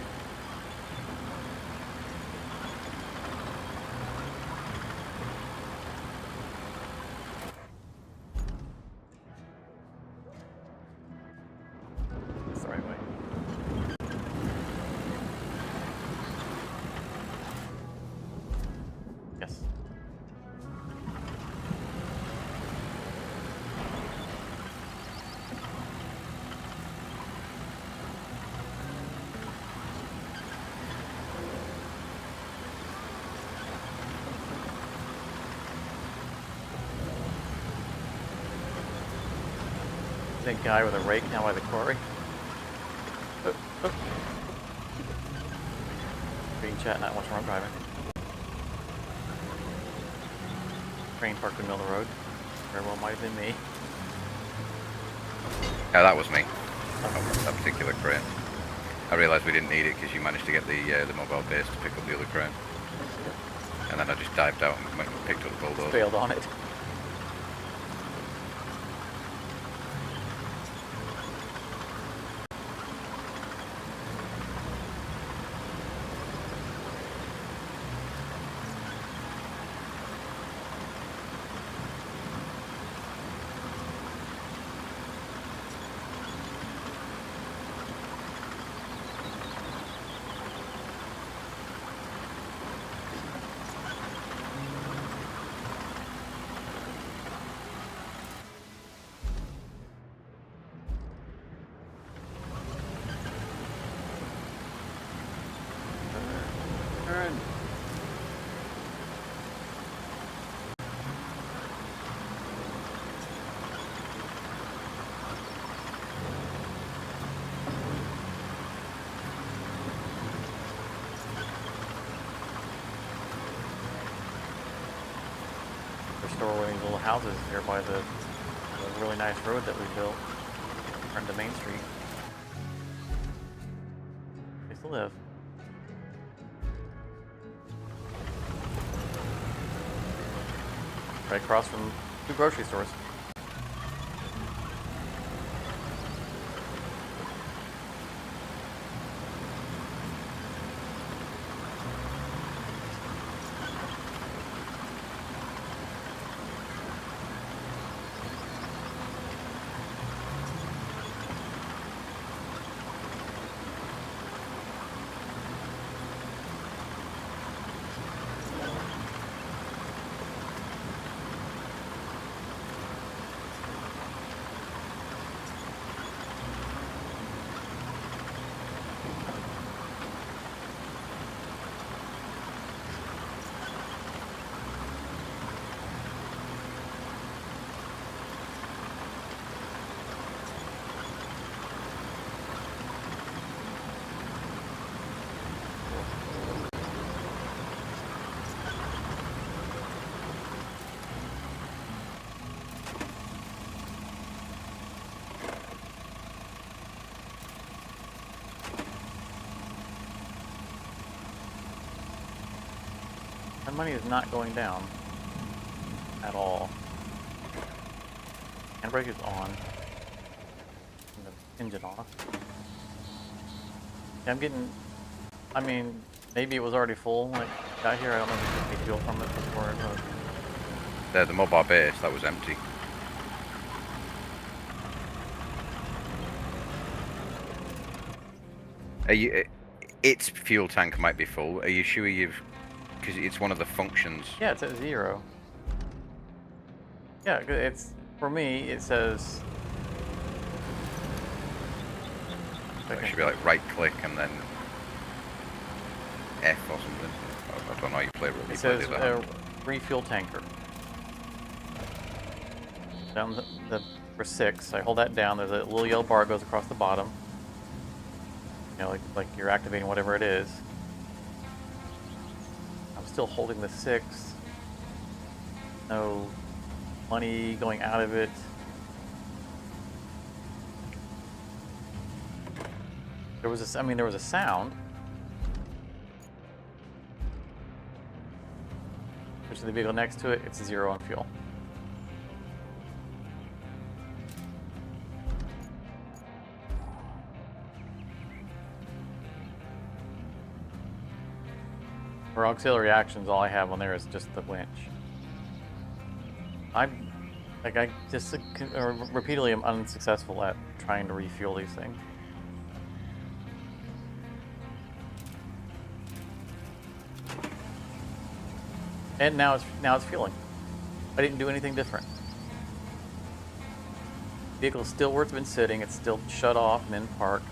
That's the right way. Yes. That guy with a rake down by the quarry. Green chat, not watching where I'm driving. Train parked in the middle of the road. Very well might have been me. Yeah, that was me. That particular crane. I realised we didn't need it because you managed to get the mobile base to pick up the other crane. And then I just dived out and went and picked up the bulldozer. Failed on it. Turn. Restore one of these little houses here by the really nice road that we built. Turn to Main Street. Place to live. right across from 2 grocery stores. My money is not going down at all. Handbrake is on. And the engine off. Yeah, I'm getting. I mean, maybe it was already full when I got here. I don't know if there's any fuel from it before it was. There, the mobile base, that was empty. Are you? Its fuel tank might be full. Are you sure you've? Because it's one of the functions. Yeah, it's at 0. Yeah, it's for me. It says. It should be like right click and then F or something. I don't know how you play it. It says refuel tanker. Down the for 6, I hold that down. There's a little yellow bar that goes across the bottom. You know, like you're activating whatever it is. I'm still holding the 6. No money going out of it. There was there was a sound. Which is the vehicle next to it, it's 0 on fuel. For auxiliary actions, all I have on there is just the winch. I just repeatedly am unsuccessful at trying to refuel these things. And now it's fueling. I didn't do anything different. Vehicle's still where it's been sitting. It's still shut off and in park.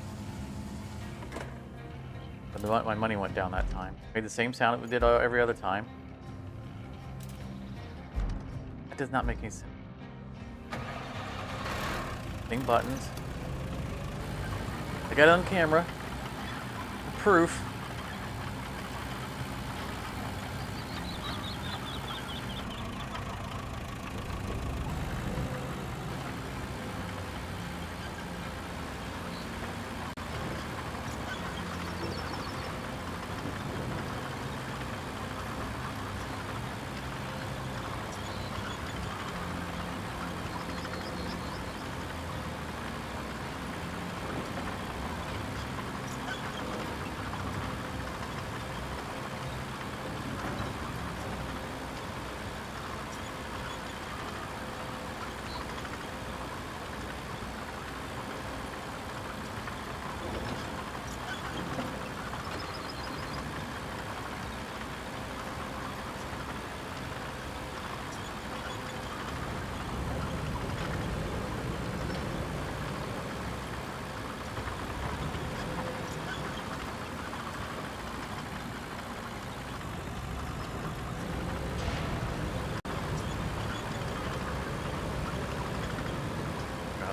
But my money went down that time. Made the same sound it did every other time. That does not make any sense. Thing buttons. I got it on camera. For proof.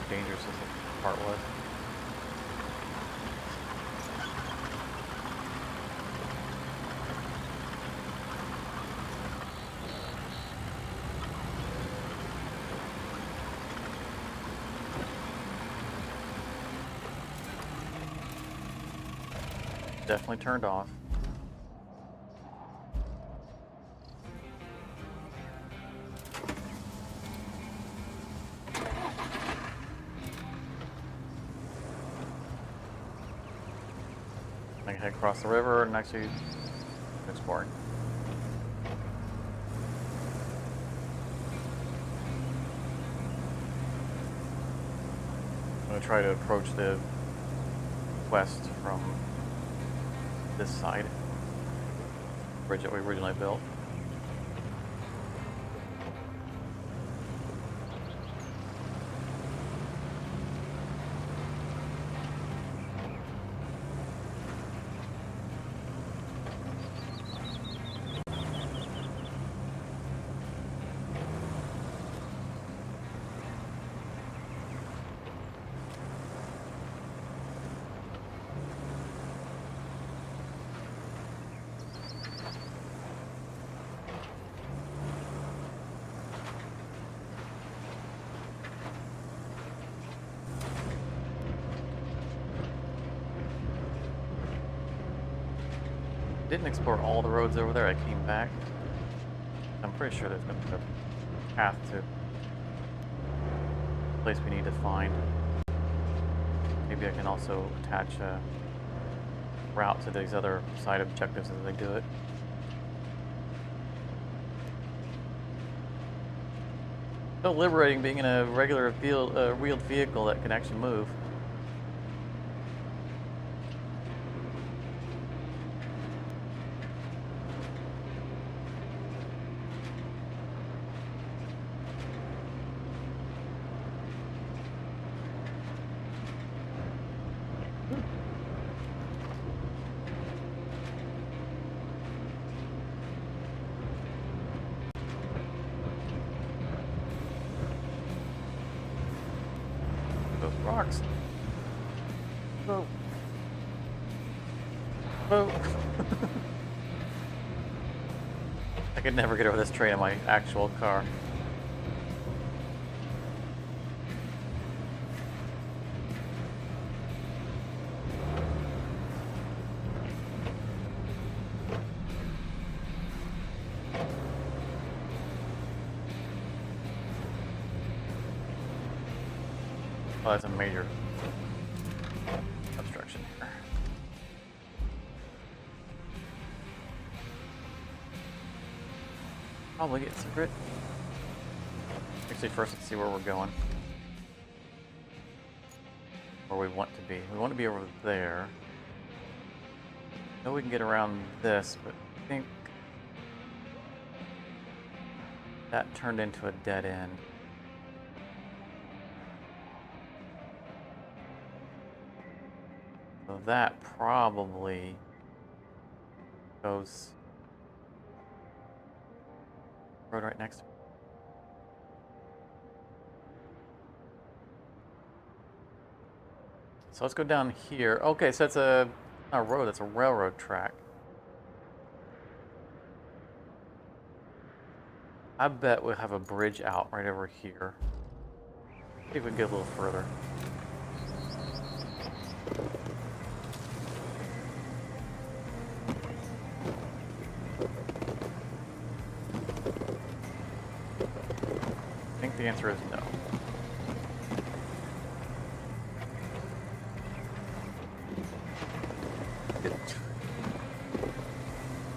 Dangerous as the part was. Definitely turned off. I can head across the river and actually exploring. I'm gonna try to approach the west from this side. Bridge that we originally built. Didn't explore all the roads over there. I came back. I'm pretty sure there's going to be a path to a place we need to find. Maybe I can also attach a route to these other side objectives as they do it. So liberating being in a regular wheeled vehicle that can actually move. Rocks. Whoa. Whoa. I could never get over this train in my actual car. Oh, that's a major obstruction here. Probably get secret. Actually, first let's see where we're going. Where we want to be. We want to be over there. I know we can get around this, but I think that turned into a dead end. So that probably goes road right next to it. So let's go down here. Okay, so it's not a road, it's a railroad track. I bet we'll have a bridge out right over here. See if we can get a little further. I think the answer is no.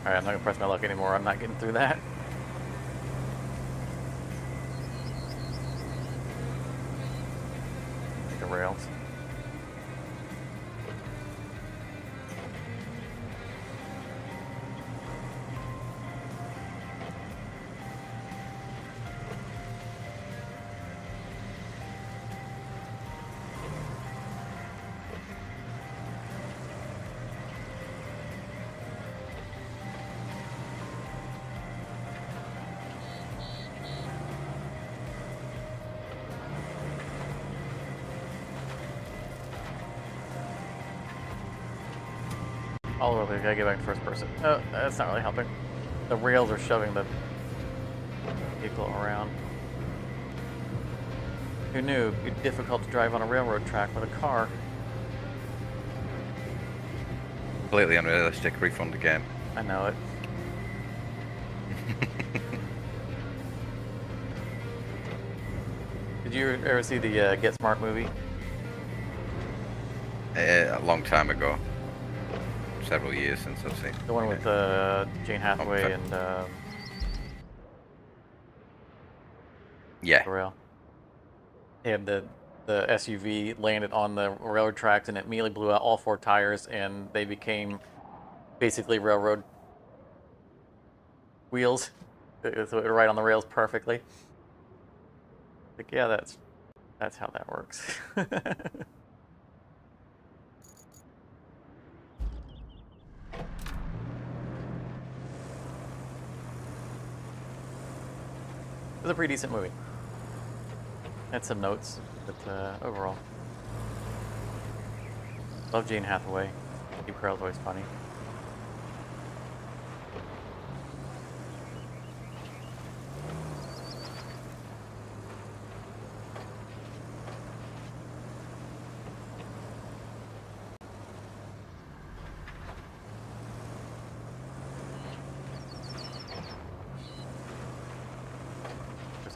Alright, I'm not gonna press my luck anymore. I'm not getting through that. The rails. All over, we gotta get back to first person. Oh, that's not really helping. The rails are shoving the vehicle around. Who knew it'd be difficult to drive on a railroad track with a car? Completely unrealistic. Refund the game. I know it. Did you ever see the Get Smart movie? A long time ago. several years since I've seen. The one with Jane Hathaway fair. and Yeah. the rail. They had the SUV landed on the railroad tracks and it immediately blew out all 4 tires and they became basically railroad wheels. So it would ride on the rails perfectly. Like, yeah, that's how that works. It was a pretty decent movie. Had some notes, but overall, love Jane Hathaway. Steve Carell's always funny.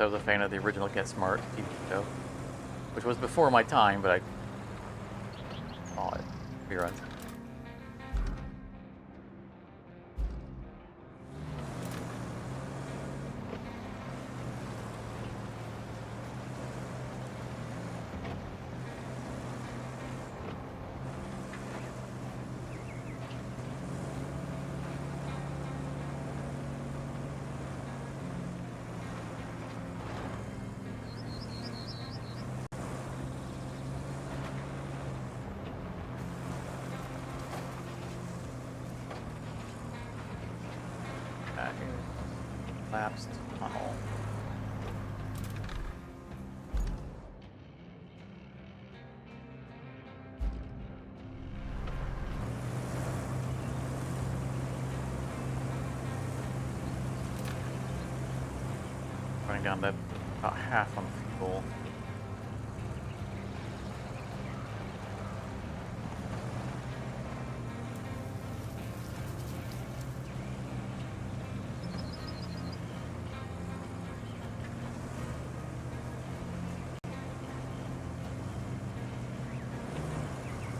I was a fan of the original Get Smart TV show, which was before my time, but I saw it reruns. Lapsed tunnel. Running down that about half on fuel.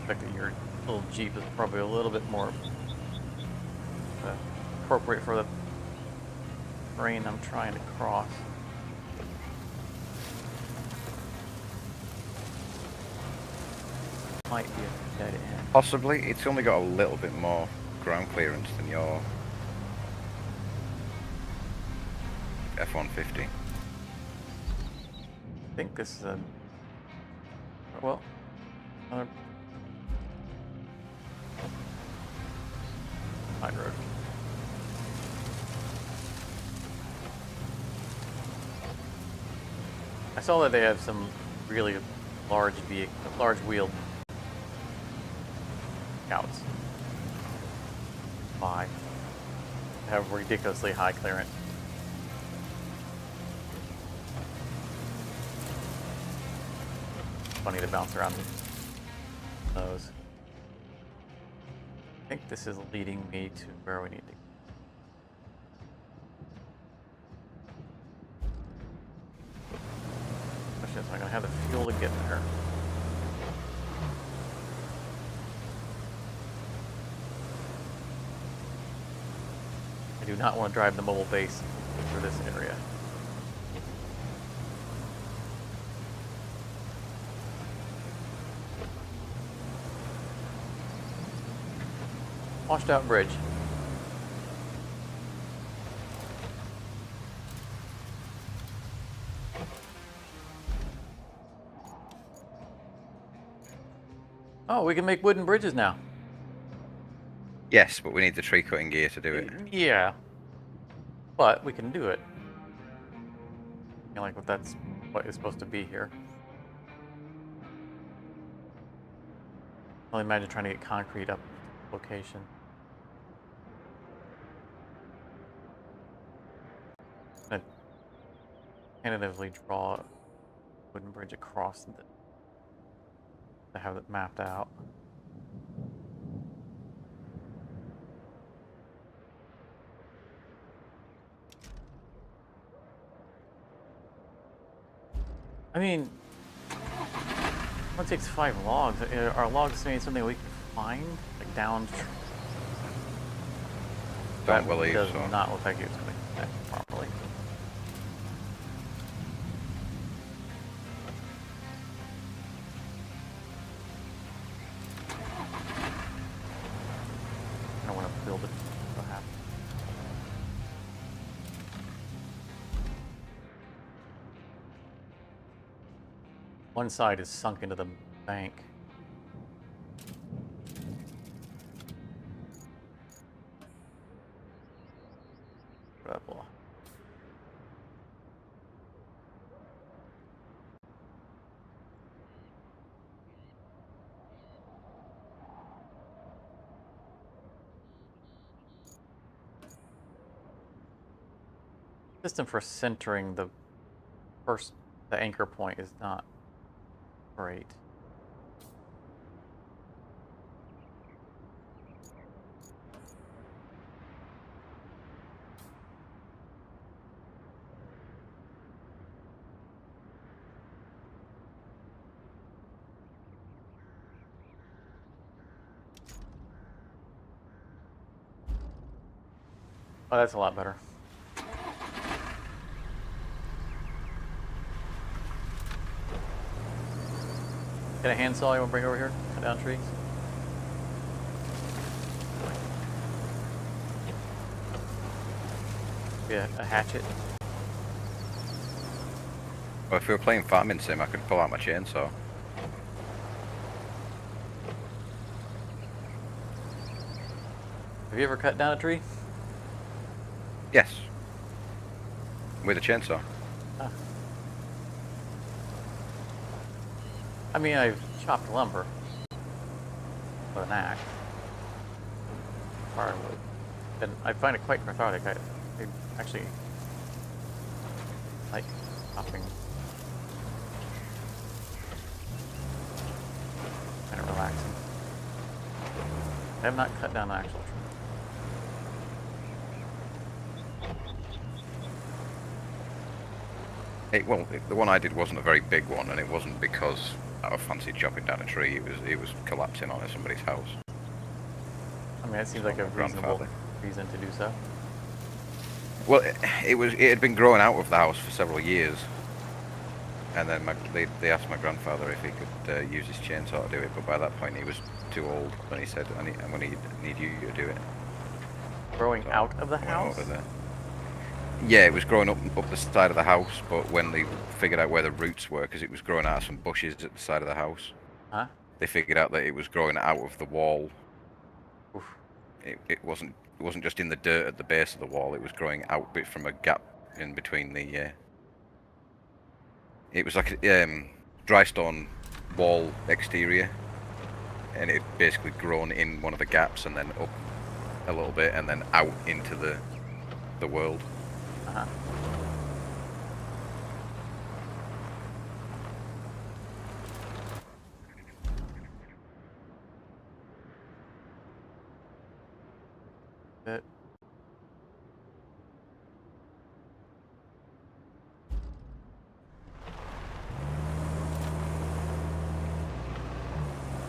That your little Jeep is probably a little bit more appropriate for the terrain I'm trying to cross. Might be a dead end. Possibly. It's only got a little bit more ground clearance than your F-150. I think this is a well, another side road. I saw that they have some really large wheeled Scouts. Have ridiculously high clearance. Funny to bounce around those. I think this is leading me to where we need to go. Question is, am I going to have the fuel to get there? I do not want to drive the mobile base through this area. Washed out bridge. Oh, we can make wooden bridges now. Yes, but we need the tree cutting gear to do it. Yeah. But we can do it. I like that's what is supposed to be here. I only imagine trying to get concrete up location. I'm gonna tentatively draw a wooden bridge across to have it mapped out. I mean, it takes 5 logs. Are logs maybe something we can find, like down Don't That believe does so. not look like it's going to connect properly. I don't want to build it. Perhaps. One side is sunk into the bank. Incredible. System for centering the anchor point is not great. Oh, that's a lot better. Get a handsaw you want to bring over here? Cut down trees? Yeah, a hatchet. Well, if we were playing farming sim, I could pull out my chainsaw. Have you ever cut down a tree? Yes. With a chainsaw. Ah. I mean, I've chopped lumber with an axe. Firewood. And I find it quite cathartic. I actually like chopping. Kind of relaxing. I have not cut down an actual tree. Well, the one I did wasn't a very big one, and it wasn't because I fancied chopping down a tree. It was collapsing onto somebody's house. I mean, it seems like a reasonable Grandfather. reason to do so. Well, it had been growing out of the house for several years, and then they asked my grandfather if he could use his chainsaw to do it, but by that point he was too old, and he said, I'm going to need you to do it. Growing So out of the I went house? over there. Yeah, it was growing up the side of the house, but when they figured out where the roots were, because it was growing out of some bushes at the side of the house, Huh? they figured out that it was growing out of the wall. Oof. It wasn't just in the dirt at the base of the wall. It was growing out bit from a gap in between the. It was like a dry stone wall exterior, and it had basically grown in one of the gaps and then up a little bit and then out into the world. Uh-huh. It.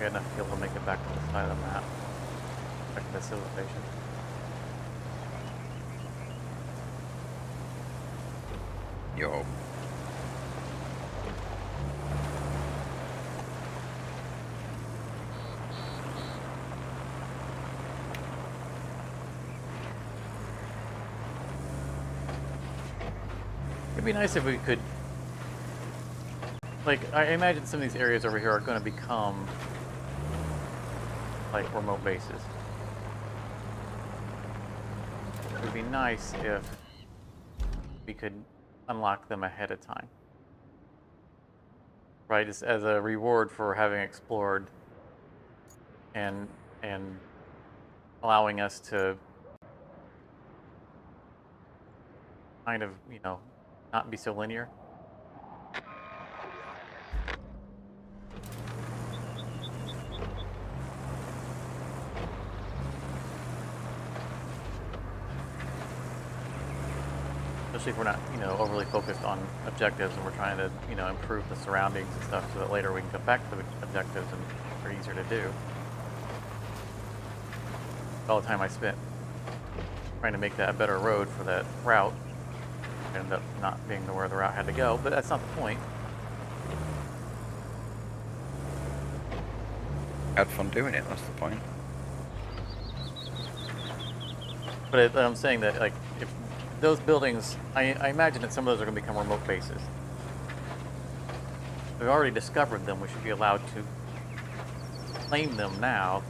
Got enough fuel to make it back to the side of the map. Back to the civilization. Yo. It'd be nice if we could, like, I imagine some of these areas over here are going to become, like, remote bases. It would be nice if we could unlock them ahead of time. Right, as a reward for having explored and allowing us to kind of, you know, not be so linear. Especially if we're not, you know, overly focused on objectives and we're trying to, you know, improve the surroundings and stuff so that later we can come back to the objectives and they're easier to do. All the time I spent trying to make that a better road for that route. Ended up not being where the route had to go, but that's not the point. Had fun doing it, that's the point. But I'm saying that, like, if those buildings, I imagine that some of those are going to become remote bases. We've already discovered them. We should be allowed to claim them now,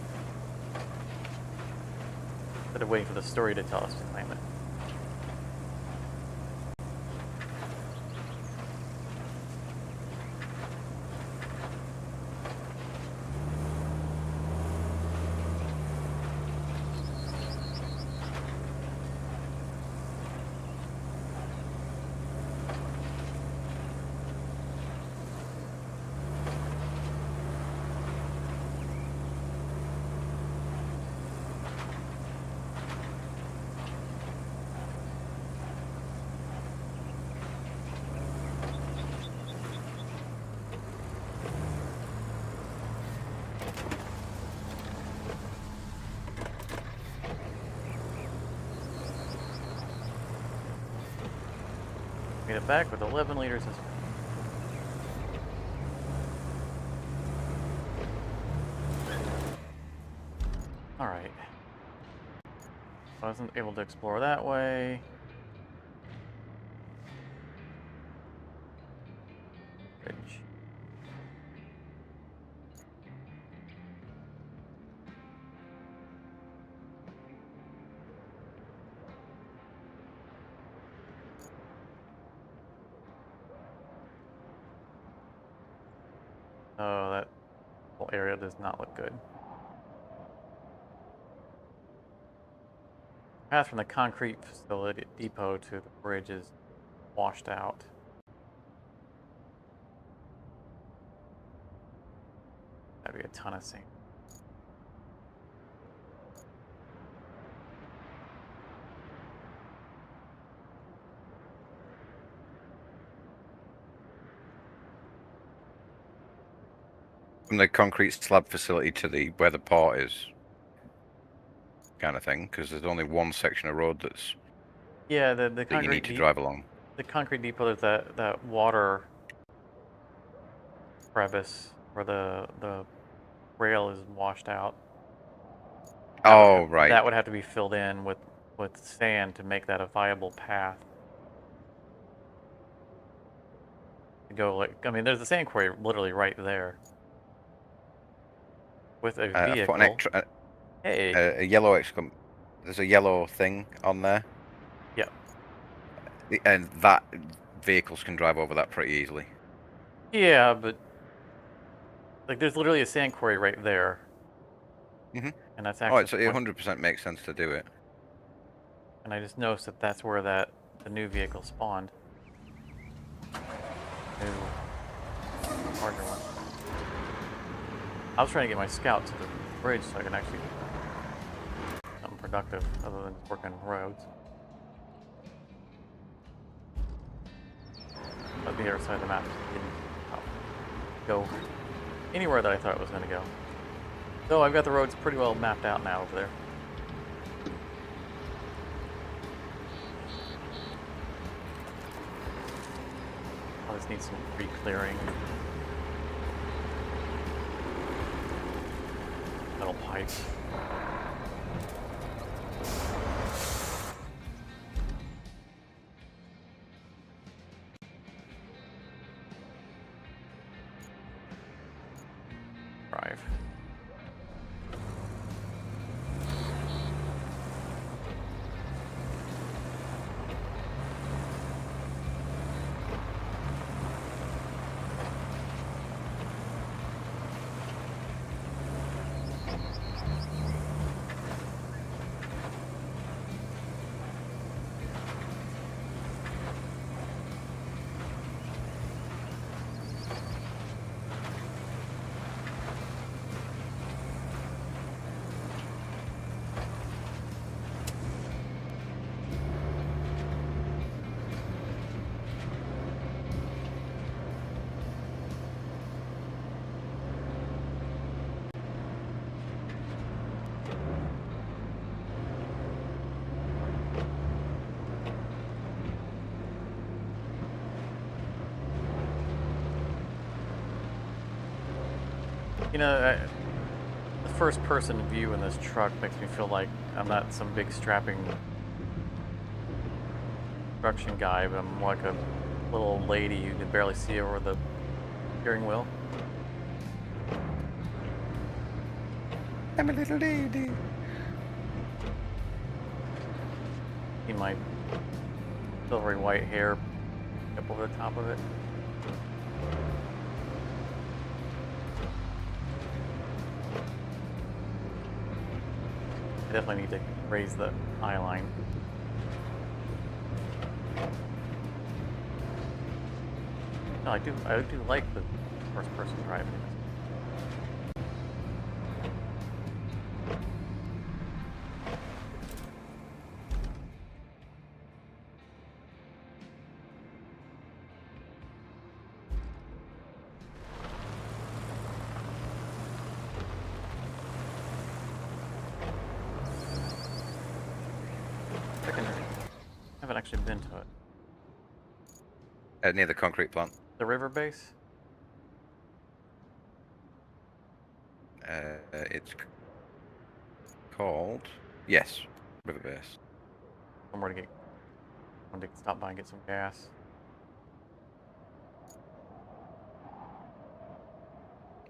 instead of waiting for the story to tell us to claim it. Made it back with 11 liters of... Alright. Wasn't able to explore that way. Bridge. Oh, that whole area does not look good. Path from the concrete facility depot to the bridge is washed out. That'd be a ton of sand. From the concrete slab facility to the where the port is, kind of thing, because there's only one section of road that's Yeah, the that concrete you need to drive along. The concrete depot is that water crevice where the rail is washed out. Oh, right. That would have to be filled in with sand to make that a viable path. To go, like, I mean, there's a sand quarry literally right there. With a I've vehicle. put an extra, Hey. a yellow there's a yellow thing on there. Yep. And that vehicles can drive over that pretty easily. Yeah, but like, there's literally a sand quarry right there. Mm-hmm. And that's Oh, actually. it 100% makes sense to do it. And I just noticed that that's where the new vehicle spawned. New larger one. I was trying to get my scout to the bridge so I can actually do something productive other than working roads. But the other side of the map didn't go anywhere that I thought it was going to go. So I've got the roads pretty well mapped out now over there. I just need some re-clearing. Metal pipes. Drive. You know, the first-person view in this truck makes me feel like I'm not some big strapping construction guy, but I'm like a little old lady you can barely see over the steering wheel. I'm a little lady. See my silvery white hair up over the top of it. I definitely need to raise the eye line. No, I do like the first person driving. I haven't actually been to it. Near the concrete plant. The river base? It's called... Yes, river base. Somewhere to get... I want to stop by and get some gas.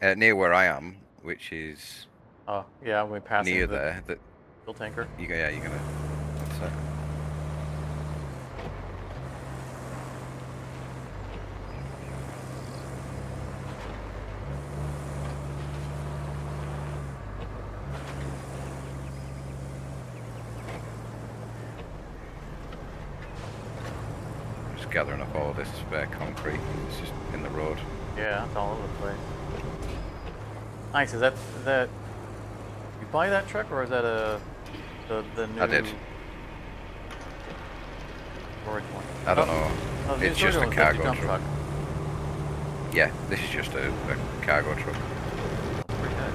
Near where I am, which is Oh, yeah, we're passing near the there. That fuel tanker. yeah, you're gonna. That's it. Just gathering up all this spare concrete. It's just in the road. Yeah, it's all over the place. Nice. Is that you buy that truck, or is that the new? I did. Storage one. I don't know. Oh, the It's new just a storage one was the cargo dump truck. Yeah, this is just a cargo truck. That's pretty good.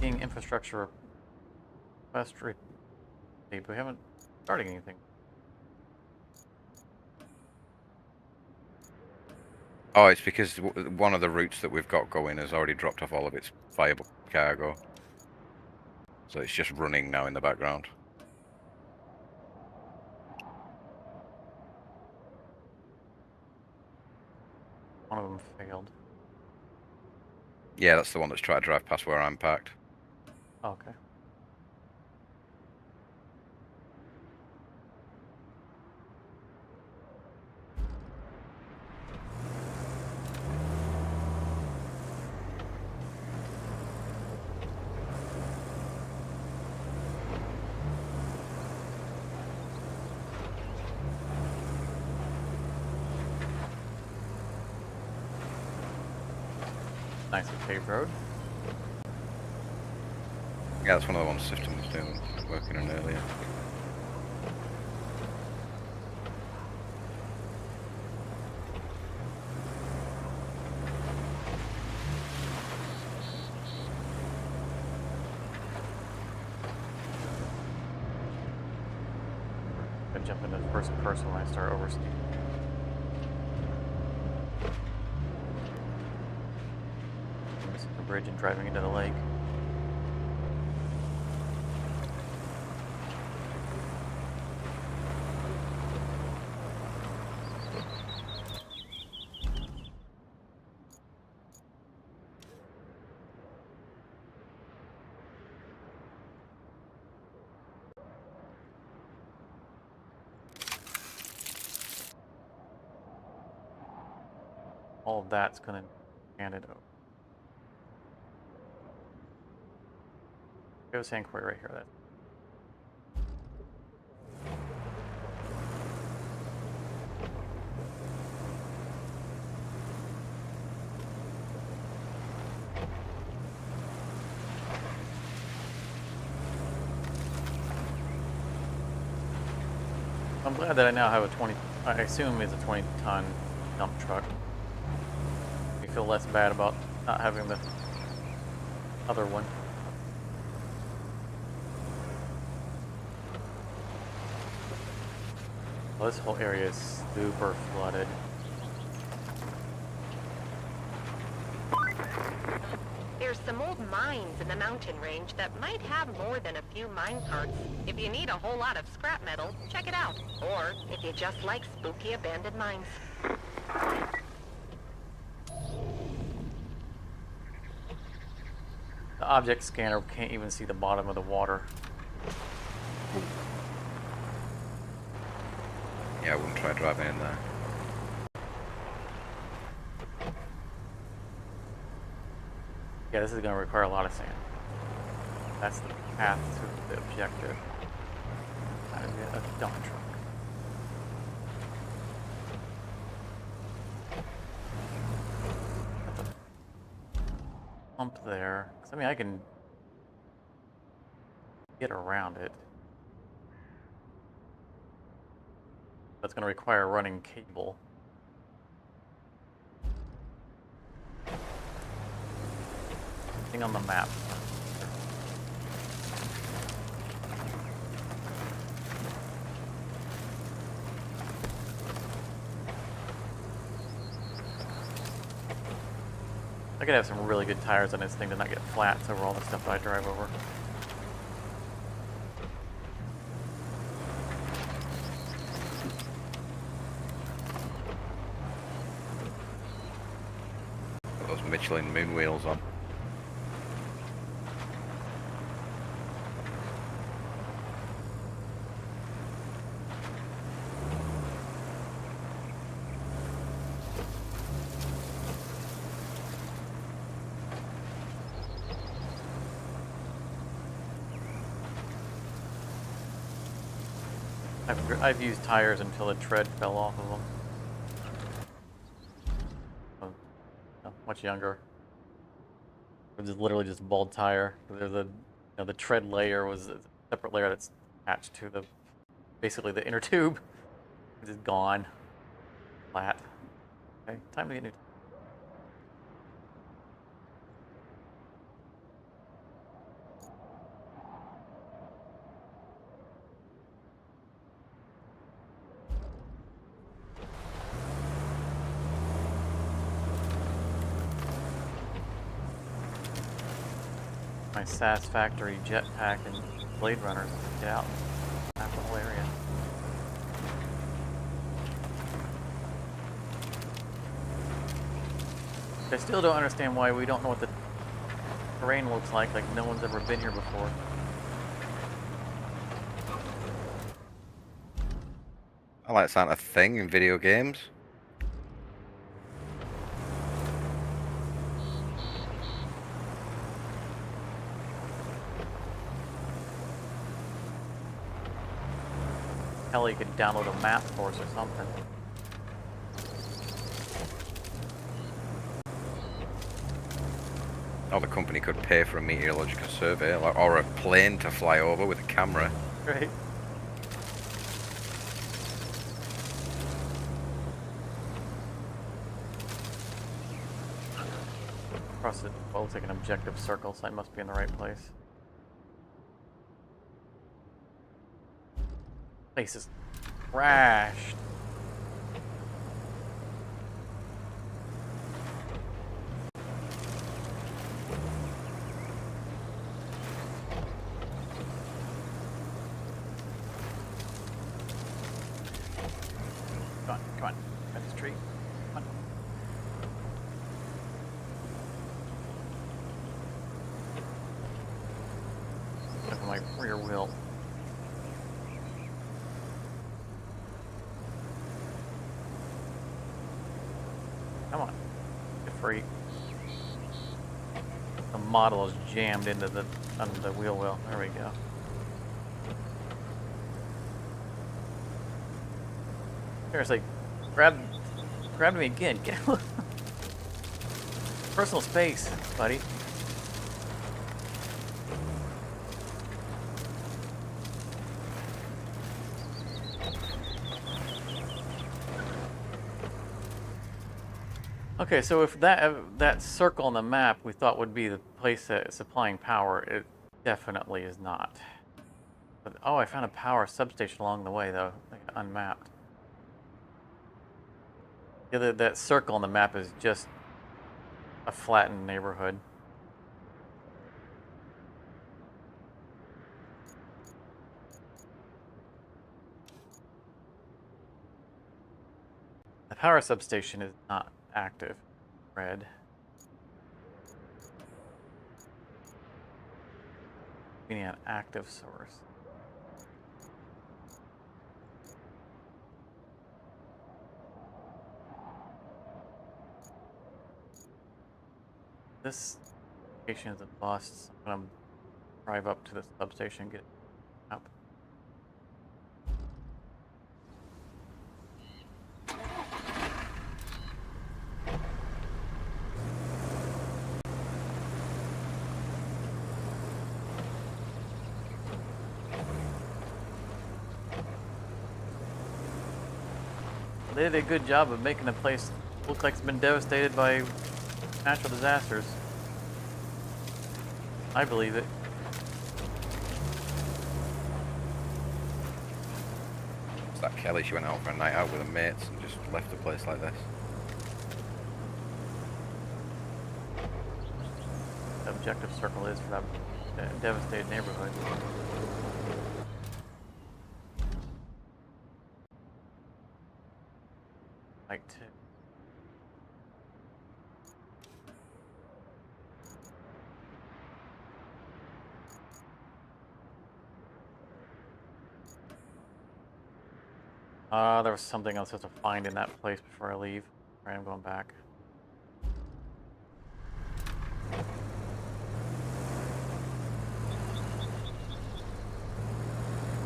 Being infrastructure West Street, but we haven't started anything. Oh, it's because one of the routes that we've got going has already dropped off all of its viable cargo. So it's just running now in the background. One of them failed. Yeah, that's the one that's trying to drive past where I'm parked. Oh, okay. Nice and paved road. Yeah, that's one of the ones Sifton was doing, working on earlier. I jump into first person when I start oversteering. Missing the bridge and driving into the lake. All of that's gonna hand it over. Go sand quarry right here. That. I'm glad that I now have a 20. I assume it's a 20-ton dump truck. I feel less bad about not having the other one. Well, this whole area is super flooded. There's some old mines in the mountain range that might have more than a few mine carts. If you need a whole lot of scrap metal, check it out. Or if you just like spooky abandoned mines. The object scanner can't even see the bottom of the water. Yeah, I wouldn't try driving in there. Yeah, this is going to require a lot of sand. That's the path to the objective. How to get a dump truck. That's a pump there. 'Cause, I mean, I can get around it. That's going to require running cable. Thing on the map. I could have some really good tires on this thing to not get flats over all the stuff that I drive over. Got those Michelin moon wheels on. I've used tires until the tread fell off of them. Much younger. It was literally just a bald tire. There's the tread layer was a separate layer that's attached to basically the inner tube. It's just gone. Flat. Okay, time to get new. My SAS Factory jetpack and Blade Runners to get out and map the whole area. I still don't understand why we don't know what the terrain looks like no one's ever been here before. I like that a thing in video games. Hell, you could download a map for us or something. Or the company could pay for a meteorological survey, or a plane to fly over with a camera. Right. Across it, well, it's like an objective circle, so I must be in the right place. Place is crashed. Come on, come on. Got this tree. Come on. Look at my rear wheel. Come on. Get free. The model is jammed into under the wheel well. There we go. Seriously, grab me again. Get personal space, buddy. Okay, so if that circle on the map we thought would be the place that is supplying power, it definitely is not. But, oh, I found a power substation along the way, though, like unmapped. That circle on the map is just a flattened neighborhood. The power substation is not active. Red. We need an active source. This station is a bust. So I'm gonna drive up to the substation and get it up. They did a good job of making the place look like it's been devastated by natural disasters. I believe it. It's that Kelly, she went out for a night out with her mates and just left the place like this. The objective circle is for that devastated neighborhood. Like two. There was something else I have to find in that place before I leave. Alright, I'm going back.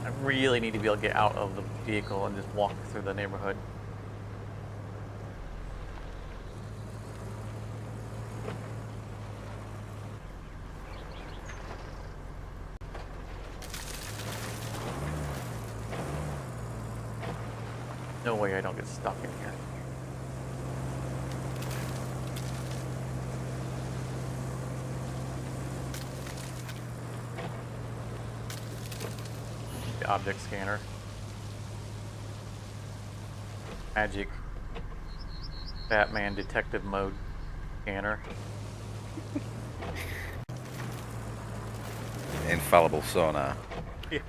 I really need to be able to get out of the vehicle and just walk through the neighborhood. No way I don't get stuck in here. The object scanner. Magic Batman detective mode scanner. Infallible sonar. Yeah.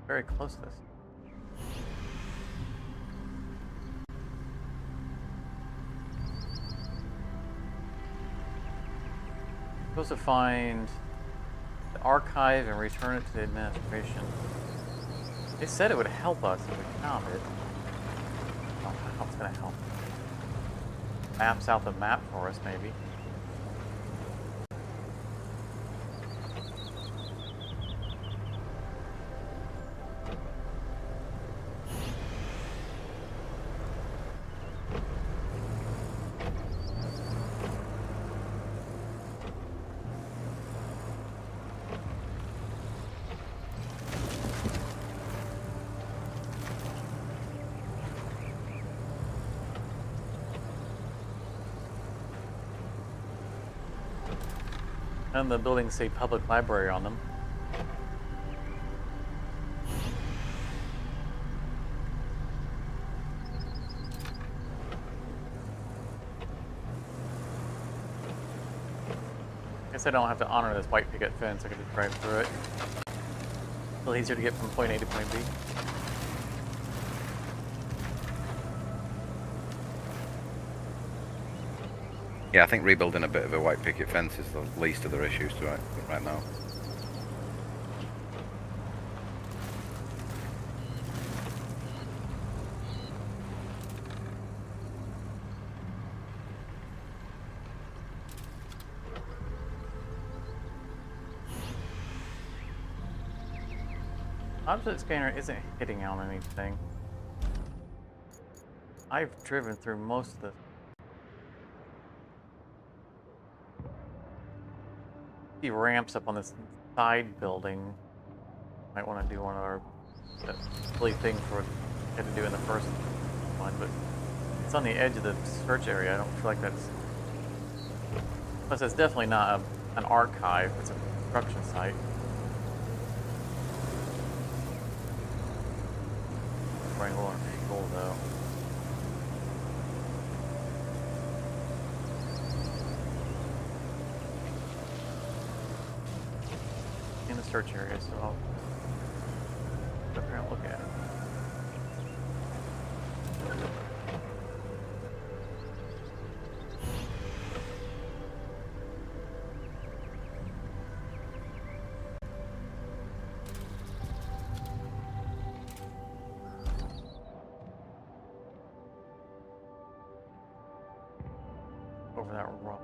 Very close to this. Supposed to find the archive and return it to the administration. They said it would help us if we found it. I don't know how it's gonna help. Maps out the map for us, maybe. And the buildings say public library on them. Guess I don't have to honor this white picket fence. I can just drive through it. A little easier to get from point A to point B. Yeah, I think rebuilding a bit of a white picket fence is the least of their issues right now. Object scanner isn't hitting on anything. I've driven through most of the... He ramps up on this side building. Might want to do one of our silly things we had to do in the first one, but it's on the edge of the search area. I don't feel like that's... Plus, it's definitely not an archive. It's a construction site. Running low on fuel, though. In the search area, so I'll go there and look at it. Over that rock.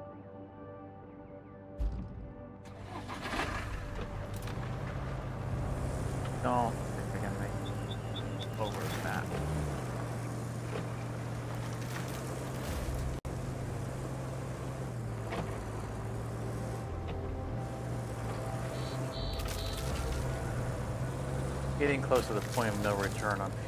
Don't think they're gonna make over that. Getting close to the point of no return on fuel.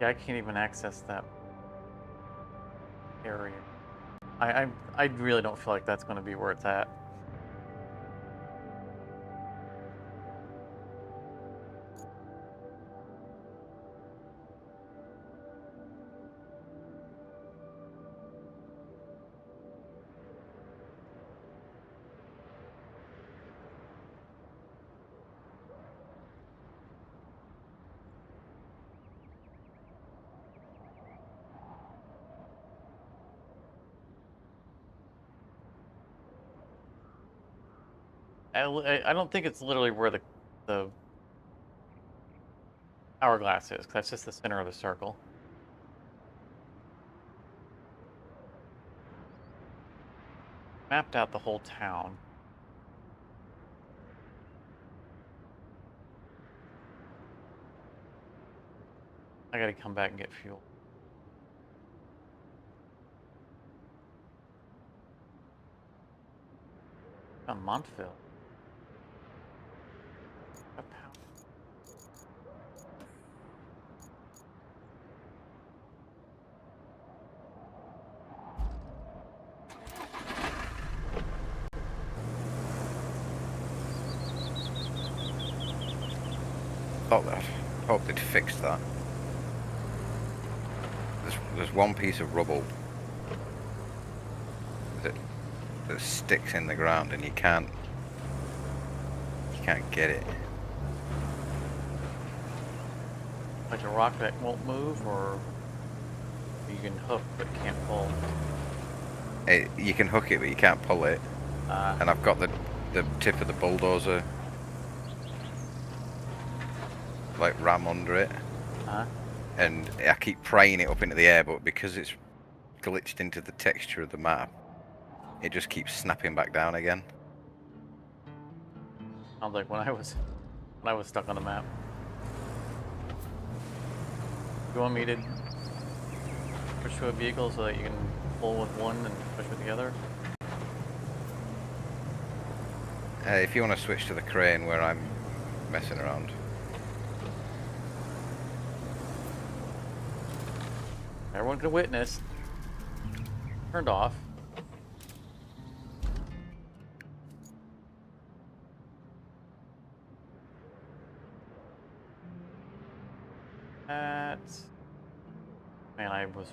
Yeah, I can't even access that area. I really don't feel like that's going to be where it's at. I don't think it's literally where the hourglass is, 'cause that's just the center of the circle. Mapped out the whole town. I gotta come back and get fuel. Montville. A pound. Thought that. Hope they'd fixed that. There's one piece of rubble that sticks in the ground and you can't get it. Like a rock that won't move, or you can hook but can't pull. You can hook it but you can't pull it. And I've got the tip of the bulldozer like ram under it. And I keep praying it up into the air, but because it's glitched into the texture of the map, it just keeps snapping back down again. Sounds like when I was stuck on the map. You want me to push to a vehicle so that you can pull with one and push with the other? If you want to switch to the crane where I'm messing around. Everyone can witness. Turned off. Man, I was...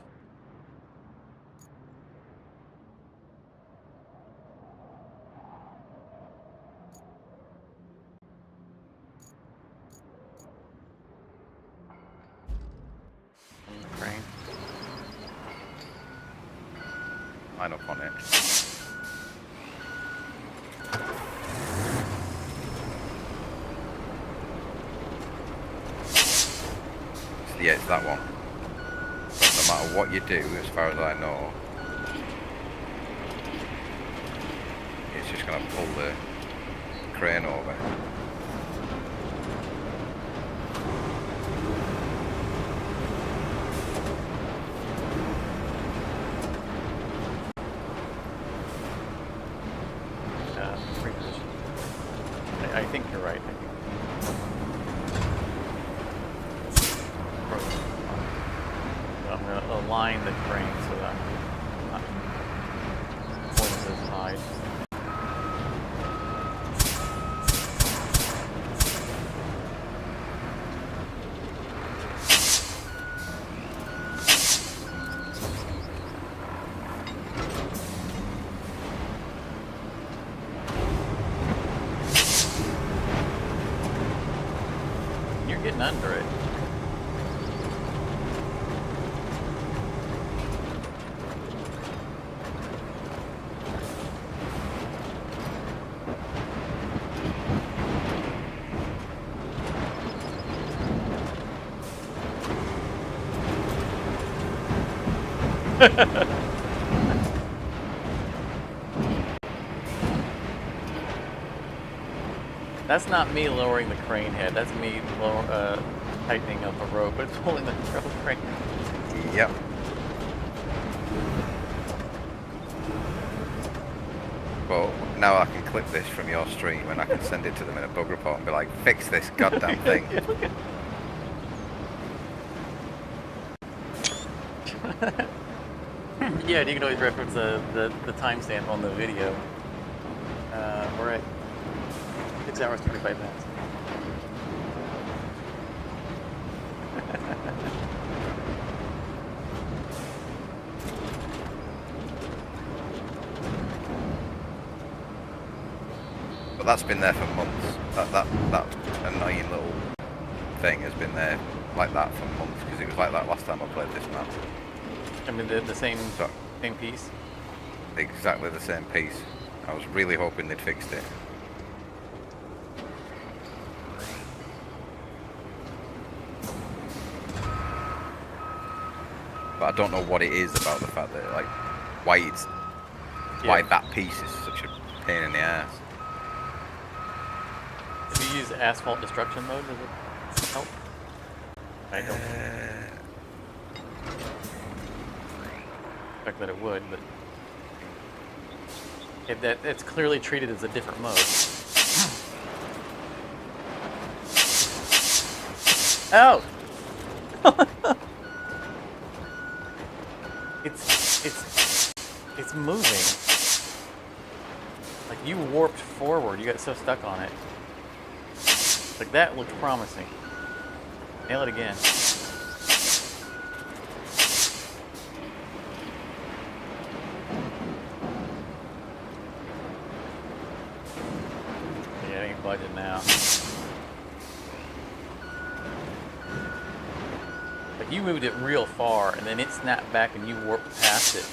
line up on it. Yeah, it's that one. But no matter what you do, as far as I know, it's just going to pull the crane over. Reposition. I think you're right. I'm going to align the crane so that I'm not pulling this side. You're getting under it. That's not me lowering the crane head. That's me tightening up a rope, but it's pulling the crane. Yep. But now I can clip this from your stream and I can send it to them in a bug report and be like, fix this goddamn thing. Yeah, you can always reference the timestamp on the video. We're at 6 hours, 25 minutes. But that's been there for months. That annoying little thing has been there like that for months, because it was like that last time I played this map. I mean, the same piece. Exactly the same piece. I was really hoping they'd fixed it. But I don't know what it is about the fact that, like, why that piece is such a pain in the ass. If you use asphalt destruction mode, does it help? I don't expect that it would, but it's clearly treated as a different mode. Oh! It's moving. Like, you warped forward, you got so stuck on it. Like, that looked promising. Nail it again. Yeah, it ain't budging now. Like, you moved it real far, and then it snapped back and you warped past it.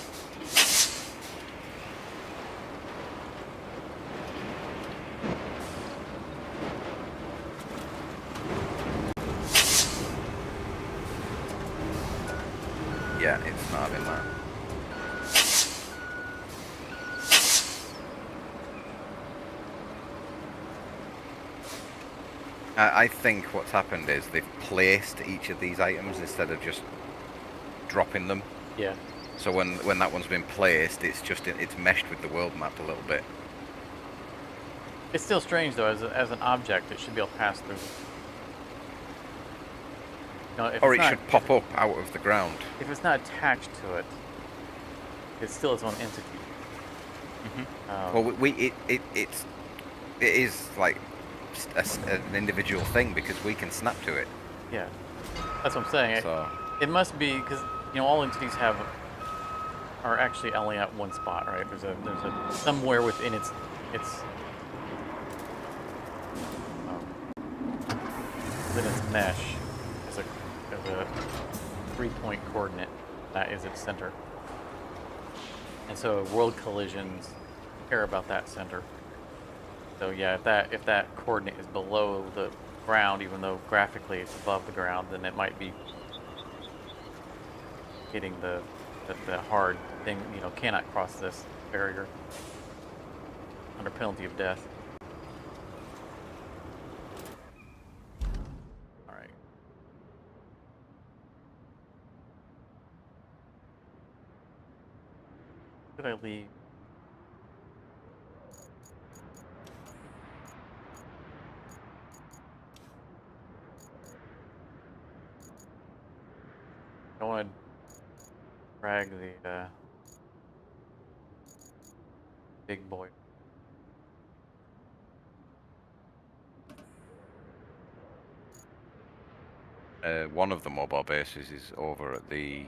Yeah, it's not in that. I think what's happened is they've placed each of these items instead of just dropping them. Yeah. So when that one's been placed, it's meshed with the world map a little bit. It's still strange, though, as an object, it should be able to pass through. No, Or it should pop up out of the ground. If it's not attached to it, it's still its own entity. Mm-hmm. Well, it is like an individual thing because we can snap to it. Yeah, that's what I'm saying. So it must be because all entities are actually only at one spot, right? There's a somewhere within its mesh as a 3-point coordinate that is its center. And so world collisions care about that center. So yeah, if that coordinate is below the ground, even though graphically it's above the ground, then it might be hitting the hard thing. You know, cannot cross this barrier under penalty of death. All right. Could I leave? I want to drag the big boy. One of the mobile bases is over at the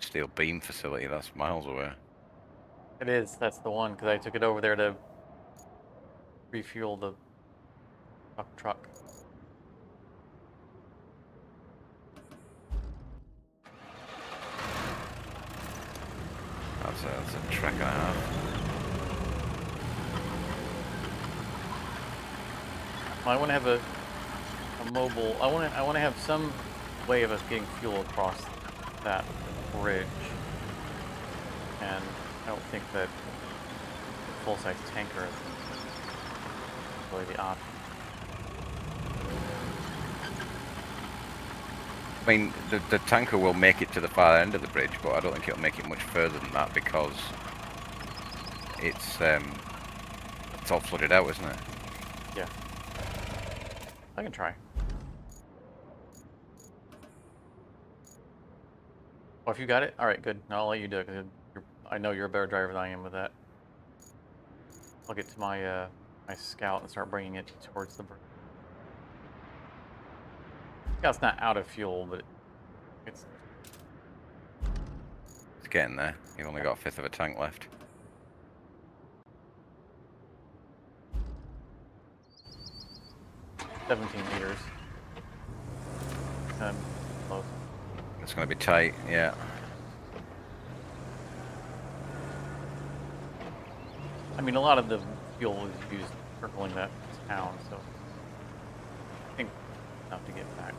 steel beam facility. That's miles away. It is. That's the one because I took it over there to refuel the truck. That's a trek I have. I want to have a mobile. I want to have some way of us getting fuel across that bridge, and I don't think that a full-size tanker is really the option. I mean, the tanker will make it to the far end of the bridge, but I don't think it'll make it much further than that because it's all flooded out, isn't it? Yeah, I can try. Oh, if you got it, all right, good. No, I'll let you do it because I know you're a better driver than I am with that. I'll get to my my scout and start bringing it towards the bridge. Scout's not out of fuel, but it's Getting there. You've only got a fifth of a tank left. $17 liters. Close. It's going to be tight, yeah. I mean, a lot of the fuel is used circling that town, so I think enough to get back.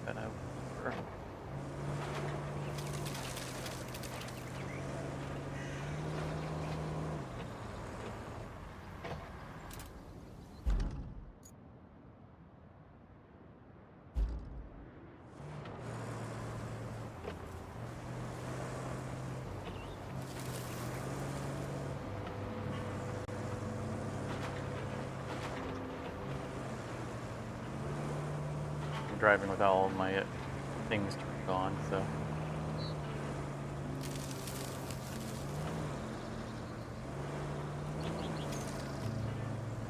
That over. I'm driving with all of my things turned on, so.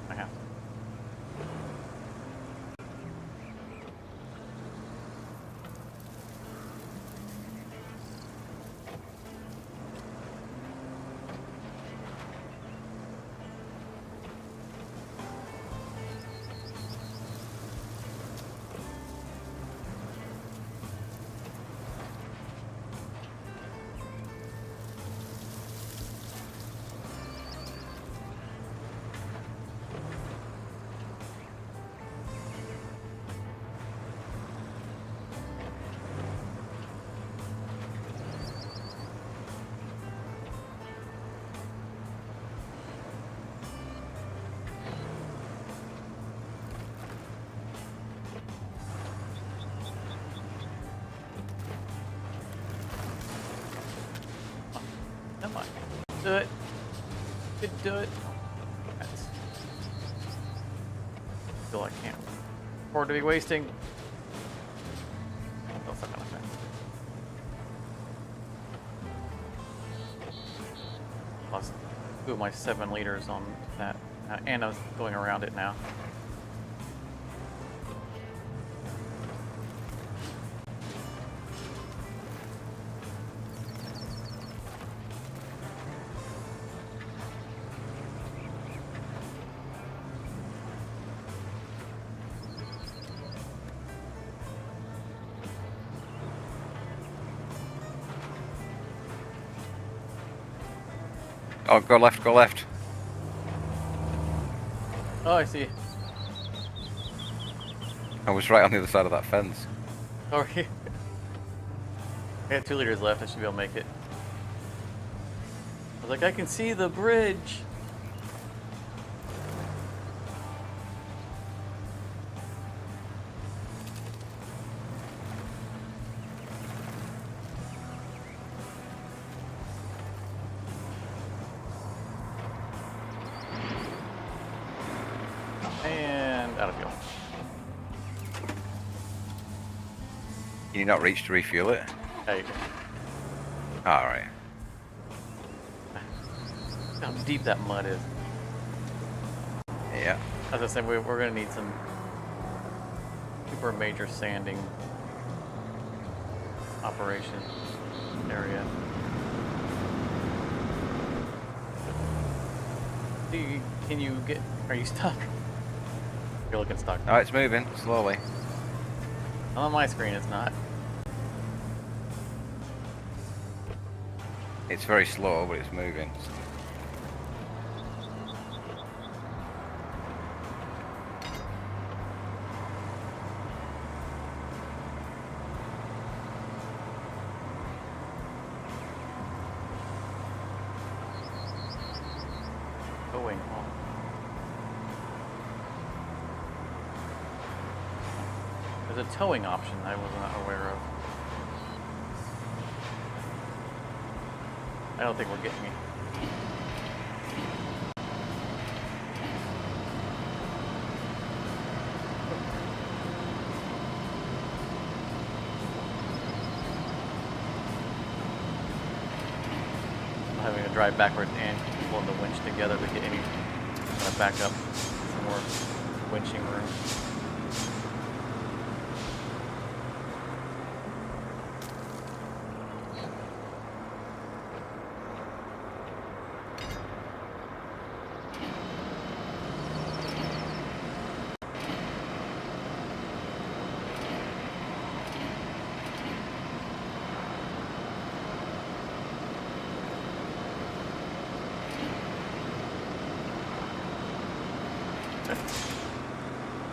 I have to. Come on. Do it. Could do it. That's still I can't afford to be wasting. Oh, something like that. Lost 2 of my 7 liters on that, and I was going around it now. Oh, go left, go left. Oh, I see. I was right on the other side of that fence. Oh, here. I had 2 liters left. I should be able to make it. I was like, I can see the bridge. And out of fuel. Can you not reach to refuel it? There you go. Alright. How deep that mud is. Yeah. As I said, we're going to need some super major sanding operation area. Can you get? Are you stuck? You're looking stuck. Oh, it's moving slowly. On my screen, it's not. It's very slow, but it's moving. Going home. There's a towing option I was not aware of. I don't think we're getting it. I'm having to drive backwards and pulling the winch together to get any kind of back up some more winching room.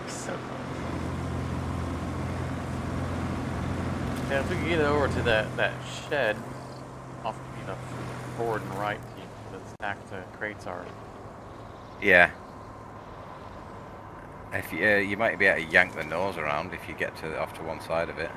So close. Yeah, if we could get it over to that shed off, forward and right, the stacked crates are. Yeah. If you might be able to yank the nose around if you get to off to one side of it.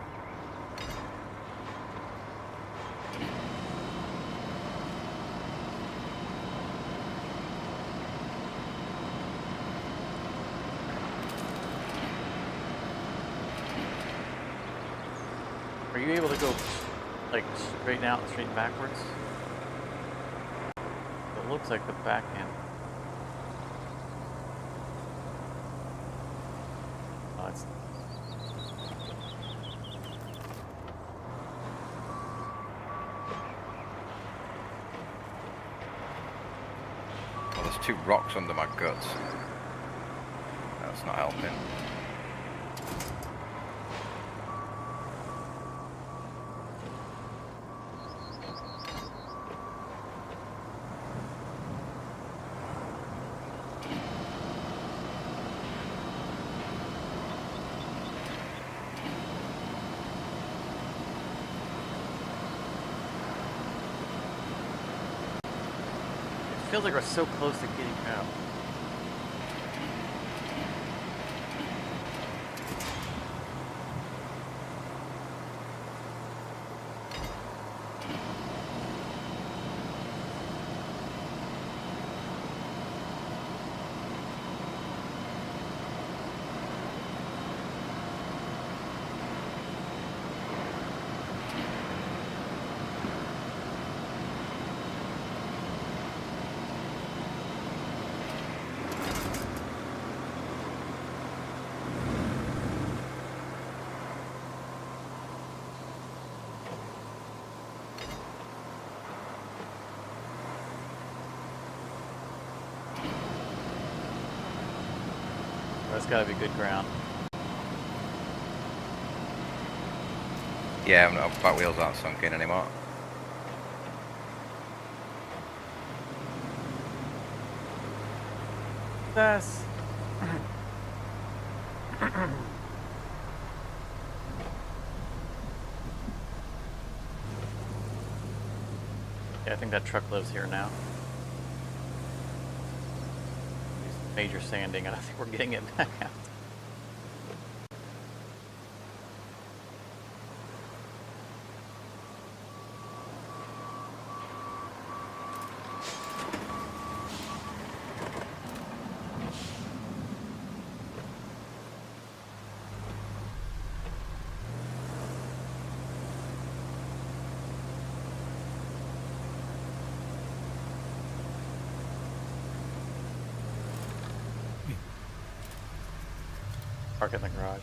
Are you able to go like straight out and straight backwards? It looks like the back end. Oh, it's Well, there's 2 rocks under my guts. That's not helping. It feels like we're so close to getting out. That's gotta be good ground. Yeah, back wheels aren't sunk in anymore. That's... Yeah, I think that truck lives here now. Major sanding, and I think we're getting it back out. Park it in the garage.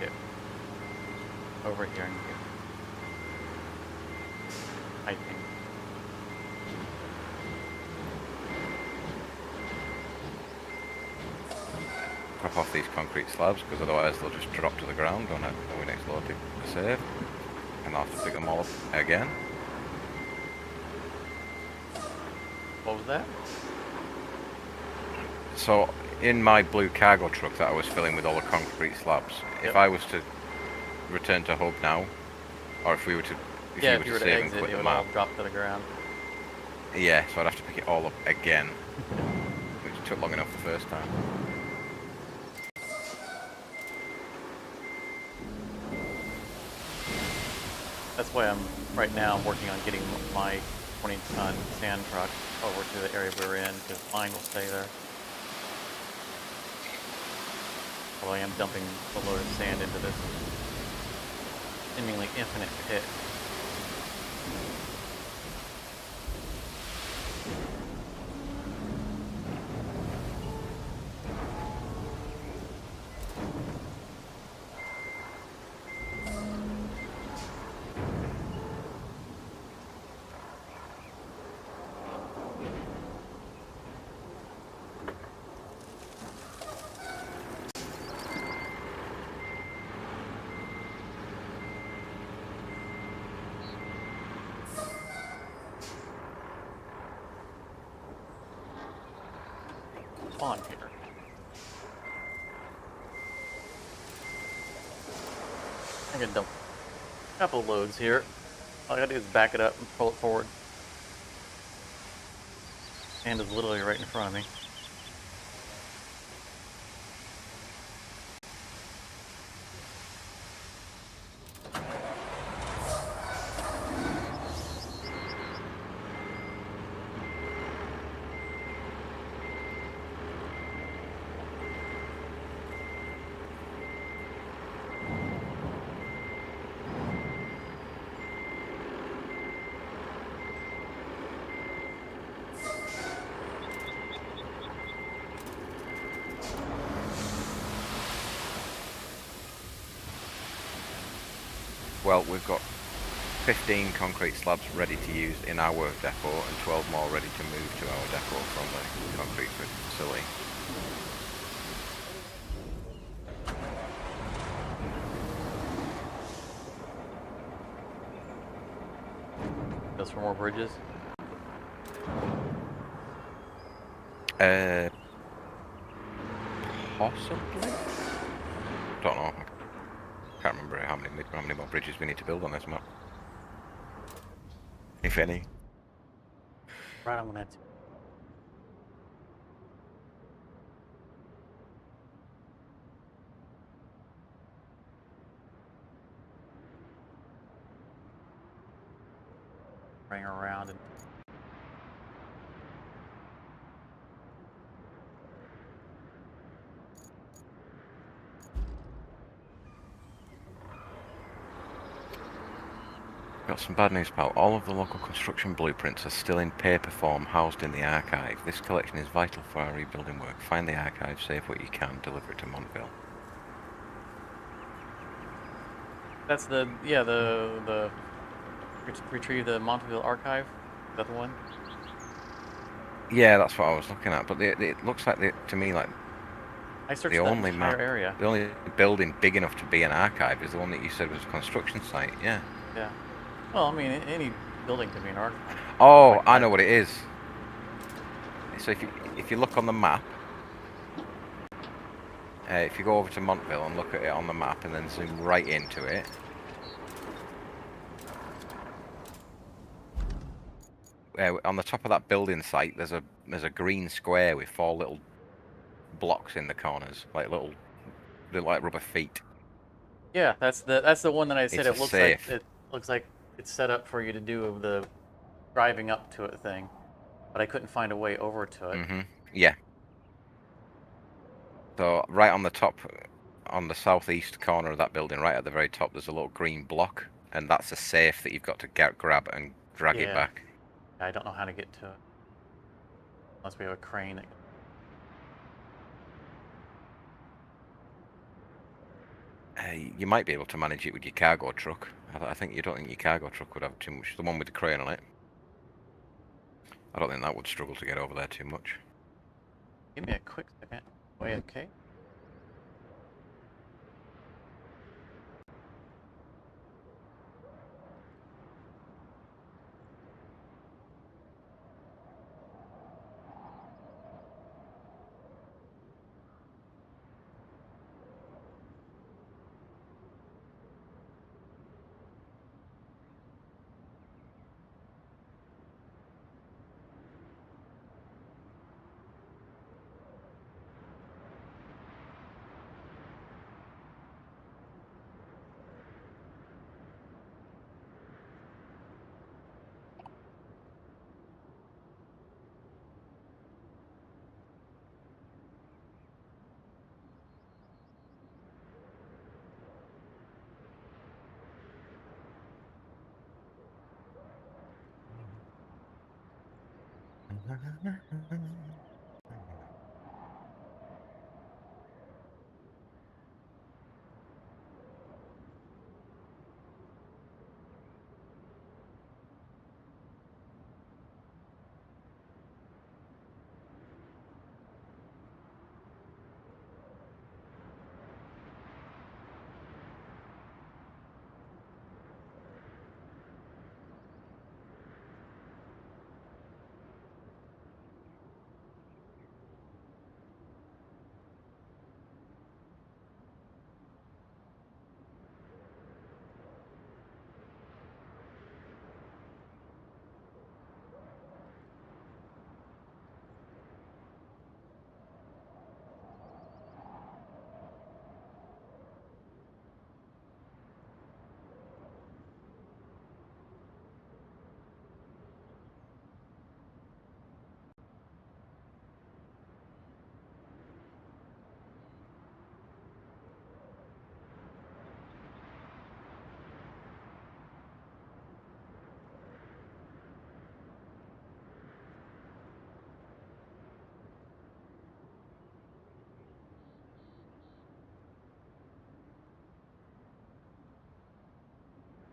Yeah. Over here and here. I think. Drop off these concrete slabs because otherwise they'll just drop to the ground on it when we next load it to save. And I'll have to pick them all up again. What was that? So in my blue cargo truck that I was filling with all the concrete slabs, Yep. if I was to return to hub now, or if we were to Yeah, you if you were were to to save and exit, quit it the would all map, drop to the ground. yeah, so I'd have to pick it all up again, which took long enough the first time. That's why right now I'm working on getting my 20-ton sand truck over to the area we're in, because mine will stay there. Although I am dumping a load of sand into this seemingly infinite pit. On here. I can dump a couple loads here. All I gotta do is back it up and pull it forward. And is literally right in front of me. Well, we've got 15 concrete slabs ready to use in our depot and 12 more ready to move to our depot from the concrete facility. Just for more bridges. Possibly? Don't know. Can't remember how many more bridges we need to build on this map. If any. Right on that. Ring around and Got some bad news, pal. All of the local construction blueprints are still in paper form, housed in the archive. This collection is vital for our rebuilding work. Find the archive, save what you can, deliver it to Montville. That's the retrieve the Montville archive. Is that the one? Yeah, that's what I was looking at. But it looks like to me like I searched the that only entire area. the only building big enough to be an archive is the one that you said was a construction site. Yeah. Yeah. Well, I mean, any building could be an archive. Oh, Like I that. know what it is. So if you look on the map, if you go over to Montville and look at it on the map and then zoom right into it, on the top of that building site, there's a green square with 4 little blocks in the corners, like they're like rubber feet. Yeah, that's the one that I said. It's a It looks safe. like it's set up for you to do the driving up to it thing, but I couldn't find a way over to it. Yeah. So right on the top, on the southeast corner of that building, right at the very top, there's a little green block, and that's a safe that you've got to grab and drag it Yeah. back. I don't know how to get to it unless we have a crane. That You might be able to manage it with your cargo truck. I think you don't think your cargo truck would have too much. The one with the crane on it. I don't think that would struggle to get over there too much. Give me a quick second. Wait, okay.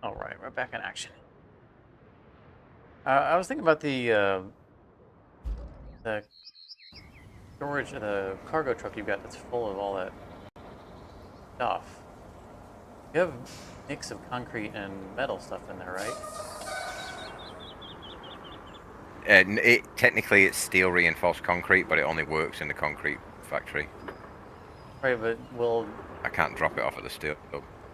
All right, we're back in action. I was thinking about the storage, the cargo truck you've got that's full of all that stuff. You have a mix of concrete and metal stuff in there, right? Technically it's steel reinforced concrete, but it only works in the concrete factory. Right, but I can't drop it off at the steel.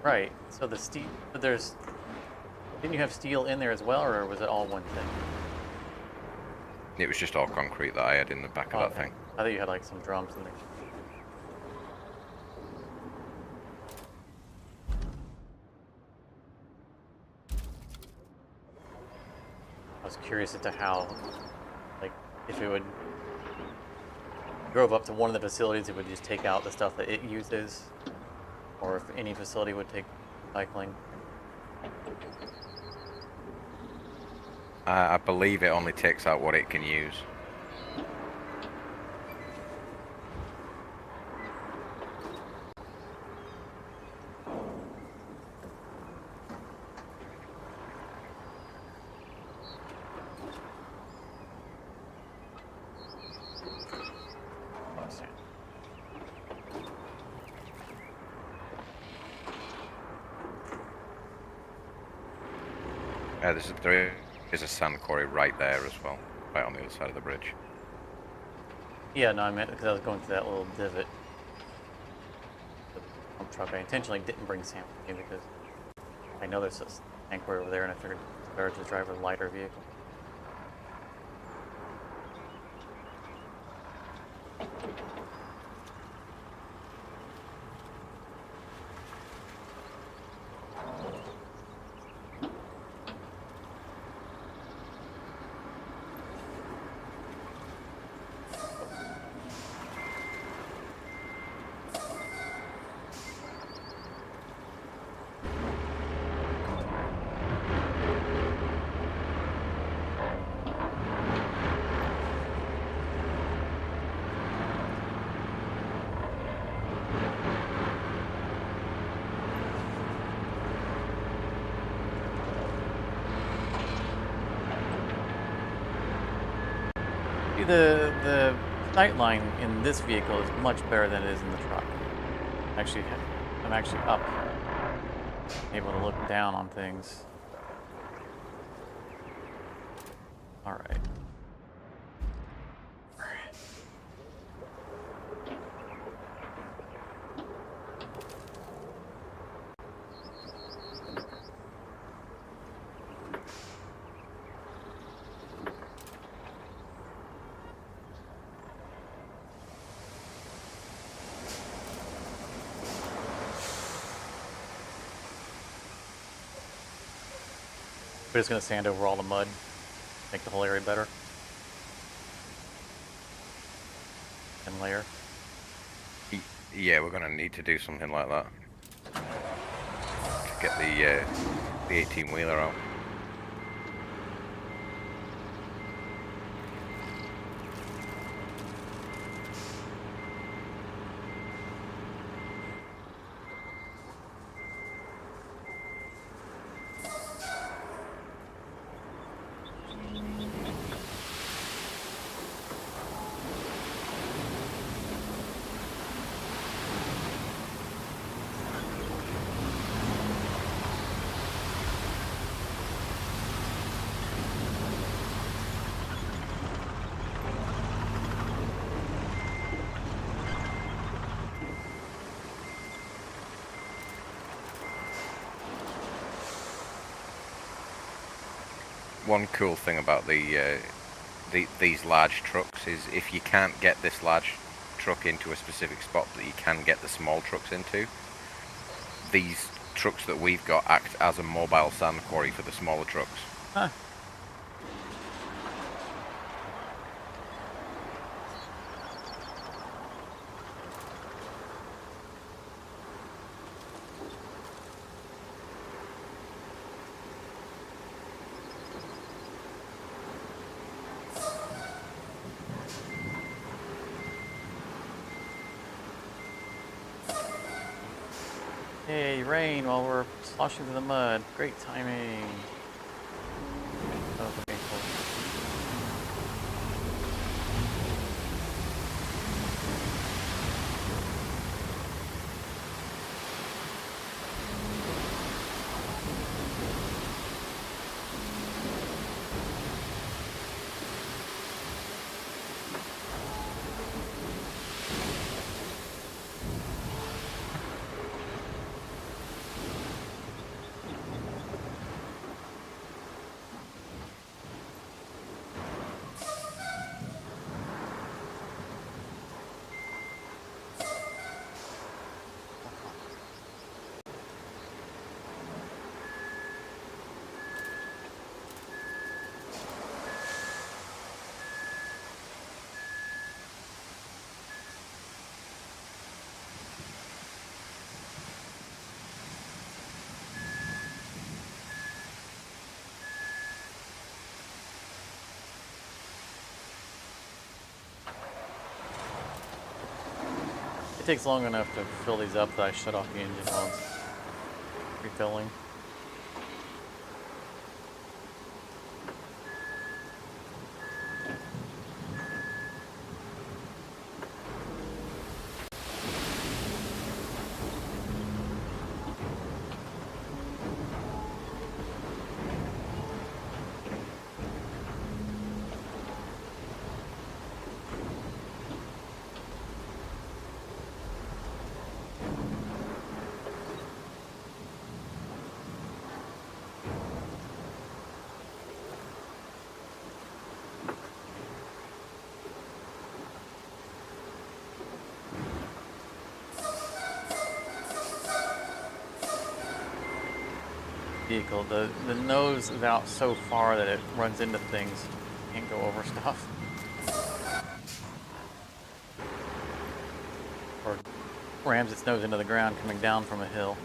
right. So the steel, but didn't you have steel in there as well, or was it all one thing? It was just all concrete that I had in the back of that thing. I thought you had like some drums in there. I was curious as to how, like, if it would drove up to one of the facilities, it would just take out the stuff that it uses, or if any facility would take recycling. I believe it only takes out what it can use. There is a sand quarry right there as well, right on the other side of the bridge. Yeah, no, I meant because I was going through that little divot. The pump truck. I intentionally didn't bring Sam with me because I know there's a tank over there, and I figured it's better to drive a lighter vehicle. The sight line in this vehicle is much better than it is in the truck. Actually, I'm actually up, able to look down on things. All right. We're just gonna sand over all the mud, make the whole area better. And layer. Yeah, we're gonna need to do something like that to get the 18-wheeler out. One cool thing about these large trucks is if you can't get this large truck into a specific spot that you can get the small trucks into, these trucks that we've got act as a mobile sand quarry for the smaller trucks. Huh. Hey, rain while we're sloshing through the mud. Great timing. That was painful. It takes long enough to fill these up that I shut off the engine while it's refilling. Vehicle. The nose is out so far that it runs into things. Can't go over stuff. Or rams its nose into the ground coming down from a hill.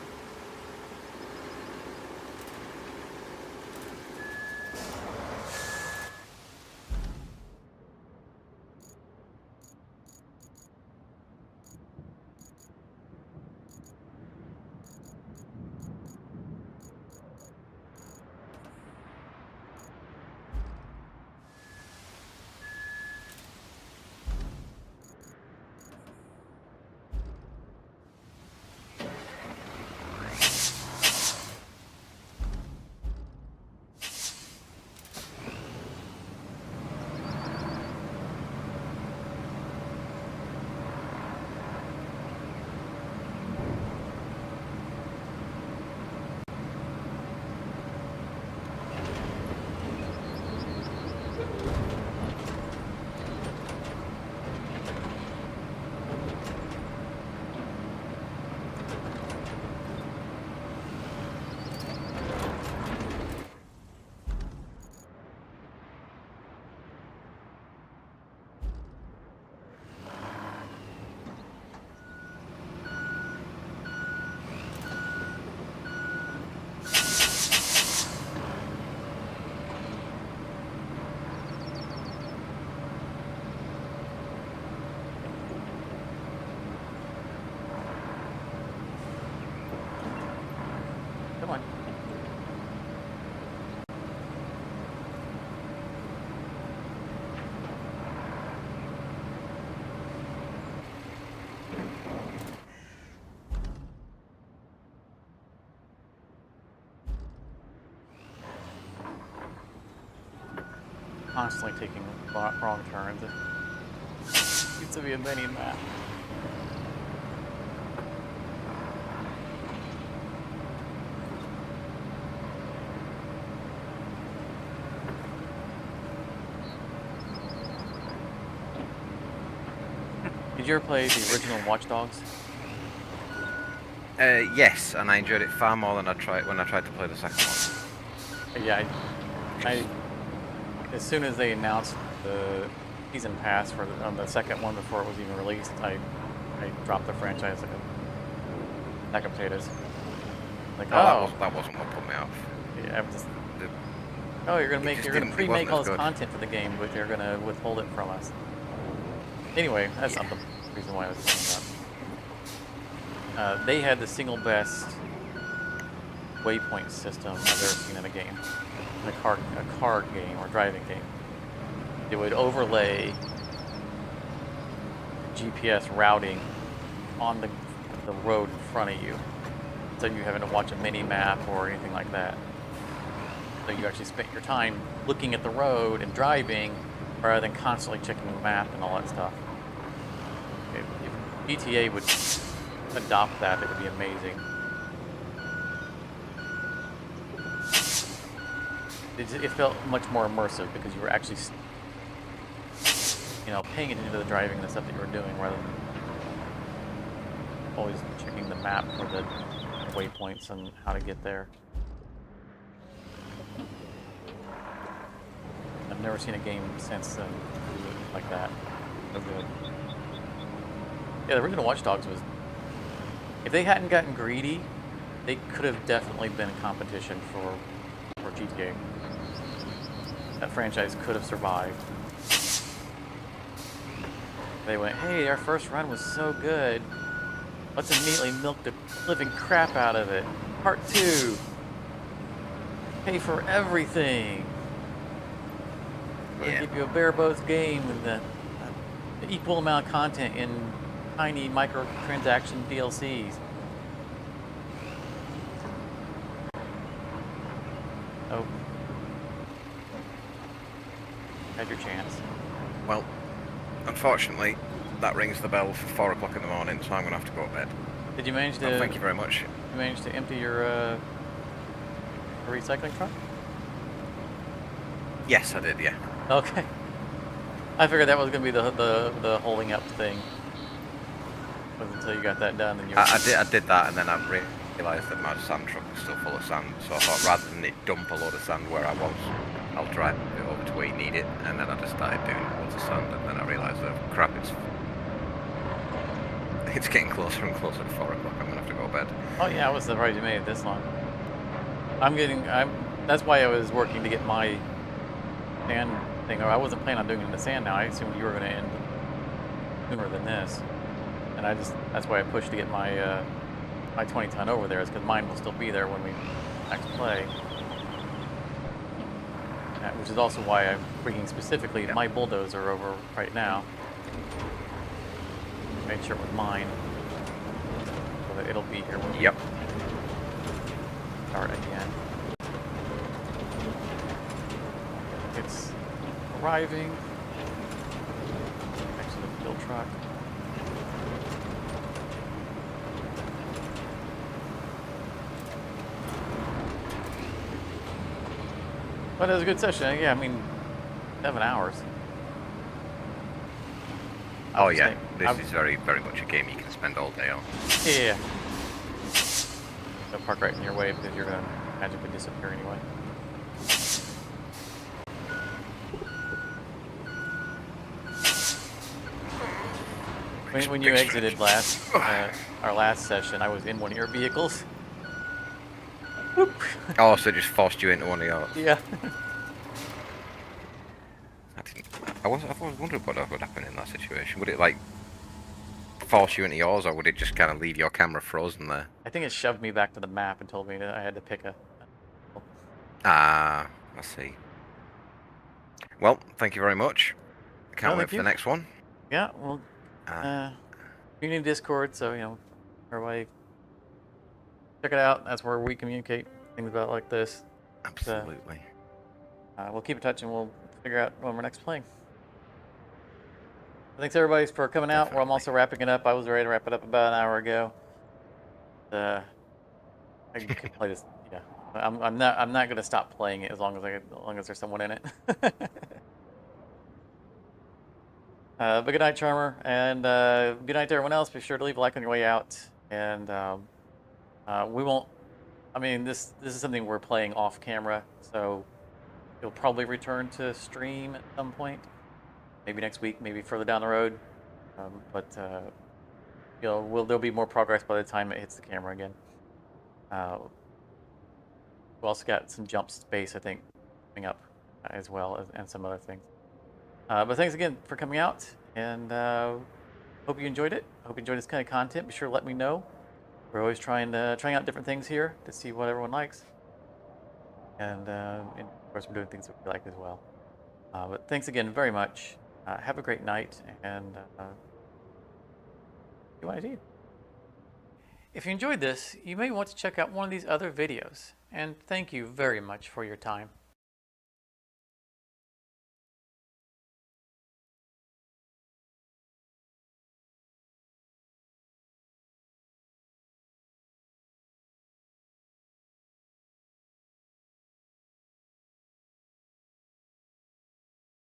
Come on. Constantly taking wrong turns. It needs to be a mini map. Did you ever play the original Watch Dogs? Yes, and I enjoyed it far more than when I tried to play the second one. Yeah, I as soon as they announced the season pass on the second one before it was even released, I dropped the franchise like a sack of potatoes. Like, that wasn't what put me off. Yeah, I'm just. The- You're gonna it pre-make wasn't all as this good. content for the game, but you're gonna withhold it from us. Anyway, that's Yeah. not the reason why I was saying that. They had the single best waypoint system I've ever seen in a game, a car game or driving game. It would overlay GPS routing on the road in front of you, so you having to watch a mini map or anything like that. So you actually spent your time looking at the road and driving, rather than constantly checking the map and all that stuff. If GTA would adopt that, it would be amazing. It felt much more immersive because you were actually, paying attention to the driving and the stuff that you were doing, rather than always checking the map for the waypoints and how to get there. I've never seen a game since then like that. So good. Yeah, the original Watch Dogs was. If they hadn't gotten greedy, they could have definitely been competition for GTA. That franchise could have survived. They went, hey, our first run was so good. Let's immediately milk the living crap out of it. Part 2. Pay for everything. We're Yeah. gonna give you a bare bones game with the equal amount of content in tiny microtransaction DLCs. Oh. Had your chance. Well, unfortunately, that rings the bell for 4 o'clock in the morning, so I'm gonna have to go to bed. Did you manage to? Oh, thank you very much. You managed to empty your recycling truck? Yes, I did. Yeah. Okay. I figured that was gonna be the holding up thing. But until you got that done, then you. I did that, and then I realised that my sand truck was still full of sand. So I thought, rather than it dump a load of sand where I was, I'll drive it over to where you need it. And then I just started doing loads of sand, and then I realised that crap, it's getting closer and closer to 4 o'clock. I'm gonna have to go to bed. Oh yeah, I was surprised you made it this long. That's why I was working to get my sand thing. I wasn't planning on doing it in the sand now. I assumed you were going to end sooner than this. And that's why I pushed to get my my 20 ton over there, is because mine will still be there when we next play. Which is also why I'm bringing specifically my bulldozer over right now. Made sure it was mine. So that it'll be here when we start again. It's arriving next to the fuel truck. But it was a good session. Yeah, I mean, 7 hours. Oh yeah, this is very much a game you can spend all day on. Yeah. So park right in your way because you're going to magically disappear anyway. When you exited our last session, I was in one of your vehicles. Whoop. Oh, so it just forced you into one of yours. Yeah. I was wondering what would happen in that situation. Would it like force you into yours, or would it just kind of leave your camera frozen there? I think it shoved me back to the map and told me that I had to pick a. Ah, I see. Well, thank you very much. I can't wait for the next one. Yeah, well, community Discord, so everybody check it out. That's where we communicate things about like this. Absolutely. We'll keep in touch and we'll figure out when we're next playing. Thanks everybody for coming out. I'm also wrapping it up. I was ready to wrap it up about an hour ago. I can play this. Yeah, I'm not gonna stop playing it as long as there's someone in it. But good night, Charmer, and good night to everyone else. Be sure to leave a like on your way out, and we won't. I mean, this is something we're playing off camera, so you'll probably return to stream at some point. Maybe next week, maybe further down the road, but there'll be more progress by the time it hits the camera again. We also got some jump space, I think, coming up as well, and some other things. But thanks again for coming out, and hope you enjoyed it. Hope you enjoyed this kind of content. Be sure to let me know. We're always trying out different things here to see what everyone likes, and of course we're doing things that we like as well. But thanks again very much. Have a great night, and UID. If you enjoyed this, you may want to check out one of these other videos, and thank you very much for your time.